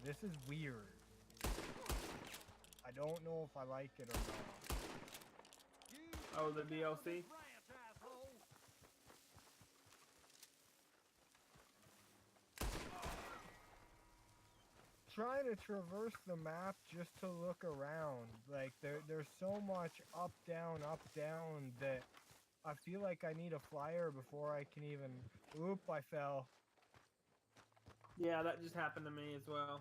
This is weird. I don't know if I like it or not. Oh, the DLC? Trying to traverse the map just to look around. Like, there's so much up, down, that I feel like I need a flyer before I can even... Oop, I fell. Yeah, that just happened to me as well.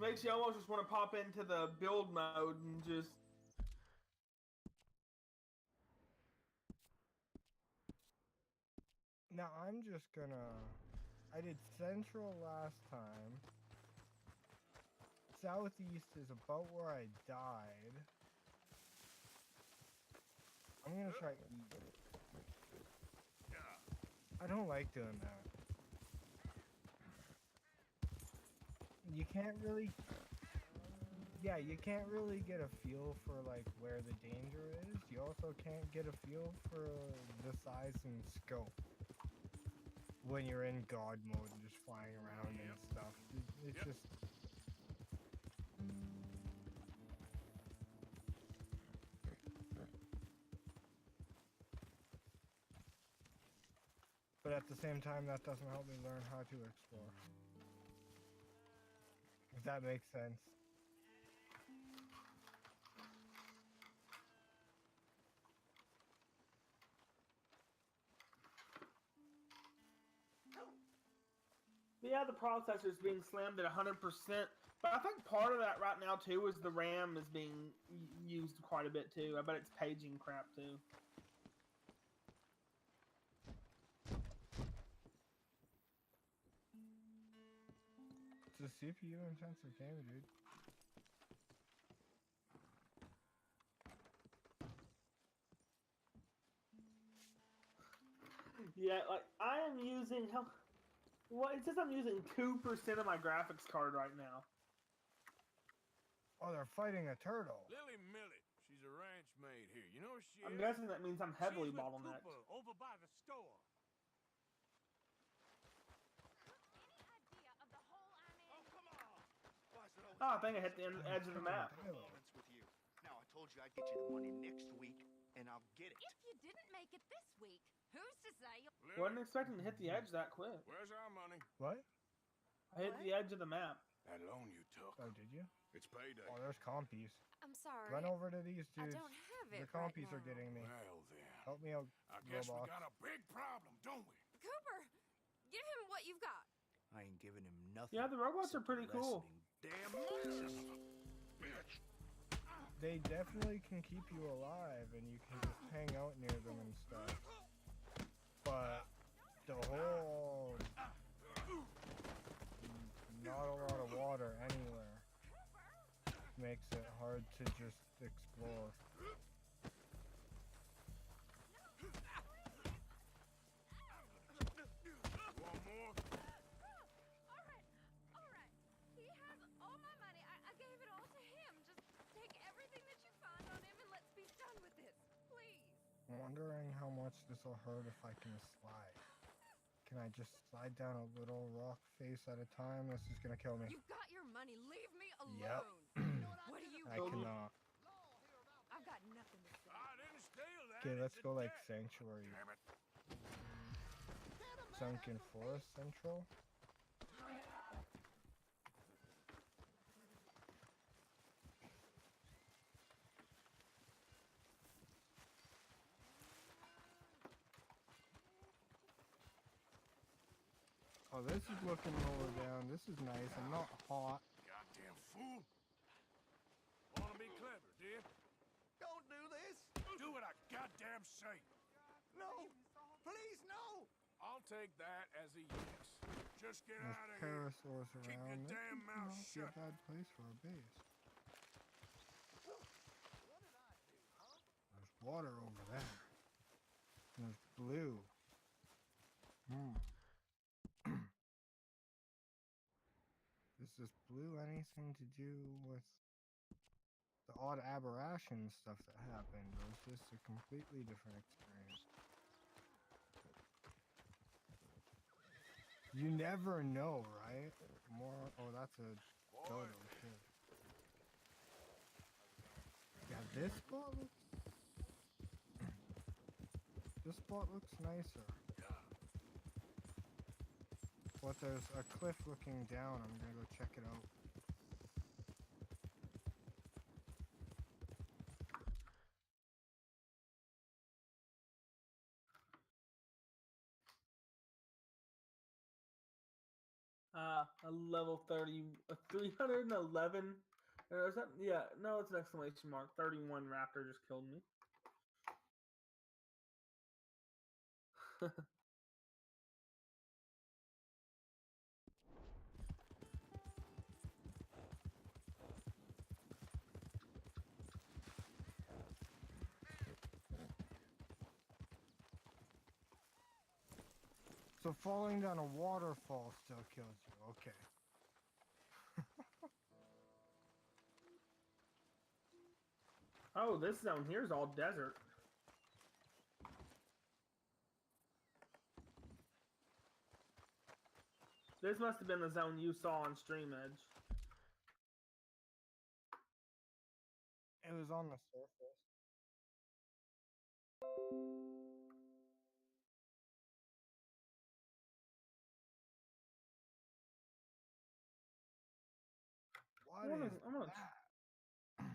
Makes you almost just want to pop into the build mode and just... Now I'm just gonna... I did Central last time. Southeast is about where I died. I'm gonna try East. I don't like doing that. You can't really... Yeah, you can't really get a feel for like where the danger is. You also can't get a feel for the size and scope when you're in God mode and just flying around and stuff. It's just... But at the same time, that doesn't help me learn how to explore. If that makes sense. Yeah, the processor's being slammed at 100%, but I think part of that right now too is the RAM is being used quite a bit too. I bet it's paging crap too. It's a CPU intensive game, dude. Yeah, like I am using well, it says I'm using 2% of my graphics card right now. Oh, they're fighting a turtle. Lily Millie, she's a ranch maid here. You know where she I'm is? guessing that means I'm heavily She's with bottlenecked. Cooper over by the store. Oh, I think I hit the edge of the map. With you. Now, I told you I'd get you the money next week, and I'll get it. If you didn't make it this week, who's to say? Wasn't expecting to hit the edge that quick. Where's our money? What? I hit the edge of the map. That loan you took. Oh, did you? It's payday. Oh, there's compies. I'm sorry. Run over to these dudes. I don't have it The compies right are getting me. Well then. Help me out, I guess we Roblox. got a big problem, don't we? Cooper, give him what you've got. I ain't giving him nothing. Yeah, the robots are pretty cool. Damn bitch. They definitely can keep you alive, and you can just hang out near them and stuff. But the whole... Not a lot of water anywhere makes it hard to just explore. wondering how much this will hurt if I can slide. Can I just slide down a little rock face at a time? This is gonna kill me. You got your money. Leave me alone. Yep. What do you I cannot. I've got nothing to say. I didn't steal that. Okay, let's It's go a like debt. Sanctuary. Damn it. Sunken Forest Central. Oh, this is looking lower down. This is nice and not hot. Goddamn fool. Wanna be clever, do you? Don't do this! Do what I goddamn say. No! Please, no! I'll take that as a yes. Just get There's out of here. parasaurs Keep your around. This damn would mouth not be a shut. bad place for a base. There's water over there. And there's blue. Is this blue anything to do with the odd aberration stuff that happened, or is this a completely different experience? You never know, right? More. Oh, that's a dodo too. Yeah, this spot looks. This spot looks nicer. But there's a cliff looking down. I'm gonna go check it out. A level 30, 311. Is that, yeah, no, it's an exclamation mark. 31 raptor just killed me. So falling down a waterfall still kills you. Okay. Oh, this zone here is all desert. This must have been the zone you saw on Stream Edge. It was on the surface. What is that?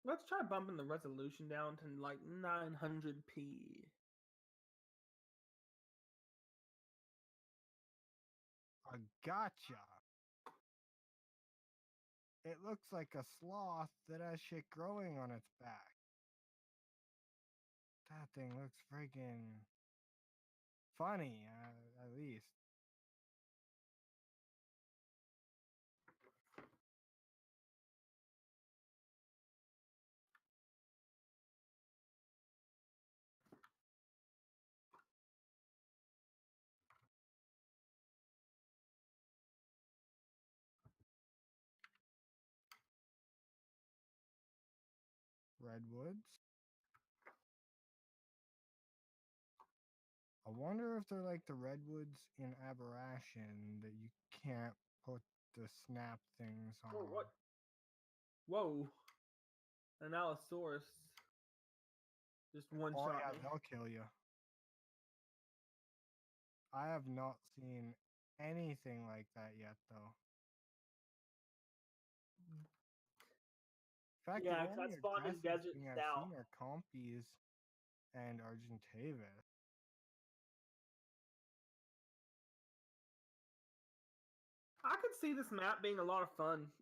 Let's try bumping the resolution down to like 900p. A gotcha. It looks like a sloth that has shit growing on its back. That thing looks friggin' funny, at least. Redwoods. I wonder if they're like the redwoods in Aberration that you can't put the snap things on. Oh, what? Whoa. An Allosaurus. Just one Oh shot. yeah, me. they'll kill you. I have not seen anything like that yet, though. In fact, Yeah, the 'cause only I spawned in aggressive Desert thing I've South. seen are Compies and Argentavis. I could see this map being a lot of fun.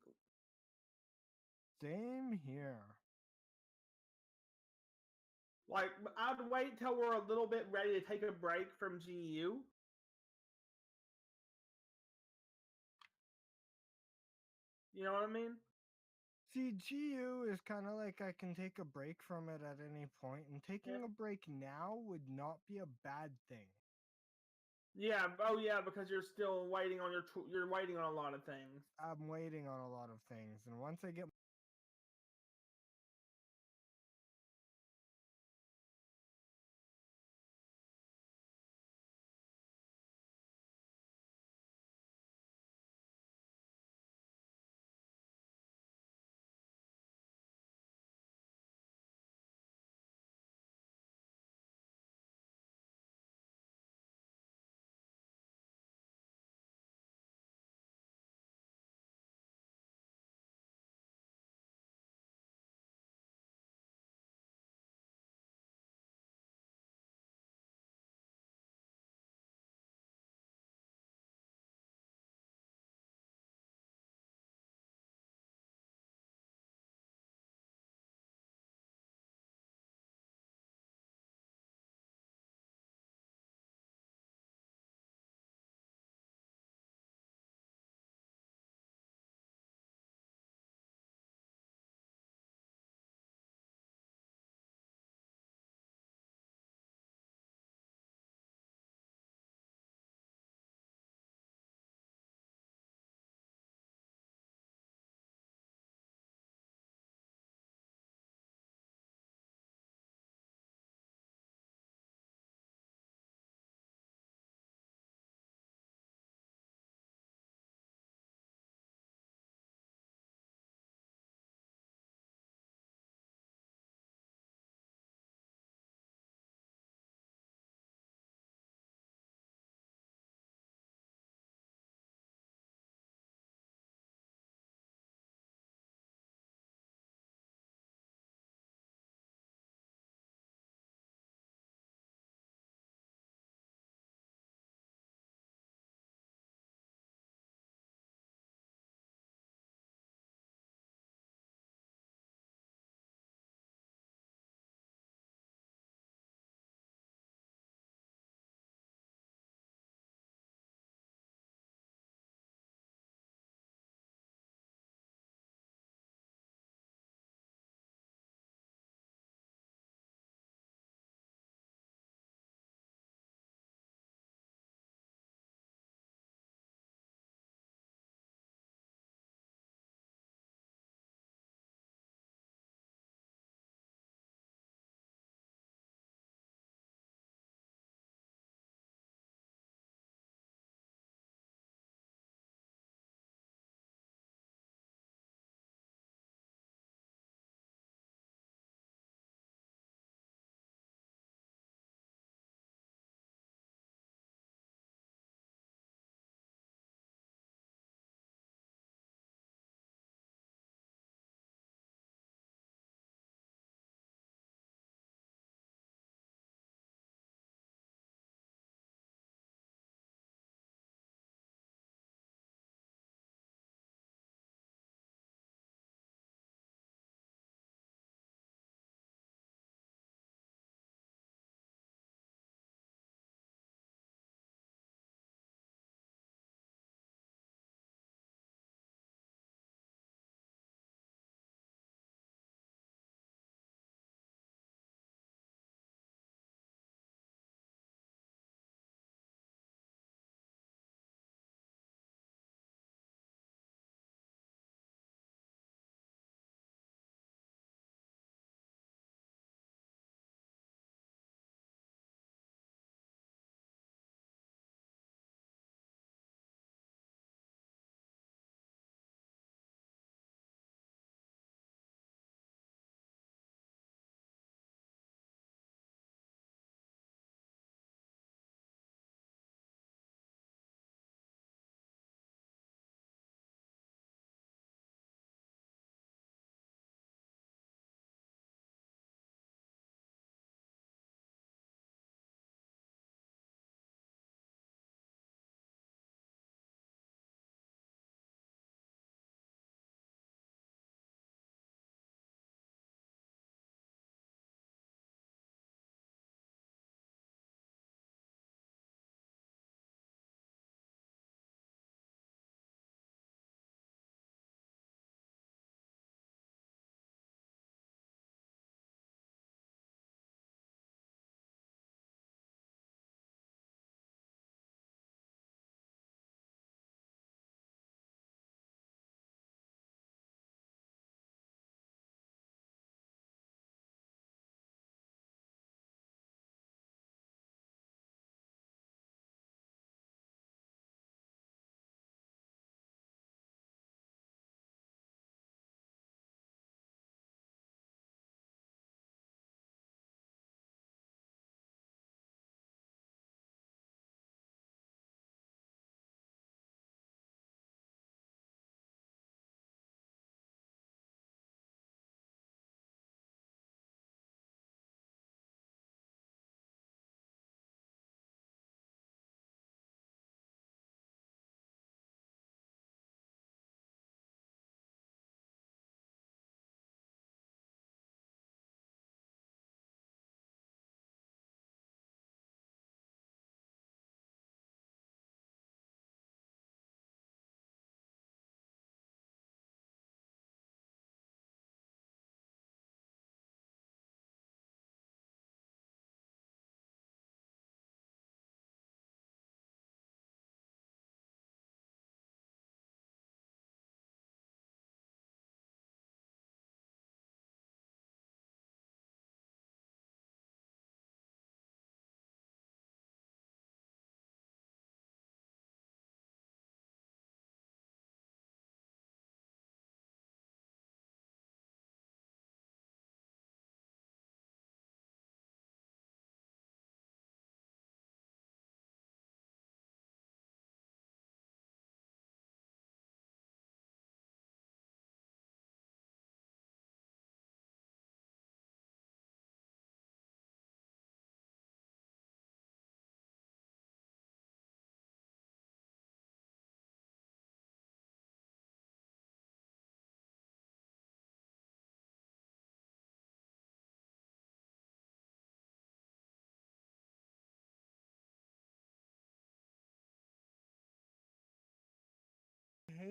Same here. Like, I'd wait till we're a little bit ready to take a break from GU. You know what I mean? See, GU is kind of like I can take a break from it at any point, and taking a break now would not be a bad thing. Yeah. Oh, yeah. Because you're still waiting on you're waiting on a lot of things. I'm waiting on a lot of things, and once I get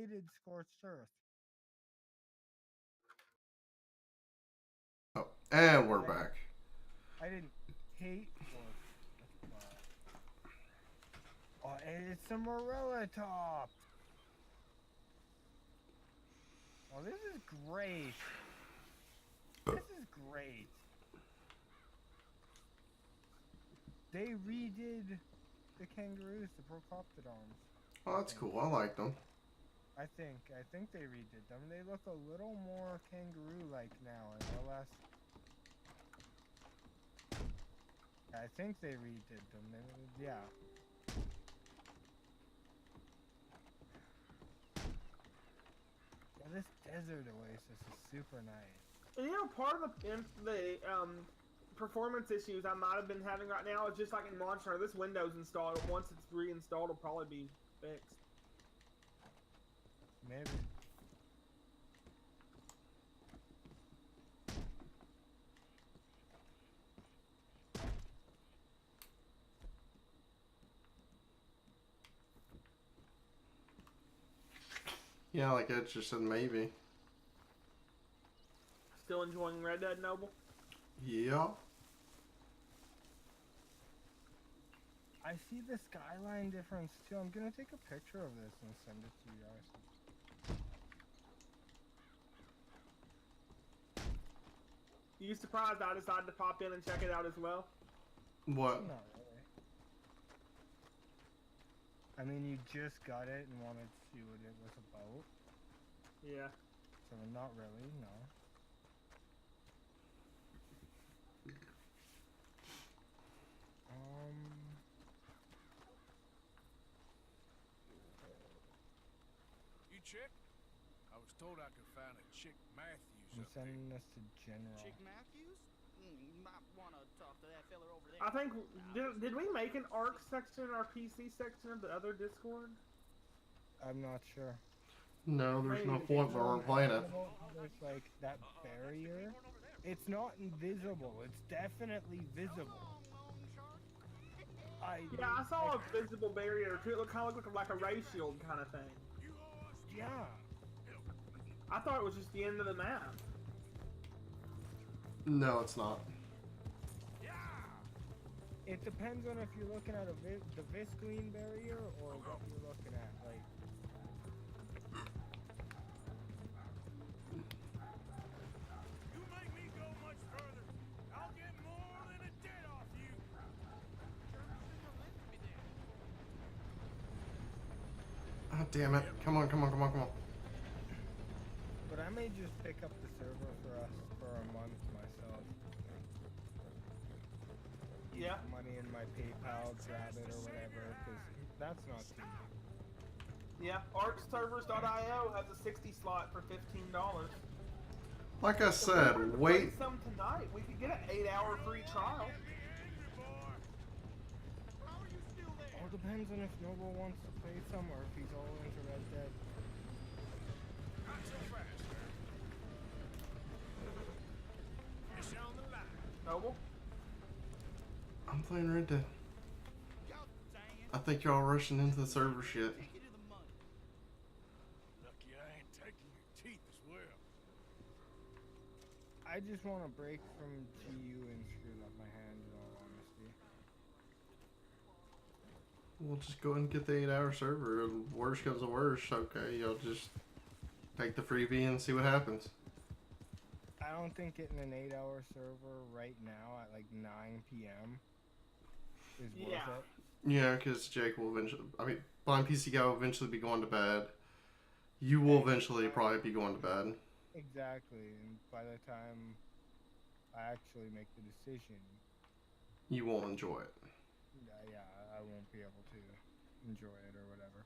hated Scorched Earth. Oh, and we're back. I didn't hate Scorched Earth. Oh, and it's a Morella top. Oh, this is great. This is great. They redid the kangaroos, the Procoptodons. Oh, that's cool. I like them. I think they redid them. They look a little more kangaroo-like now, and a less. I think they redid them. Yeah. Well, this desert oasis is super nice. And you know, part of the performance issues I might have been having right now is just like in Monster. This window's installed. Once it's reinstalled, it'll probably be fixed. Maybe. Yeah, like Ed just said, maybe. Still enjoying Red Dead, Noble? Yeah. I see the skyline difference too. I'm gonna take a picture of this and send it to you guys. You surprised I decided to pop in and check it out as well? What? Not really. I mean, you just got it and wanted to see what it was about. Yeah. So not really, no. You chick? I was told I could find a Chick Matthews I'm up there. sending this to General. Chick Matthews? You might want to talk to that fella over there. I think, did we make an ARC section or PC section of the other Discord? I'm not sure. No, there's no point where we're playing it. There's like that barrier. It's not invisible. It's definitely visible. Yeah, I saw a visible barrier too. It looked kind of like a ray shield kind of thing. Yeah. I thought it was just the end of the map. No, it's not. It depends on if you're looking at the visqueen barrier or what you're looking at. Like. You make me go much further, I'll get more than a dead off you. Oh, damn it. Come on, come on, come on, come on. But I may just pick up the server for us for a month myself. Yeah. Money in my PayPal, grab it or whatever, because that's not cheap. Yeah, ArcServers.io has a 60 slot for $15. Like I said, wait. Some tonight. We could get an 8-hour free trial. All depends on if Noble wants to play some or if he's all into Red Dead. Not so fast, sir. It's on the line. Noble? I'm playing Red Dead. I think y'all rushing into the server shit. Lucky I ain't taking your teeth as well. I just want to break from GU and screw up my hand, in all honesty. We'll just go and get the 8-hour server. Worst comes to worst, okay, y'all just take the freebie and see what happens. I don't think getting an 8-hour server right now at like 9 p.m. is worth it. Yeah, because Jake will eventually, I mean, Blind PC Guy will eventually be going to bed. You will eventually probably be going to bed. Exactly, and by the time I actually make the decision, You won't enjoy it. yeah, I won't be able to enjoy it or whatever.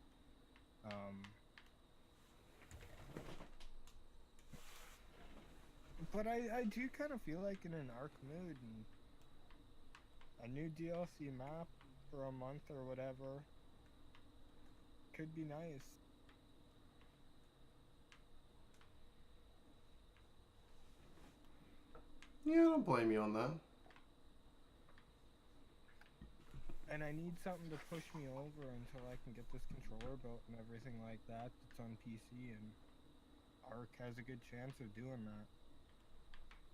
But I do kind of feel like in an ARC mood, and a new DLC map for a month or whatever could be nice. Yeah, I don't blame you on that. And I need something to push me over until I can get this controller built and everything like that. It's on PC, and Ark has a good chance of doing that.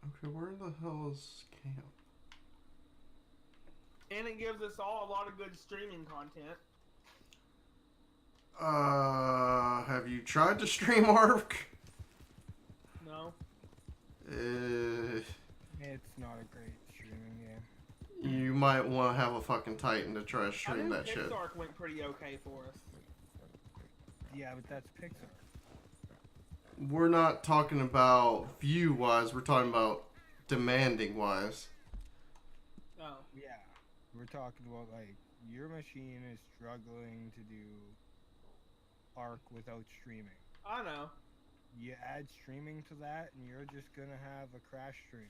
Okay, where the hell is camp? And it gives us all a lot of good streaming content. Have you tried to stream Ark? No. It's not a great streaming game. You might want to have a fucking Titan to try to stream that shit. Pixar went pretty okay for us. Yeah, but that's Pixar. We're not talking about view-wise, we're talking about demanding-wise. Oh. Yeah. We're talking about, like, your machine is struggling to do Ark without streaming. I know. You add streaming to that, and you're just gonna have a crash stream.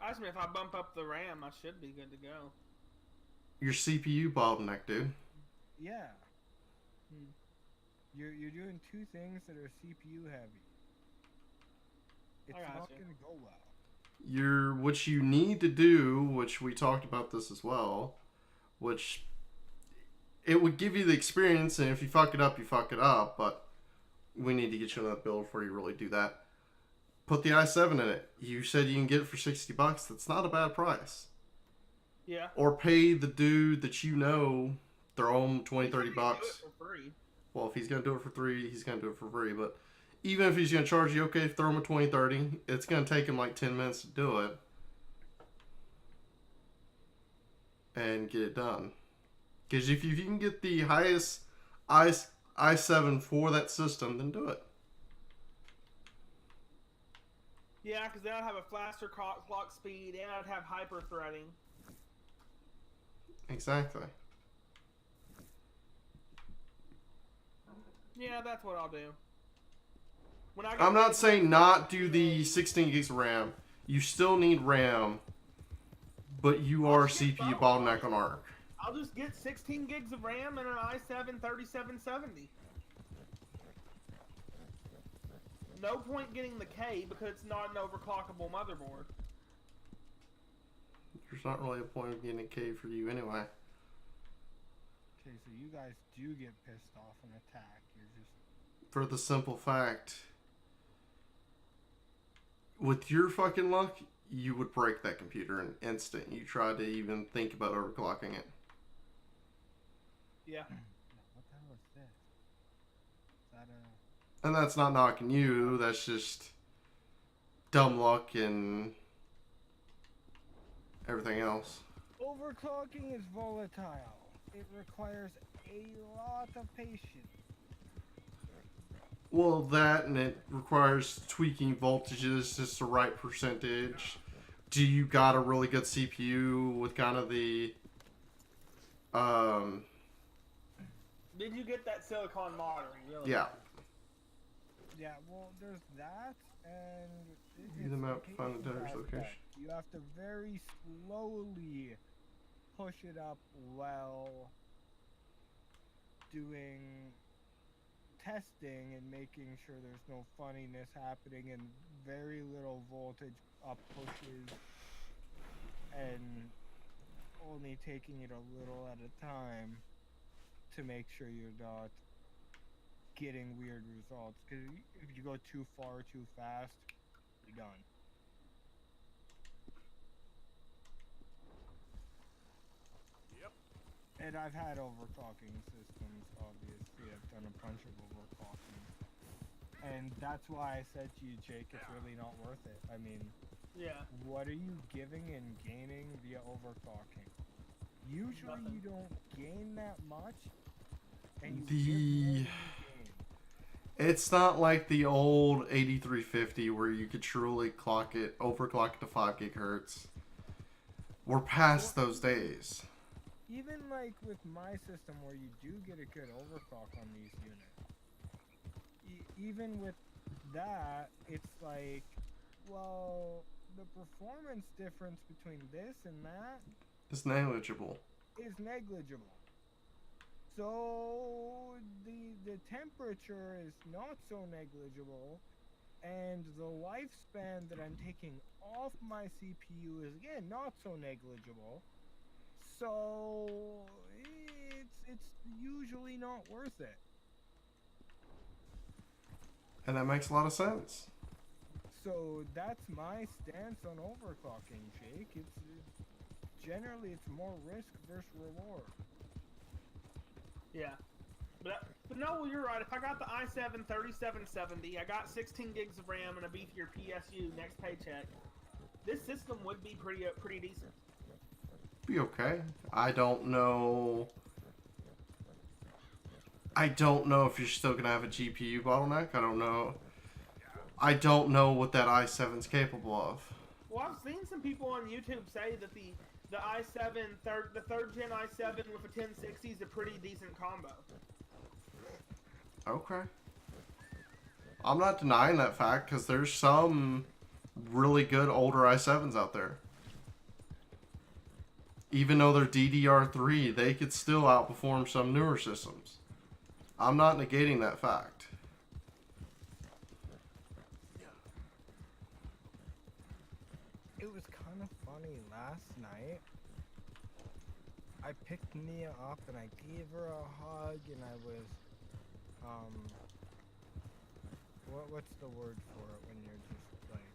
I just mean if I bump up the RAM, I should be good to go. Your CPU bottleneck, dude. Yeah. You're doing two things that are CPU heavy. It's not gonna go well. What you need to do, which we talked about this as well, which it would give you the experience, and if you fuck it up, you fuck it up, but we need to get you on that build before you really do that. Put the i7 in it. You said you can get it for $60. That's not a bad price. Yeah. Or pay the dude that you know, throw him $20, $30. Do it for free. Well, if he's going to do it for free, he's going to do it for free. But even if he's going to charge you, okay, throw him a $20, $30. It's going to take him like 10 minutes to do it. And get it done. Because if you can get the highest i7 for that system, then do it. Yeah, because then I'd have a faster clock speed, and I'd have hyper-threading. Exactly. Yeah, that's what I'll do. I'm not saying not do the 16 gigs of RAM. You still need RAM, but you are CPU bottleneck on Ark. I'll just get 16 gigs of RAM and an i7 3770. No point getting the K because it's not an overclockable motherboard. There's not really a point of getting a K for you anyway. Okay, so you guys do get pissed off and attack. You're just... For the simple fact, with your fucking luck, you would break that computer in an instant. You try to even think about overclocking it. Yeah. What the hell is this? Is that a... And that's not knocking you, that's just dumb luck and everything else. Overclocking is volatile. It requires a lot of patience. Well, that, and it requires tweaking voltages just the right percentage. Do you got a really good CPU with kind of the Did you get that silicon modeling? Really? Yeah. Yeah, well, there's that, and View the map to find the damage location. you have to very slowly push it up while doing testing and making sure there's no funniness happening and very little voltage up pushes and only taking it a little at a time to make sure you're not getting weird results, because if you go too far too fast, you're done. Yep. And I've had overclocking systems, obviously. I've done a bunch of overclocking. And that's why I said to you, Jake, it's really not worth it. I mean, yeah. What are you giving and gaining via overclocking? Usually you don't gain that much. And you It's not like the old 8350 where you could truly overclock it to 5 gigahertz. We're past those days. Even like with my system where you do get a good overclock on these units, even with that, it's like, well, the performance difference between this and that It's negligible. is negligible. So the temperature is not so negligible, and the lifespan that I'm taking off my CPU is again not so negligible. So it's usually not worth it. And that makes a lot of sense. So that's my stance on overclocking, Jake. It's generally it's more risk versus reward. Yeah. But no, you're right. If I got the i7 3770, I got 16 gigs of RAM and a beefier PSU next paycheck, this system would be pretty decent. Be okay. I don't know if you're still gonna have a GPU bottleneck. I don't know what that i7's capable of. Well, I've seen some people on YouTube say that the i7 the third gen i7 with a 1060 is a pretty decent combo. Okay. I'm not denying that fact because there's some really good older i7s out there. Even though they're DDR3, they could still outperform some newer systems. I'm not negating that fact. It was kind of funny last night. I picked Nia up and I gave her a hug and I was, what's the word for it when you're just like,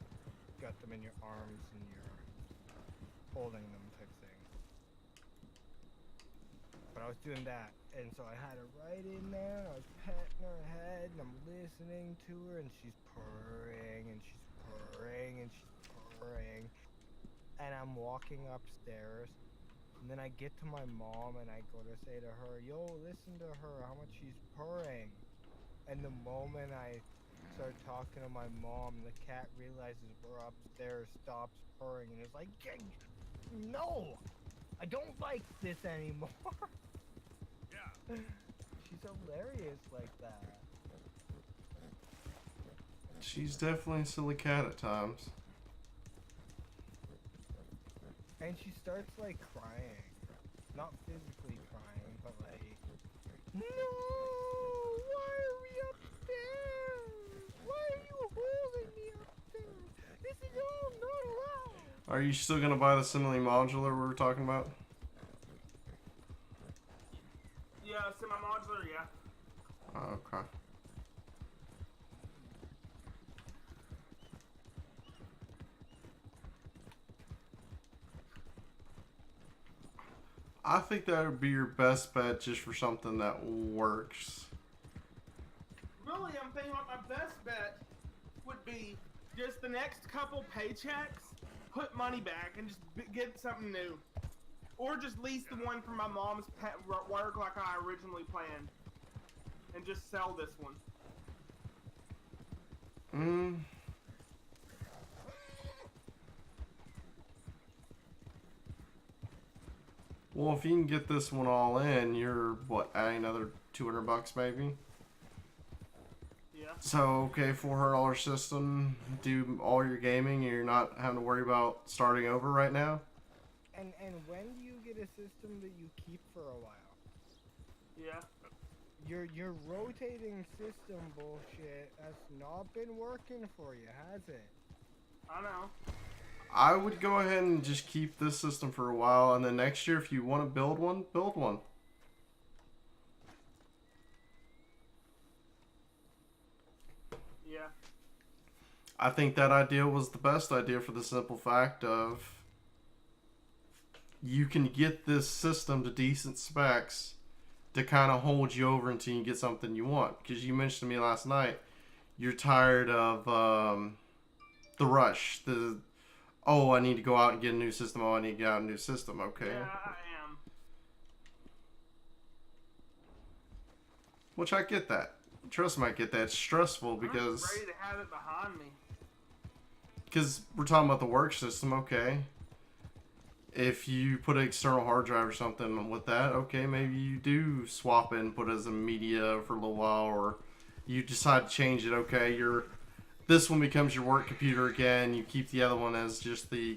got them in your arms and you're holding them type thing. But I was doing that, and so I had her right in there, and I was petting her head, and I'm listening to her, and she's purring, and she's purring, and she's purring. And I'm walking upstairs, and then I get to my mom, and I go to say to her, yo, listen to her, how much she's purring. And the moment I start talking to my mom, the cat realizes we're upstairs, stops purring, and is like, no, I don't like this anymore. Yeah. She's hilarious like that. She's definitely a silly cat at times. And she starts like crying. Not physically crying, but like, no, why are we upstairs? Why are you holding me upstairs? This is all not allowed. Are you still gonna buy the Simile modular we were talking about? Yeah, semi-modular, yeah. Okay. I think that would be your best bet just for something that works. Really, I'm thinking like my best bet would be just the next couple paychecks, put money back, and just get something new. Or just lease the one from my mom's work like I originally planned. And just sell this one. Well, if you can get this one all in, you're, what, adding another $200 maybe? Yeah. So, okay, $400 system, do all your gaming, and you're not having to worry about starting over right now? And when do you get a system that you keep for a while? Yeah. Your rotating system bullshit has not been working for you, has it? I know. I would go ahead and just keep this system for a while, and then next year, if you want to build one, build one. Yeah. I think that idea was the best idea for the simple fact of you can get this system to decent specs to kind of hold you over until you get something you want. Because you mentioned to me last night, you're tired of the rush. Oh, I need to go out and get a new system. Oh, I need to get out a new system. Okay. Yeah, I am. Which I get that. Trust me, I get that. It's stressful because... I'm ready to have it behind me. Because we're talking about the work system, okay. If you put an external hard drive or something with that, okay, maybe you do swap it and put it as a media for a little while, or you decide to change it, okay, this one becomes your work computer again, you keep the other one as just the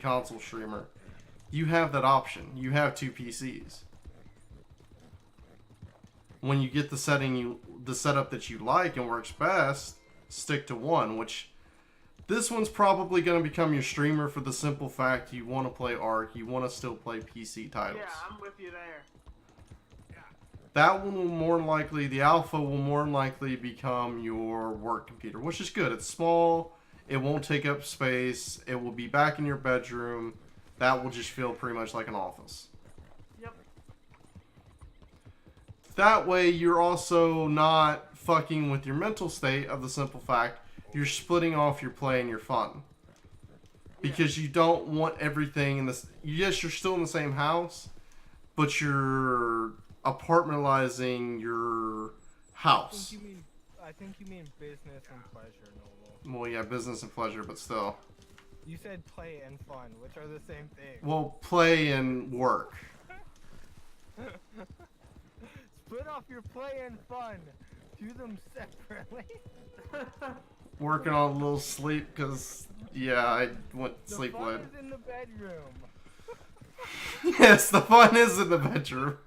console streamer. You have that option. You have two PCs. When you get the setup that you like and works best, stick to one, which This one's probably going to become your streamer for the simple fact you want to play ARK, you want to still play PC titles. Yeah, I'm with you there. That one will more than likely, the alpha will more than likely become your work computer, which is good. It's small, it won't take up space, it will be back in your bedroom. That will just feel pretty much like an office. Yep. That way you're also not fucking with your mental state of the simple fact you're splitting off your play and your fun. Because you don't want everything in this. Yes, you're still in the same house, but you're apartmentalizing your house. I think you mean business and pleasure, Noble. Well, yeah, business and pleasure, but still. You said play and fun, which are the same thing. Well, play and work. Split off your play and fun. Do them separately. Working on a little sleep because, yeah, I went sleep The fun late. is in the bedroom. Yes, the fun is in the bedroom.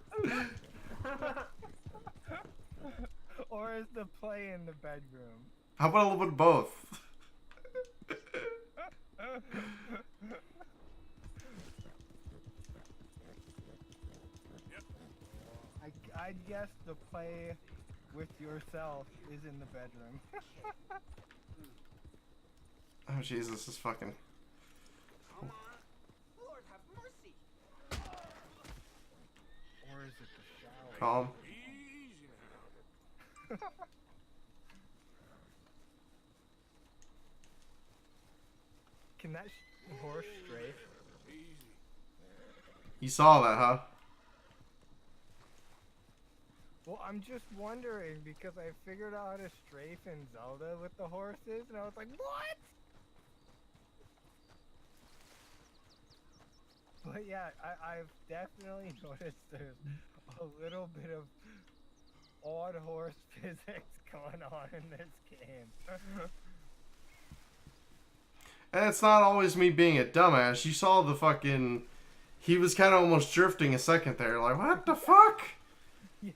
Or is the play in the bedroom? How about a little bit of both? I guess the play with yourself is in the bedroom. Oh, Jesus, this is fucking... Lord have mercy. Or is it the shower? Calm. Can that horse strafe? You saw that, huh? Well, I'm just wondering because I figured out how to strafe in Zelda with the horses, and I was like, what? But yeah, I've definitely noticed there's a little bit of odd horse physics going on in this game. And it's not always me being a dumbass. You saw the fucking... He was kind of almost drifting a second there. Like, what the fuck? Yeah.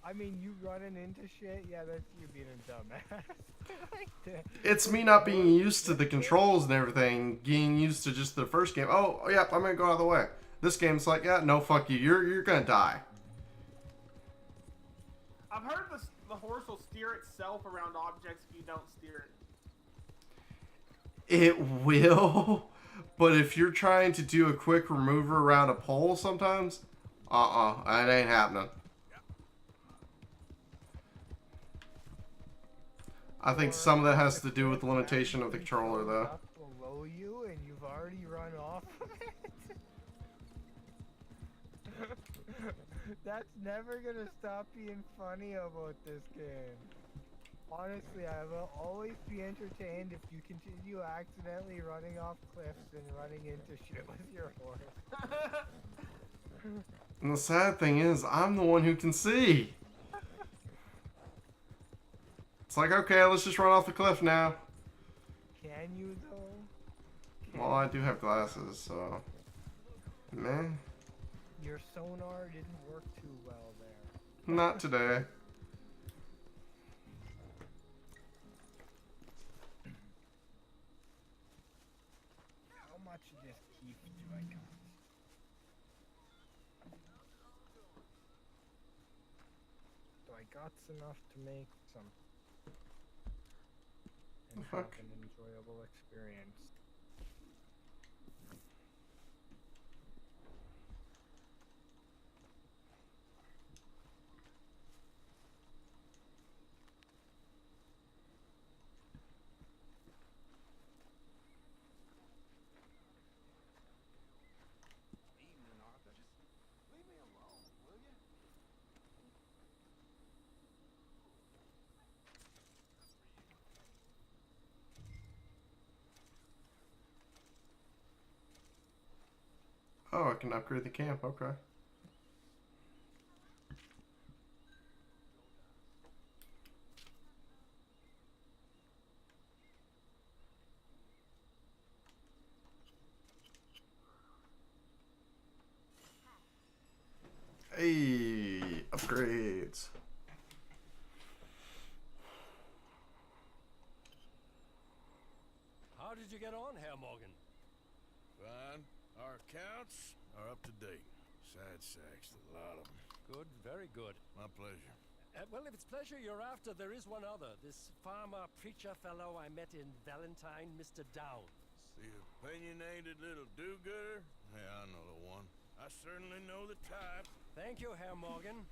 I mean, you running into shit? Yeah, that's you being a dumbass. It's me not being used to the controls and everything. Getting used to just the first game. Oh, yeah, I'm going to go out of the way. This game's like, yeah, no, fuck you. You're going to die. I've heard the horse will steer itself around objects if you don't steer it. It will, but if you're trying to do a quick remover around a pole sometimes, it ain't happening. I think some of that has to do with the limitation of the controller, though. Below you, and you've already run off of it. That's never gonna stop being funny about this game. Honestly, I will always be entertained if you continue accidentally running off cliffs and running into shit with your horse. And the sad thing is, I'm the one who can see. It's like, okay, let's just run off the cliff now. Can you, though? Well, I do have glasses, so... Man. Your sonar didn't work too well there. Not today. How much of this keep do I got? Do I got enough to make some and have an enjoyable experience? Evening, Arthur. Just leave me alone, will you? Oh, I can upgrade the camp, okay. Hey, upgrades. How did you get on, Herr Morgan? Fine. Our accounts are up to date. Sad sacks, a lot of them. Good, very good. My pleasure. Well, if it's pleasure you're after, there is one other. This farmer preacher fellow I met in Valentine, Mr. Downs. The opinionated little do-gooder? Yeah, I know the one. I certainly know the type. Thank you, Herr Morgan.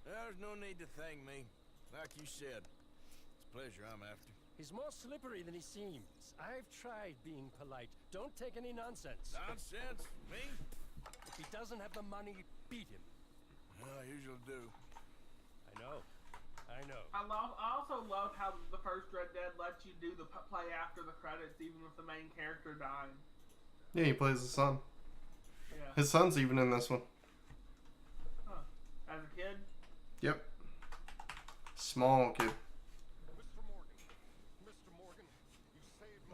There's no need to thank me. Like you said, it's pleasure I'm after. He's more slippery than he seems. I've tried being polite. Don't take any nonsense. Nonsense? Me? If he doesn't have the money, beat him. Well, I usually do. I know. I also love how the first Red Dead lets you do the play after the credits, even with the main character dying. Yeah, he plays his son. Yeah. His son's even in this one. Huh. As a kid? Yep. Small kid.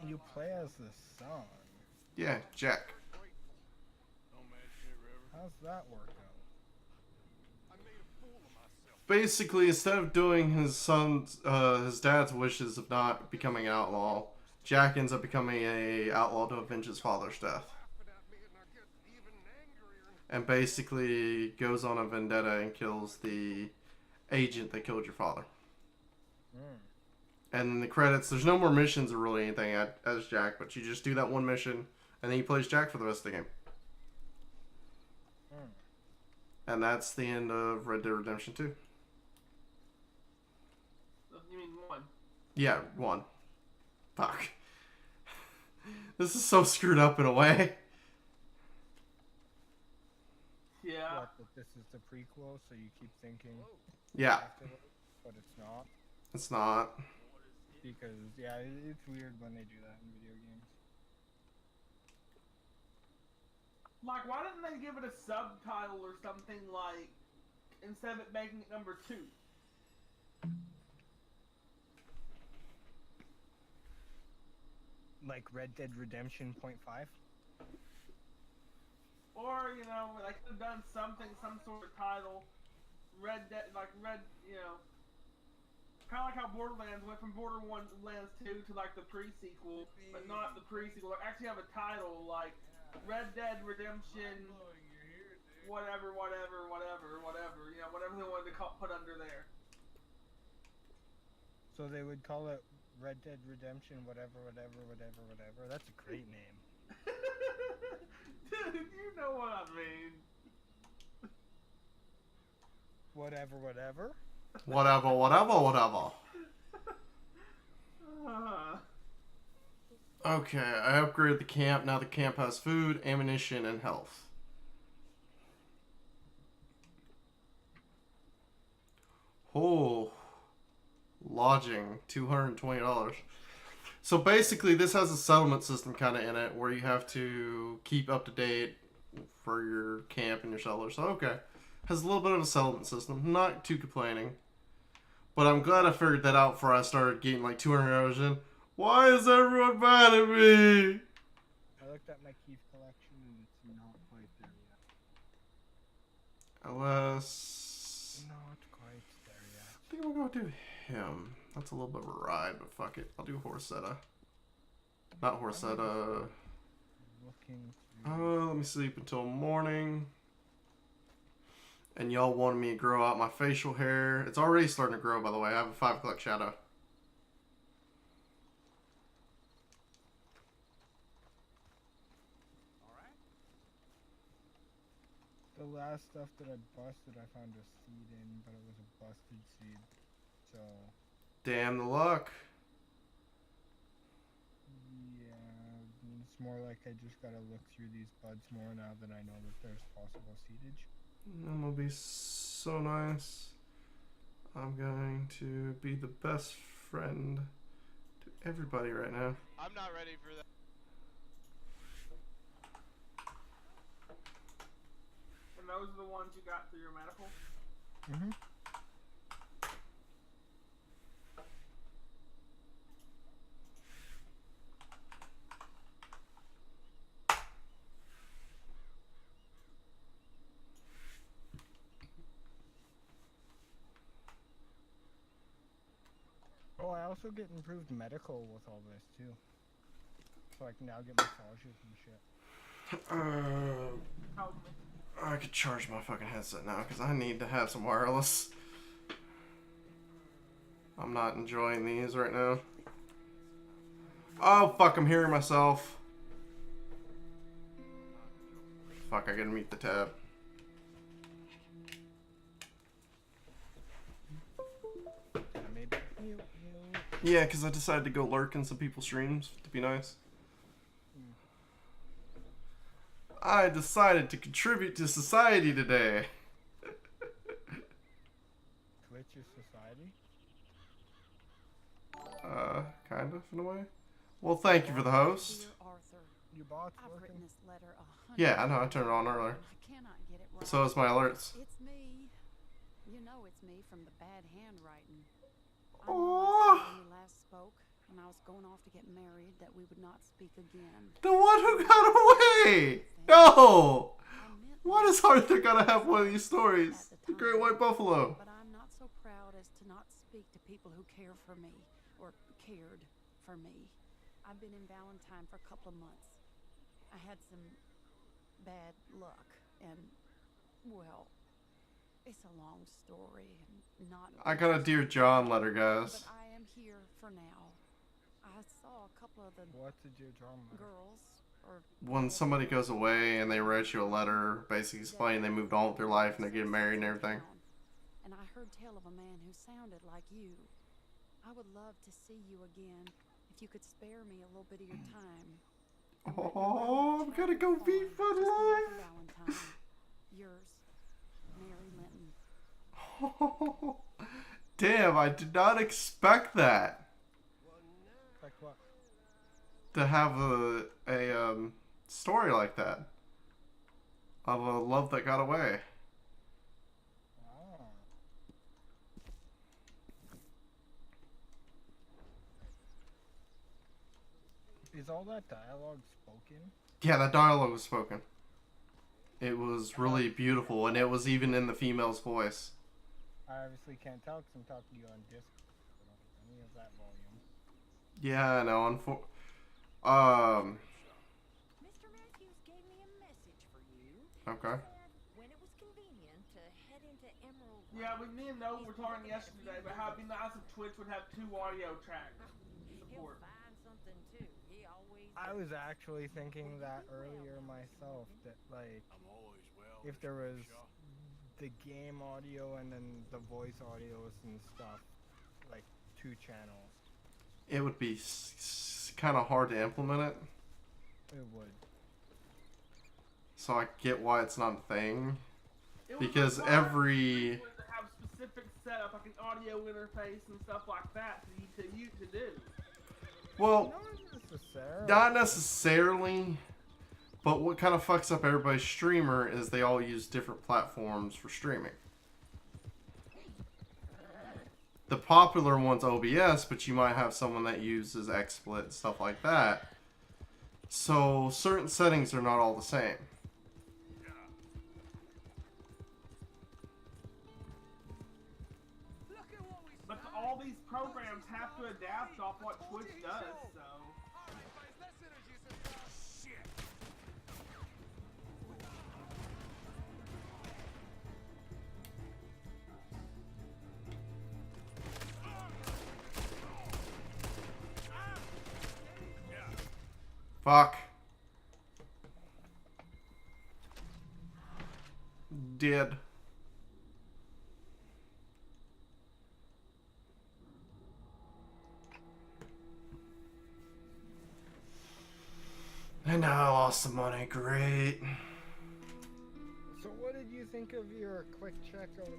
You play as the son. Yeah, Jack. How's that work out? Basically, instead of doing his dad's wishes of not becoming an outlaw, Jack ends up becoming an outlaw to avenge his father's death. And basically goes on a vendetta and kills the agent that killed your father. And in the credits, there's no more missions or really anything as Jack, but you just do that one mission, and then he plays Jack for the rest of the game. And that's the end of Red Dead Redemption 2. You mean 1? Yeah, 1. Fuck. This is so screwed up in a way. Yeah. What, that this is the prequel, so you keep thinking... Yeah. But it's not? It's not. Because, yeah, it's weird when they do that in video games. Like, why didn't they give it a subtitle or something like, instead of it making it number 2? Like Red Dead Redemption .5? Or, you know, they could have done something, some sort of title. Red Dead, you know, kind of like how Borderlands went from Borderlands 2 to like the pre-sequel, but not the pre-sequel. They actually have a title like Red Dead Redemption, whatever, you know, whatever they wanted to put under there. So they would call it Red Dead Redemption, whatever. That's a great name. Dude, you know what I mean. Whatever. Whatever. Okay, I upgraded the camp. Now the camp has food, ammunition, and health. Oh, lodging, $220. So basically, this has a settlement system kind of in it where you have to keep up to date for your camp and your settlers. So okay, has a little bit of a settlement system. Not too complaining, but I'm glad I figured that out before I started getting like 200 hours in. Why is everyone mad at me? I looked at my Keith collection and it's not quite there yet. Unless... Not quite there yet. I think we'll go do him. That's a little bit of a ride, but fuck it. I'll do Horsetta. Not Horsetta. Let me sleep until morning. And y'all wanted me to grow out my facial hair. It's already starting to grow, by the way. I have a 5 o'clock shadow. The last stuff that I busted, I found a seed in, but it was a busted seed. So... Damn the luck. Yeah, it's more like I just gotta look through these buds more now that I know that there's possible seedage. I'm gonna be so nice. I'm going to be the best friend to everybody right now. I'm not ready for that. And those are the ones you got through your medical? Mm-hmm. Oh, I also get improved medical with all this too. so I can now get massages and shit. I could charge my fucking headset now because I need to have some wireless. I'm not enjoying these right now. Oh fuck, I'm hearing myself. Fuck, I gotta mute the tab. Yeah, because I decided to go lurk in some people's streams to be nice. I decided to contribute to society today. Twitch is society? Kind of, in a way. Well, thank you for the host. Dear Arthur, Your bot's I've working? written this letter 100 Yeah, I know, I turned it on earlier. I cannot get it right. So is my alerts. It's me. You know it's me from the bad handwriting. I Aww. know when we last spoke, when I was going off to get married, that we would not speak again. The one who got away! No! Why does Arthur gotta have one of these stories? The Great White Buffalo. But I'm not so proud as to not speak to people who care for me, or cared for me. I've been in Valentine for a couple of months. I had some bad luck, and, well, it's a long story, and not... I got a Dear John letter, guys. But I am here for now. I saw a couple of the What's a Dear John letter? girls, or... When somebody goes away and they write you a letter basically explaining they moved on with their life and they're getting married and everything. And I heard tell of a man who sounded like you. I would love to see you again, if you could spare me a little bit of your time. Oh, I'm gonna go be fun life. Valentine. Yours, Mary Linton. Oh, damn, I did not expect that. Like what? To have a story like that. Of a love that got away. Is all that dialogue spoken? Yeah, that dialogue was spoken. It was really beautiful, and it was even in the female's voice. I obviously can't tell because I'm talking to you on Discord. I don't get any of that volume. Yeah, I know. Mr. Matthews gave me a message for you. Okay. When it was convenient to head into Emerald. Yeah, me and Noah were talking yesterday about how it'd be nice if Twitch would have 2 audio tracks support. I was actually thinking that earlier myself, that like, if there was the game audio and then the voice audios and stuff, like 2 channels. It would be kind of hard to implement it. It would. So I get why it's not a thing. It was Because like every... to have specific setup, like an audio interface and stuff like that to do. Well, not necessarily, but what kind of fucks up everybody's streamer is they all use different platforms for streaming. The popular one's OBS, but you might have someone that uses XSplit and stuff like that. So certain settings are not all the same. But all these programs have to adapt off what Twitch does, so... Fuck. Did. And now I lost some money. Great. So what did you think of your quick check out of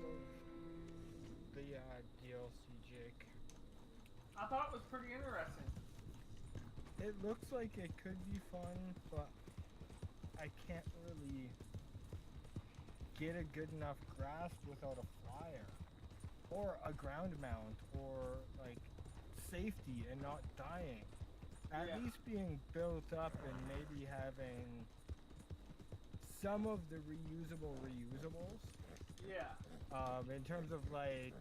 the DLC, Jake? I thought it was pretty interesting. It looks like it could be fun, but I can't really get a good enough grasp without a flyer. Or a ground mount, or like safety and not dying. At least being built up and maybe having some of the reusables. Yeah. In terms of like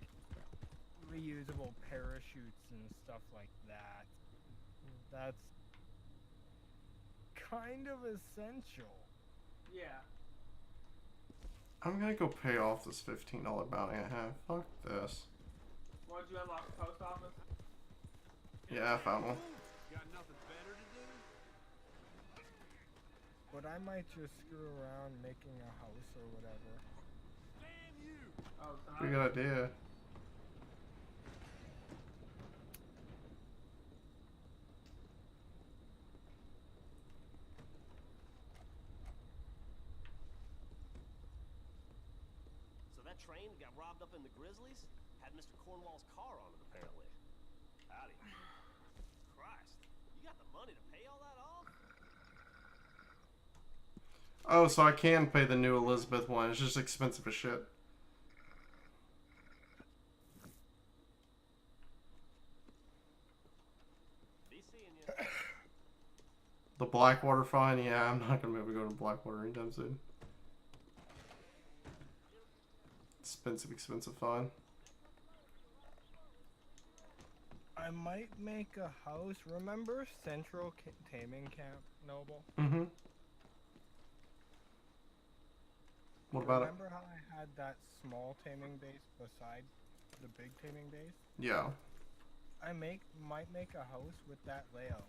reusable parachutes and stuff like that. kind of essential. Yeah. I'm gonna go pay off this $15 bounty I have. Fuck this. What did you unlock the post office? Yeah, I found one. Got nothing better to do? But I might just screw around making a house or whatever. Damn you! Oh, Pretty good idea. So that train got robbed up in the Grizzlies? Had Mr. Cornwall's car on it, apparently. Howdy. Christ, you got the money to pay all that off? Oh, so I can pay the new Elizabeth one. It's just expensive as shit. Be seeing you. The Blackwater fine? Yeah, I'm not gonna be able to go to Blackwater anytime soon. Expensive fine. I might make a house. Remember Central Taming Camp, Noble? Mm-hmm. What about it? Remember how I had that small taming base beside the big taming base? Yeah. I might make a house with that layout.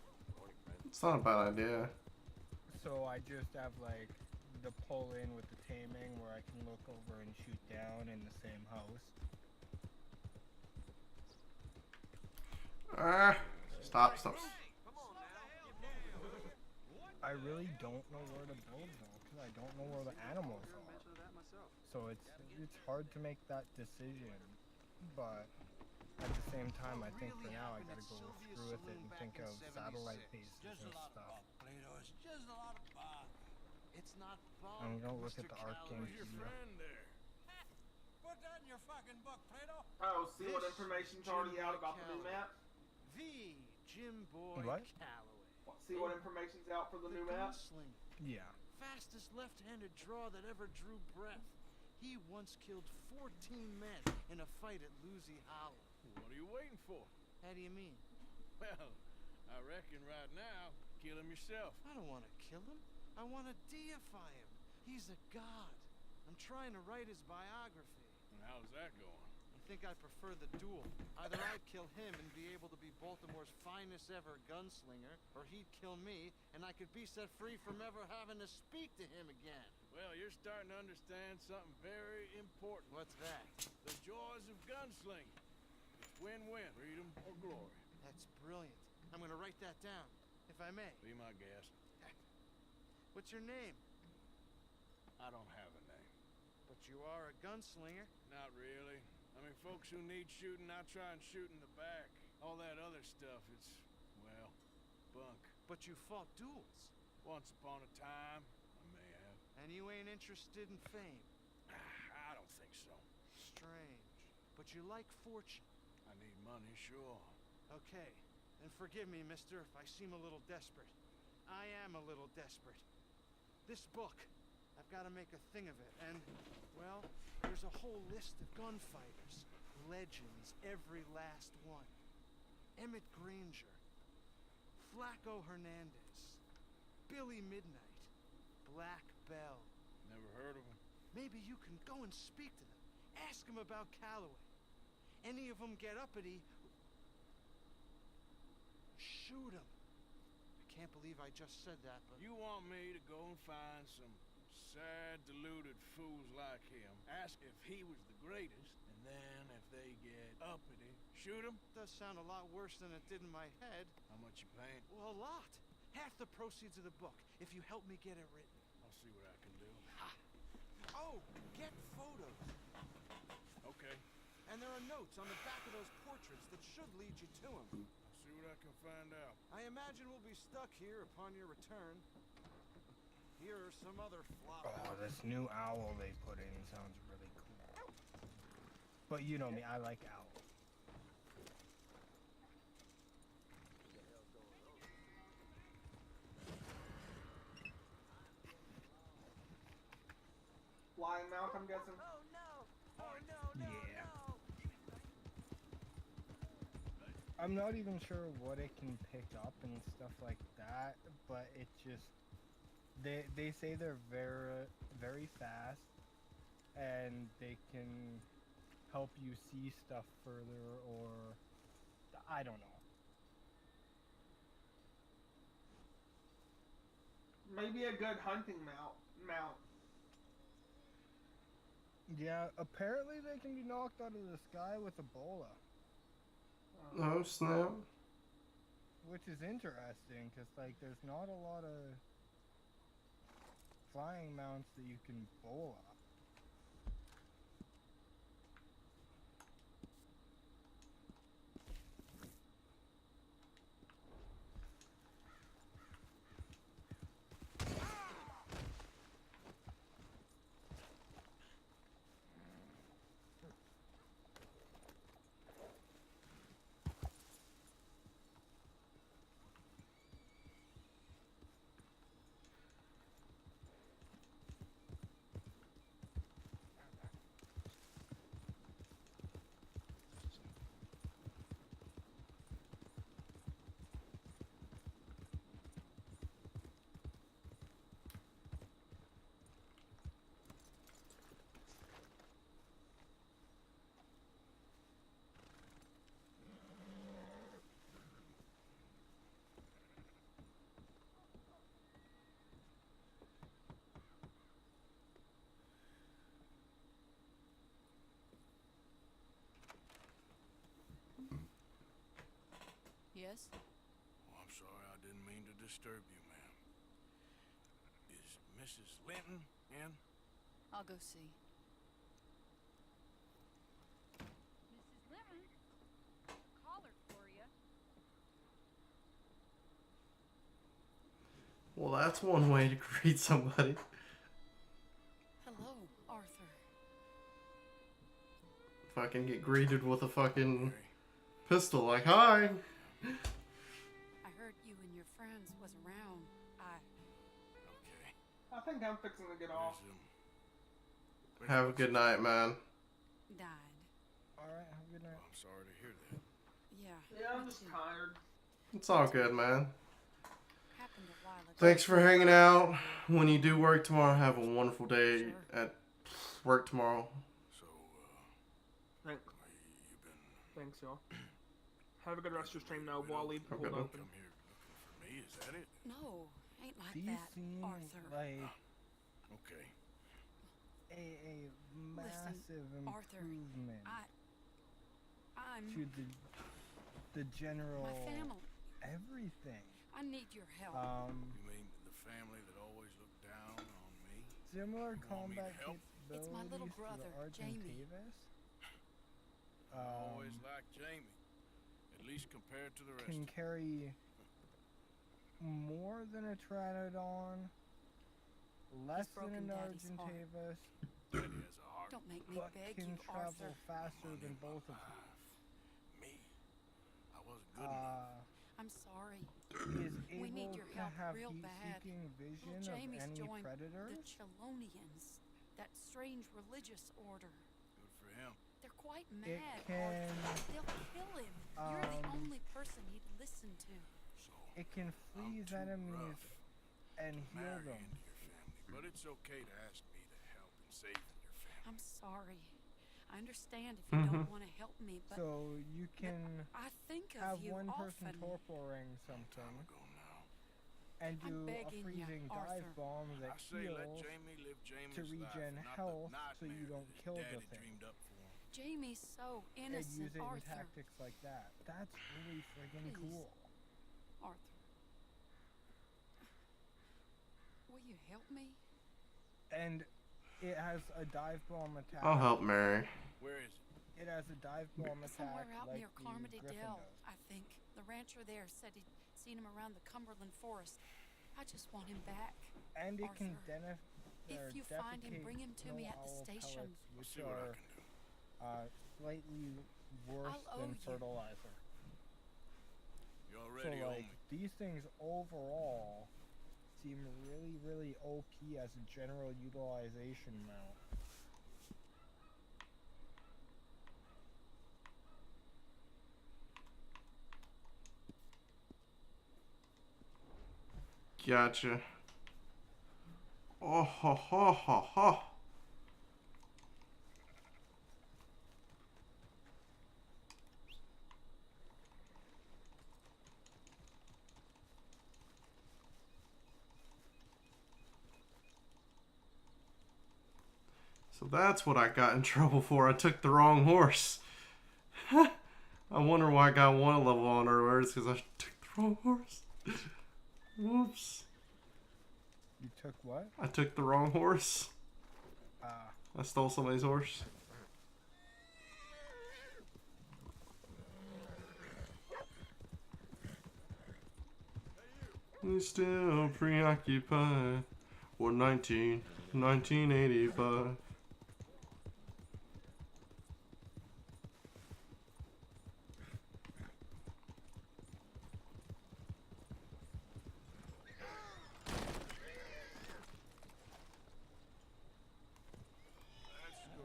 It's not a bad idea. So I just have like the pull in with the taming where I can look over and shoot down in the same house. Stop. I really don't know where to build though, because I don't know where the animals are. So it's hard to make that decision. But at the same time, I think for now I gotta go through with it and think of satellite bases and stuff. It's just a lot of fun. It's not fun. I'm gonna look at the Arc Game Studio. Put that in your fucking book, Plato. Oh, see what information's already out about the new map? The Jim Boy What? Calloway. See what information's out for the new map? Gunslinger. Yeah. Fastest left-handed draw that ever drew breath. He once killed 14 men in a fight at Lucy Hollow. What are you waiting for? How do you mean? Well, I reckon right now, kill him yourself. I don't want to kill him. I want to deify him. He's a god. I'm trying to write his biography. And how's that going? I think I prefer the duel. Either I'd kill him and be able to be Baltimore's finest ever gunslinger, or he'd kill me and I could be set free from ever having to speak to him again. Well, you're starting to understand something very important. What's that? The joys of gunslinging. It's win-win, freedom or glory. That's brilliant. I'm gonna write that down, if I may. Be my guest. What's your name? I don't have a name. But you are a gunslinger. Not really. I mean, folks who need shooting, I try and shoot in the back. All that other stuff, it's, well, bunk. But you fought duels. Once upon a time, I may have. And you ain't interested in fame. I don't think so. Strange. But you like fortune. I need money, sure. Okay. Then forgive me, mister, if I seem a little desperate. I am a little desperate. This book, I've got to make a thing of it, and, well, there's a whole list of gunfighters. Legends, every last one. Emmett Granger. Flaco Hernandez. Billy Midnight. Black Bell. Never heard of him. Maybe you can go and speak to them. Ask them about Calloway. Any of them get uppity, shoot them. I can't believe I just said that, but... You want me to go and find some sad, deluded fools like him, ask if he was the greatest, and then if they get uppity, shoot him? Does sound a lot worse than it did in my head. How much you paying? Well, a lot. Half the proceeds of the book, if you help me get it written. I'll see what I can do. Ha! Oh, get photos. Okay. And there are notes on the back of those portraits that should lead you to him. I'll see what I can find out. I imagine we'll be stuck here upon your return. Here are some other flop. Oh, this new owl they put in sounds really cool. But you know me, I like owls. Flying mount, I'm guessing. Oh no! Oh no! Yeah. I'm not even sure what it can pick up and stuff like that, but it just They say they're very fast, and they can help you see stuff further, or I don't know. Maybe a good hunting mount. Yeah, apparently they can be knocked out of the sky with Ebola. Oh snap. Which is interesting, because, like, there's not a lot of flying mounts that you can bowl up. Yes? Oh, I'm sorry, I didn't mean to disturb you, ma'am. Is Mrs. Linton in? I'll go see. Mrs. Lemon, caller for you. Well, that's one way to greet somebody. Hello, Arthur. Fucking get greeted with a fucking pistol, like, hi! I heard you and your friends was around. I think I'm fixing to get off. Have a good night, man. Died. Alright, have a good night. I'm sorry to hear that. Yeah. Yeah, I'm just tired. It's all good, man. Happened a while ago. Thanks for hanging out. When you do work tomorrow, have a wonderful day at work tomorrow. Thanks, y'all. Have a good rest of your stream, Noble. I'll leave the pool open. Come here looking for me, is that it? No, ain't like These that, seem Arthur. like Okay. a massive Arthur, improvement I'm to the general my family. everything. I need your help. You mean the family that always looked down on me? Similar You want me to combat help? capabilities It's my little to brother, the Jamie. Argentavis. I always liked Jamie, at least compared to the rest. Can carry more than a Pteranodon, less than an Argentavis, Don't make me but beg can you, travel Arthur. faster than both of them. Me, I wasn't good enough. I'm sorry. Is We need able your to help have real bad. heat-seeking vision Little of Jamie's any joined predators. the Chelonians, that strange religious order. Good for him. They're quite It mad, can, Arthur. They'll kill him. You're the only person he'd listen to. it can freeze enemies and heal Marry them. into your family, but it's okay to ask me to help in saving your family. I'm sorry. I understand if you don't want to help me, but So you can I think of have you one person often. torporing something and I'm do a begging ya, freezing dive Arthur. bomb that I say let heals Jamie live Jamie's to regen life, not health the so you nightmare don't that his kill the daddy thing. dreamed up for him. Jamie's so And innocent, use it in Arthur. tactics like that. That's really friggin' Please. cool. Arthur. Will you help me? And it has a dive bomb attack. I'll help Mary. Where is it? It has a dive bomb attack Somewhere out like near the Carmody Griffin Dell, does. I think. The rancher there said he'd seen him around the Cumberland Forest. I just want him back. And it can Arthur. If you find him, defecate bring him to me at the snow owl station. pellets, which see what I are can do. slightly worse I'll than owe you. fertilizer. You So already owe like me. these things overall seem really, really OP as a general utilization mount. Gotcha. Oh ho ho ho ho. So that's what I got in trouble for. I took the wrong horse. I wonder why I got one level on earlier. It's because I took the wrong horse. Whoops. You took what? I took the wrong horse. I stole somebody's horse. He's still preoccupied. Or 1985.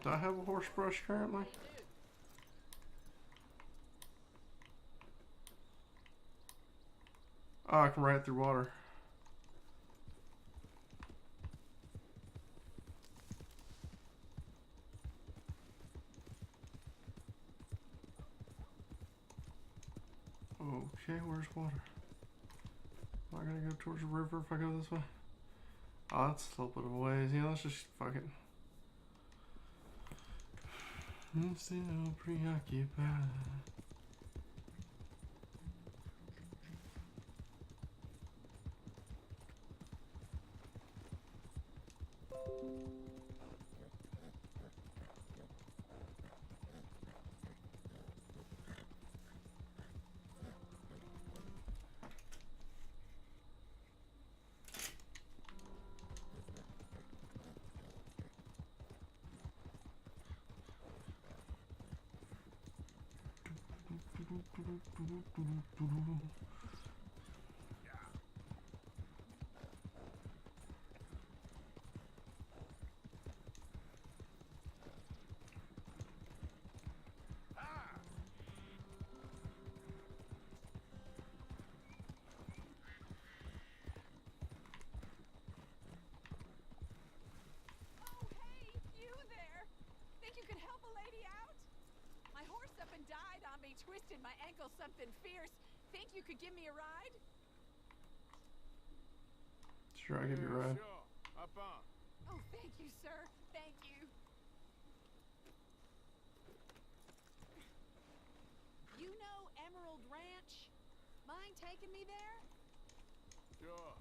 Do I have a horse brush currently? Oh, I can ride it through water. Okay, where's water? Am I gonna go towards the river if I go this way? Oh, that's a little bit of a ways. Yeah, let's just fuck it. I'm still preoccupied. Twisted my ankle something fierce. Think you could give me a ride? Sure, I'll give you a ride. Sure. Up on. Oh, thank you, sir. Thank you. You know Emerald Ranch? Mind taking me there? Sure.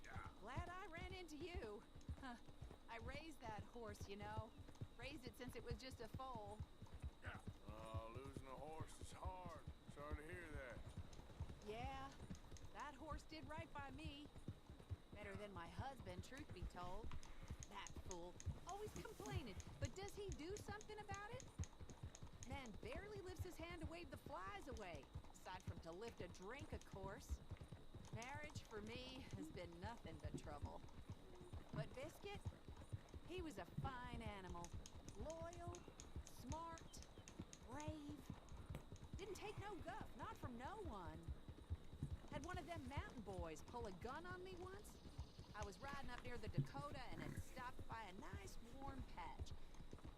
Yeah. Glad I ran into you. Huh. I raised that horse, you know. Raised it since it was just a foal. Yeah. Losing a horse is hard. Sorry to hear that. Yeah, that horse did right by me. Better than my husband, truth be told. That fool. Always complaining. But does he do something about it? Man barely lifts his hand to wave the flies away. Aside from to lift a drink, of course. Marriage, for me, has been nothing but trouble. But Biscuit, he was a fine animal. Loyal, smart, brave. Didn't take no guff, not from no one. Had one of them mountain boys pull a gun on me once. I was riding up near the Dakota and had stopped by a nice warm patch.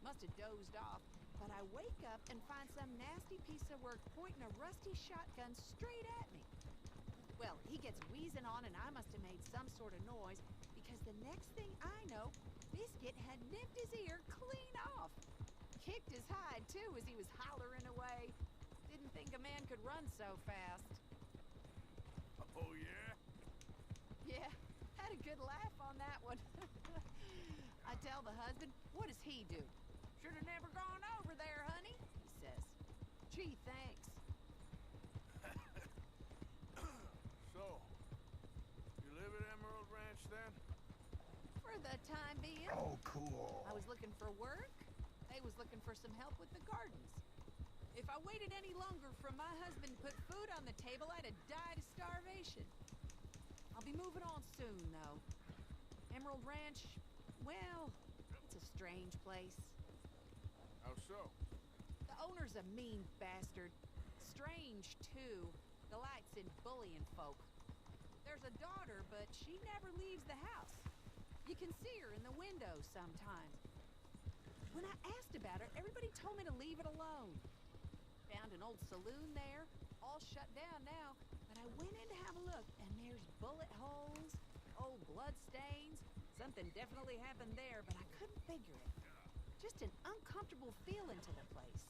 Must have dozed off, but I wake up and find some nasty piece of work pointing a rusty shotgun straight at me. Well, he gets wheezing on and I must have made some sort of noise, because the next thing I know, Biscuit had nipped his ear clean off. Kicked his hide, too, as he was hollering away. Didn't think a man could run so fast. Oh, yeah? Yeah, had a good laugh on that one. I tell the husband, what does he do? Should have never gone over there, honey, he says. Gee, thanks. So, you live at Emerald Ranch then? For the time being. Oh, cool. I was looking for work. They was looking for some help with the gardens. If I waited any longer for my husband to put food on the table, I'd have died of starvation. I'll be moving on soon, though. Emerald Ranch, well, it's a strange place. How so? The owner's a mean bastard. Strange, too. Delights in bullying folk. There's a daughter, but she never leaves the house. You can see her in the window sometimes. When I asked about her, everybody told me to leave it alone. Found an old saloon there, all shut down now, but I went in to have a look, and there's bullet holes, old blood stains. Something definitely happened there, but I couldn't figure it. Just an uncomfortable feeling to the place.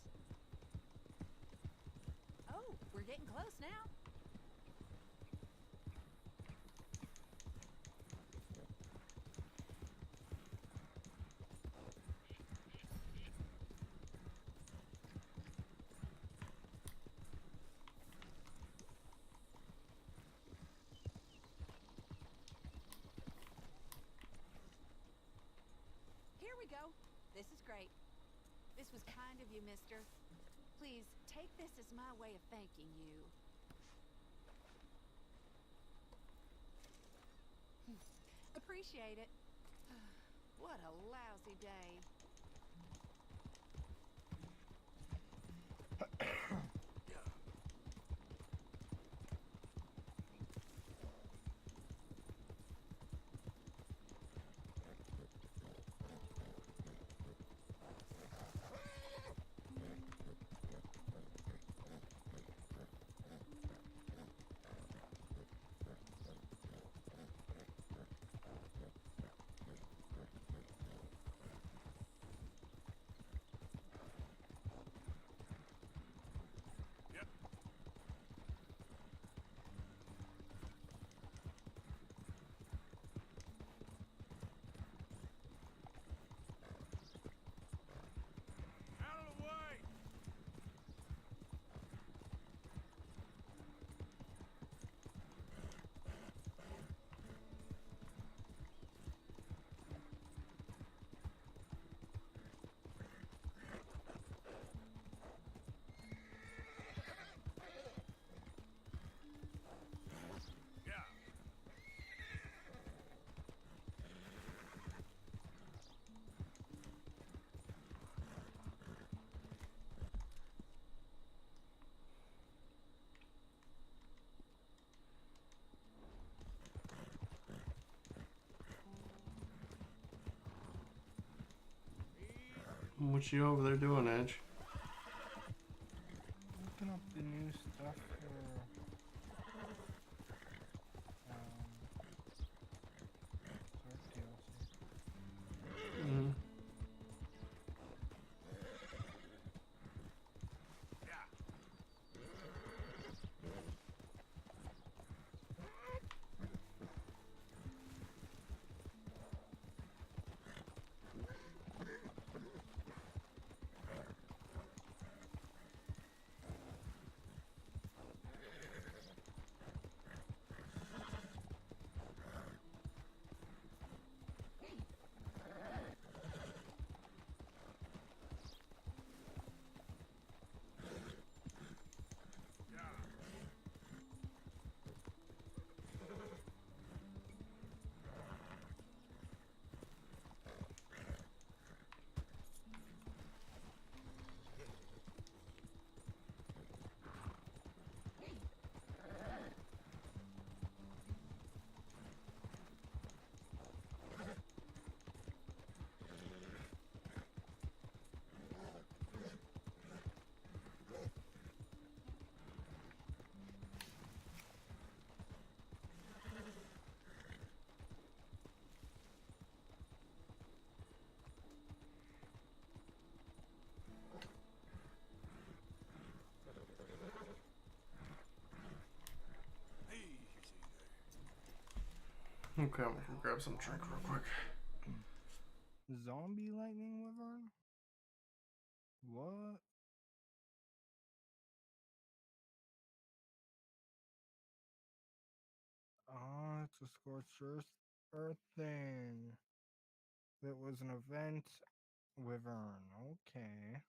Oh, we're getting close now. Here we go. This is great. This was kind of you, mister. Please, take this as my way of thanking you. Appreciate it. What a lousy day. What you over there doing, Edge? Looking up the new stuff for Dark DLC. Mm-hmm. Okay, I'm gonna grab some drink real quick. Zombie lightning wyvern? What? Oh, it's a scorched earth thing. It was an event wyvern. Okay.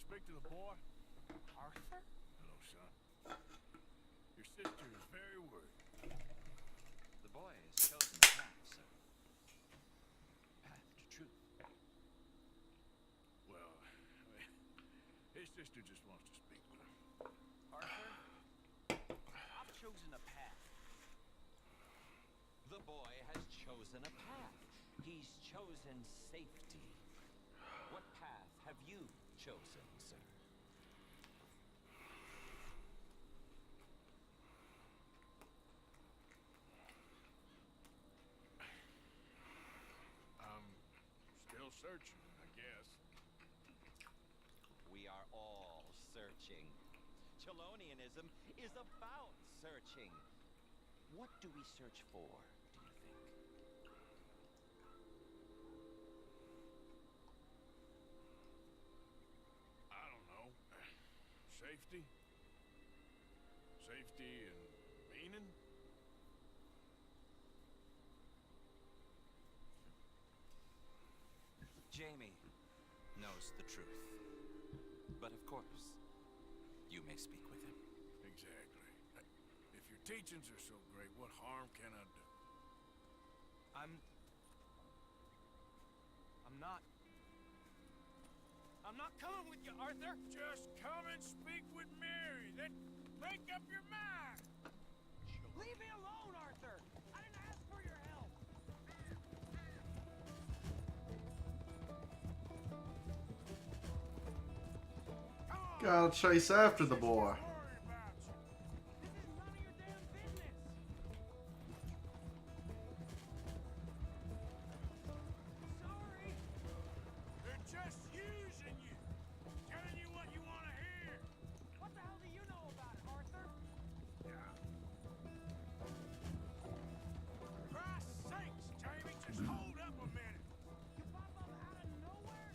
speak to the boy? Arthur? Hello, son. Your sister is very worried. The boy has chosen a path, sir. Path to truth. Well, his sister just wants to speak with him. Arthur, I've chosen a path. The boy has chosen a path. He's chosen safety. What path have you chosen, sir? I'm still searching, I guess. We are all searching. Chelonianism is about searching. What do we search for, do you think? I don't know. Safety? Safety and meaning? Jamie knows the truth. But of course, you may speak with him. Exactly. If your teachings are so great, what harm can I do? I'm not coming with you, Arthur! Just come and speak with Mary, then make up your mind! Leave me alone, Arthur! I didn't ask for your help! Gotta chase after the boy. They're just using you, telling you what you want to hear. What the hell do you know about it, Arthur? Christ's sakes, Jamie, just hold up a minute. You pop up out of nowhere?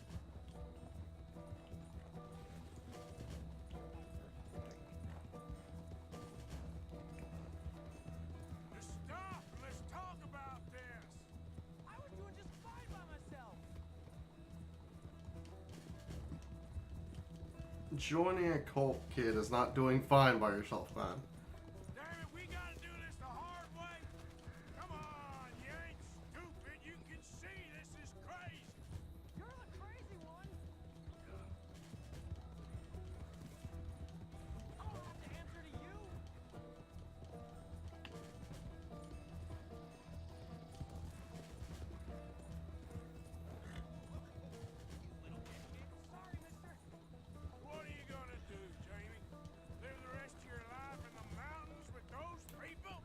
Just stop and let's talk about this. I was doing just fine by myself. Joining a cult, kid, is not doing fine by yourself, man. Damn it, we gotta do this the hard way. Come on, you ain't stupid. You can see this is crazy. You're the crazy one. I don't have to answer to you. Sorry, mister. What are you gonna do, Jamie? Live the rest of your life in the mountains with those people?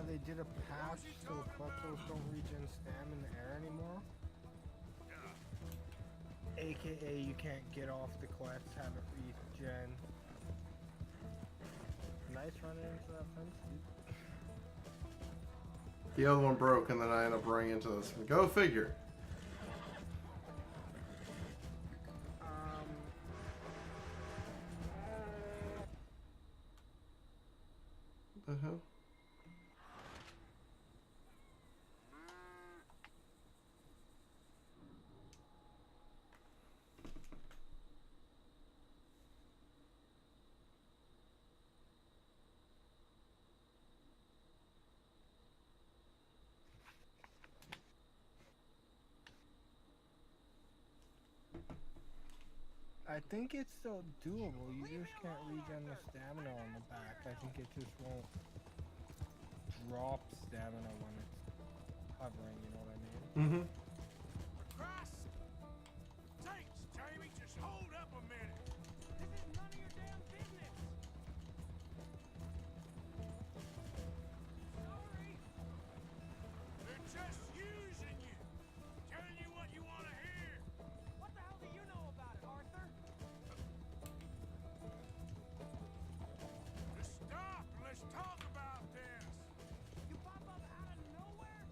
They did a patch so the Kleptos don't regen stam in the air anymore. AKA you can't get off the Kleps, have it regen. Nice running into that fence, dude. The other one broke, and then I ended up running into this one. Go figure. What the hell? I think it's still doable, you just can't regen the stamina on the back. I think it just won't drop stamina when it's hovering, you know what I mean? Mm-hmm. For Christ's sakes, Jamie, just hold up a minute. This is none of your damn business. Sorry. They're just using you, telling you what you want to hear. What the hell do you know about it, Arthur? Just stop and let's talk about this. You pop up out of nowhere?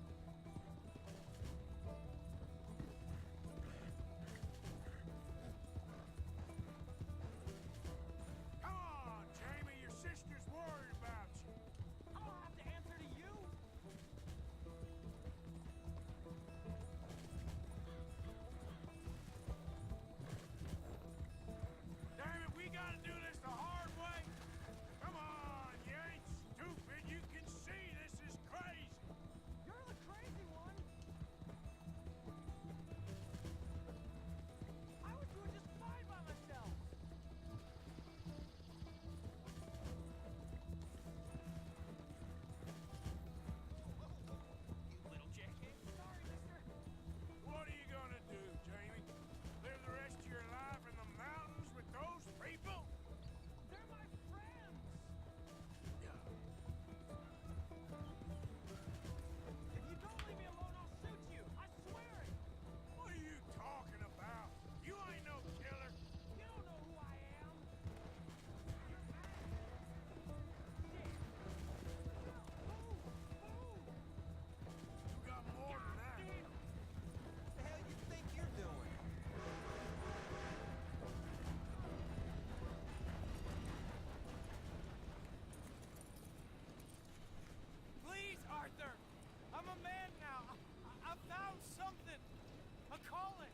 I'll call it.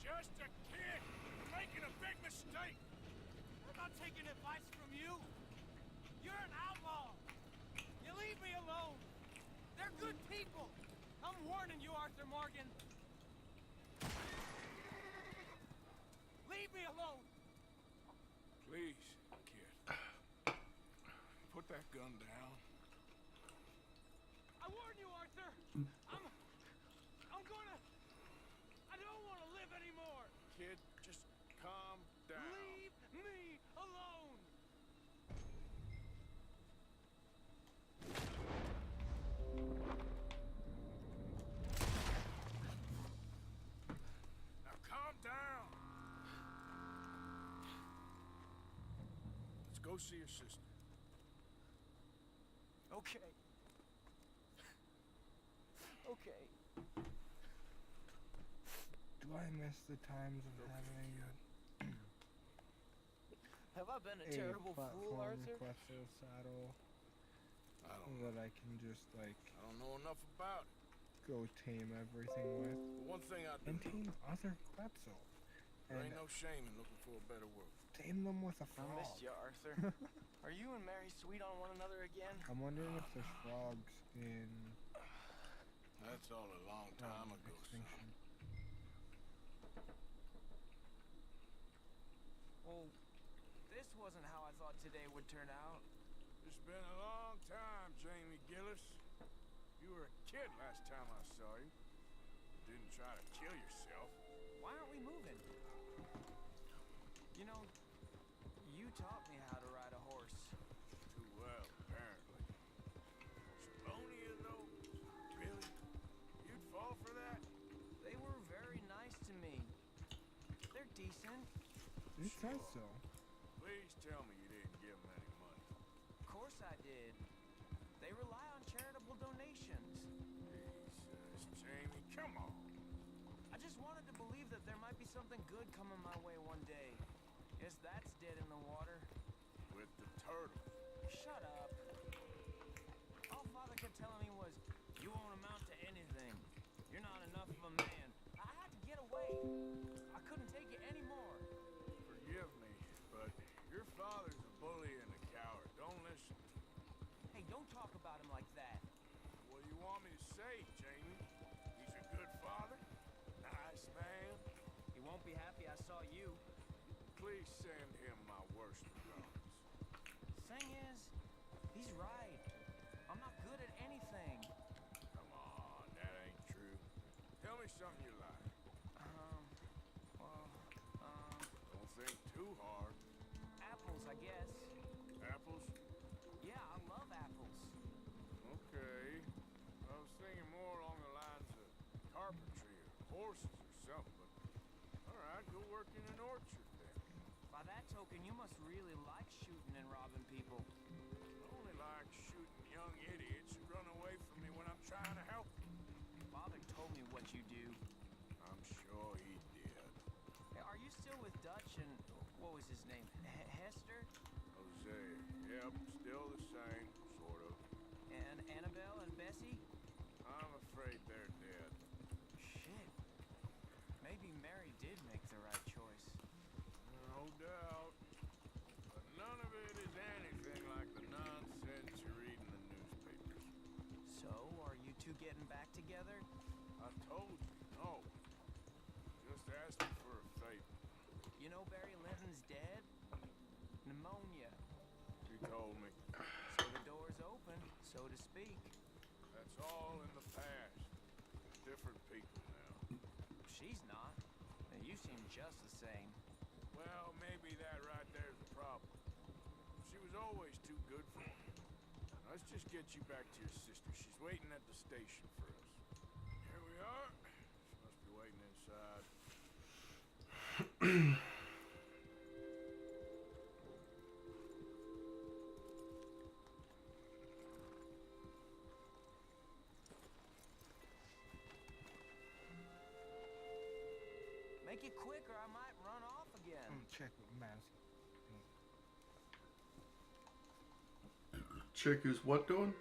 Just a kid making a big mistake. I'm not taking advice from you. You're an outlaw. You leave me alone. They're good people. I'm warning you, Arthur Morgan. Leave me alone. Please, kid. Put that gun down. I warn you, Arthur. I'm gonna. I don't want to live anymore. Kid, just calm down. Leave me alone. Now calm down. Let's go see your sister. Okay. Okay. Do I miss the times of having Have I been a a terrible fool, platform Arthur? Quetzal saddle I don't that I can just like I don't know enough about it. go tame everything with? But one thing I do And know, tame other Quetzal. there And ain't no shame in looking for a better world. tame them with a I frog. missed you, Arthur. Are you and Mary sweet on one another again? I'm wondering if there's frogs in That's all a long time ago, son. Extinction. Well, this wasn't how I thought today would turn out. It's been a long time, Jamie Gillis. You were a kid last time I saw you. Didn't try to kill yourself. Why aren't we moving? You know, you taught me how to ride a horse. Too well, apparently. Chelonia, though? Really? You'd fall for that? They were very nice to me. They're decent. It says so. Please tell me you didn't give them any money. Of course I did. They rely on charitable donations. Jesus, Jamie, come on. I just wanted to believe that there might be something good coming my way one day. Guess that's dead in the water. With the turtle. Shut up. All Father kept telling me was, you won't amount to anything. You're not enough of a man. I had to get away. I couldn't take it anymore. Forgive me, but your father's a bully and a coward. Don't listen. Hey, don't talk about him like that. What do you want me to say, Jamie? He's a good father? Nice man? He won't be happy I saw you. Please send him my worst regards. Thing is, he's right. I'm not good at anything. Come on, that ain't true. Tell me something you like. Don't think too hard. Apples, I guess. Apples? Yeah, I love apples. Okay. I was thinking more along the lines of carpentry or horses or something, but alright, go work in an orchard then. By that token, you must really like shooting and robbing people. I only like shooting young idiots who run away from me when I'm trying to help them. Father told me what you do. I'm sure he did. Hey, are you still with Dutch and what was his name? Hester? Jose, yep, still the same, sort of. And Annabelle and Bessie? I'm afraid they're dead. Shit. Maybe Mary did make the right choice. No doubt. But none of it is anything like the nonsense you read in the newspapers. So, are you two getting back together? I told you, no. Just ask me for a favor. You know Barry Lyndon's dead? Pneumonia. You told me. So the door's open, so to speak. That's all in the past. Different people now. She's not. And you seem just the same. Well, maybe that right there's the problem. She was always too good for me. Let's just get you back to your sister. She's waiting at the station for us. Here we are. She must be waiting inside. Make it quick or I might run off again. Check with Mazzy. Chick who's what doing?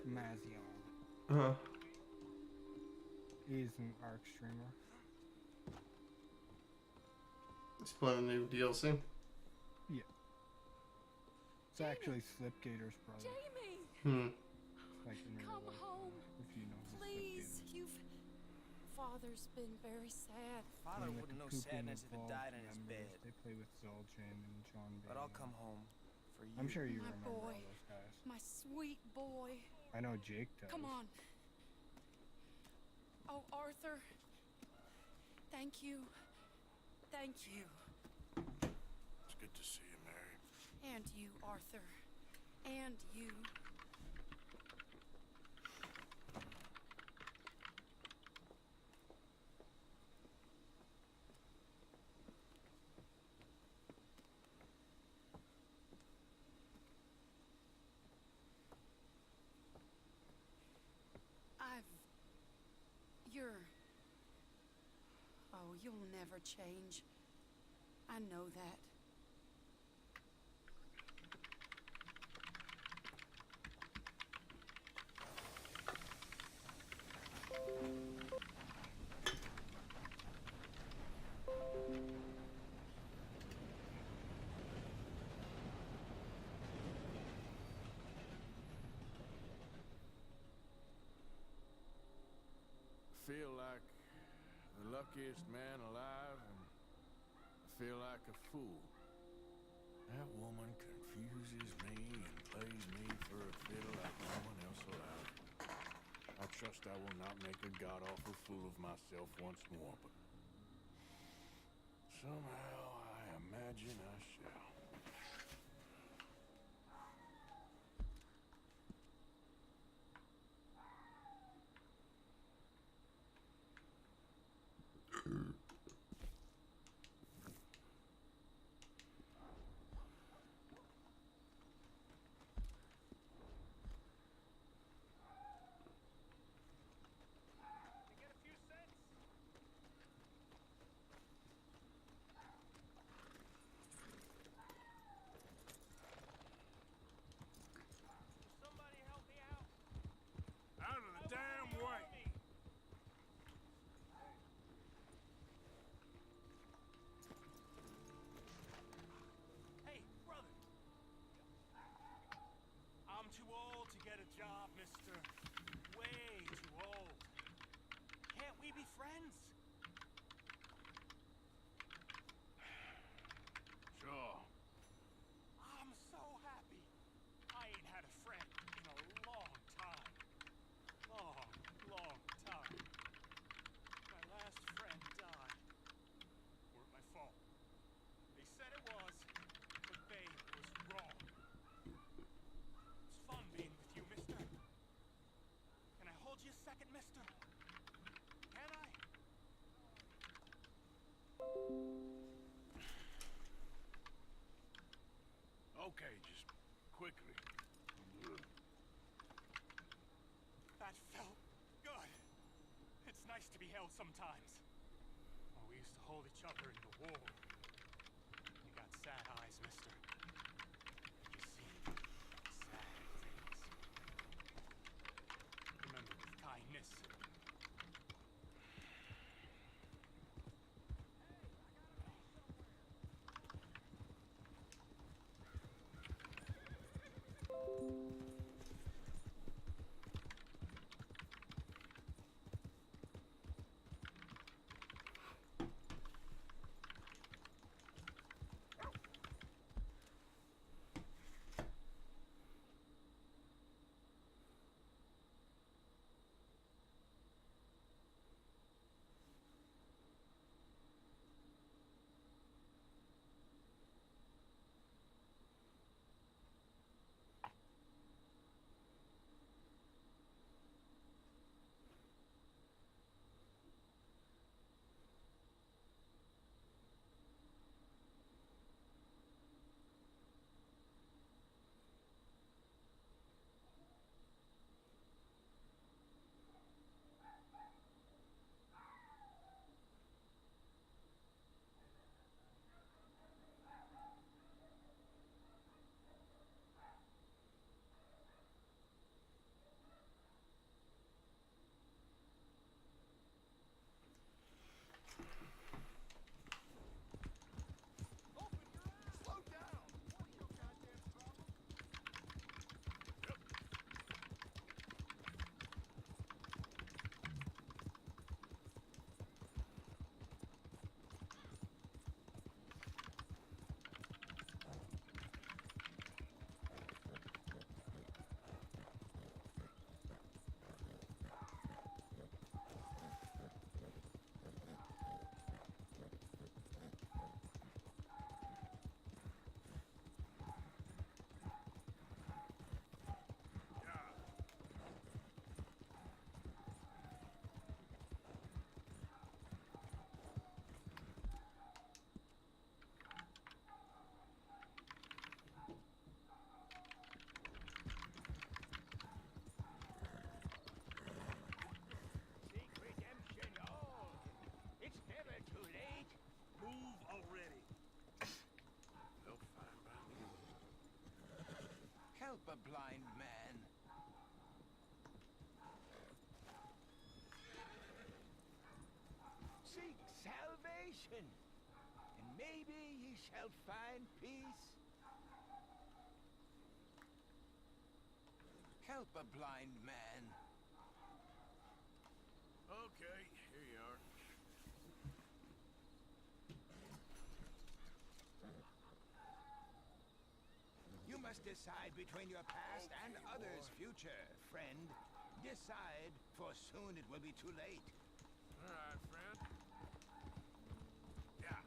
Mazzion. He's an Ark streamer. He's playing the new DLC. Yeah. It's actually Slipgator's brother. Jamie! Like in real Come life, home. if you know who Please, Slipgator is. Father's been very sad. Father And with wouldn't the know Cooping sadness if it Evolved died in his members, bed. They play with Zoljan and John Bain. But I'll come home for you. I'm sure you My remember boy. all those guys. My sweet boy. I know Jake does. Come on. Oh, Arthur. Thank you. Thank you. It's good to see you, Mary. And you, Arthur. And you. Oh, you'll never change. I know that. Feel like the luckiest man alive, and I feel like a fool. That woman confuses me and plays me for a fiddle like no one else alive. I trust I will not make a god-awful fool of myself once more, but somehow I imagine I shall. Out of the damn way! Hey, brother. I'm too old to get a job, mister. Way too old. Can't we be friends? Sure. I'm so happy. I ain't had a friend in a long time. Long time. My last friend died. Weren't my fault. They said it was, but they was wrong. It's fun being with you, mister. Can I hold you a second, mister? Can I? Okay, just quickly. That felt good. It's nice to be held sometimes. Oh, we used to hold each other in the war. You got sad eyes, mister. You see sad things. Remember with kindness. maybe ye shall find peace. Help a blind man. Okay, here you are. You must decide between your past and others' future, friend. Decide, for soon it will be too late. All right, friend. Yeah.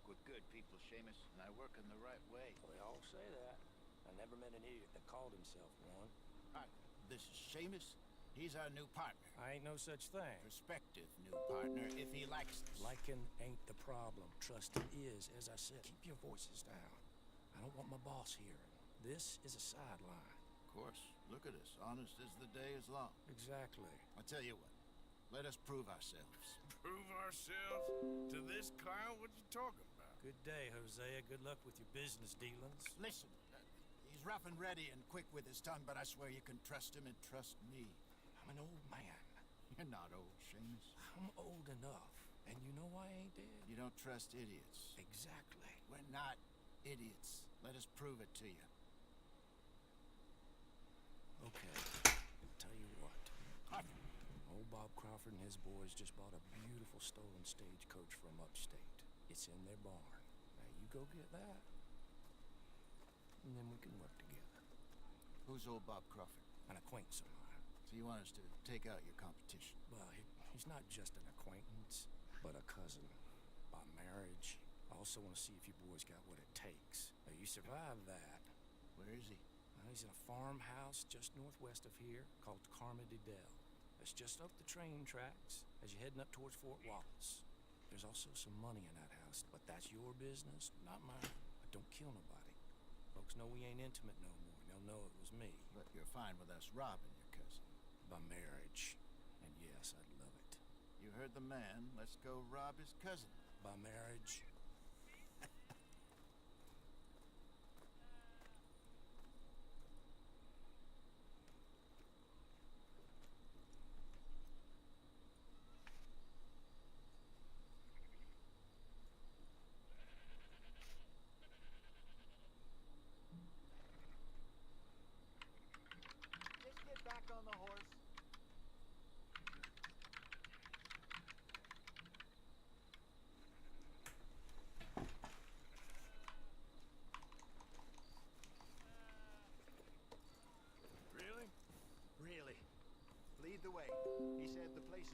With good people, Seamus, and I work in the right way. They all say that. I never met an idiot that called himself one. Hi, this is Seamus. He's our new partner. I ain't no such thing. Prospective new partner, if he likes us. Liking ain't the problem. Trusting is, as I said. Keep your voices down. I don't want my boss hearing. This is a sideline. Of course. Look at us. Honest as the day is long. Exactly. I'll tell you what. Let us prove ourselves. Prove ourselves? To this clown? What you talking about? Good day, Hosea. Good luck with your business dealings. Listen, he's rough and ready and quick with his tongue, but I swear you can trust him and trust me. I'm an old man. You're not old, Seamus. I'm old enough. And you know why I ain't dead? You don't trust idiots. Exactly. We're not idiots. Let us prove it to you. Okay. Tell you what. Old Bob Crawford and his boys just bought a beautiful stolen stagecoach from upstate. It's in their barn. Now you go get that, and then we can work together. Who's old Bob Crawford? An acquaintance of mine. So you want us to take out your competition? Well, he's not just an acquaintance, but a cousin. By marriage. I also want to see if you boys got what it takes. Now, you survive that. Where is he? Well, he's in a farmhouse just northwest of here called Carmody Dell. It's just up the train tracks as you're heading up towards Fort Wallace. There's also some money in that house, but that's your business, not mine. I don't kill nobody. Folks know we ain't intimate no more. They'll know it was me. But you're fine with us robbing your cousin. By marriage. And yes, I'd love it. You heard the man. Let's go rob his cousin. By marriage. the way. He said the place is...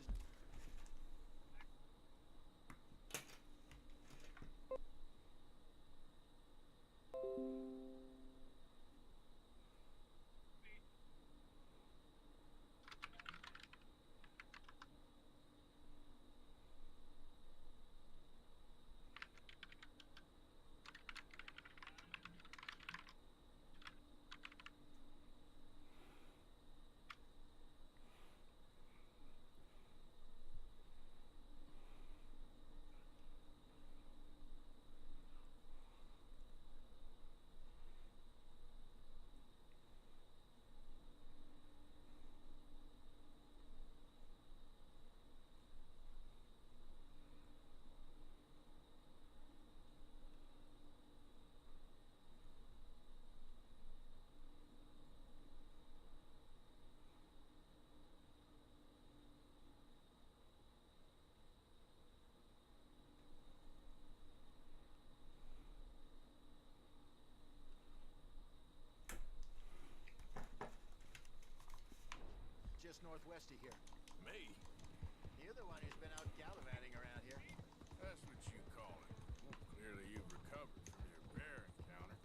Just northwest of here. Me? You're the one who's been out gallivanting around here. That's what you call it. Well, clearly you've recovered from your bear encounter.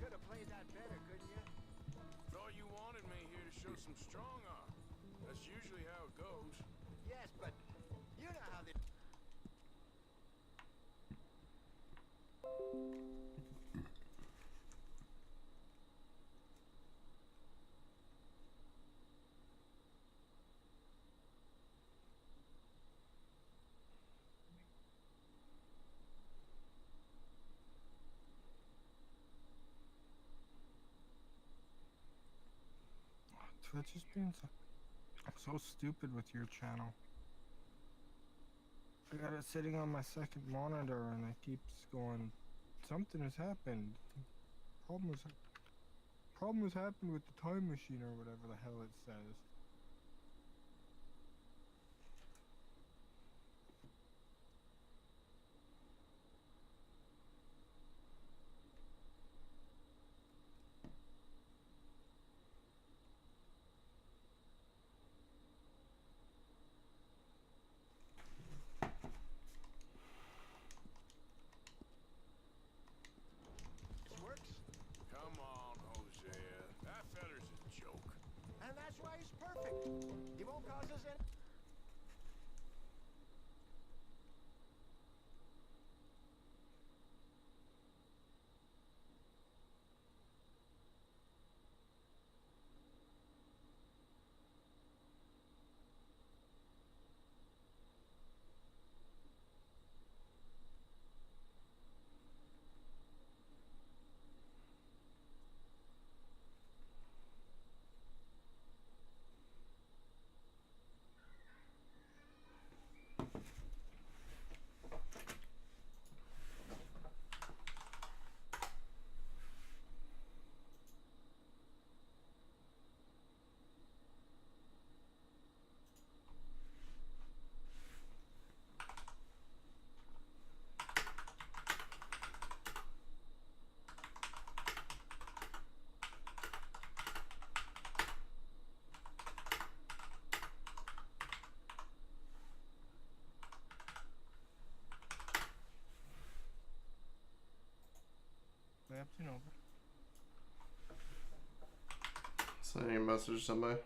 Could have played that better, couldn't you? Thought you wanted me here to show some strong arm. That's usually how it goes. Yes, but you know how they... Twitch is being so stupid with your channel. I got it sitting on my second monitor and it keeps going, something has happened. Problem has happened with the time machine or whatever the hell it says. Come on, Hosea. That feller's a joke. And that's why he's perfect. He won't cause us any... Over. Sending a message to somebody.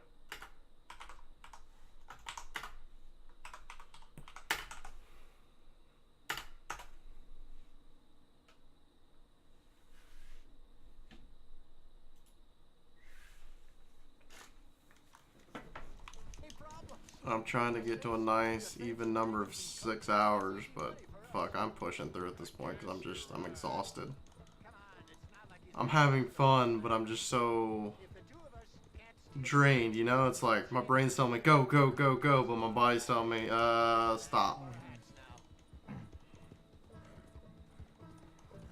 I'm trying to get to a nice even number of 6 hours, but fuck, I'm pushing through at this point because I'm exhausted. I'm having fun, but I'm just so drained, you know? It's like my brain's telling me go, go, go, go, but my body's telling me, stop.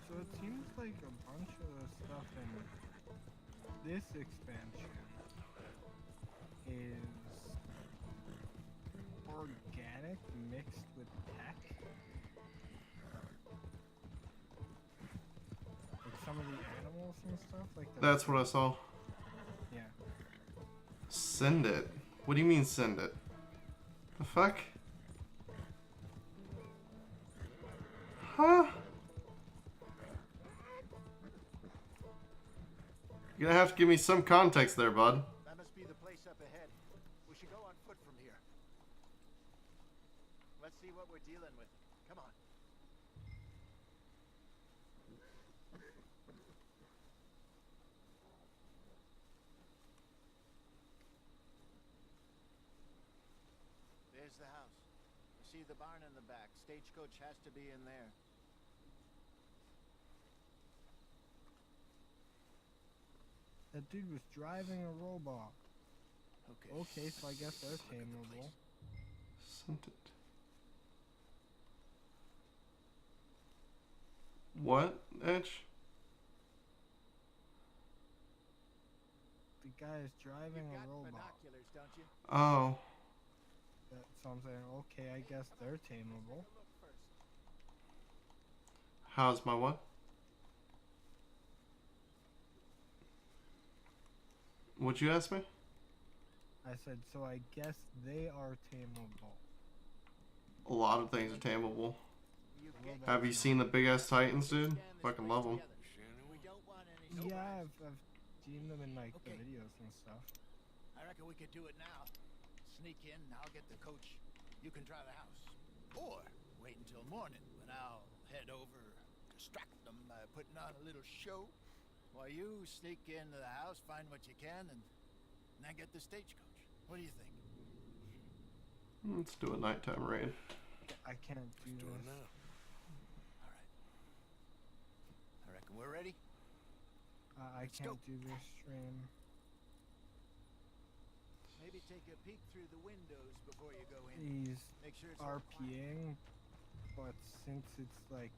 So it seems like a bunch of stuff in this expansion is organic mixed with tech. Like some of the animals seem and stuff like that. That's what I saw. Yeah. Send it. What do you mean send it? The fuck? Huh? You're gonna have to give me some context there, bud. That must be the place up ahead. We should go on foot from here. Let's see what we're dealing with. Come on. There's the house. You see the barn in the back. Stagecoach has to be in there. That dude was driving a robot. Okay, so I guess they're tameable. Sent it. What, Edge? The guy is driving a robot. Binoculars, don't you? Oh. So I'm saying, okay, I guess they're tameable. How's my what? What'd you ask me? I said, so I guess they are tameable. A lot of things are tameable. Have you seen the big ass Titans, dude? Fucking love them. Yeah, I've seen them in like the videos and stuff. I reckon we could do it now. Sneak in, I'll get the coach. You can try the house. Or wait until morning when I'll head over, distract them by putting on a little show. While you sneak into the house, find what you can, and then get the stagecoach. What do you think? Let's do a nighttime raid. I can't do this. All right. I reckon we're ready. I can't do this stream. Maybe take a peek through the windows before you go in. He's Make sure it's all RPing, but since it's like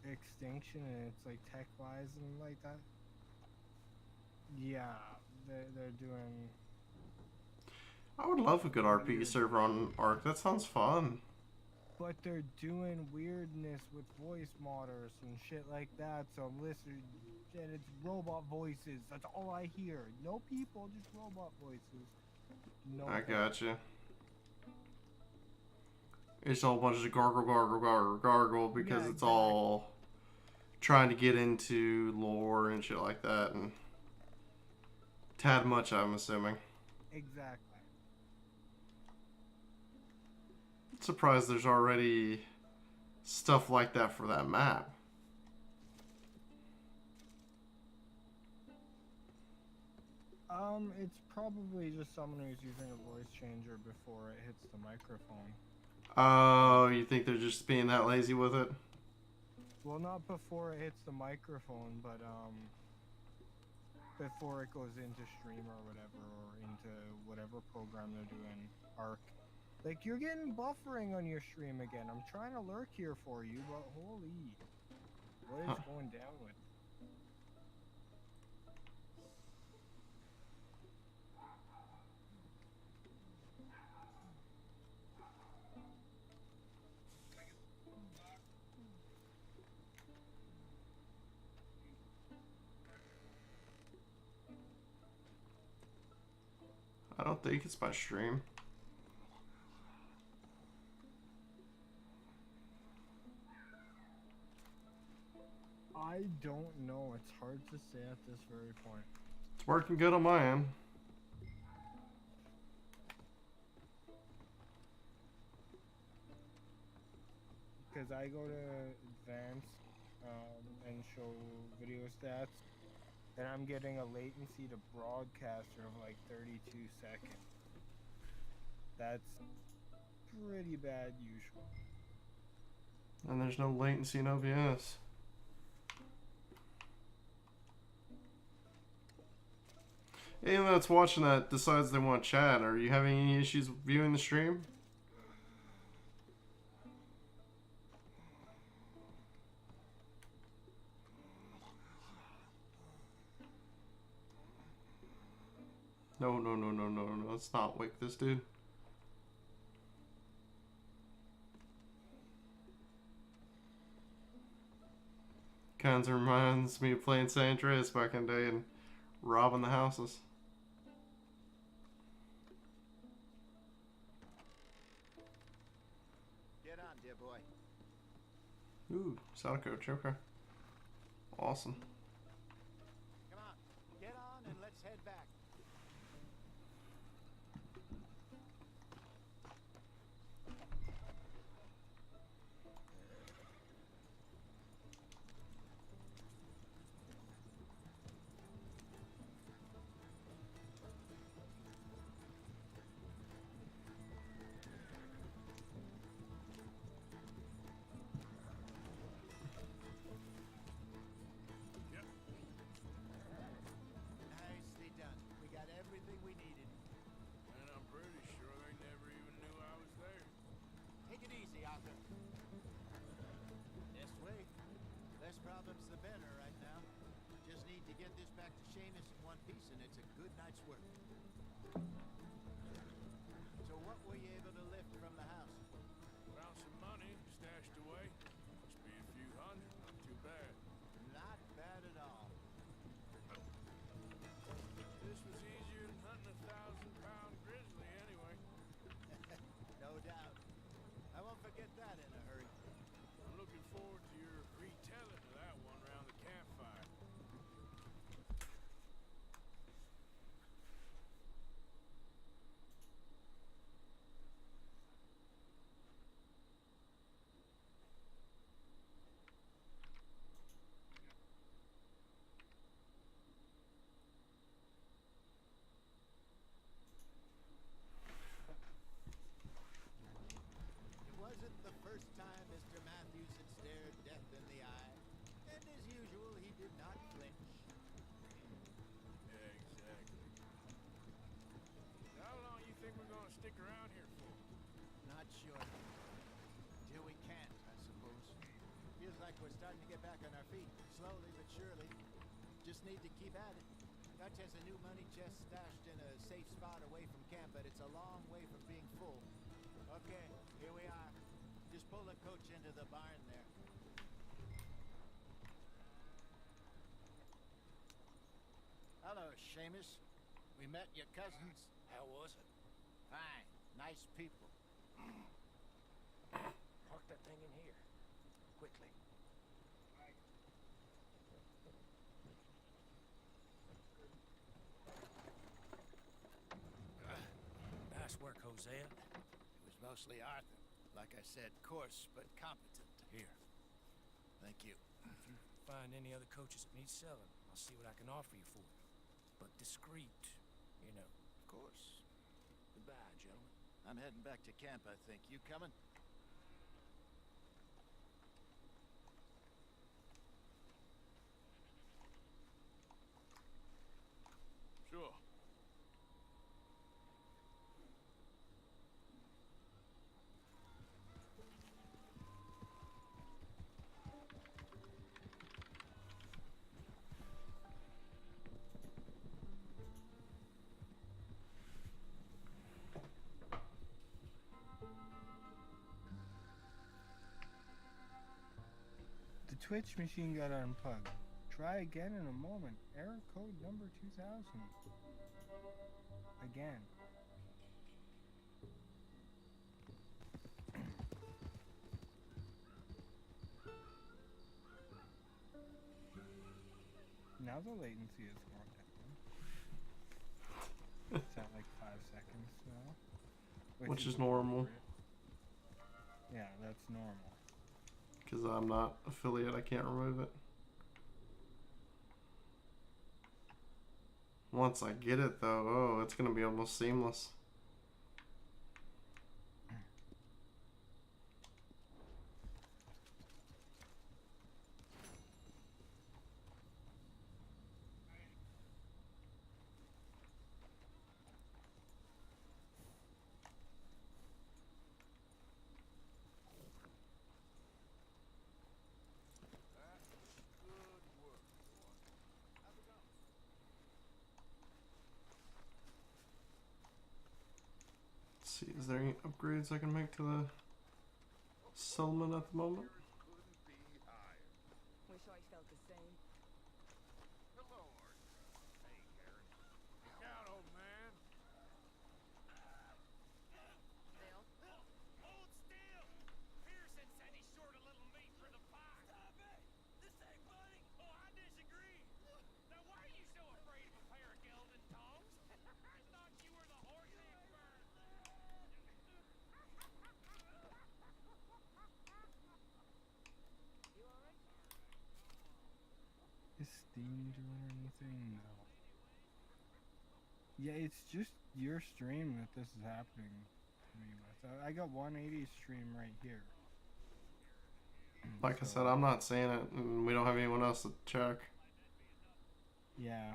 Extinction and it's like tech-wise and like that, yeah, they're doing. I would love a good RP server on Ark. That sounds fun. But they're doing weirdness with voice modders and shit like that, so I'm listening, and it's robot voices. That's all I hear. No people, just robot voices. No. I gotcha. It's all a bunch of gargle because it's all trying to get into lore and shit like that, and tad much, I'm assuming. Exactly. Surprised there's already stuff like that for that map. It's probably just someone who's using a voice changer before it hits the microphone. Oh, you think they're just being that lazy with it? Well, not before it hits the microphone, but before it goes into stream or whatever, or into whatever program they're doing, Arc. Like, you're getting buffering on your stream again. I'm trying to lurk here for you, but holy, what is going down with? I don't think it's my stream. I don't know. It's hard to say at this very point. It's working good on my end. Because I go to advanced and show video stats, and I'm getting a latency to broadcaster of like 32 seconds. That's pretty bad usual. And there's no latency in OBS. Anyone that's watching that decides they want to chat, are you having any issues viewing the stream? No, no, no, no, no, no. Let's not wake this dude. Kinds of reminds me of playing San Andreas back in the day and robbing the houses. Get on, dear boy. Ooh, saddle coach, okay. Awesome. Come on, get on and let's head back. Nicely done. We got everything we needed. And I'm pretty sure they never even knew I was there. Take it easy, Arthur. This way. Less problems the better right now. Just need to get this back to Seamus in one piece and it's a good night's work. So what were you able to lift from the house? Found some money stashed away. Must be a few hundred, not too bad. Not bad at all. This was easier than hunting a 1,000-pound grizzly anyway. No doubt. I won't forget that in a hurry. I'm looking forward to your retelling of that one around the campfire. It wasn't the first time Mr. Matthews had stared death in the eye, and as usual, he did not flinch. Yeah, exactly. How long you think we're gonna stick around here for? Not sure. Till we can't, I suppose. Feels like we're starting to get back on our feet, slowly but surely. Just need to keep at it. Dutch has a new money chest stashed in a safe spot away from camp, but it's a long way from being full. Okay, here we are. Just pull the coach into the barn there. Hello, Seamus. We met your cousins. How was it? Fine. Nice people. Park that thing in here. Quickly. Nice work, Hosea. It was mostly Arthur. Like I said, coarse but competent. Here. Thank you. If you find any other coaches that need selling, I'll see what I can offer you for it. But discreet, you know. Of course. Goodbye, gentlemen. I'm heading back to camp, I think. You coming? Sure. The Twitch machine got unplugged. Try again in a moment. Error code number 2000. Again. Now the latency is more down. It's at like 5 seconds now. Which is normal. Yeah, that's normal. Because I'm not affiliate, I can't remove it. Once I get it though, oh, it's going to be almost seamless. See, is there any upgrades I can make to the settlement at the moment? Wish always felt the same. Hello, Arthur. Hey, Karen. Look out, old man. Bill? Hold still! Pearson said he short a little meat for the pie. Stop it! This ain't funny! Oh, I disagree. Now, why are you so afraid of a pair of gelding tongs? I thought you were the horse expert. You alright? Is Steam doing anything? No. Yeah, it's just your stream that this is happening to me with. I got 180 stream right here. Like I said, I'm not seeing it, and we don't have anyone else to check. Yeah.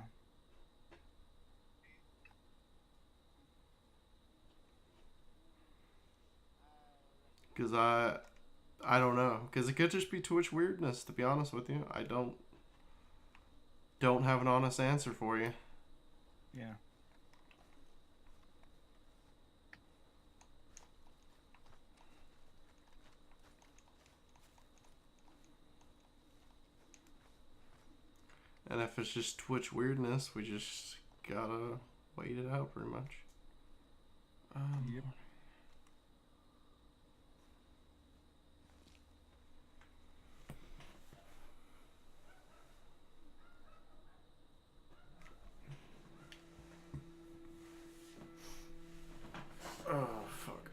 Because I don't know. Because it could just be Twitch weirdness, to be honest with you. I don't have an honest answer for you. Yeah. And if it's just Twitch weirdness, we just gotta wait it out pretty much. Yep. Oh, fuck.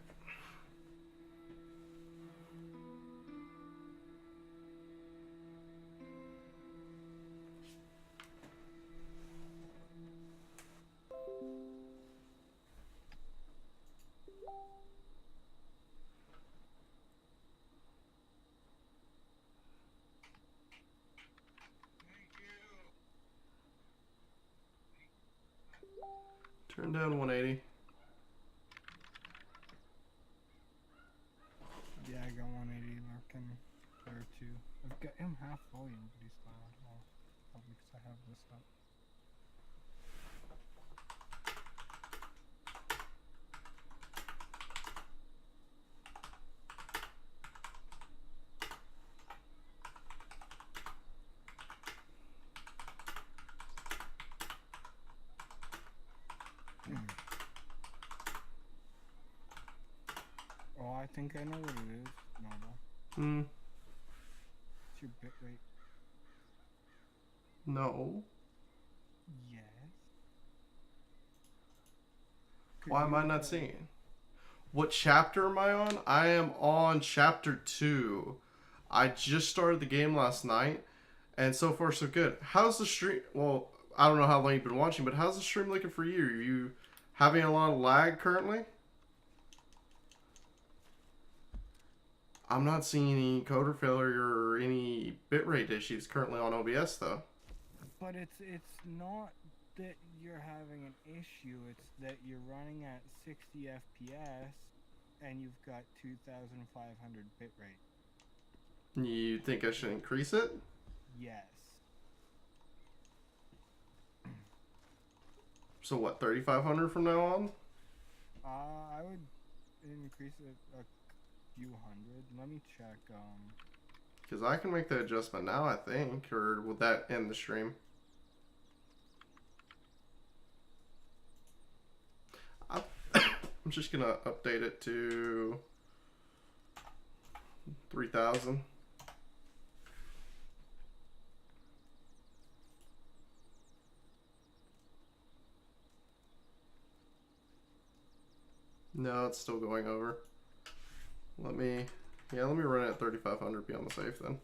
Turn down 180. Yeah, I got 180 working there too. I've got him half volume, but he's loud. Well, probably because I have this up. Oh, I think I know what it is. Normal. What's your bitrate? No. Yes. Why am I not seeing it? What chapter am I on? I am on chapter 2. I just started the game last night, and so far so good. How's the stream? Well, I don't know how long you've been watching, but how's the stream looking for you? Are you having a lot of lag currently? I'm not seeing any coder failure or any bitrate issues currently on OBS though. But it's not that you're having an issue, it's that you're running at 60 FPS and you've got 2500 bitrate. You think I should increase it? Yes. So what, 3500 from now on? I would increase it a few hundred. Let me check. Because I can make the adjustment now, I think. Or would that end the stream? I'm just going to update it to 3000. No, it's still going over. Let me run it at 3500, be on the safe then.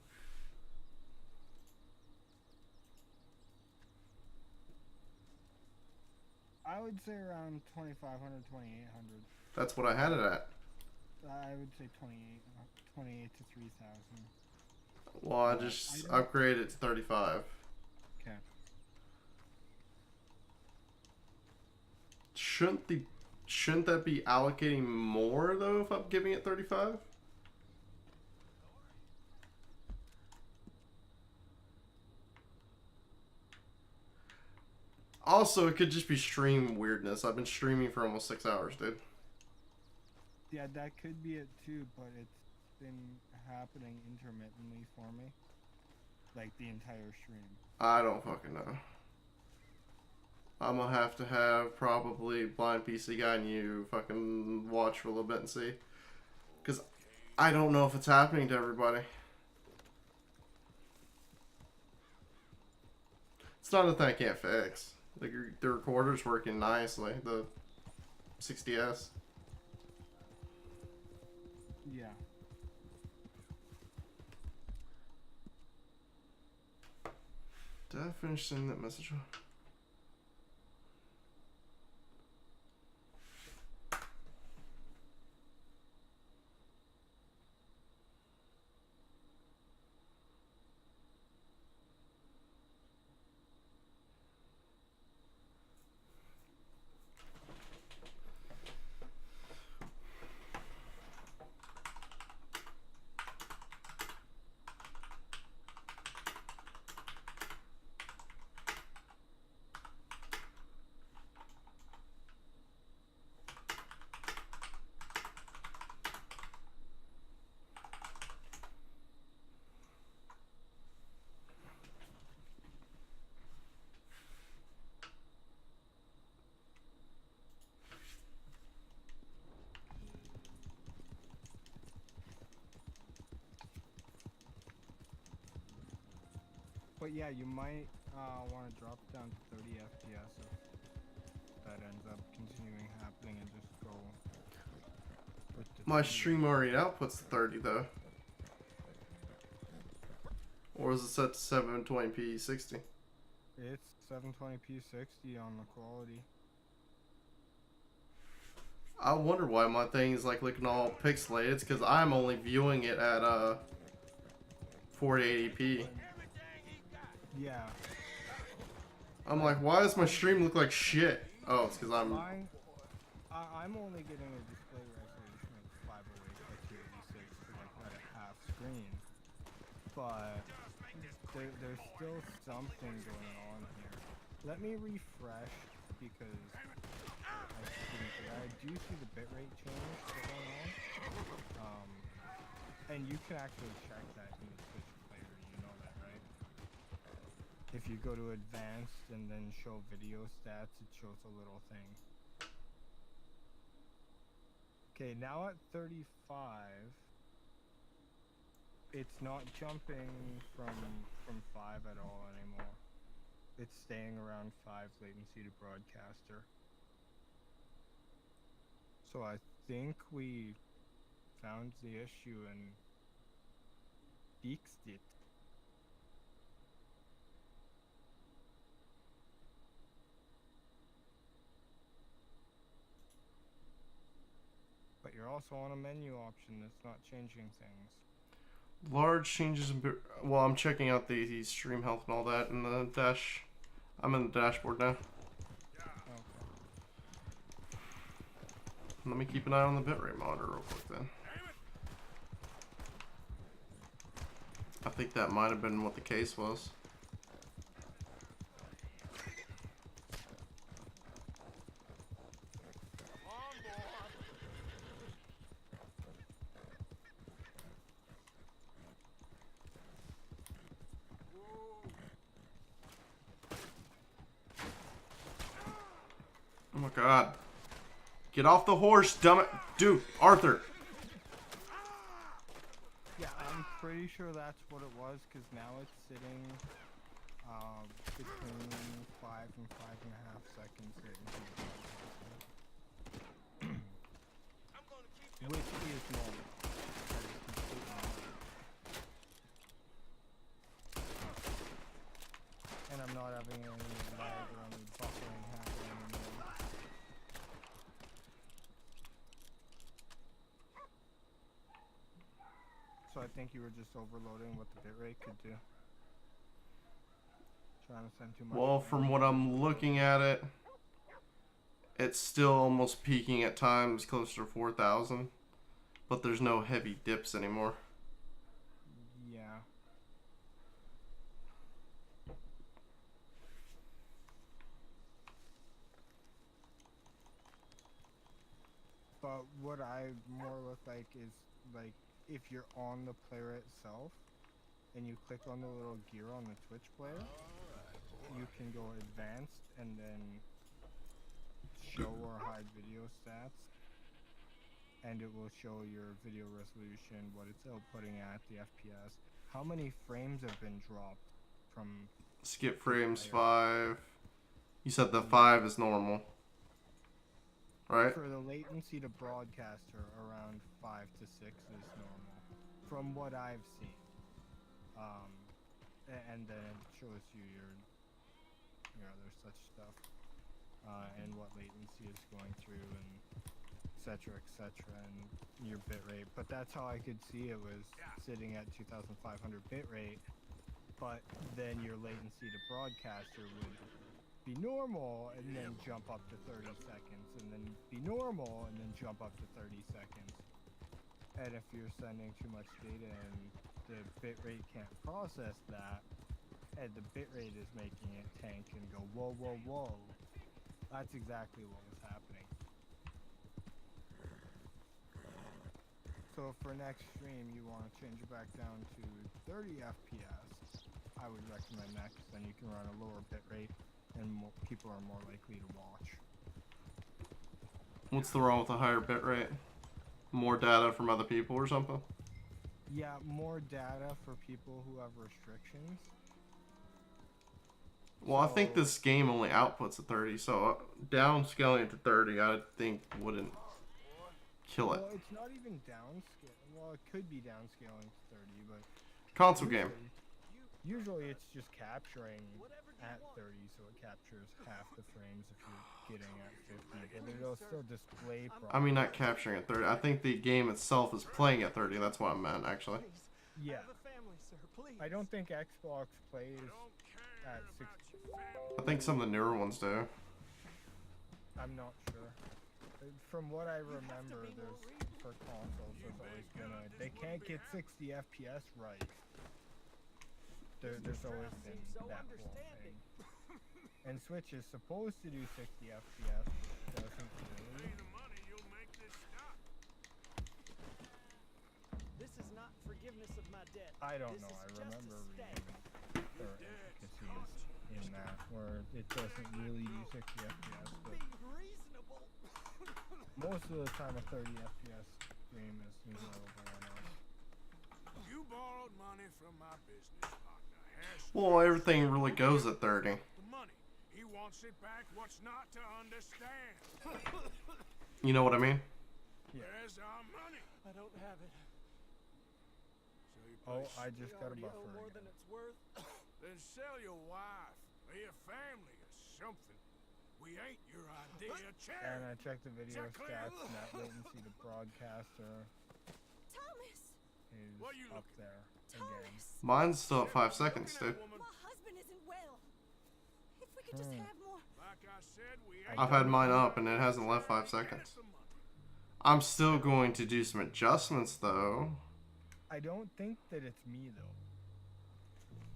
I would say around 2500, 2800. That's what I had it at. I would say 28 to 3000. Well, I just upgraded it to 35. Okay. Shouldn't that be allocating more though if I'm giving it 35? Also, it could just be stream weirdness. I've been streaming for almost 6 hours, dude. Yeah, that could be it too, but it's been happening intermittently for me. Like the entire stream? I don't fucking know. I'm gonna have to have probably Blind PC Guy and you fucking watch for a little bit and see. Because I don't know if it's happening to everybody. It's not a thing I can't fix. Like, the recorder's working nicely, the 60S. Yeah. Did I finish sending that message? But yeah, you might want to drop down to 30 FPS if that ends up continuing happening and just go with the My stream already outputs to 30 though. Or is it set to 720p 60? It's 720p 60 on the quality. I wonder why my thing is like looking all pixelated. It's because I'm only viewing it at 480p. Yeah. I'm like, why does my stream look like shit? Oh, it's because I'm... I'm only getting a display resolution of 508 by 286 because I put a half screen. But there's still something going on here. Let me refresh because I do see the bitrate change going on. And you can actually check that in the Twitch player, you know that, right? If you go to advanced and then show video stats, it shows a little thing. Okay, now at 35, it's not jumping from 5 at all anymore. It's staying around 5 latency to broadcaster. So I think we found the issue and fixed it. But you're also on a menu option that's not changing things. Large changes in... Well, I'm checking out the stream health and all that in the dash... I'm in the dashboard now. Okay. Let me keep an eye on the bitrate monitor real quick then. I think that might have been what the case was. Oh my god. Get off the horse, dumb it. Dude, Arthur. Yeah, I'm pretty sure that's what it was, because now it's sitting between 5 and 5.5 seconds latency. Which is normal. That is completely normal. And I'm not having any lag or any buffering happening anymore. So I think you were just overloading what the bitrate could do. Trying to send too much. Well, from what I'm looking at it, it's still almost peaking at times closer to 4,000. But there's no heavy dips anymore. Yeah. But what I more look like is, like, if you're on the player itself, and you click on the little gear on the Twitch player, you can go advanced and then show or hide video stats, and it will show your video resolution, what it's outputting at, the FPS, how many frames have been dropped from... Skip frames 5. You said the 5 is normal, right? For the latency to broadcaster, around 5 to 6 is normal, from what I've seen. And then it shows you your other such stuff, and what latency is going through, and etc, and your bitrate. But that's how I could see it was sitting at 2,500 bitrate, but then your latency to broadcaster would be normal and then jump up to 30 seconds, and then be normal and then jump up to 30 seconds. And if you're sending too much data and the bitrate can't process that, and the bitrate is making it tank and go whoa whoa whoa, that's exactly what was happening. So for next stream you want to change it back down to 30 FPS, I would recommend that, because then you can run a lower bitrate and people are more likely to watch. What's the wrong with a higher bitrate? More data from other people or something? Yeah, more data for people who have restrictions. Well, I think this game only outputs at 30, so downscaling to 30 I think wouldn't kill it. Well, it's not even downscaling. Well, it could be downscaling to 30, but... Console game. Usually it's just capturing at 30, so it captures half the frames if you're getting at 50, but it'll still display properly. I mean, not capturing at 30. I think the game itself is playing at 30. That's what I meant, actually. Yeah. I don't think Xbox plays at 60. I think some of the newer ones do. I'm not sure. From what I remember, for consoles, there's always gonna... They can't get 60 FPS right. There's always been that whole thing. And Switch is supposed to do 60 FPS, doesn't really. This is not forgiveness of my debt. I don't know, I remember reading their intricacies in that, where it doesn't really do 60 FPS, but most of the time a 30 FPS game is available on us. You borrowed money from my business partner. Well, everything really goes at 30. The money. He wants it back. What's not to understand? You know what I mean? Yeah. Where's our money? I don't have it. So Oh, I just got a buffer more again. than it's worth. Then sell your wife or your family or something. We ain't your idea of charity. And I checked the video stats, and that latency to broadcaster Thomas! is up there again. Mine's still at 5 seconds, dude. My husband isn't well. If we could just have more. Like I said, we ain't I've had mine up and it hasn't left 5 seconds. I'm still going to do some adjustments though. I don't think that it's me though.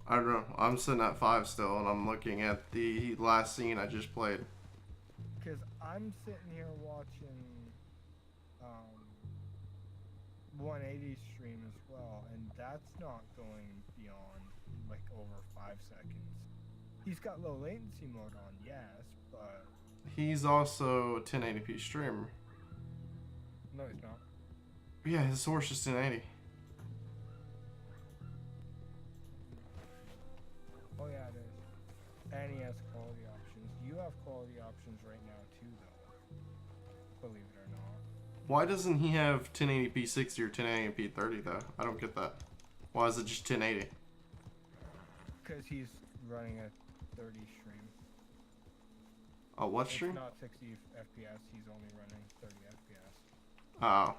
I don't know. I'm sitting at 5 still and I'm looking at the last scene I just played. Because I'm sitting here watching 180 stream as well, and that's not going beyond like over 5 seconds. He's got low latency mode on, yes, but He's also a 1080p streamer. no, he's not. Yeah, his source is 1080. Oh yeah, it is. And he has quality options. You have quality options right now too, though. Believe it or not. Why doesn't he have 1080p 60 or 1080p 30 though? I don't get that. Why is it just 1080? Because he's running a 30 stream. Oh, what stream? It's not 60 FPS, he's only running 30 FPS. Oh.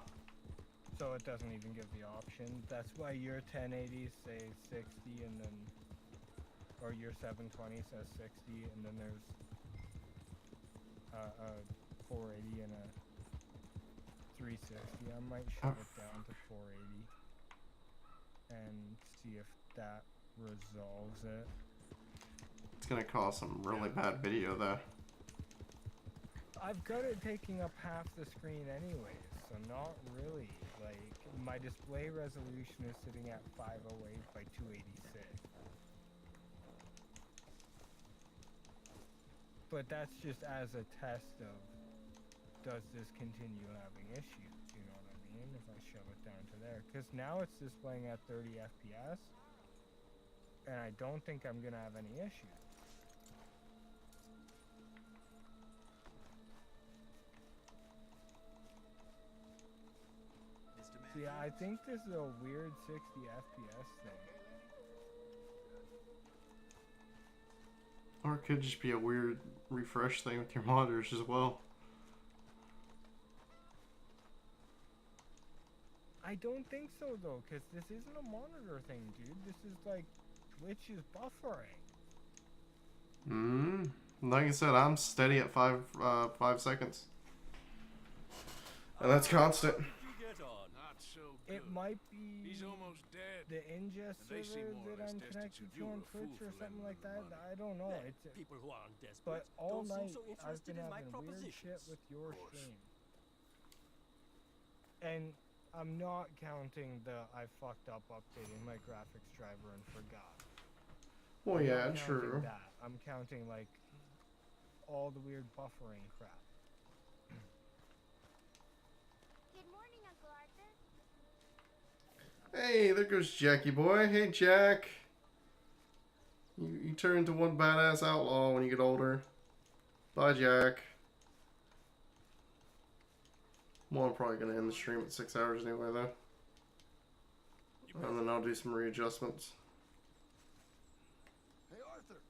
So it doesn't even give the option. That's why your 1080 say 60 and then... Or your 720 says 60 and then there's a 480 and a 360. I might shut it down to 480 and see if that resolves it. It's gonna cause some really bad video though. I've got it taking up half the screen anyways. so not really. Like, my display resolution is sitting at 508 by 286. But that's just as a test of, does this continue having issues, you know what I mean? If I shove it down to there. Because now it's displaying at 30 FPS, and I don't think I'm gonna have any issues. See, I think this is a weird 60 FPS thing. Or it could just be a weird refresh thing with your monitors as well. I don't think so though, because this isn't a monitor thing, dude. This is like Twitch is buffering. Like I said, I'm steady at 5 seconds. And that's constant. It might be He's almost dead. the ingest And they seem server more or that less I'm connected destitute. to You on were a Twitch fool or for something letting like them that. run. I don't know. There, It's people who aren't desperate but all don't seem night so I've interested been in my having weird shit propositions. with your stream. And I'm not counting the I fucked up updating my graphics driver and forgot. Well, I'm yeah, not true. counting that. I'm counting like all the weird buffering crap. Good morning, Uncle Arthur. Hey, there goes Jackie boy. Hey, Jack. You turn into one badass outlaw when you get older. Bye, Jack. Well, I'm probably going to end the stream at 6 hours anyway, though. And then I'll do some readjustments. Hey, Arthur.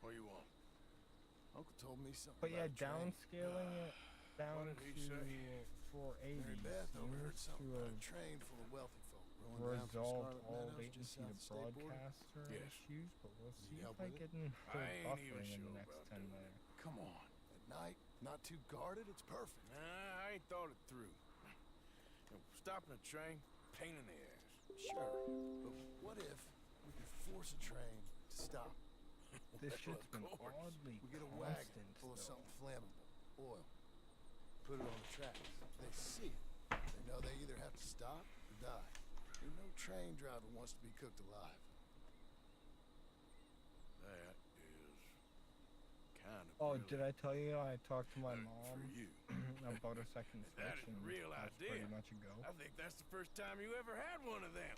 What do you want? Uncle told me something. But yeah, about a train. downscaling it down What to did he say? 480 Mary Beth overheard seems something to about a have train full of wealthy folk rolling down from resolved Scarlet all Meadows just latency to south of the state border. broadcaster Yes. issues, but we'll see Need if help I with get it? in I ain't even buffering in sure the next about 10 doing minutes. it. Come on. At night, not too guarded, it's perfect. Nah, I ain't thought it through. You know, stopping a train, pain in the ass. Sure, but what if we could force a train to stop? This shit's been Of course. oddly We get a wagon constant full of though. something flammable, oil. Put it on the tracks. They see it. They know they either have to stop or die. Ain't no train driver wants to be cooked alive. That is kind of Oh, brilliant. did I tell you I talked to my For mom you. about a second That Switch is a and real that's idea. pretty much a go. I think that's the first time you ever had one of them.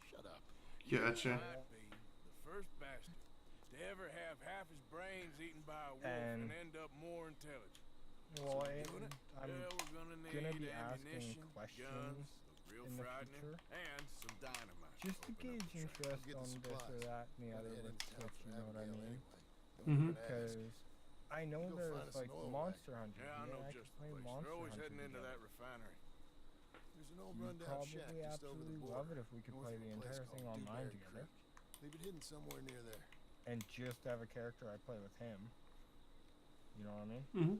Shut up. Gotcha. Might be the first bastard to ever have half his brains eaten by a wolf and And- end up more intelligent. Well, Doing it? I'm Yeah, we're gonna need gonna be asking ammunition, questions guns, real in the frightening, future. and some dynamite. just to Open up gauge the train. interest Get the on this or supplies. that and the Gotta other head with into town Switch, for you know what I Abigail mean? anyway. Mhm. Don't even ask. Because I know Go there's find us like an oil Monster Hunter. Yeah, I know I just could the play place. Monster They're always Hunter heading into together. that refinery. There's an old You'd rundown shack probably just over the absolutely border. love it if we could north play of the a place entire called thing online Dewberry together. Creek. Leave it hidden somewhere near there. And just have a character I play with him. You know what I mean? Mm-hmm.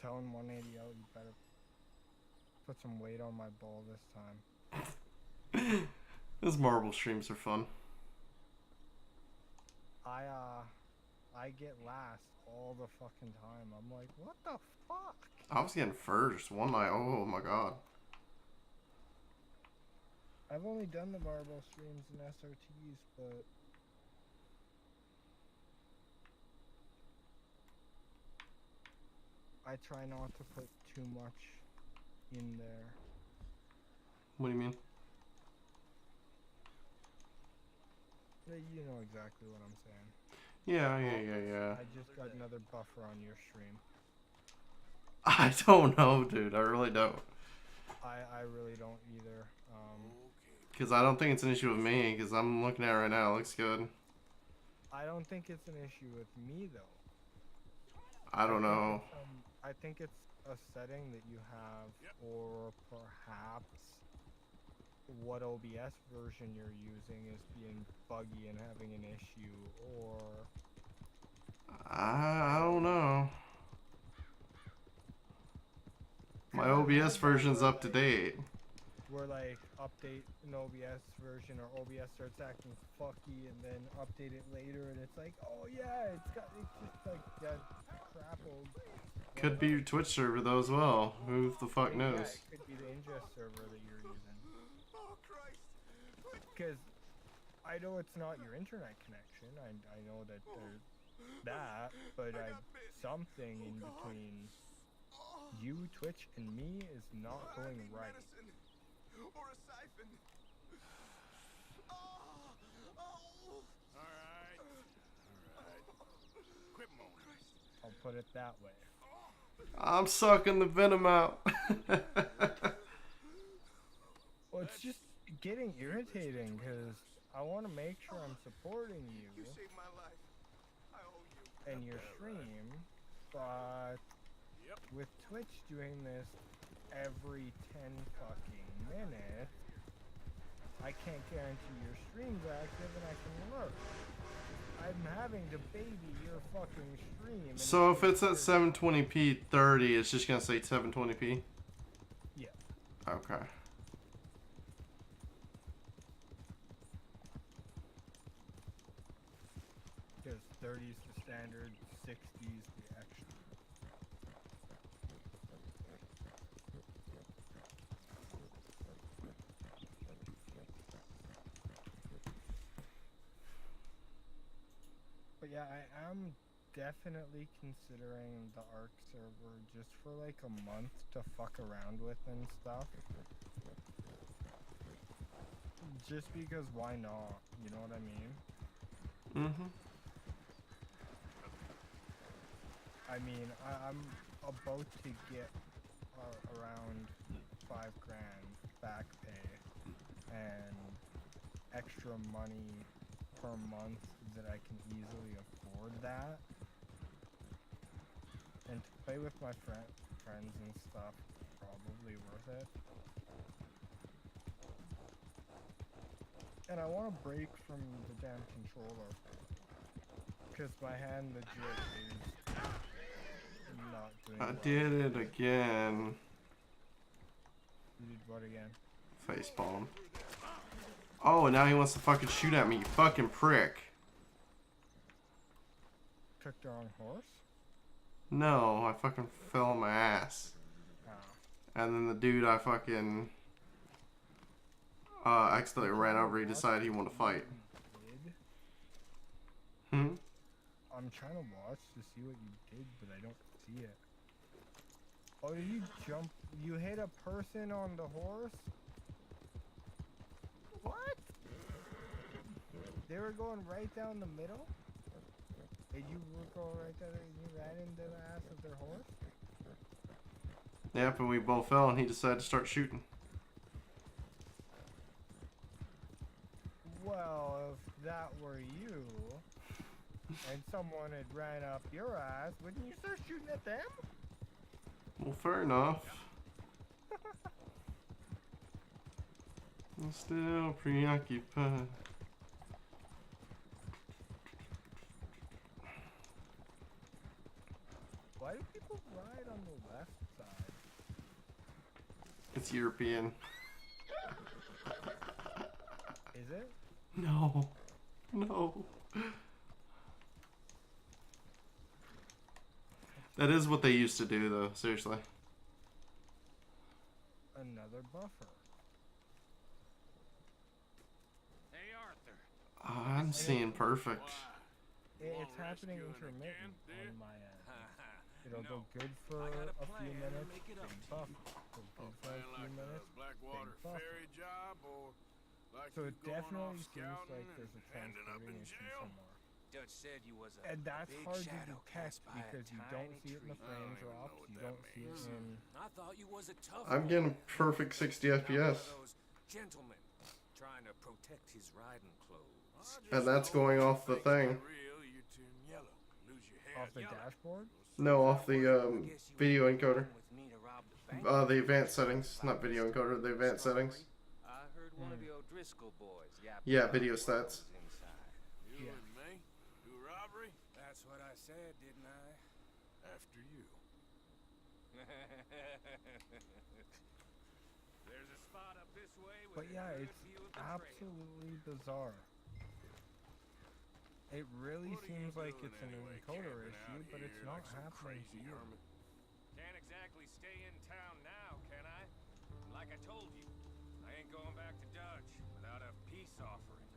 Telling 180 out, you better put some weight on my ball this time. Those marble streams are fun. I get last all the fucking time. I'm like, what the fuck? I was getting first one night. Oh my god. I've only done the marble streams and SRTs, but I try not to put too much in there. What do you mean? You know exactly what I'm saying. Yeah. I just got another buffer on your stream. I don't know, dude. I really don't. I really don't either. Because I don't think it's an issue with me, because I'm looking at it right now. It looks good. I don't think it's an issue with me though. I don't know. I think it's a setting that you have, or perhaps what OBS version you're using is being buggy and having an issue, or I don't know. My OBS version's up to date. where like update an OBS version or OBS starts acting fucky and then update it later and it's like, oh yeah, it's just like that crap old. Could be your Twitch server though as well. Who the fuck Yeah, knows? it could be the ingest server that you're using. Because I know it's not your internet connection. I know that there's that, but something in between you, Twitch, and me is not going right. Or a siphon. Alright. Quit moaning. I'll put it that way. I'm sucking the venom out. Well, it's just getting irritating because I want to make sure I'm supporting you saved my life. I owe you. and your stream, but with Twitch doing this every 10 fucking minutes, I can't guarantee your stream's active and I can lurk. I'm having to baby your fucking stream. And So if it's at 720p 30, it's just gonna say 720p? Yeah. Okay. Because 30's the standard, 60's the extra. But yeah, I am definitely considering the ARC server just for like a month to fuck around with and stuff. Just because why not? You know what I mean? Mm-hmm. I mean, I'm about to get around $5 grand back pay and extra money per month that I can easily afford that. And to play with my friends and stuff, probably worth it. And I want to break from the damn controller. Because my hand legit is not doing I well. did it again. You did what again? Facepalm. Oh, and now he wants to fucking shoot at me, you fucking prick. Took the wrong horse? No, I fucking fell on my ass. Oh. And then the dude I fucking accidentally ran over, he decided he wanted to fight. Did? Hmm? I'm trying to watch to see what you did, but I don't see it. Oh, did you jump? You hit a person on the horse? What? They were going right down the middle? And you were going right down there and you ran into the ass of their horse? Yep, and we both fell and he decided to start shooting. Well, if that were you, and someone had ran up your ass, wouldn't you start shooting at them? Well, fair enough. I'm still preoccupied. Why do people ride on the left side? It's European. Is it? No. No. That is what they used to do, though. Seriously. Another buffer. Hey, Arthur. I'm seeing perfect. It's happening intermittent on my end. It'll go good for a few minutes, big buff. Go good for a few minutes, Blackwater big buff. ferry job, or like So you it going definitely off seems scouting like there's a and ending up transferring in issue jail? somewhere. Dutch said you was a And that's big hard to shadow detect cast by a because you don't tiny see it in the tree. frame drops, you don't see it in... I thought you was a tough I'm getting perfect 60 FPS. gentleman trying to protect his riding clothes. And that's going off the thing. Real Off the dashboard? No, off the video encoder. The advanced settings, not video encoder, the advanced settings. I heard one of the O'Driscoll boys. Yeah, video stats. You and me? Do robbery? That's what I said, didn't I? After you. There's a spot up this way with But yeah, a good it's view of the trail. absolutely bizarre. It really seems like it's an encoder issue, but it's not happening here. Can't exactly stay in town now, can I? Like I told you, I ain't going back to Dutch without a peace offering.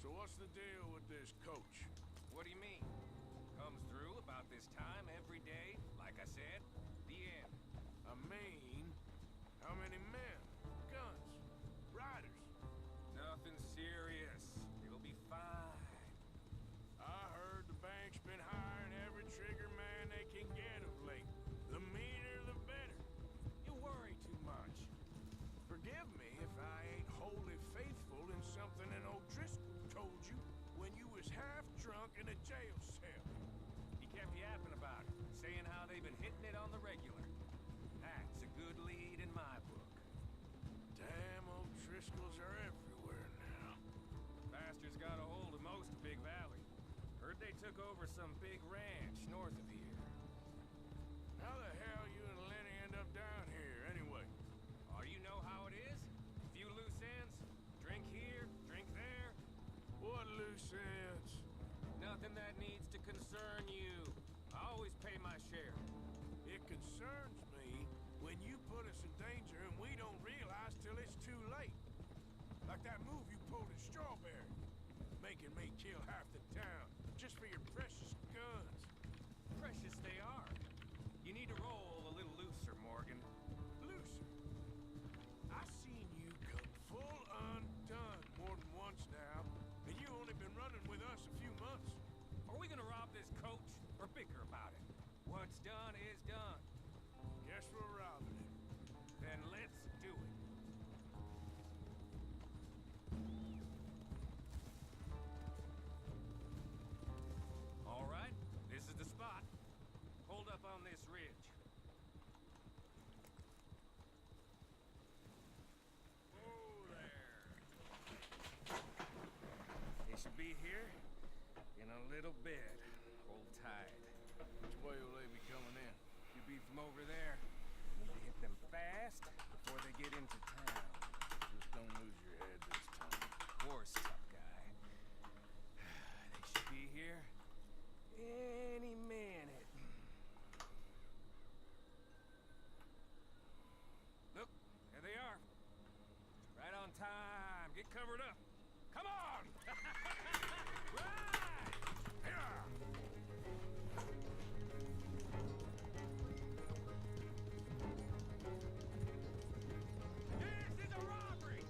So what's the deal with this coach? What do you mean? Comes through about this time every day, like I said. The end. I mean, how many men? Guns? Riders? Nothing serious. It'll be fine. I heard the bank's been hiring every trigger man they can get of late. The meaner, the better. You worry too much. Forgive me if I ain't wholly faithful in something an O'Driscoll told you when you was half drunk in a jail cell. He kept yapping about it, saying how they've been hitting it on the regular. That's a good lead in my book. Damn, O'Driscolls are everywhere now. Bastards got a hold of most of Big Valley. Heard they took over some big ranch north of here. How the hell you and Lenny end up down here, anyway? Oh, you know how it is? Few loose ends. Drink here, drink there. What loose ends? Nothing that needs to concern you. I always pay my share. It concerns me when you put us in danger and we don't realize till it's too late. Like that move you pulled in Strawberry. Making me kill half the town just for your precious guns. Precious they are. You need to roll a little looser, Morgan. Looser? I seen you come full undone more than once now, and you only been running with us a few months. Are we gonna rob this coach or bicker about it? What's done is done. Guess we're robbing it. Then let's do it. All right, this is the spot. Hold up on this ridge. Oh, there. They should be here in a little bit. Hold tight. Which way will they be coming in? You be from over there. Need to hit them fast before they get into town. Just don't lose your head this time. Of course, tough guy. They should be here any minute. Look, there they are. Right on time. Get covered up. Come on! Right! Here! This is a robbery!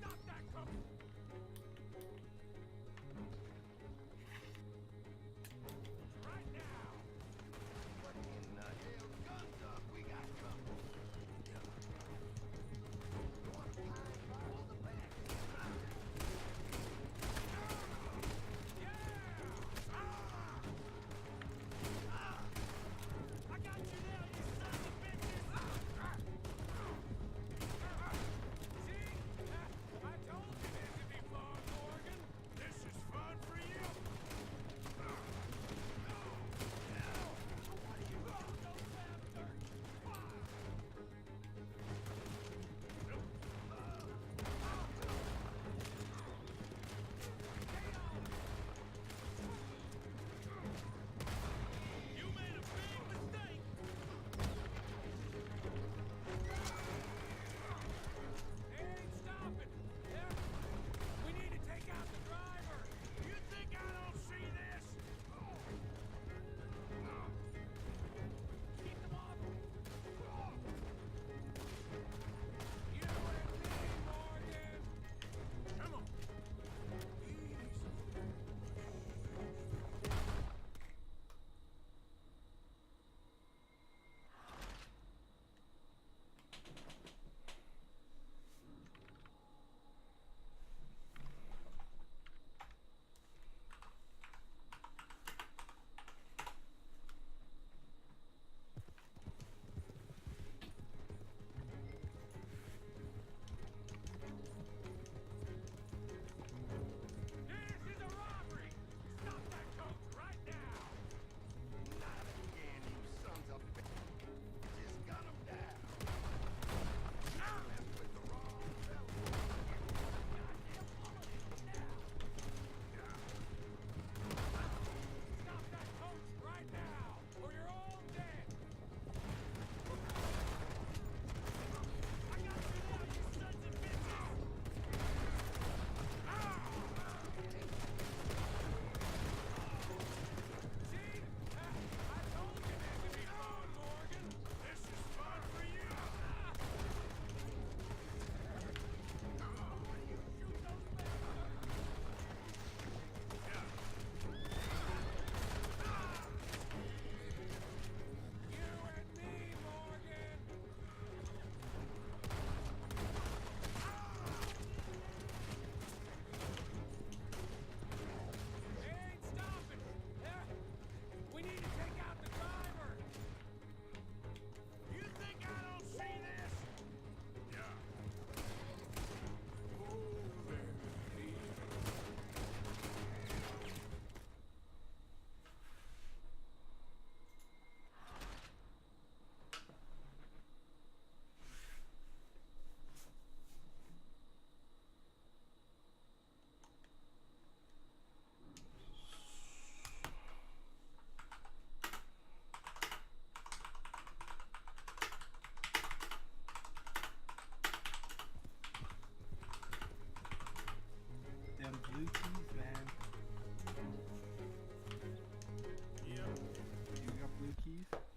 Stop that couple! Right now! What in the hell? Guns up! We got trouble. Pull the back.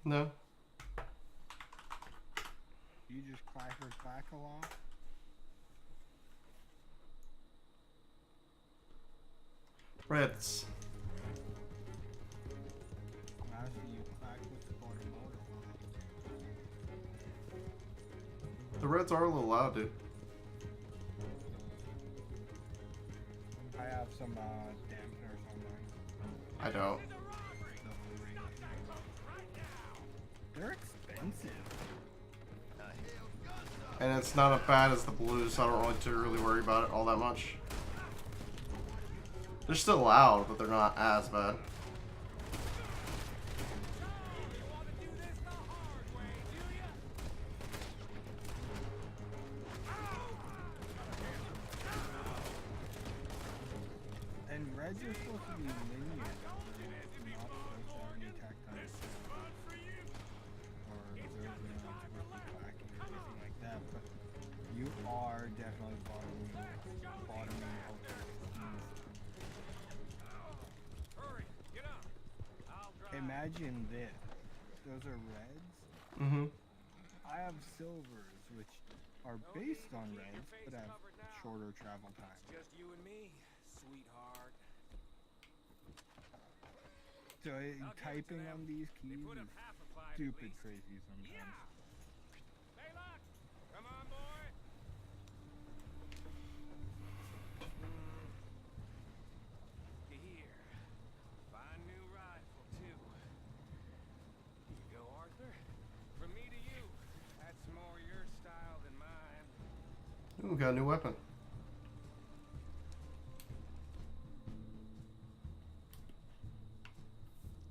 No. You just clackers back a lot? Reds. I see you clack with the automotive. The Reds are a little loud, dude. I have some dampeners on mine. I don't. They're expensive. And it's not as bad as the blues, so I don't really worry about it all that much. They're still loud, but they're not as bad. And reds are supposed to be linear, not supposed to have any attack time. Or they're not supposed to be clacking or anything like that, but you are definitely bottoming out their skis. Imagine this. Those are reds. Mm-hmm. I have silvers, which are based on reds, but have shorter travel time. Just you and me, sweetheart. So typing on these keys is stupid crazy sometimes. Hey, look! Come on, boy! Here. Fine new rifle, too. Here you go, Arthur. From me to you. That's more your style than mine. Ooh, got a new weapon.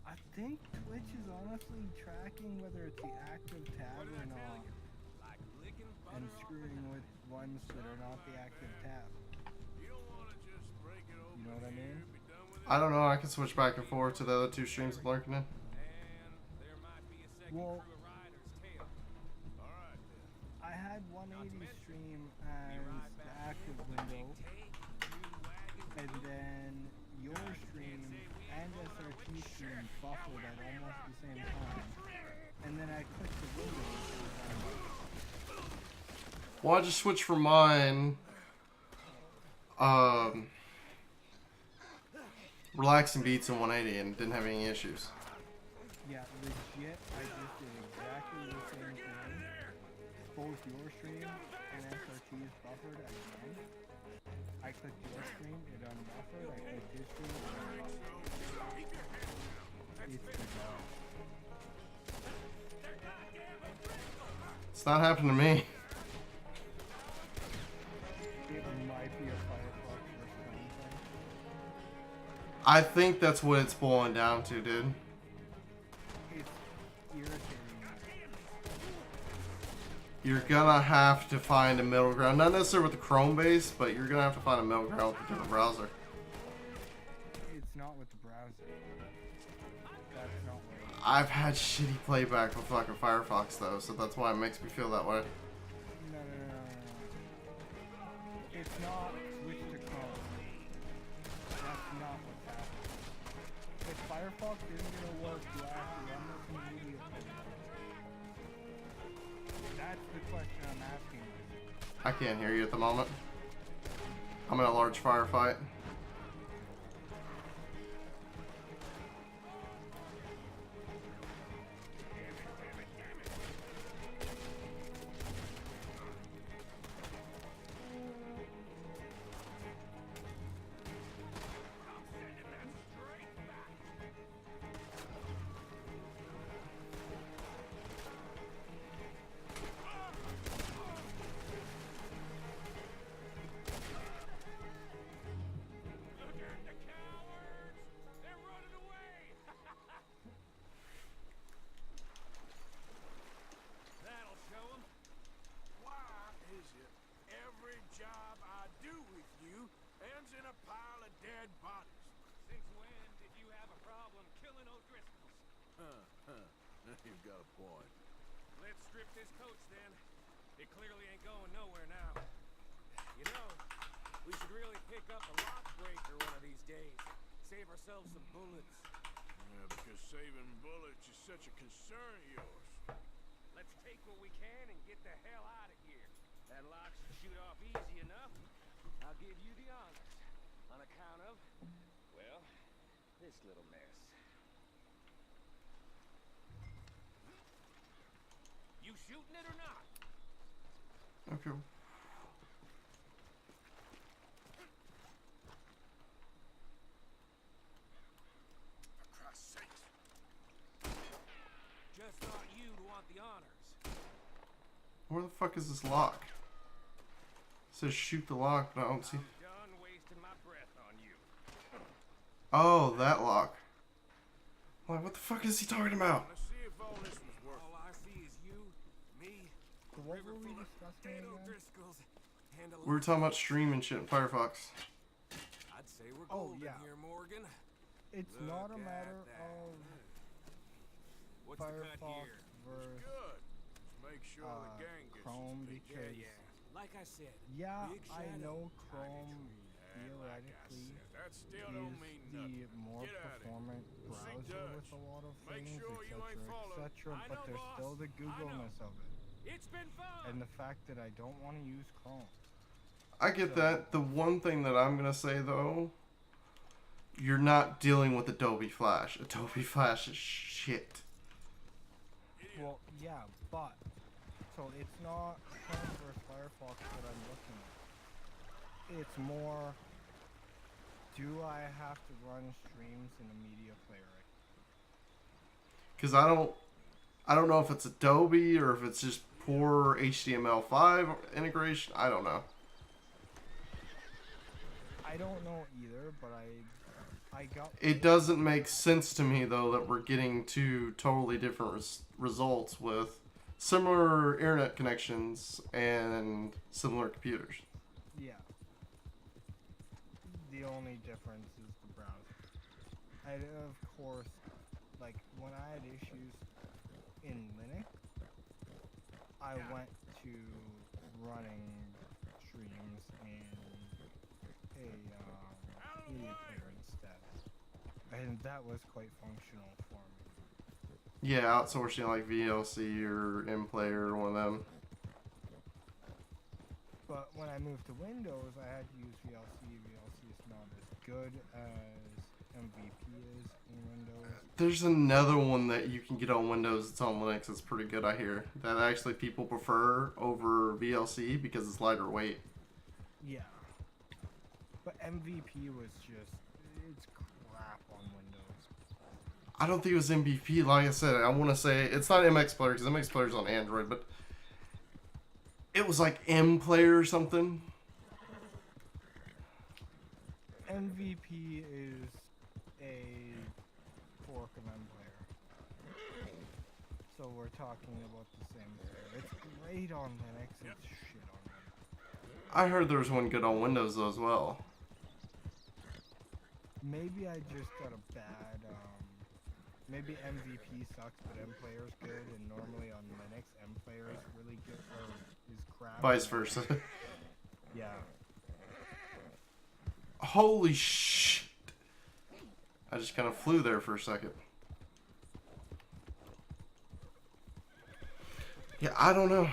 I think Twitch is honestly tracking whether it's the active tab or not, and screwing with ones that are not the active tab. You know what I mean? I don't know, I can switch back and forth to the other two streams I'm lurking in. Well, I had 180 stream as the active window, and then your stream and SRT stream buffered at almost the same time, and then I clicked the window. Well, I just switched from mine. Relaxing beats in 180 and didn't have any issues. Yeah, legit, I just did exactly the same thing. Both your stream and SRT's buffered again. I clicked your stream, it unbuffered. I clicked his stream, it unbuffered. It's bizarre. It's not happening to me. It might be a Firefox first time thing. I think that's what it's boiling down to, dude. It's irritating. You're gonna have to find a middle ground. Not necessarily with the Chrome base, but you're gonna have to find a middle ground with a different browser. It's not with the browser. That's not what it is. I've had shitty playback with fucking Firefox though, so that's why it makes me feel that way. No. It's not switch to Chrome. That's not what's happening. If Firefox isn't gonna work, you have to run this immediately. That's the question I'm asking. I can't hear you at the moment. I'm in a large firefight. You've got a point. Let's strip this coach then. It clearly ain't going nowhere now. You know, we should really pick up a lock breaker one of these days. Save ourselves some bullets. Yeah, because saving bullets is such a concern of yours. Let's take what we can and get the hell out of here. That lock should shoot off easy enough. I'll give you the honors. On account of, well, this little mess. You shooting it or not? Okay. For Christ's sake. Just not you to want the honors. Where the fuck is this lock? It says shoot the lock, but I don't see. Done wasting my breath on you. Oh, that lock. Like, what the fuck is he talking about? Let's see if all this was worth. All I see is you, me, What were we discussing potato again? Driscolls, and a We were talking about streaming shit in Firefox. I'd say we're Oh, golden yeah. here, Morgan. It's Look not a at matter that. of What's the cut Firefox here? versus Good. Just make sure the gang gets Chrome his piece. because Like I said, yeah, Big I Shadow, know Tiny Chrome Tree. theoretically That still is don't mean nothing. the more Get out of here. performant browser Dutch. with a lot of Make things, sure you ain't followed. etc. I But know, there's boss. still the I know. Google-ness of it, It's been fun. and the fact that I don't want to use Chrome. I get that. The one thing that I'm gonna say though, you're not dealing with Adobe Flash. Adobe Flash is shit. Well, yeah, but so it's not Chrome versus Firefox that I'm looking at. It's more, do I have to run streams in a media player? Cause I don't know if it's Adobe or if it's just poor HTML5 integration. I don't know. I don't know either, but I got. It doesn't make sense to me though that we're getting two totally different results with similar internet connections and similar computers. Yeah. The only difference is the browser. I, of course, like when I had issues in Linux, I went to running streams in a media player instead, and that was quite functional for me. Yeah, outsourcing like VLC or MPlayer or one of them. But when I moved to Windows, I had to use VLC. VLC is not as good as MVP is in Windows. There's another one that you can get on Windows. It's on Linux. It's pretty good, I hear. That actually people prefer over VLC because it's lighter weight. Yeah. But MVP was just, it's crap on Windows. I don't think it was MVP. Like I said, I want to say it's not MX Player because MX Player's on Android, but it was like MPlayer or something. MVP is a fork of MPlayer. So we're talking about the same player. It's great on Linux, it's shit on Windows. I heard there was one good on Windows though as well. Maybe I just got a bad, maybe MVP sucks, but MPlayer is good, and normally on Linux, MPlayer is really good, or is crap. Vice versa. Yeah. Holy shit. I just kind of flew there for a second. Yeah, I don't know.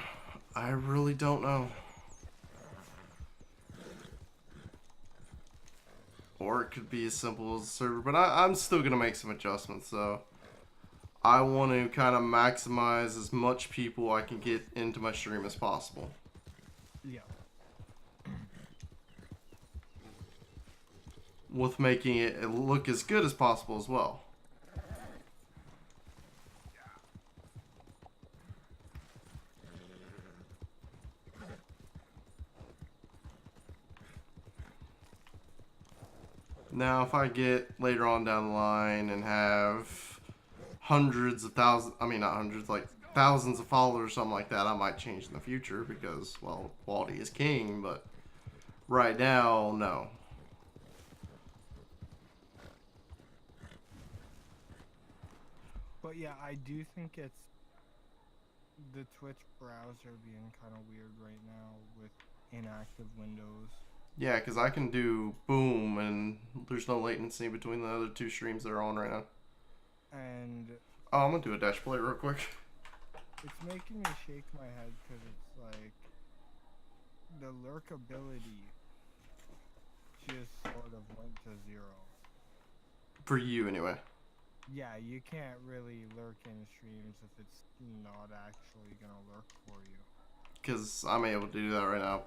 I really don't know. Or it could be as simple as a server, but I'm still going to make some adjustments, though. I want to kind of maximize as much people I can get into my stream as possible. Yeah. With making it look as good as possible as well. Now, if I get later on down the line and have hundreds of thousands, I mean not hundreds, like thousands of followers, something like that, I might change in the future because, well, quality is king, but right now, no. But yeah, I do think it's the Twitch browser being kind of weird right now with inactive windows. Yeah, because I can do boom and there's no latency between the other two streams that are on right now. And Oh, I'm gonna do a dash play real quick. it's making me shake my head because it's like the lurkability just sort of went to 0. For you, anyway. Yeah, you can't really lurk in streams if it's not actually gonna lurk for you. Because I'm able to do that right now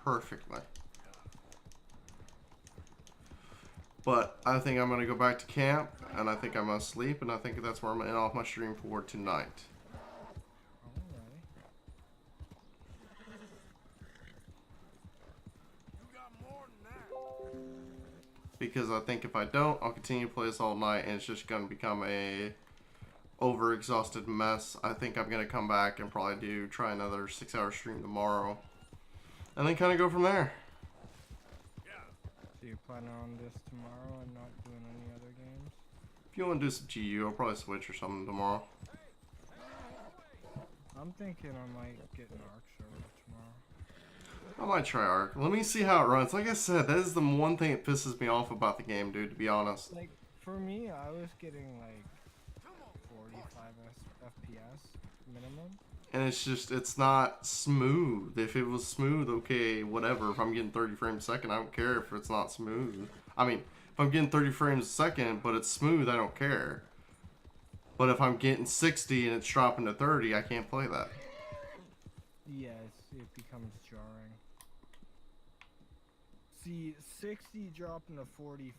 perfectly. But I think I'm going to go back to camp, and I think I'm going to sleep, and I think that's where I'm going to end off my stream for tonight. Because I think if I don't, I'll continue to play this all night, and it's just going to become a over-exhausted mess. I think I'm going to come back and probably try another 6-hour stream tomorrow, and then kind of go from there. So you plan on this tomorrow and not doing any other games? If you want to do some GU, I'll probably switch or something tomorrow. I'm thinking I might get an Ark server tomorrow. I might try Ark. Let me see how it runs. Like I said, that is the one thing that pisses me off about the game, dude, to be honest. Like, for me, I was getting like 45 FPS minimum. And it's just, it's not smooth. If it was smooth, okay, whatever. If I'm getting 30 frames a second, I don't care if it's not smooth. I mean, if I'm getting 30 frames a second, but it's smooth, I don't care. But if I'm getting 60 and it's dropping to 30, I can't play that. Yes, it becomes jarring. See, 60 dropping to 45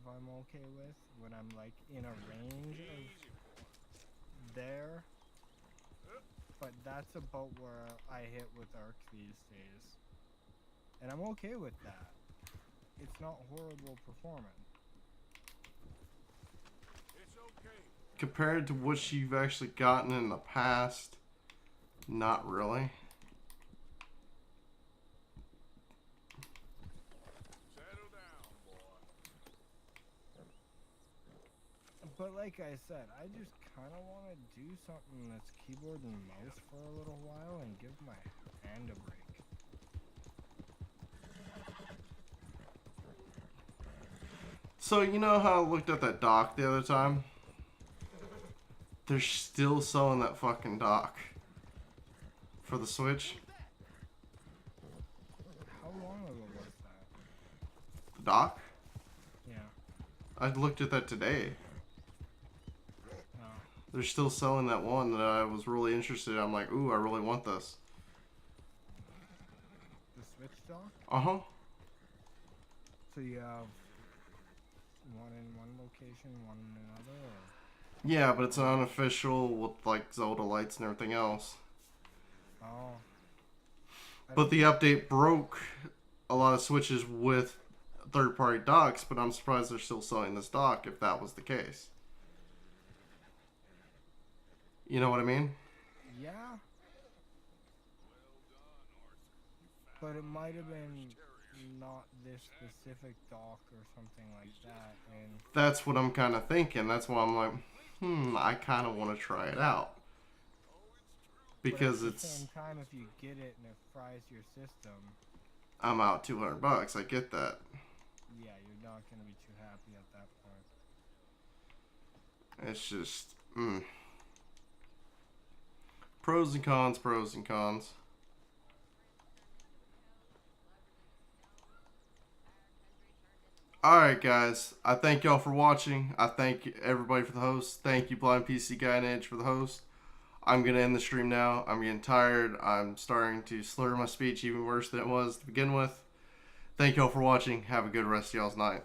I'm okay with when I'm like in a range of there. But that's about where I hit with Ark these days. And I'm okay with that. It's not horrible performance. It's okay. Compared to what you've actually gotten in the past, not really. But like I said, I just kind of want to do something that's keyboard and mouse for a little while and give my hand a break. So, you know how I looked at that dock the other time? They're still selling that fucking dock for the Switch. How long ago was that? The dock? Yeah. I looked at that today. They're still selling that one that I was really interested in. I'm like, ooh, I really want this. The Switch dock? Uh-huh. So you have one in one location, one in another? Or? Yeah, but it's an unofficial with like Zelda lights and everything else. Oh. But the update broke a lot of Switches with third-party docks, but I'm surprised they're still selling this dock if that was the case. You know what I mean? Yeah. But it might have been not this specific dock or something like that. And that's what I'm kind of thinking. That's why I'm like, I kind of want to try it out. Because but at it's... the same time, if you get it and it fries your system... I'm out $200. I get that. Yeah, you're not going to be too happy at that point. It's just... Pros and cons, pros and cons. Alright guys, I thank y'all for watching. I thank everybody for the host. Thank you Blind PC Guy and Edge for the host. I'm going to end the stream now. I'm getting tired. I'm starting to slur my speech even worse than it was to begin with. Thank y'all for watching. Have a good rest of y'all's night.